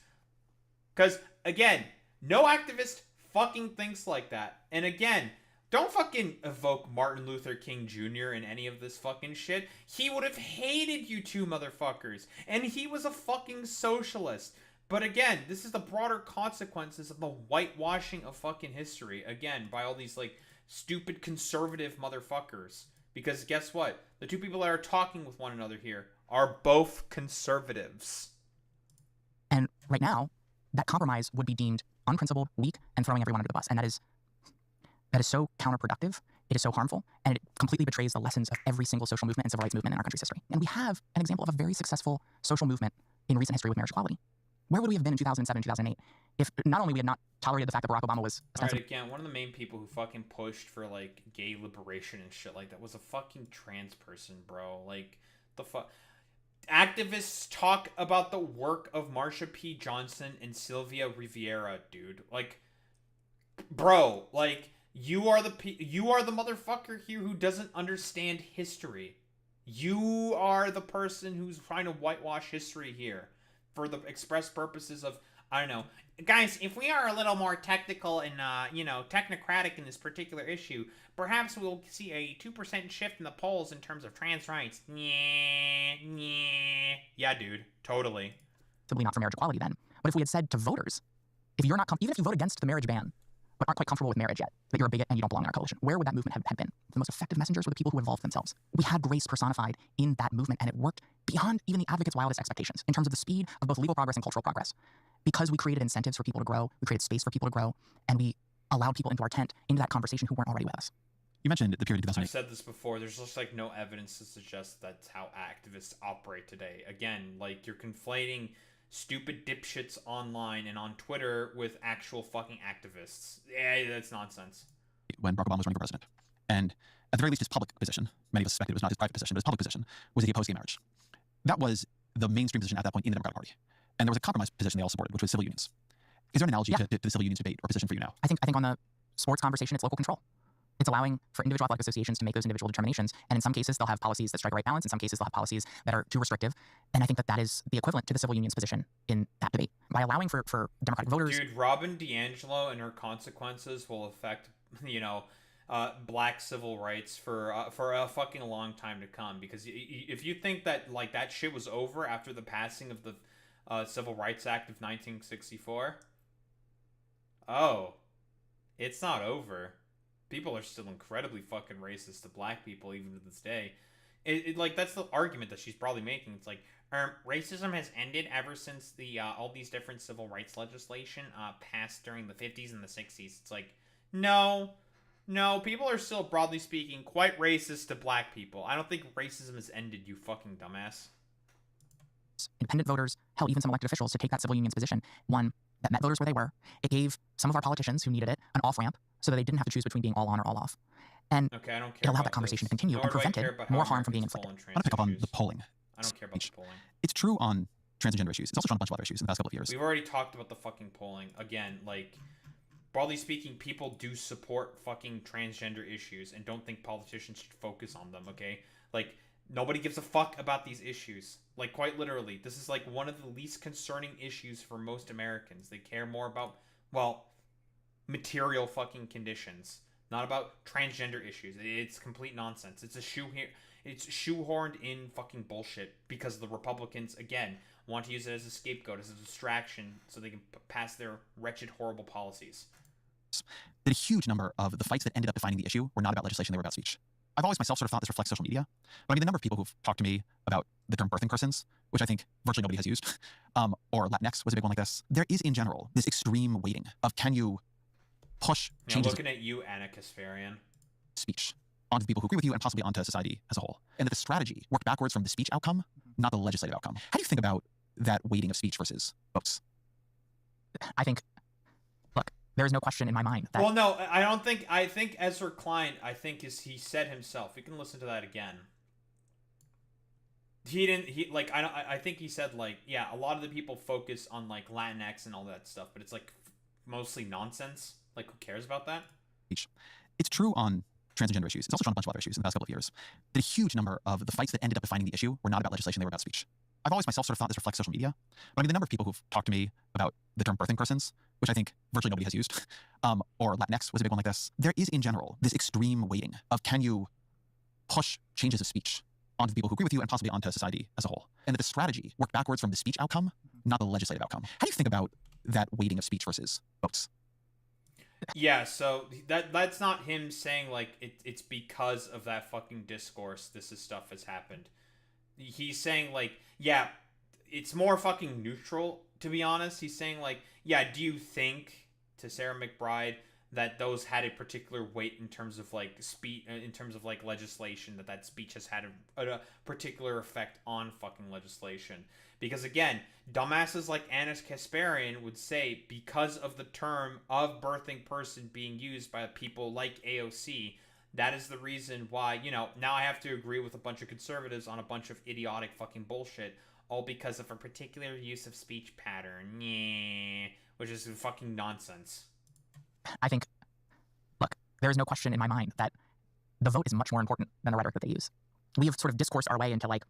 Because, again, no activist fucking thinks like that. And again, don't fucking evoke Martin Luther King Jr. in any of this fucking shit. He would have hated you two motherfuckers. And he was a fucking socialist. But again, this is the broader consequences of the whitewashing of fucking history. Again, by all these, like, stupid conservative motherfuckers. Because guess what? The two people that are talking with one another here are both conservatives. And right now, that compromise would be deemed unprincipled, weak, and throwing everyone under the bus. And that is so counterproductive, it is so harmful, and it completely betrays the lessons of every single social movement and civil rights movement in our country's history. And we have an example of a very successful social movement in recent history with marriage equality. Where would we have been in 2007, 2008 if not only we had not tolerated the fact that Barack Obama was Alright, again, one of the main people who fucking pushed for, like, gay liberation and shit like that was a fucking trans person, bro. Like, the fuck... Activists talk about the work of Marsha P. Johnson and Sylvia Rivera, dude. Like, bro, like, you are the motherfucker here who doesn't understand history. You are the person who's trying to whitewash history here for the express purposes of, I don't know. Guys, if we are a little more technical and, you know, technocratic in this particular issue, perhaps we'll see a 2% shift in the polls in terms of trans rights. Yeah, dude. Totally. Simply not for marriage equality then. But if we had said to voters, if you're not, even if you vote against the marriage ban, but aren't quite comfortable with marriage yet, that you're a bigot and you don't belong in our coalition, where would that movement have been? The most effective messengers were the people who involved themselves. We had grace personified in that movement, and it worked beyond even the advocates' wildest expectations in terms of the speed of both legal progress and cultural progress. Because we created incentives for people to grow, we created space for people to grow, and we allowed people into our tent, into that conversation who weren't already with us. You mentioned the period of 2008. I've said this before, there's just, like, no evidence to suggest that's how activists operate today. Again, like, you're conflating stupid dipshits online and on Twitter with actual fucking activists. Yeah, that's nonsense. When Barack Obama was running for president. And at the very least, his public position, many of us suspected it was not his private position, but his public position, was that he opposed gay marriage. That was the mainstream position at that point in the Democratic Party. And there was a compromise position they all supported, which was civil unions. Is there an analogy to the civil unions debate or position for you now? I think on the sports conversation, it's local control. It's allowing for individual athletic associations to make those individual determinations. And in some cases, they'll have policies that strike a right balance. In some cases, they'll have policies that are too restrictive. And I think that is the equivalent to the civil union's position in that debate. By allowing for Democratic voters... Dude, Robin DiAngelo and her consequences will affect, you know, black civil rights for a fucking long time to come. Because if you think that, like, that shit was over after the passing of the Civil Rights Act of 1964... Oh. It's not over. People are still incredibly fucking racist to black people even to this day. Like, that's the argument that she's probably making. It's like, racism has ended ever since the all these different civil rights legislation passed during the 50s and the 60s. It's like, no, people are still, broadly speaking, quite racist to black people. I don't think racism has ended, you fucking dumbass. Independent voters, hell, even some elected officials to take that civil union's position. One, that met voters where they were. It gave some of our politicians who needed it an off-ramp so that they didn't have to choose between being all on or all off. And okay, I don't care. It allowed that conversation to continue and prevented more harm from being inflicted. I want to pick up on the polling. I don't care about the polling. It's true on transgender issues. It's also true on a bunch of other issues in the past couple of years. We've already talked about the fucking polling. Again, like, broadly speaking, people do support fucking transgender issues and don't think politicians should focus on them, okay? Like, nobody gives a fuck about these issues. Like, quite literally, this is like one of the least concerning issues for most Americans. They care more about, well, material fucking conditions, not about transgender issues. It's complete nonsense. It's shoehorned in fucking bullshit because the Republicans, again, want to use it as a scapegoat, as a distraction, so they can pass their wretched, horrible policies. That a huge number of the fights that ended up defining the issue were not about legislation, they were about speech. I've always myself sort of thought this reflects social media, but I mean, the number of people who've talked to me about the term birthing persons, which I think virtually nobody has used, or Latinx was a big one like this, there is in general this extreme weighting of can you push changes. Looking at you, Anna Kasparian. Speech onto the people who agree with you and possibly onto society as a whole. And that the strategy worked backwards from the speech outcome, not the legislative outcome. How do you think about that weighting of speech versus votes? I think, look, there is no question in my mind that... Well, no, I don't think... I think Ezra Klein, he said himself. We can listen to that again. I think he said, like, yeah, a lot of the people focus on, like, Latinx and all that stuff, but it's, like, mostly nonsense. Like, who cares about that? It's true on transgender issues. It's also true on a bunch of other issues in the past couple of years. That a huge number of the fights that ended up defining the issue were not about legislation, they were about speech. I've always myself sort of thought this reflects social media, but I mean, the number of people who've talked to me about the term birthing persons, which I think virtually nobody has used, or Latinx was a big one like this, there is in general this extreme weighting of can you push changes of speech onto the people who agree with you and possibly onto society as a whole. And that the strategy worked backwards from the speech outcome, not the legislative outcome. How do you think about that weighting of speech versus votes? Yeah, so that's not him saying, like, it's because of that fucking discourse stuff has happened. He's saying, like, yeah, it's more fucking neutral, to be honest. He's saying, like, yeah, do you think, to Sarah McBride, that those had a particular weight in terms of, like, speech, in terms of, like, legislation, that speech has had a particular effect on fucking legislation? Because, again, dumbasses like Anna Kasparian would say, because of the term of birthing person being used by people like AOC, that is the reason why, you know, now I have to agree with a bunch of conservatives on a bunch of idiotic fucking bullshit, all because of a particular use of speech pattern, which is fucking nonsense. I think, look, there is no question in my mind that the vote is much more important than the rhetoric that they use. We have sort of discoursed our way into, like,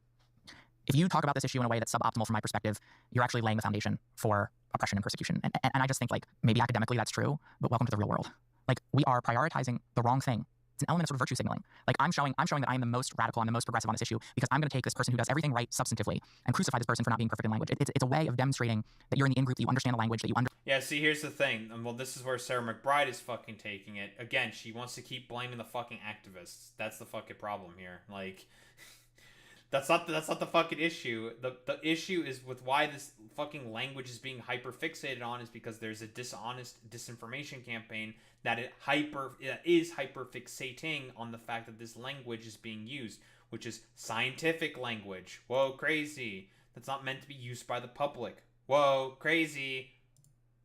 if you talk about this issue in a way that's suboptimal from my perspective, you're actually laying the foundation for oppression and persecution. And I just think, like, maybe academically that's true, but welcome to the real world. Like, we are prioritizing the wrong thing. It's an element of sort of virtue signaling. Like, I'm showing that I'm the most radical, I'm the most progressive on this issue because I'm going to take this person who does everything right substantively and crucify this person for not being perfect in language. It's a way of demonstrating that you're in the in-group, that you understand the language, that you Yeah, see, here's the thing. Well, this is where Sarah McBride is fucking taking it. Again, she wants to keep blaming the fucking activists. That's the fucking problem here. Like... That's not the fucking issue. The issue is with why this fucking language is being hyper fixated on is because there's a dishonest disinformation campaign that is hyper fixating on the fact that this language is being used, which is scientific language. Whoa, crazy. That's not meant to be used by the public. Whoa, crazy.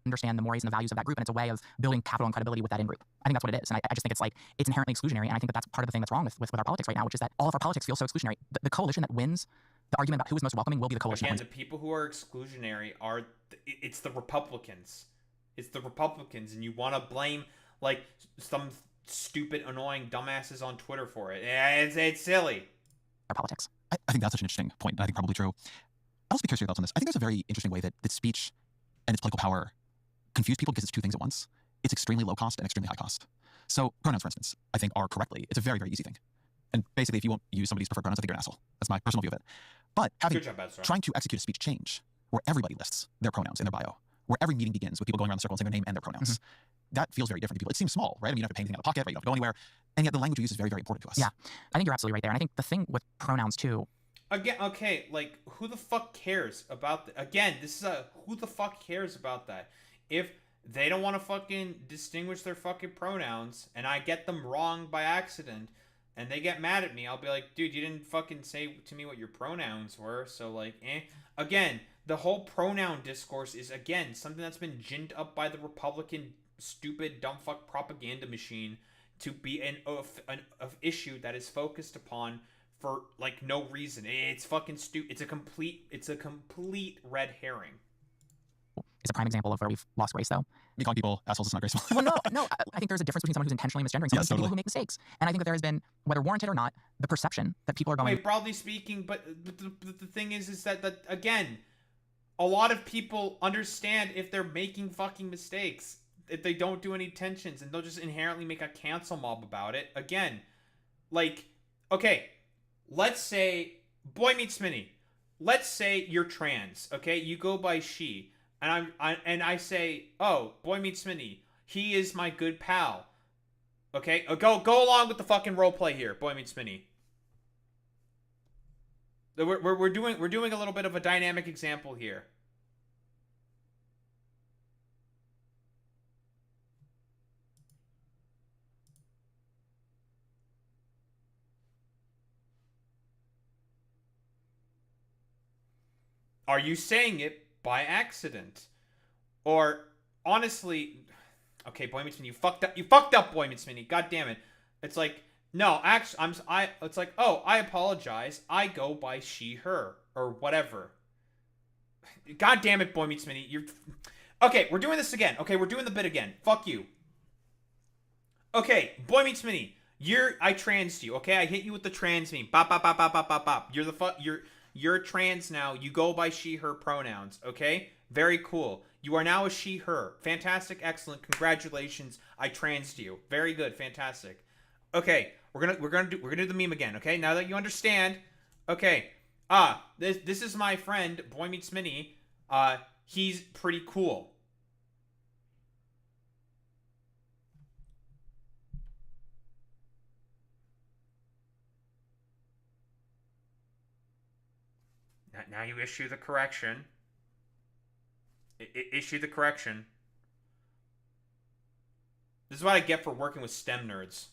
Understand the mores and the values of that group, and it's a way of building capital and credibility with that in-group. I think that's what it is, and I just think it's, like, it's inherently exclusionary, and I think that that's part of the thing that's wrong with our politics right now, which is that all of our politics feel so exclusionary. The coalition that wins the argument about who is most welcoming will be the coalition. Again, the people who are exclusionary it's the Republicans. It's the Republicans, and you want to blame, like, some stupid, annoying dumbasses on Twitter for it. It's silly. Our politics. I think that's such an interesting point, and I think probably true. I'll also be curious your thoughts on this. I think there's a very interesting way that speech and its political power confuse people because it's two things at once. It's extremely low cost and extremely high cost. So pronouns, for instance, I think are correctly, it's a very, very easy thing. And basically, if you won't use somebody's preferred pronouns, I think you're an asshole. That's my personal view of it. But trying to execute a speech change where everybody lists their pronouns in their bio, where every meeting begins with people going around the circle and saying their name and their pronouns, that feels very different to people. It seems small, right? I mean, you don't have to pay anything out of pocket, right? You don't have to go anywhere. And yet the language we use is very, very important to us. Yeah, I think you're absolutely right there. And I think the thing with pronouns too, again, okay, like, who the fuck cares about again, this is who the fuck cares about that? If they don't want to fucking distinguish their fucking pronouns, and I get them wrong by accident, and they get mad at me, I'll be like, dude, you didn't fucking say to me what your pronouns were, so, like, Again, the whole pronoun discourse is, again, something that's been ginned up by the Republican stupid dumbfuck propaganda machine to be an issue that is focused upon for, like, no reason. It's fucking stupid. It's a complete red herring. Is a prime example of where we've lost grace, though. Me calling people assholes is not graceful. Well, no. I think there's a difference between someone who's intentionally misgendering someone and people who make mistakes. And I think that there has been, whether warranted or not, the perception that people are going. Wait, broadly speaking, but the thing is that again, a lot of people understand if they're making fucking mistakes, if they don't do any tensions, and they'll just inherently make a cancel mob about it. Again, like, okay, let's say Boy Meets Mini. Let's say you're trans, okay? You go by she. And I say, oh, Boy Meets Mini. He is my good pal. Okay, go along with the fucking roleplay here. Boy Meets Mini. We're doing a little bit of a dynamic example here. Are you saying it by accident? Or honestly, okay, Boy Meets Mini, you fucked up, Boy Meets Mini. God damn it. It's like, no, actually, it's like, oh, I apologize. I go by she, her, or whatever. God damn it, Boy Meets Mini. Okay, we're doing this again. Okay, we're doing the bit again. Fuck you. Okay, Boy Meets Mini. I transed you. Okay, I hit you with the trans meme. Bop, bop, bop, bop, bop, bop, bop. You're trans now. You go by she, her pronouns, okay? Very cool. You are now a she, her. Fantastic, excellent. Congratulations. I transed you. Very good, fantastic. Okay, we're gonna do the meme again, okay? Now that you understand, okay. This is my friend, Boy Meets Mini. He's pretty cool. Now you issue the correction. Issue the correction. This is what I get for working with STEM nerds.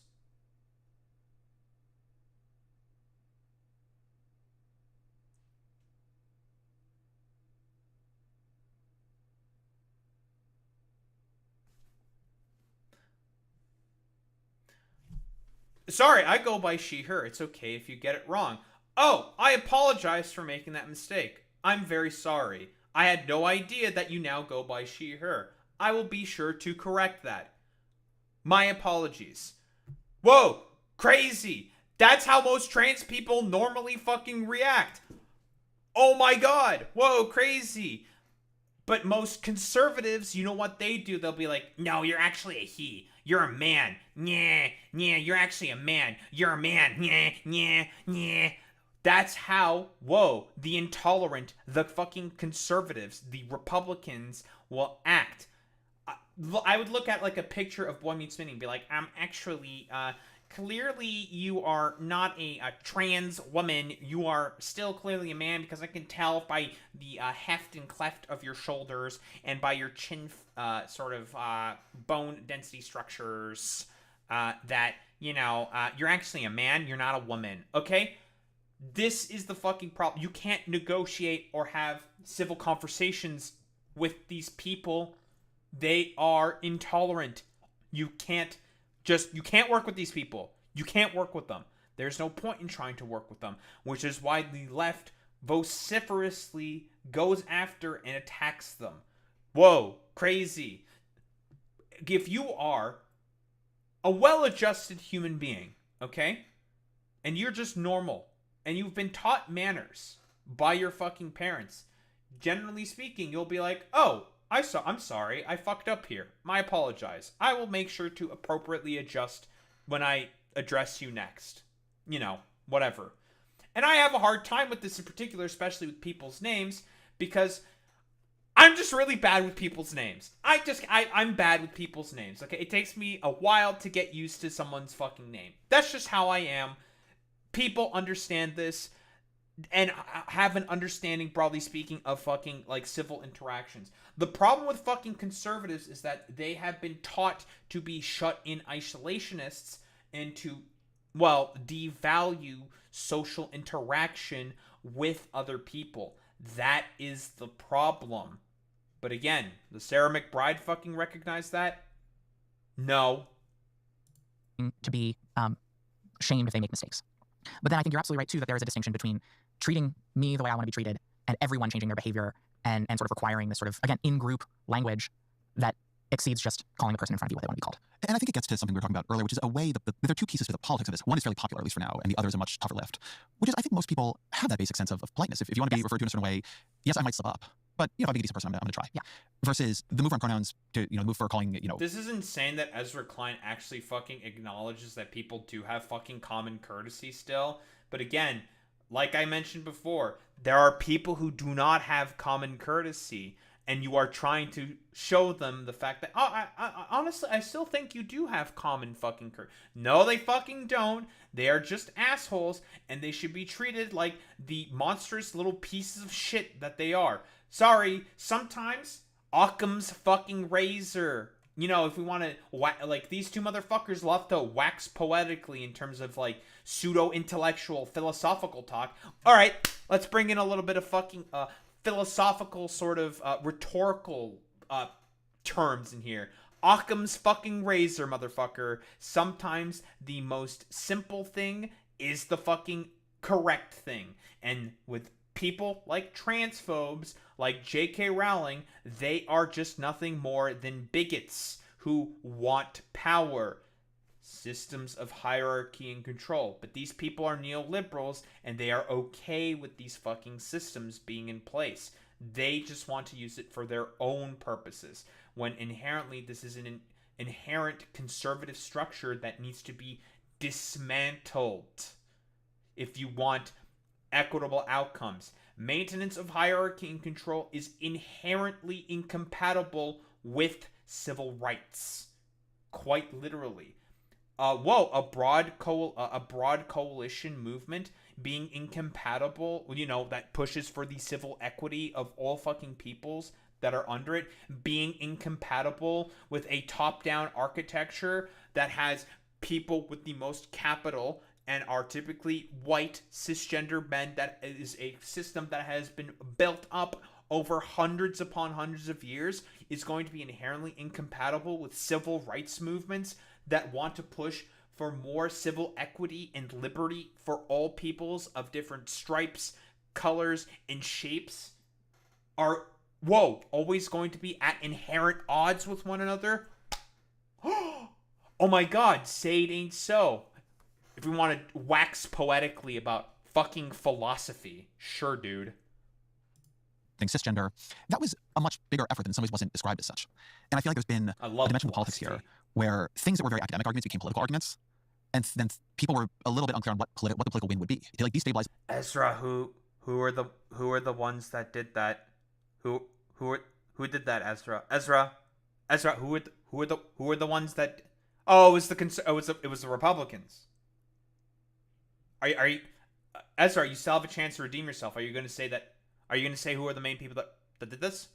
Sorry, I go by she, her. It's okay if you get it wrong. Oh, I apologize for making that mistake. I'm very sorry. I had no idea that you now go by she, her. I will be sure to correct that. My apologies. Whoa, crazy. That's how most trans people normally fucking react. Oh my god. Whoa, crazy. But most conservatives, you know what they do? They'll be like, no, you're actually a he. You're a man. Yeah, you're actually a man. You're a man. Yeah. That's how, the intolerant, the fucking conservatives, the Republicans will act. I would look at like a picture of Boy Meets Mini and be like, I'm actually, clearly you are not a trans woman. You are still clearly a man because I can tell by the heft and cleft of your shoulders and by your chin bone density structures that, you're actually a man. You're not a woman. Okay? This is the fucking problem. You can't negotiate or have civil conversations with these people. They are intolerant. You can't work with these people. You can't work with them. There's no point in trying to work with them, which is why the left vociferously goes after and attacks them. Whoa, crazy. If you are a well-adjusted human being, okay, and you're just normal, and you've been taught manners by your fucking parents, generally speaking, you'll be like, oh, I'm sorry, I fucked up here. I apologize. I will make sure to appropriately adjust when I address you next. Whatever. And I have a hard time with this in particular, especially with people's names, because I'm just really bad with people's names. I'm bad with people's names, okay? It takes me a while to get used to someone's fucking name. That's just how I am. People understand this and have an understanding, broadly speaking, of fucking, like, civil interactions. The problem with fucking conservatives is that they have been taught to be shut-in isolationists and to, devalue social interaction with other people. That is the problem. But again, does Sarah McBride fucking recognize that? No. To be shamed if they make mistakes. But then I think you're absolutely right, too, that there is a distinction between treating me the way I want to be treated and everyone changing their behavior and sort of requiring this sort of, again, in-group language that exceeds just calling the person in front of you what they want to be called. And I think it gets to something we were talking about earlier, which is a way that there are two pieces to the politics of this. One is fairly popular, at least for now, and the other is a much tougher lift, which is I think most people have that basic sense of politeness. If you want to be referred to in a certain way, yes, I might slip up, but if I'm a decent person, I'm going to try. Yeah. Versus the move on pronouns to move for calling This is insane that Ezra Klein actually fucking acknowledges that people do have fucking common courtesy still. But again, like I mentioned before, there are people who do not have common courtesy. And you are trying to show them the fact that, I honestly, I still think you do have common fucking courtesy. No, they fucking don't. They are just assholes, and they should be treated like the monstrous little pieces of shit that they are. Sorry, sometimes Occam's fucking razor. If we want to, like, these two motherfuckers love to wax poetically in terms of, like, pseudo-intellectual philosophical talk. All right, let's bring in a little bit of fucking, philosophical sort of rhetorical terms in here. Occam's fucking razor, motherfucker. Sometimes the most simple thing is the fucking correct thing. And with people like transphobes, like J.K. Rowling, they are just nothing more than bigots who want power. Systems of hierarchy and control. But these people are neoliberals, and they are okay with these fucking systems being in place. They just want to use it for their own purposes, when inherently this is an inherent conservative structure that needs to be dismantled if you want equitable outcomes. Maintenance of hierarchy and control is inherently incompatible with civil rights. Quite literally. A broad coalition movement being incompatible, that pushes for the civil equity of all fucking peoples that are under it, being incompatible with a top-down architecture that has people with the most capital and are typically white cisgender men. That is a system that has been built up over hundreds upon hundreds of years, is going to be inherently incompatible with civil rights movements that want to push for more civil equity and liberty for all peoples of different stripes, colors, and shapes, are, always going to be at inherent odds with one another? Oh my god, say it ain't so. If we want to wax poetically about fucking philosophy, sure, dude. Cisgender, that was a much bigger effort than in some ways wasn't described as such. And I feel like there's been a dimension of politics here where things that were very academic arguments became political arguments, and then people were a little bit unclear on what the political win would be. To like destabilize. Ezra, who are the ones that did that? Who did that, Ezra? Ezra, who are the ones that? Oh, it was the Republicans. Are you Ezra? You still have a chance to redeem yourself. Are you going to say that? Are you going to say who are the main people that did this?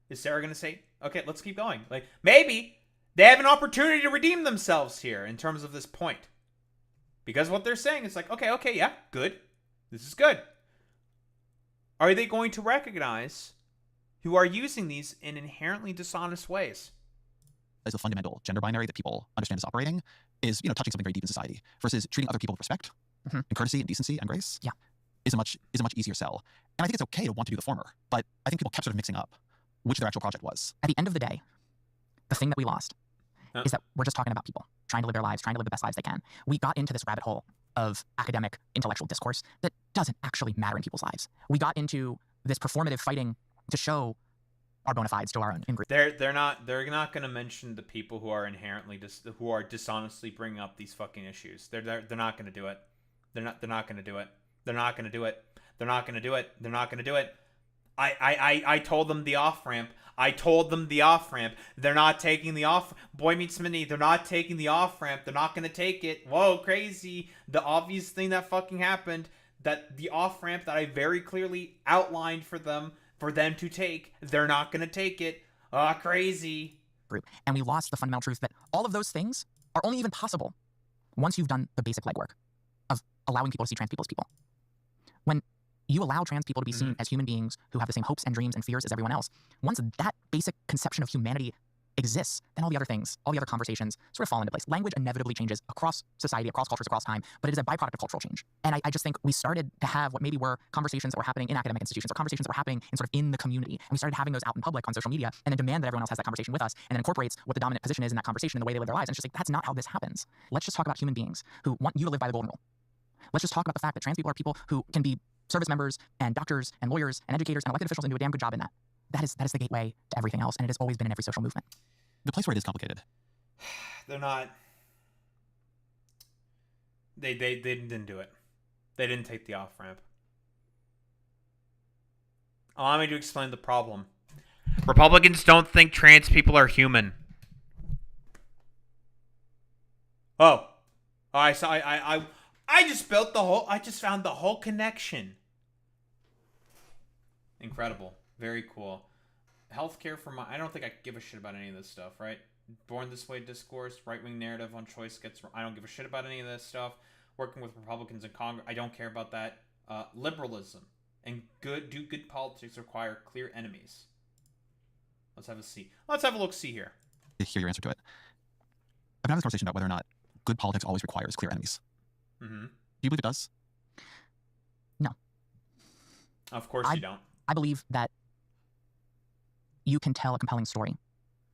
Is Sarah going to say? Okay, let's keep going. Like, maybe they have an opportunity to redeem themselves here in terms of this point. Because what they're saying is like, okay, yeah, good. This is good. Are they going to recognize who are using these in inherently dishonest ways? As a fundamental gender binary that people understand as operating is, touching something very deep in society, versus treating other people with respect and courtesy and decency and grace. Yeah. Is a much easier sell. And I think it's okay to want to do the former, but I think people kept sort of mixing up which their actual project was. At the end of the day, the thing that we lost is that we're just talking about people trying to live their lives, trying to live the best lives they can. We got into this rabbit hole of academic intellectual discourse that doesn't actually matter in people's lives. We got into this performative fighting to show our bona fides to our own in-group. They're not going to mention the people who are inherently who are dishonestly bringing up these fucking issues. They're not going to do it. They're not going to do it. They're not going to do it. They're not going to do it. They're not going to do it. I told them the off-ramp. They're not taking the off. Boy Meets Minnie, they're not taking the off-ramp. They're not going to take it. Whoa, crazy. The obvious thing that fucking happened, that the off-ramp that I very clearly outlined for them to take, they're not going to take it. Crazy. And we lost the fundamental truth that all of those things are only even possible once you've done the basic legwork of allowing people to see trans people as people. When you allow trans people to be seen as human beings who have the same hopes and dreams and fears as everyone else, once that basic conception of humanity exists, then all the other things, all the other conversations sort of fall into place. Language inevitably changes across society, across cultures, across time, but it is a byproduct of cultural change. And I just think we started to have what maybe were conversations that were happening in academic institutions or conversations that were happening in sort of in the community. And we started having those out in public on social media and then demand that everyone else has that conversation with us and then incorporates what the dominant position is in that conversation and the way they live their lives. And it's just like, that's not how this happens. Let's just talk about human beings who want you to live by the golden rule. Let's just talk about the fact that trans people are people who can be service members and doctors and lawyers and educators and elected officials and do a damn good job in that. That is the gateway to everything else, and it has always been in every social movement. The place where it is complicated. They're not. They didn't do it. They didn't take the off ramp. Allow me to explain the problem. Republicans don't think trans people are human. Oh, I saw. I just built the whole. I just found the whole connection. Incredible. Very cool. Healthcare for my... I don't think I give a shit about any of this stuff, right? Born this way discourse, right-wing narrative on choice gets... I don't give a shit about any of this stuff. Working with Republicans in Congress, I don't care about that. Liberalism and good politics require clear enemies. Let's have a see. Let's have a look-see here. To hear your answer to it. I've been having this conversation about whether or not good politics always requires clear enemies. Mm-hmm. Do you believe it does? No. Of course you don't. I believe that you can tell a compelling story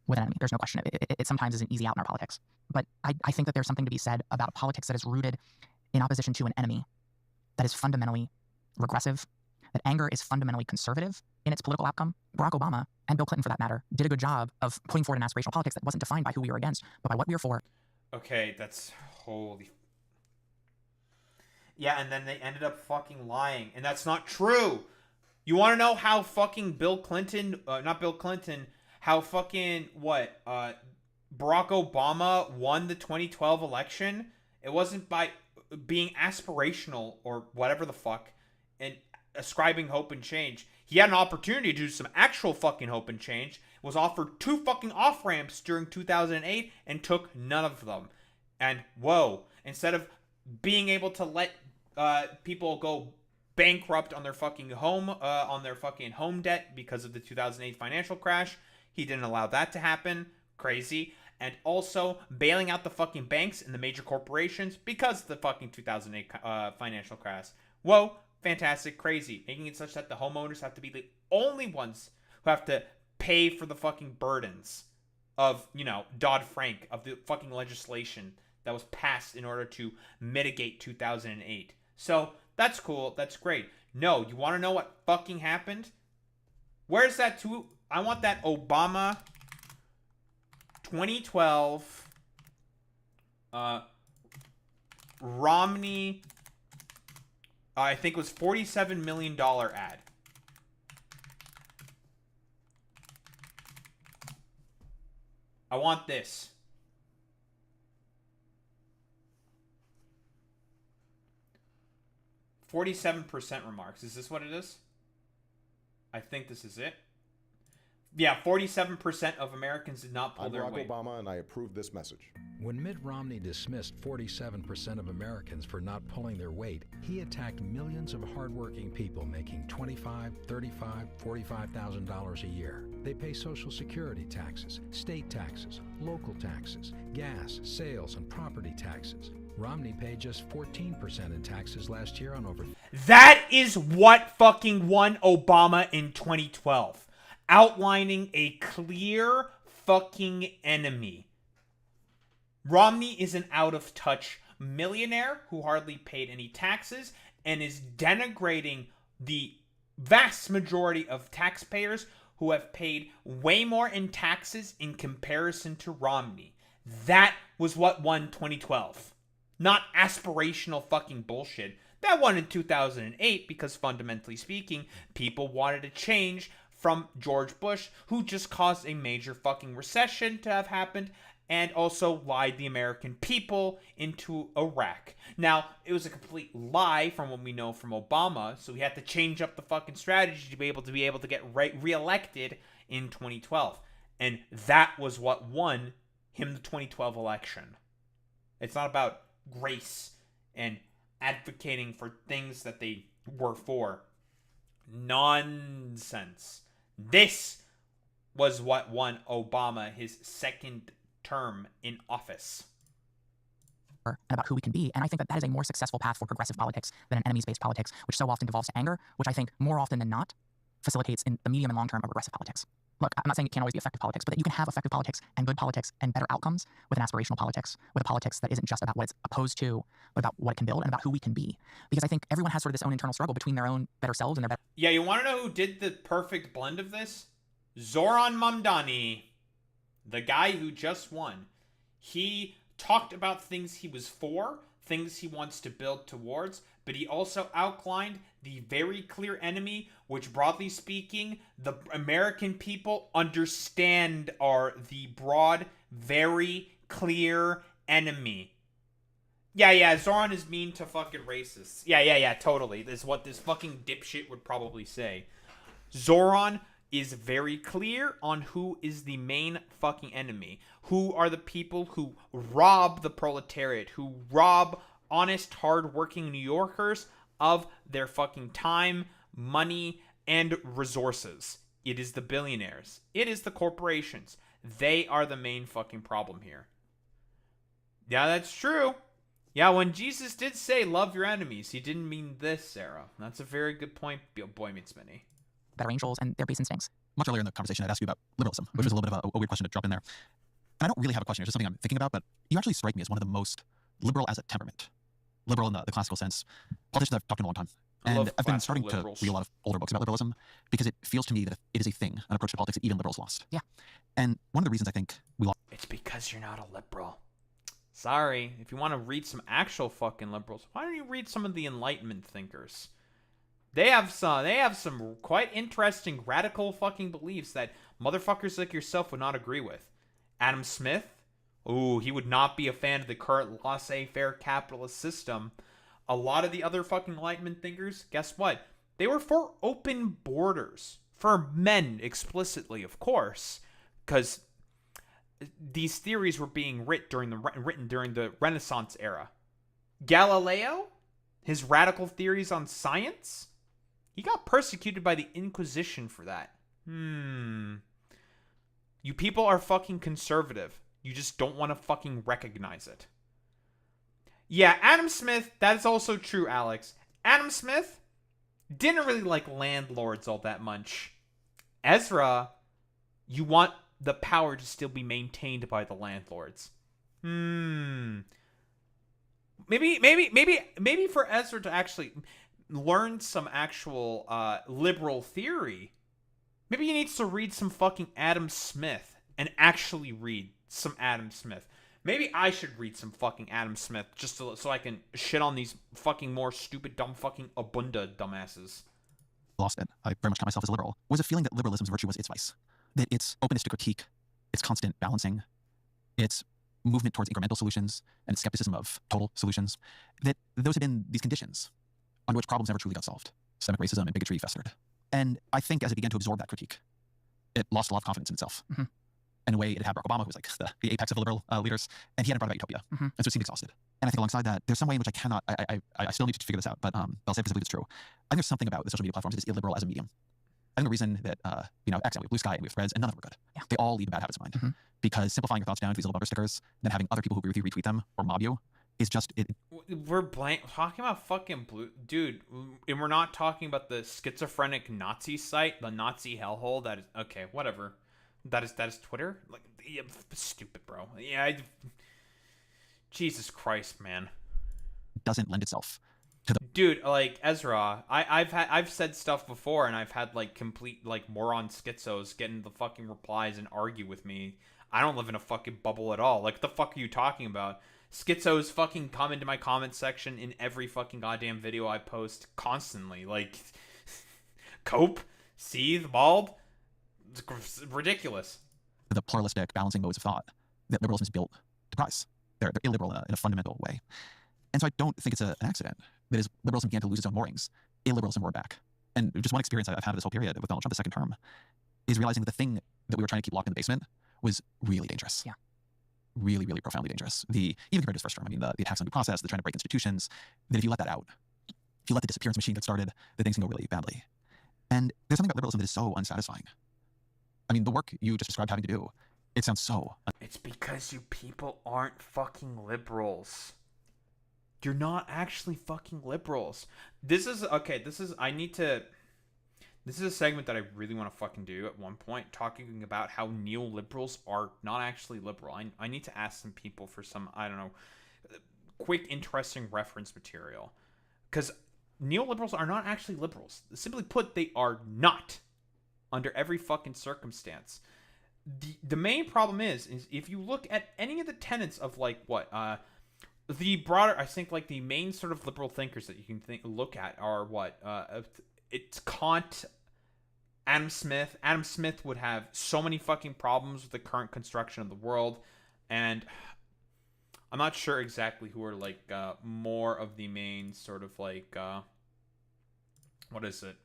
with an enemy. There's no question. It sometimes is an easy out in our politics. But I think that there's something to be said about politics that is rooted in opposition to an enemy that is fundamentally regressive, that anger is fundamentally conservative in its political outcome. Barack Obama, and Bill Clinton for that matter, did a good job of putting forward an aspirational politics that wasn't defined by who we were against, but by what we were for. Okay, that's... Holy... Yeah, and then they ended up fucking lying. And that's not true! You want to know how fucking Bill Clinton, not Bill Clinton, how fucking, Barack Obama won the 2012 election? It wasn't by being aspirational or whatever the fuck and ascribing hope and change. He had an opportunity to do some actual fucking hope and change, was offered 2 fucking off-ramps during 2008 and took none of them. And, whoa, instead of being able to let people go bankrupt on their fucking home debt because of the 2008 financial crash. He didn't allow that to happen. Crazy. And also bailing out the fucking banks and the major corporations because of the fucking 2008 financial crash. Whoa, fantastic, crazy. Making it such that the homeowners have to be the only ones who have to pay for the fucking burdens of, Dodd-Frank, of the fucking legislation that was passed in order to mitigate 2008. So, that's cool. That's great. No, you want to know what fucking happened? Where's that I want that Obama 2012 Romney, I think it was $47 million ad. I want this. 47% remarks. Is this what it is? I think this is it. Yeah, 47% of Americans did not pull their weight. I'm Barack Obama, and I approve this message. When Mitt Romney dismissed 47% of Americans for not pulling their weight, he attacked millions of hardworking people making $25,000, $35,000, $45,000 a year. They pay Social Security taxes, state taxes, local taxes, gas, sales, and property taxes. Romney paid just 14% in taxes last year on over... That is what fucking won Obama in 2012. Outlining a clear fucking enemy. Romney is an out-of-touch millionaire who hardly paid any taxes and is denigrating the vast majority of taxpayers who have paid way more in taxes in comparison to Romney. That was what won 2012. Not aspirational fucking bullshit. That won in 2008 because, fundamentally speaking, people wanted a change from George Bush, who just caused a major fucking recession to have happened and also lied the American people into Iraq. Now, it was a complete lie from what we know from Obama, so he had to change up the fucking strategy to be able to get reelected in 2012. And that was what won him the 2012 election. It's not about grace and advocating for things that they were for. Nonsense. This was what won Obama his second term in office. And about who we can be. And I think that that is a more successful path for progressive politics than an enemies-based politics, which so often devolves to anger, which I think more often than not facilitates in the medium and long term of regressive politics. Look, I'm not saying it can't always be effective politics, but that you can have effective politics and good politics and better outcomes with an aspirational politics, with a politics that isn't just about what it's opposed to, but about what it can build and about who we can be. Because I think everyone has sort of this own internal struggle between their own better selves and their better... Yeah, you want to know who did the perfect blend of this? Zohran Mamdani, the guy who just won. He talked about things he was for, things he wants to build towards, but he also outlined the very clear enemy, which broadly speaking, the American people understand are the broad, very clear enemy. Yeah, Zohran is mean to fucking racists. Yeah, totally. This is what this fucking dipshit would probably say. Zohran is very clear on who is the main fucking enemy. Who are the people who rob the proletariat, who rob honest, hard-working New Yorkers of their fucking time, money, and resources. It is the billionaires. It is the corporations. They are the main fucking problem here. Yeah, that's true. Yeah, when Jesus did say, love your enemies, he didn't mean this, Sarah. That's a very good point, Boy Meets Mini. better angels and their base instincts. Much earlier in the conversation, I'd asked you about liberalism, which was a little bit of a weird question to drop in there. And I don't really have a question. It's just something I'm thinking about, but you actually strike me as one of the most liberal as a temperament. Liberal in the classical sense. Politicians I've talked to in a long time. And I've been starting to read a lot of older books about liberalism because it feels to me that it is a thing, an approach to politics that even liberals lost. Yeah. And one of the reasons I think we lost... It's because you're not a liberal. Sorry. If you want to read some actual fucking liberals, why don't you read some of the Enlightenment thinkers? They have some quite interesting radical fucking beliefs that motherfuckers like yourself would not agree with. Adam Smith? Ooh, he would not be a fan of the current laissez-faire capitalist system. A lot of the other fucking Enlightenment thinkers, guess what? They were for open borders. For men, explicitly, of course. Because these theories were being written during the Renaissance era. Galileo? His radical theories on science? He got persecuted by the Inquisition for that. You people are fucking conservative. You just don't want to fucking recognize it. Yeah, Adam Smith, that is also true, Alex. Adam Smith didn't really like landlords all that much. Ezra, you want the power to still be maintained by the landlords. Maybe for Ezra to actually learn some actual liberal theory, maybe he needs to read some fucking Adam Smith and actually read some Adam Smith. Maybe I should read some fucking Adam Smith just so I can shit on these fucking more stupid, dumb fucking Abunda dumbasses. Lost it. I very much count myself as liberal. Was a feeling that liberalism's virtue was its vice. That its openness to critique, its constant balancing, its movement towards incremental solutions, and its skepticism of total solutions, that those had been these conditions under which problems never truly got solved. Systemic racism and bigotry festered. And I think as it began to absorb that critique, it lost a lot of confidence in itself. In a way, it had Barack Obama, who was like the apex of the liberal leaders, and he hadn't brought about utopia. And so it seemed exhausted. And I think alongside that, there's some way in which I cannot, I still need to figure this out, but I'll say it because I believe it's true. I think there's something about the social media platforms that is illiberal as a medium. I think the reason that, X, and we have Blue Sky, and we have Threads, and none of them are good. Yeah. They all lead to bad habits of mind. Because simplifying your thoughts down to these little bumper stickers, then having other people who agree with you retweet them or mob you, is just... We're talking about fucking blue... Dude, and we're not talking about the schizophrenic Nazi site, the Nazi hellhole that is... Okay, whatever. That is Twitter? Like, yeah, stupid, bro. Yeah, Jesus Christ, man. Doesn't lend itself to the... Dude, like, Ezra, I've said stuff before, and I've had, like, complete, like, moron schizos get in the fucking replies and argue with me. I don't live in a fucking bubble at all. Like, the fuck are you talking about? Schizos fucking come into my comment section in every fucking goddamn video I post constantly. Like, cope, seethe, bald. It's ridiculous. The pluralistic, balancing modes of thought that liberalism is built to prize. They're illiberal in a fundamental way. And so I don't think it's an accident that as liberalism began to lose its own moorings, illiberalism roared back. And just one experience I've had this whole period with Donald Trump, the second term, is realizing that the thing that we were trying to keep locked in the basement was really dangerous. Yeah. Really, really profoundly dangerous. Even compared to his first term, I mean, the attacks on due process, the trying to break institutions, that if you let that out, if you let the disappearance machine get started, that things can go really badly. And there's something about liberalism that is so unsatisfying. I mean, the work you just described having to do, it sounds so... It's because you people aren't fucking liberals. You're not actually fucking liberals. This is a segment that I really want to fucking do at one point, talking about how neoliberals are not actually liberal. I need to ask some people for some, I don't know, quick, interesting reference material. Because neoliberals are not actually liberals. Simply put, they are not. Under every fucking circumstance. The main problem is if you look at any of the tenets of the broader, I think like the main sort of liberal thinkers that you can look at are it's Kant, Adam Smith. Adam Smith would have so many fucking problems with the current construction of the world, and I'm not sure exactly who are like more of the main sort of like what is it?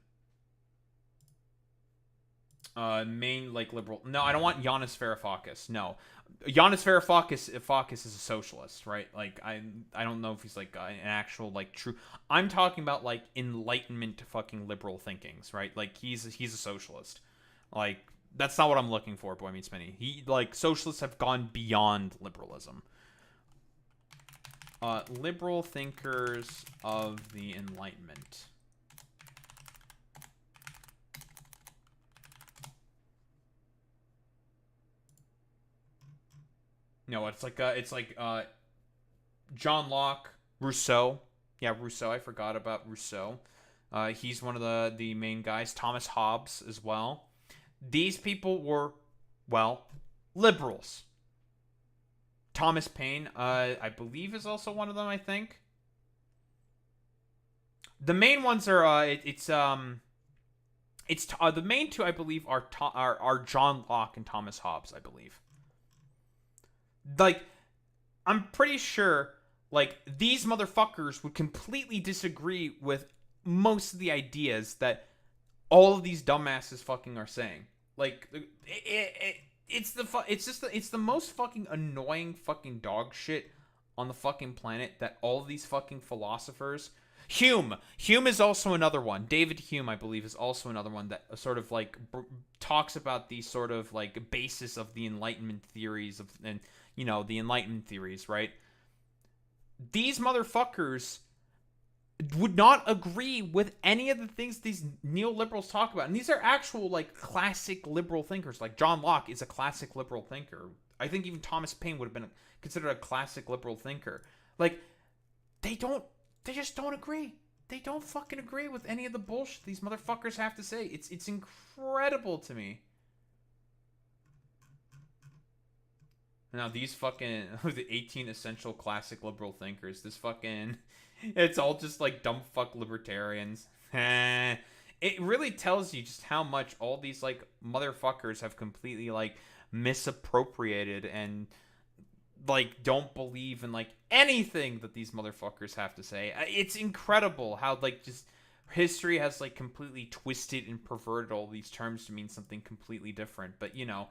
Main like liberal. No, I don't want Yanis Varoufakis. No, Yanis Varoufakis is a socialist, right? Like I don't know if he's like an actual like true. I'm talking about like Enlightenment fucking liberal thinkings, right? Like he's a socialist. Like that's not what I'm looking for. Boy meets many. He like socialists have gone beyond liberalism. Liberal thinkers of the Enlightenment. No, it's like John Locke, Rousseau. Yeah, Rousseau. I forgot about Rousseau. He's one of the main guys. Thomas Hobbes as well. These people were, well, liberals. Thomas Paine, I believe, is also one of them. I think. The main ones are the main two I believe are John Locke and Thomas Hobbes. I believe. Like, I'm pretty sure, like, these motherfuckers would completely disagree with most of the ideas that all of these dumbasses fucking are saying. Like, it's the most fucking annoying fucking dog shit on the fucking planet that all of these fucking philosophers... Hume is also another one. David Hume, I believe, is also another one that sort of, like, talks about the sort of, like, basis of the Enlightenment theories and you know, the Enlightenment theories, right? These motherfuckers would not agree with any of the things these neoliberals talk about. And these are actual, like, classic liberal thinkers. Like, John Locke is a classic liberal thinker. I think even Thomas Paine would have been considered a classic liberal thinker. Like, they just don't agree. They don't fucking agree with any of the bullshit these motherfuckers have to say. It's incredible to me. Now, these fucking, the 18 essential classic liberal thinkers, this fucking, it's all just like dumb fuck libertarians. It really tells you just how much all these, like, motherfuckers have completely, like, misappropriated and, like, don't believe in, like, anything that these motherfuckers have to say. It's incredible how, like, just history has, like, completely twisted and perverted all these terms to mean something completely different. But, you know,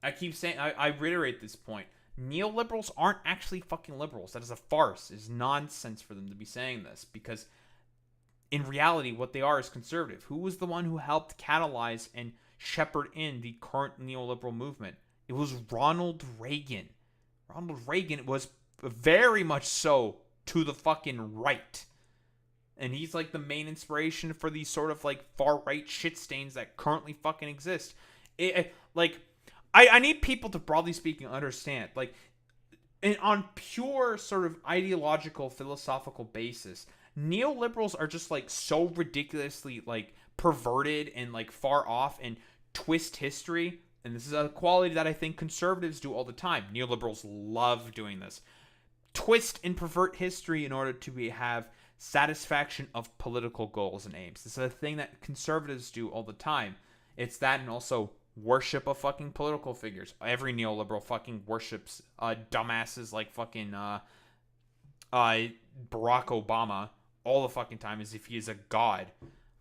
I keep saying, I reiterate this point. Neoliberals aren't actually fucking liberals. That is a farce. It is nonsense for them to be saying this. Because in reality, what they are is conservative. Who was the one who helped catalyze and shepherd in the current neoliberal movement? It was Ronald Reagan. Ronald Reagan was very much so to the fucking right. And he's like the main inspiration for these sort of like far-right shit stains that currently fucking exist. I need people to, broadly speaking, understand, like, on pure sort of ideological, philosophical basis, neoliberals are just, like, so ridiculously, like, perverted and, like, far off and twist history. And this is a quality that I think conservatives do all the time. Neoliberals love doing this. Twist and pervert history in order to have satisfaction of political goals and aims. This is a thing that conservatives do all the time. It's that, and also worship of fucking political figures. Every neoliberal fucking worships dumbasses like fucking Barack Obama all the fucking time as if he is a god.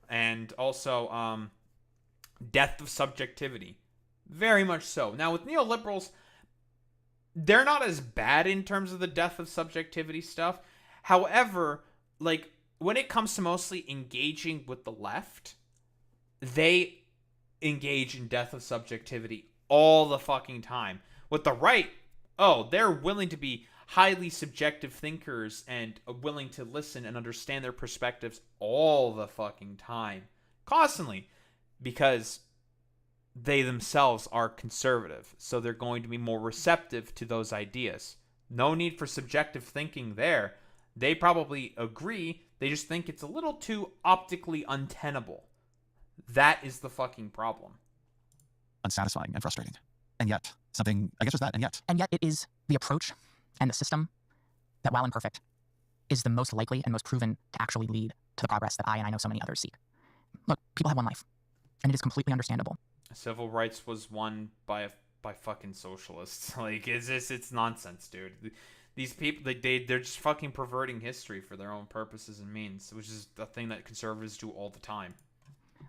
And also death of subjectivity. Very much so. Now with neoliberals, they're not as bad in terms of the death of subjectivity stuff. However, like, when it comes to mostly engaging with the left, they engage in death of subjectivity all the fucking time. With the right, oh, they're willing to be highly subjective thinkers and willing to listen and understand their perspectives all the fucking time. Constantly. Because they themselves are conservative. So they're going to be more receptive to those ideas. No need for subjective thinking there. They probably agree. They just think it's a little too optically untenable. That is the fucking problem. Unsatisfying and frustrating. And yet, something, I guess there's that, and yet. And yet it is the approach and the system that, while imperfect, is the most likely and most proven to actually lead to the progress that I and I know so many others seek. Look, people have one life, and it is completely understandable. Civil rights was won by fucking socialists. Like, it's nonsense, dude. These people, they're just fucking perverting history for their own purposes and means, which is the thing that conservatives do all the time.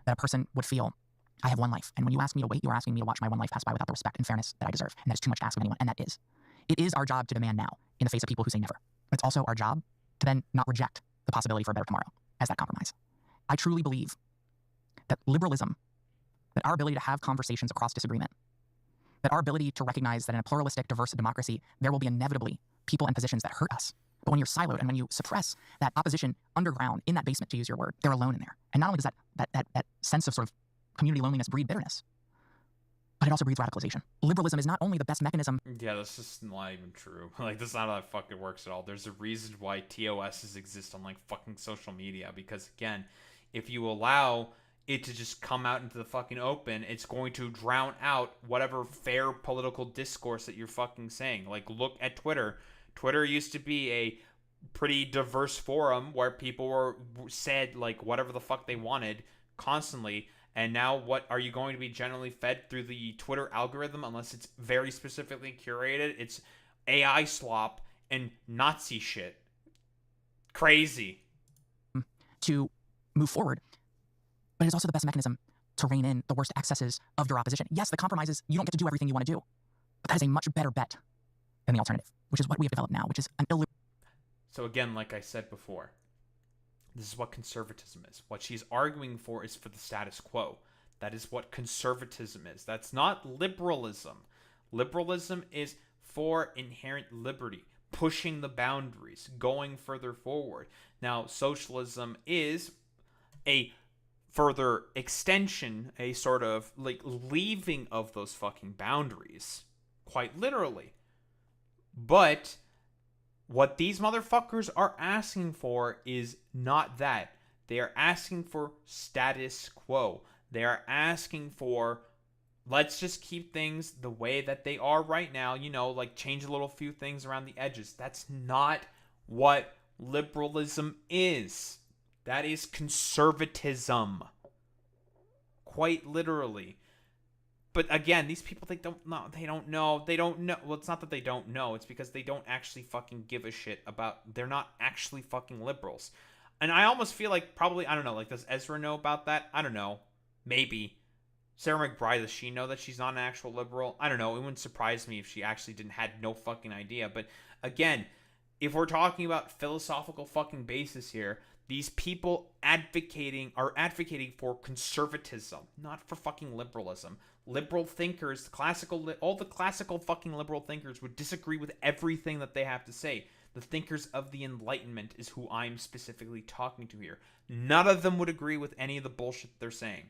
That a person would feel, I have one life, and when you ask me to wait, you are asking me to watch my one life pass by without the respect and fairness that I deserve, and that is too much to ask of anyone, and that is. It is our job to demand now, in the face of people who say never. But it's also our job to then not reject the possibility for a better tomorrow as that compromise. I truly believe that liberalism, that our ability to have conversations across disagreement, that our ability to recognize that in a pluralistic, diverse democracy, there will be inevitably people and positions that hurt us. But when you're siloed and when you suppress that opposition underground in that basement, to use your word, they're alone in there. And not only does that sense of sort of community loneliness breed bitterness, but it also breeds radicalization. Liberalism is not only the best mechanism. Yeah, that's just not even true. Like, that's not how that fucking works at all. There's a reason why TOSs exist on, like, fucking social media. Because, again, if you allow it to just come out into the fucking open, it's going to drown out whatever fair political discourse that you're fucking saying. Like, look at Twitter. Twitter used to be a pretty diverse forum where people said, like, whatever the fuck they wanted constantly. And now what are you going to be generally fed through the Twitter algorithm unless it's very specifically curated? It's AI slop and Nazi shit. Crazy. To move forward. But it's also the best mechanism to rein in the worst excesses of your opposition. Yes, the compromises, you don't get to do everything you want to do. But that is a much better bet than the alternative, which is what we have developed now, which is an So again, like I said before, this is what conservatism is. What she's arguing for is for the status quo. That is what conservatism is. That's not liberalism. Liberalism is for inherent liberty, pushing the boundaries, going further forward. Now, socialism is a further extension, a sort of like leaving of those fucking boundaries, quite literally. But what these motherfuckers are asking for is not that. They are asking for status quo. They are asking for, let's just keep things the way that they are right now, you know, like change a little few things around the edges. That's not what liberalism is. That is conservatism. Quite literally. But again, these people, they don't know. Well, it's not that they don't know. It's because they don't actually fucking give a shit about, they're not actually fucking liberals. And I almost feel like probably, I don't know, like, does Ezra know about that? I don't know. Maybe. Sarah McBride, does she know that she's not an actual liberal? I don't know. It wouldn't surprise me if she actually had no fucking idea. But again, if we're talking about philosophical fucking basis here, these people are advocating for conservatism, not for fucking liberalism. Liberal thinkers, all the classical fucking liberal thinkers would disagree with everything that they have to say. The thinkers of the Enlightenment is who I'm specifically talking to here. None of them would agree with any of the bullshit they're saying.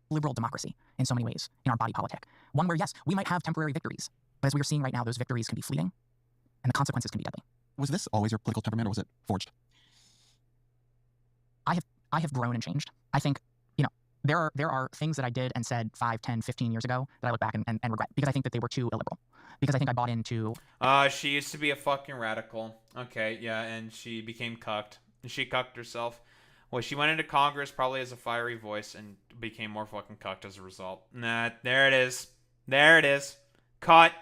Liberal democracy in so many ways in our body politic. One where, yes, we might have temporary victories, but as we are seeing right now, those victories can be fleeting, and the consequences can be deadly. Was this always your political temperament, or was it forged? I have grown and changed. I think, you know, there are things that I did and said 5, 10, 15 years ago that I look back and regret because I think that they were too illiberal. Because I think I bought into... She used to be a fucking radical. Okay, yeah, and she became cucked. She cucked herself. Well, she went into Congress probably as a fiery voice and became more fucking cucked as a result. Nah, there it is. There it is. Cut.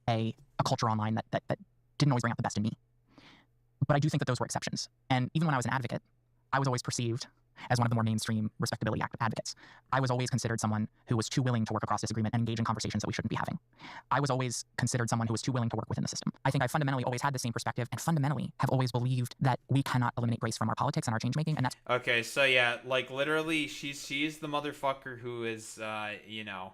A culture online that didn't always bring out the best in me. But I do think that those were exceptions. And even when I was an advocate, I was always perceived as one of the more mainstream respectability advocates. I was always considered someone who was too willing to work across disagreement and engage in conversations that we shouldn't be having. I was always considered someone who was too willing to work within the system. I think I fundamentally always had the same perspective and fundamentally have always believed that we cannot eliminate grace from our politics and our change making, and that's Okay, so yeah, like literally she's the motherfucker who is you know,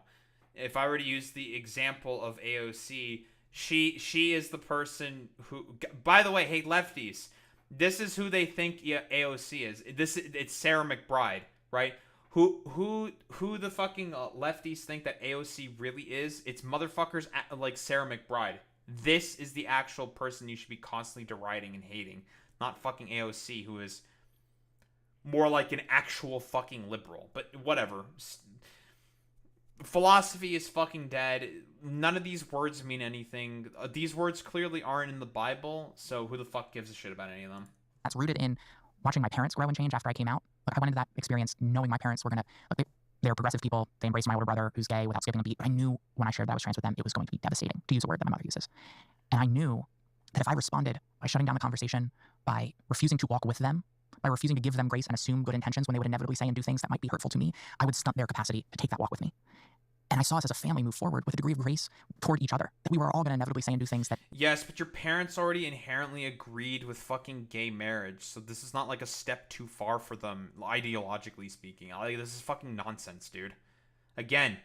if I were to use the example of AOC, she is the person who, by the way, hey lefties, this is who they think AOC is. It's Sarah McBride, right? Who the fucking lefties think that AOC really is? It's motherfuckers like Sarah McBride. This is the actual person you should be constantly deriding and hating, not fucking AOC, who is more like an actual fucking liberal. But whatever. Philosophy is fucking dead. None of these words mean anything. These words clearly aren't in the Bible, so who the fuck gives a shit about any of them? That's rooted in watching my parents grow and change after I came out. Look, I went into that experience knowing my parents were going to, look, they're progressive people. They embraced my older brother who's gay without skipping a beat. But I knew when I shared that I was trans with them, it was going to be devastating, to use a word that my mother uses. And I knew that if I responded by shutting down the conversation, by refusing to walk with them, by refusing to give them grace and assume good intentions when they would inevitably say and do things that might be hurtful to me, I would stunt their capacity to take that walk with me. And I saw us as a family move forward with a degree of grace toward each other, that we were all going to inevitably say and do things that... Yes, but your parents already inherently agreed with fucking gay marriage, so this is not like a step too far for them, ideologically speaking. Like, this is fucking nonsense, dude. Again,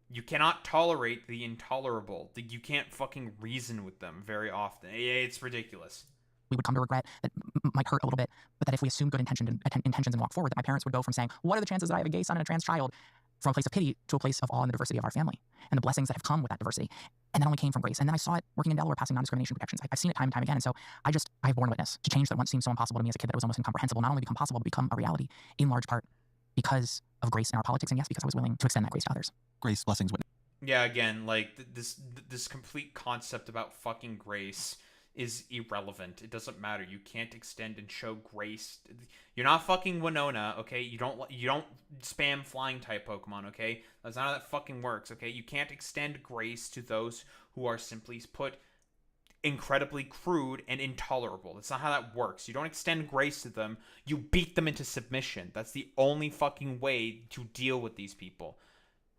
you cannot tolerate the intolerable. You can't fucking reason with them very often. It's ridiculous. We would come to regret that might hurt a little bit, but that if we assume good intentions and walk forward, that my parents would go from saying, what are the chances that I have a gay son and a trans child, from a place of pity to a place of awe in the diversity of our family and the blessings that have come with that diversity. And that only came from grace. And then I saw it working in Delaware, passing non-discrimination protections. I've seen it time and time again. And so I have borne witness to change that once seemed so impossible to me as a kid that it was almost incomprehensible, not only become possible, but become a reality in large part because of grace in our politics. And yes, because I was willing to extend that grace to others. Grace, blessings, witness. Yeah, again, like this complete concept about fucking grace is irrelevant. It doesn't matter. You can't extend and show grace. You're not fucking Winona, okay? You don't spam flying type Pokemon, okay? That's not how that fucking works, okay? You can't extend grace to those who are simply put incredibly crude and intolerable. That's not how that works. You don't extend grace to them. You beat them into submission. That's the only fucking way to deal with these people.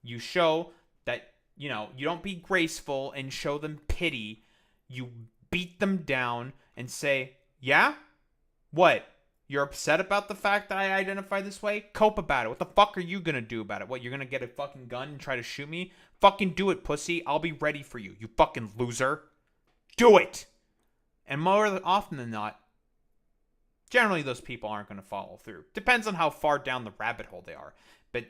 You show that, you know, you don't be graceful and show them pity. You beat them down and say, yeah? What? You're upset about the fact that I identify this way? Cope about it. What the fuck are you gonna do about it? What, you're gonna get a fucking gun and try to shoot me? Fucking do it, pussy. I'll be ready for you, you fucking loser. Do it! And more often than not, generally those people aren't gonna follow through. Depends on how far down the rabbit hole they are. But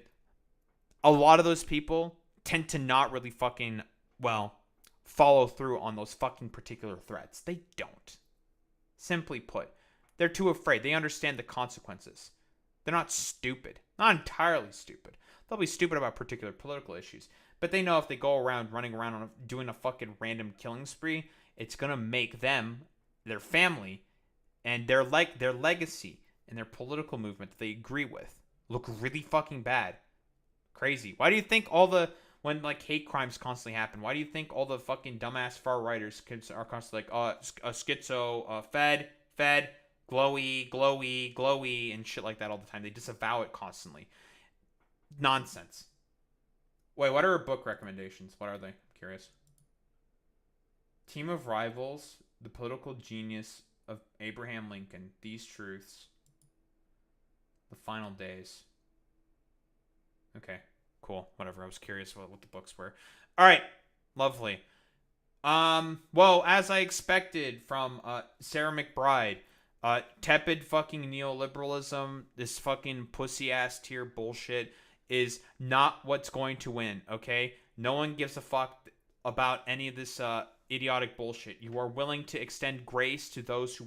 a lot of those people tend to not really fucking, well, follow through on those fucking particular threats. They don't. Simply put, they're too afraid. They understand the consequences. They're not stupid. Not entirely stupid. They'll be stupid about particular political issues. But they know if they go around running around doing a fucking random killing spree, it's going to make them, their family, and their legacy and their political movement that they agree with look really fucking bad. Crazy. Why do you think when like hate crimes constantly happen, why do you think all the fucking dumbass far righters are constantly like, schizo, fed, glowy, and shit like that all the time? They disavow it constantly. Nonsense. Wait, what are our book recommendations? What are they? I'm curious. Team of Rivals, The Political Genius of Abraham Lincoln, These Truths, The Final Days. Okay, cool. Whatever. I was curious what the books were. All right, lovely. Well, as I expected from Sarah McBride, tepid fucking neoliberalism, this fucking pussy ass tier bullshit is not what's going to win. Okay, no one gives a fuck about any of this idiotic bullshit. You are willing to extend grace to those who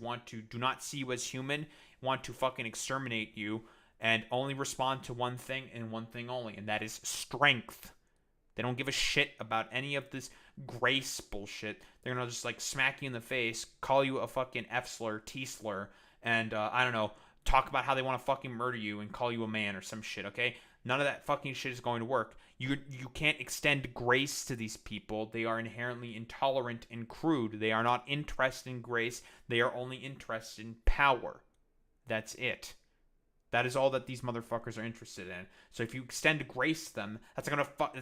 do not see you as human, want to fucking exterminate you, and only respond to one thing and one thing only, and that is strength. They don't give a shit about any of this grace bullshit. They're gonna just like smack you in the face, call you a fucking F slur, T slur, and I don't know, talk about how they want to fucking murder you and call you a man or some shit, okay? None of that fucking shit is going to work. You can't extend grace to these people. They are inherently intolerant and crude. They are not interested in grace. They are only interested in power. That's it. That is all that these motherfuckers are interested in. So if you extend grace to them, it's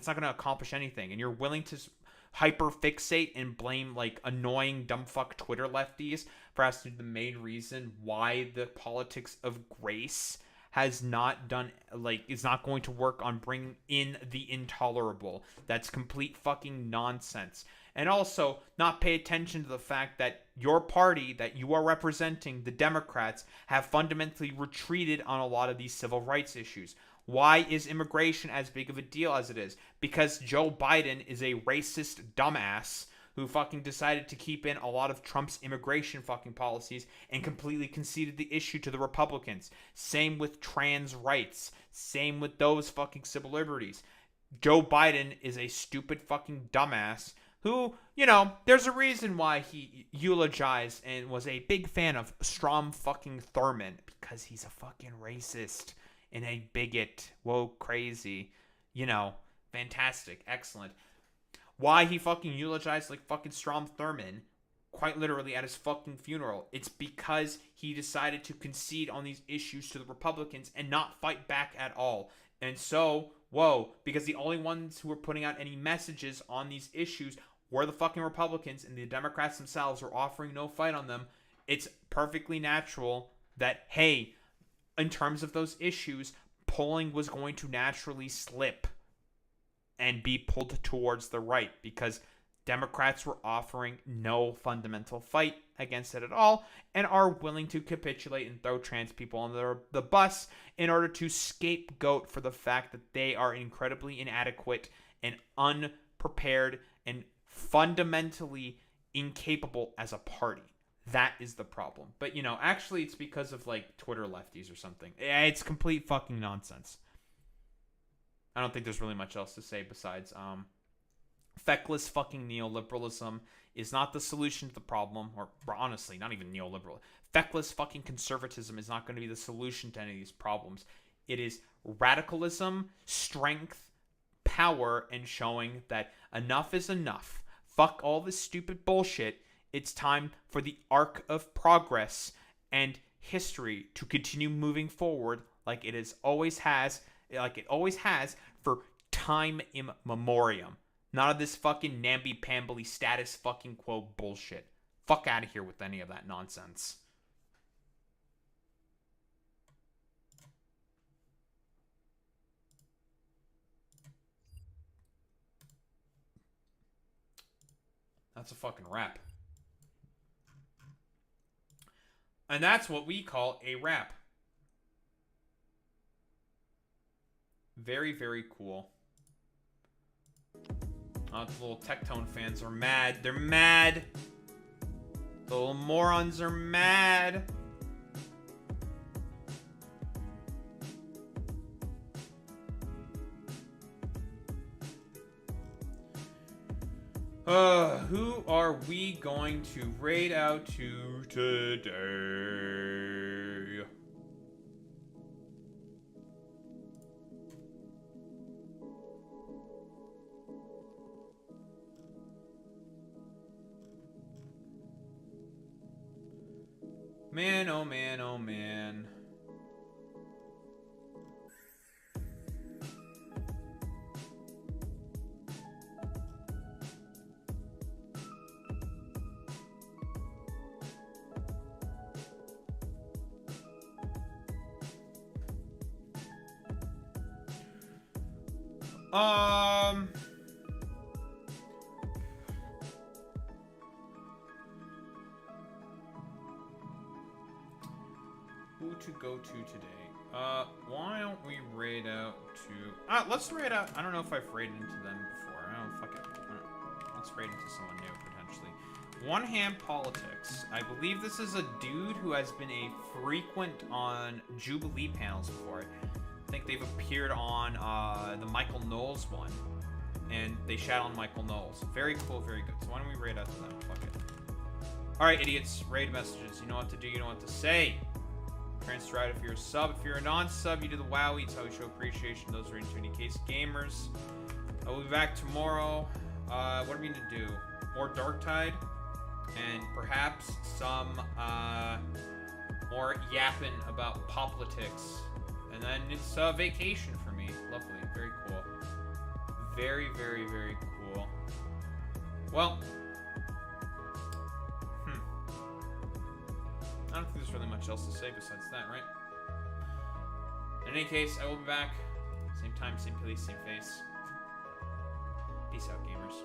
not gonna accomplish anything. And you're willing to hyper fixate and blame like annoying dumb fuck Twitter lefties for as to the main reason why the politics of grace has not done, like, is not going to work on bringing in the intolerable. That's complete fucking nonsense. And also, not pay attention to the fact that your party that you are representing, the Democrats, have fundamentally retreated on a lot of these civil rights issues. Why is immigration as big of a deal as it is? Because Joe Biden is a racist dumbass who fucking decided to keep in a lot of Trump's immigration fucking policies and completely conceded the issue to the Republicans. Same with trans rights. Same with those fucking civil liberties. Joe Biden is a stupid fucking dumbass who, you know, there's a reason why he eulogized and was a big fan of Strom fucking Thurmond, because he's a fucking racist and a bigot. Whoa, crazy. You know, fantastic, excellent. Why he fucking eulogized like fucking Strom Thurmond, quite literally at his fucking funeral. It's because he decided to concede on these issues to the Republicans and not fight back at all. And so, whoa, because the only ones who were putting out any messages on these issues were the fucking Republicans, and the Democrats themselves were offering no fight on them. It's perfectly natural that, hey, in terms of those issues, polling was going to naturally slip and be pulled towards the right because Democrats were offering no fundamental fight against it at all and are willing to capitulate and throw trans people under the bus in order to scapegoat for the fact that they are incredibly inadequate and unprepared and fundamentally incapable as a party. That is the problem. But, you know, actually it's because of, like, Twitter lefties or something. It's complete fucking nonsense. I don't think there's really much else to say besides, feckless fucking neoliberalism is not the solution to the problem, or honestly, not even neoliberal. Feckless fucking conservatism is not going to be the solution to any of these problems. It is radicalism, strength, power, and showing that enough is enough. Fuck all this stupid bullshit. It's time for the arc of progress and history to continue moving forward like it always has for time immemorium. None of this fucking namby-pamby status fucking quo bullshit. Fuck out of here with any of that nonsense. That's a fucking wrap. And that's what we call a wrap. Very, very cool. The little Tectone fans are mad. They're mad. The little morons are mad. Who are we going to raid out to today? Man, oh man, oh man. Who to go to today? Why don't we raid out to... let's raid out... I don't know if I've raided into them before. Fuck it. Let's raid into someone new, potentially. One Hand Politics. I believe this is a dude who has been a frequent on Jubilee panels before. I think they've appeared on the Michael Knowles one. And they shout on Michael Knowles. Very cool, very good. So why don't we raid out to them? Fuck it. Alright, idiots. Raid messages. You know what to do, you know what to say. Transstride if you're a sub. If you're a non-sub, you do the WoW eats. How we show appreciation. Those are into any case gamers. We'll be back tomorrow. What do we need to do? More Darktide. And perhaps some more yapping about politics. And then it's a vacation for me. Lovely. Very cool. Very, very, very cool. Well. I don't think there's really much else to say besides that, right? In any case, I will be back. Same time, same place, same face. Peace out, gamers.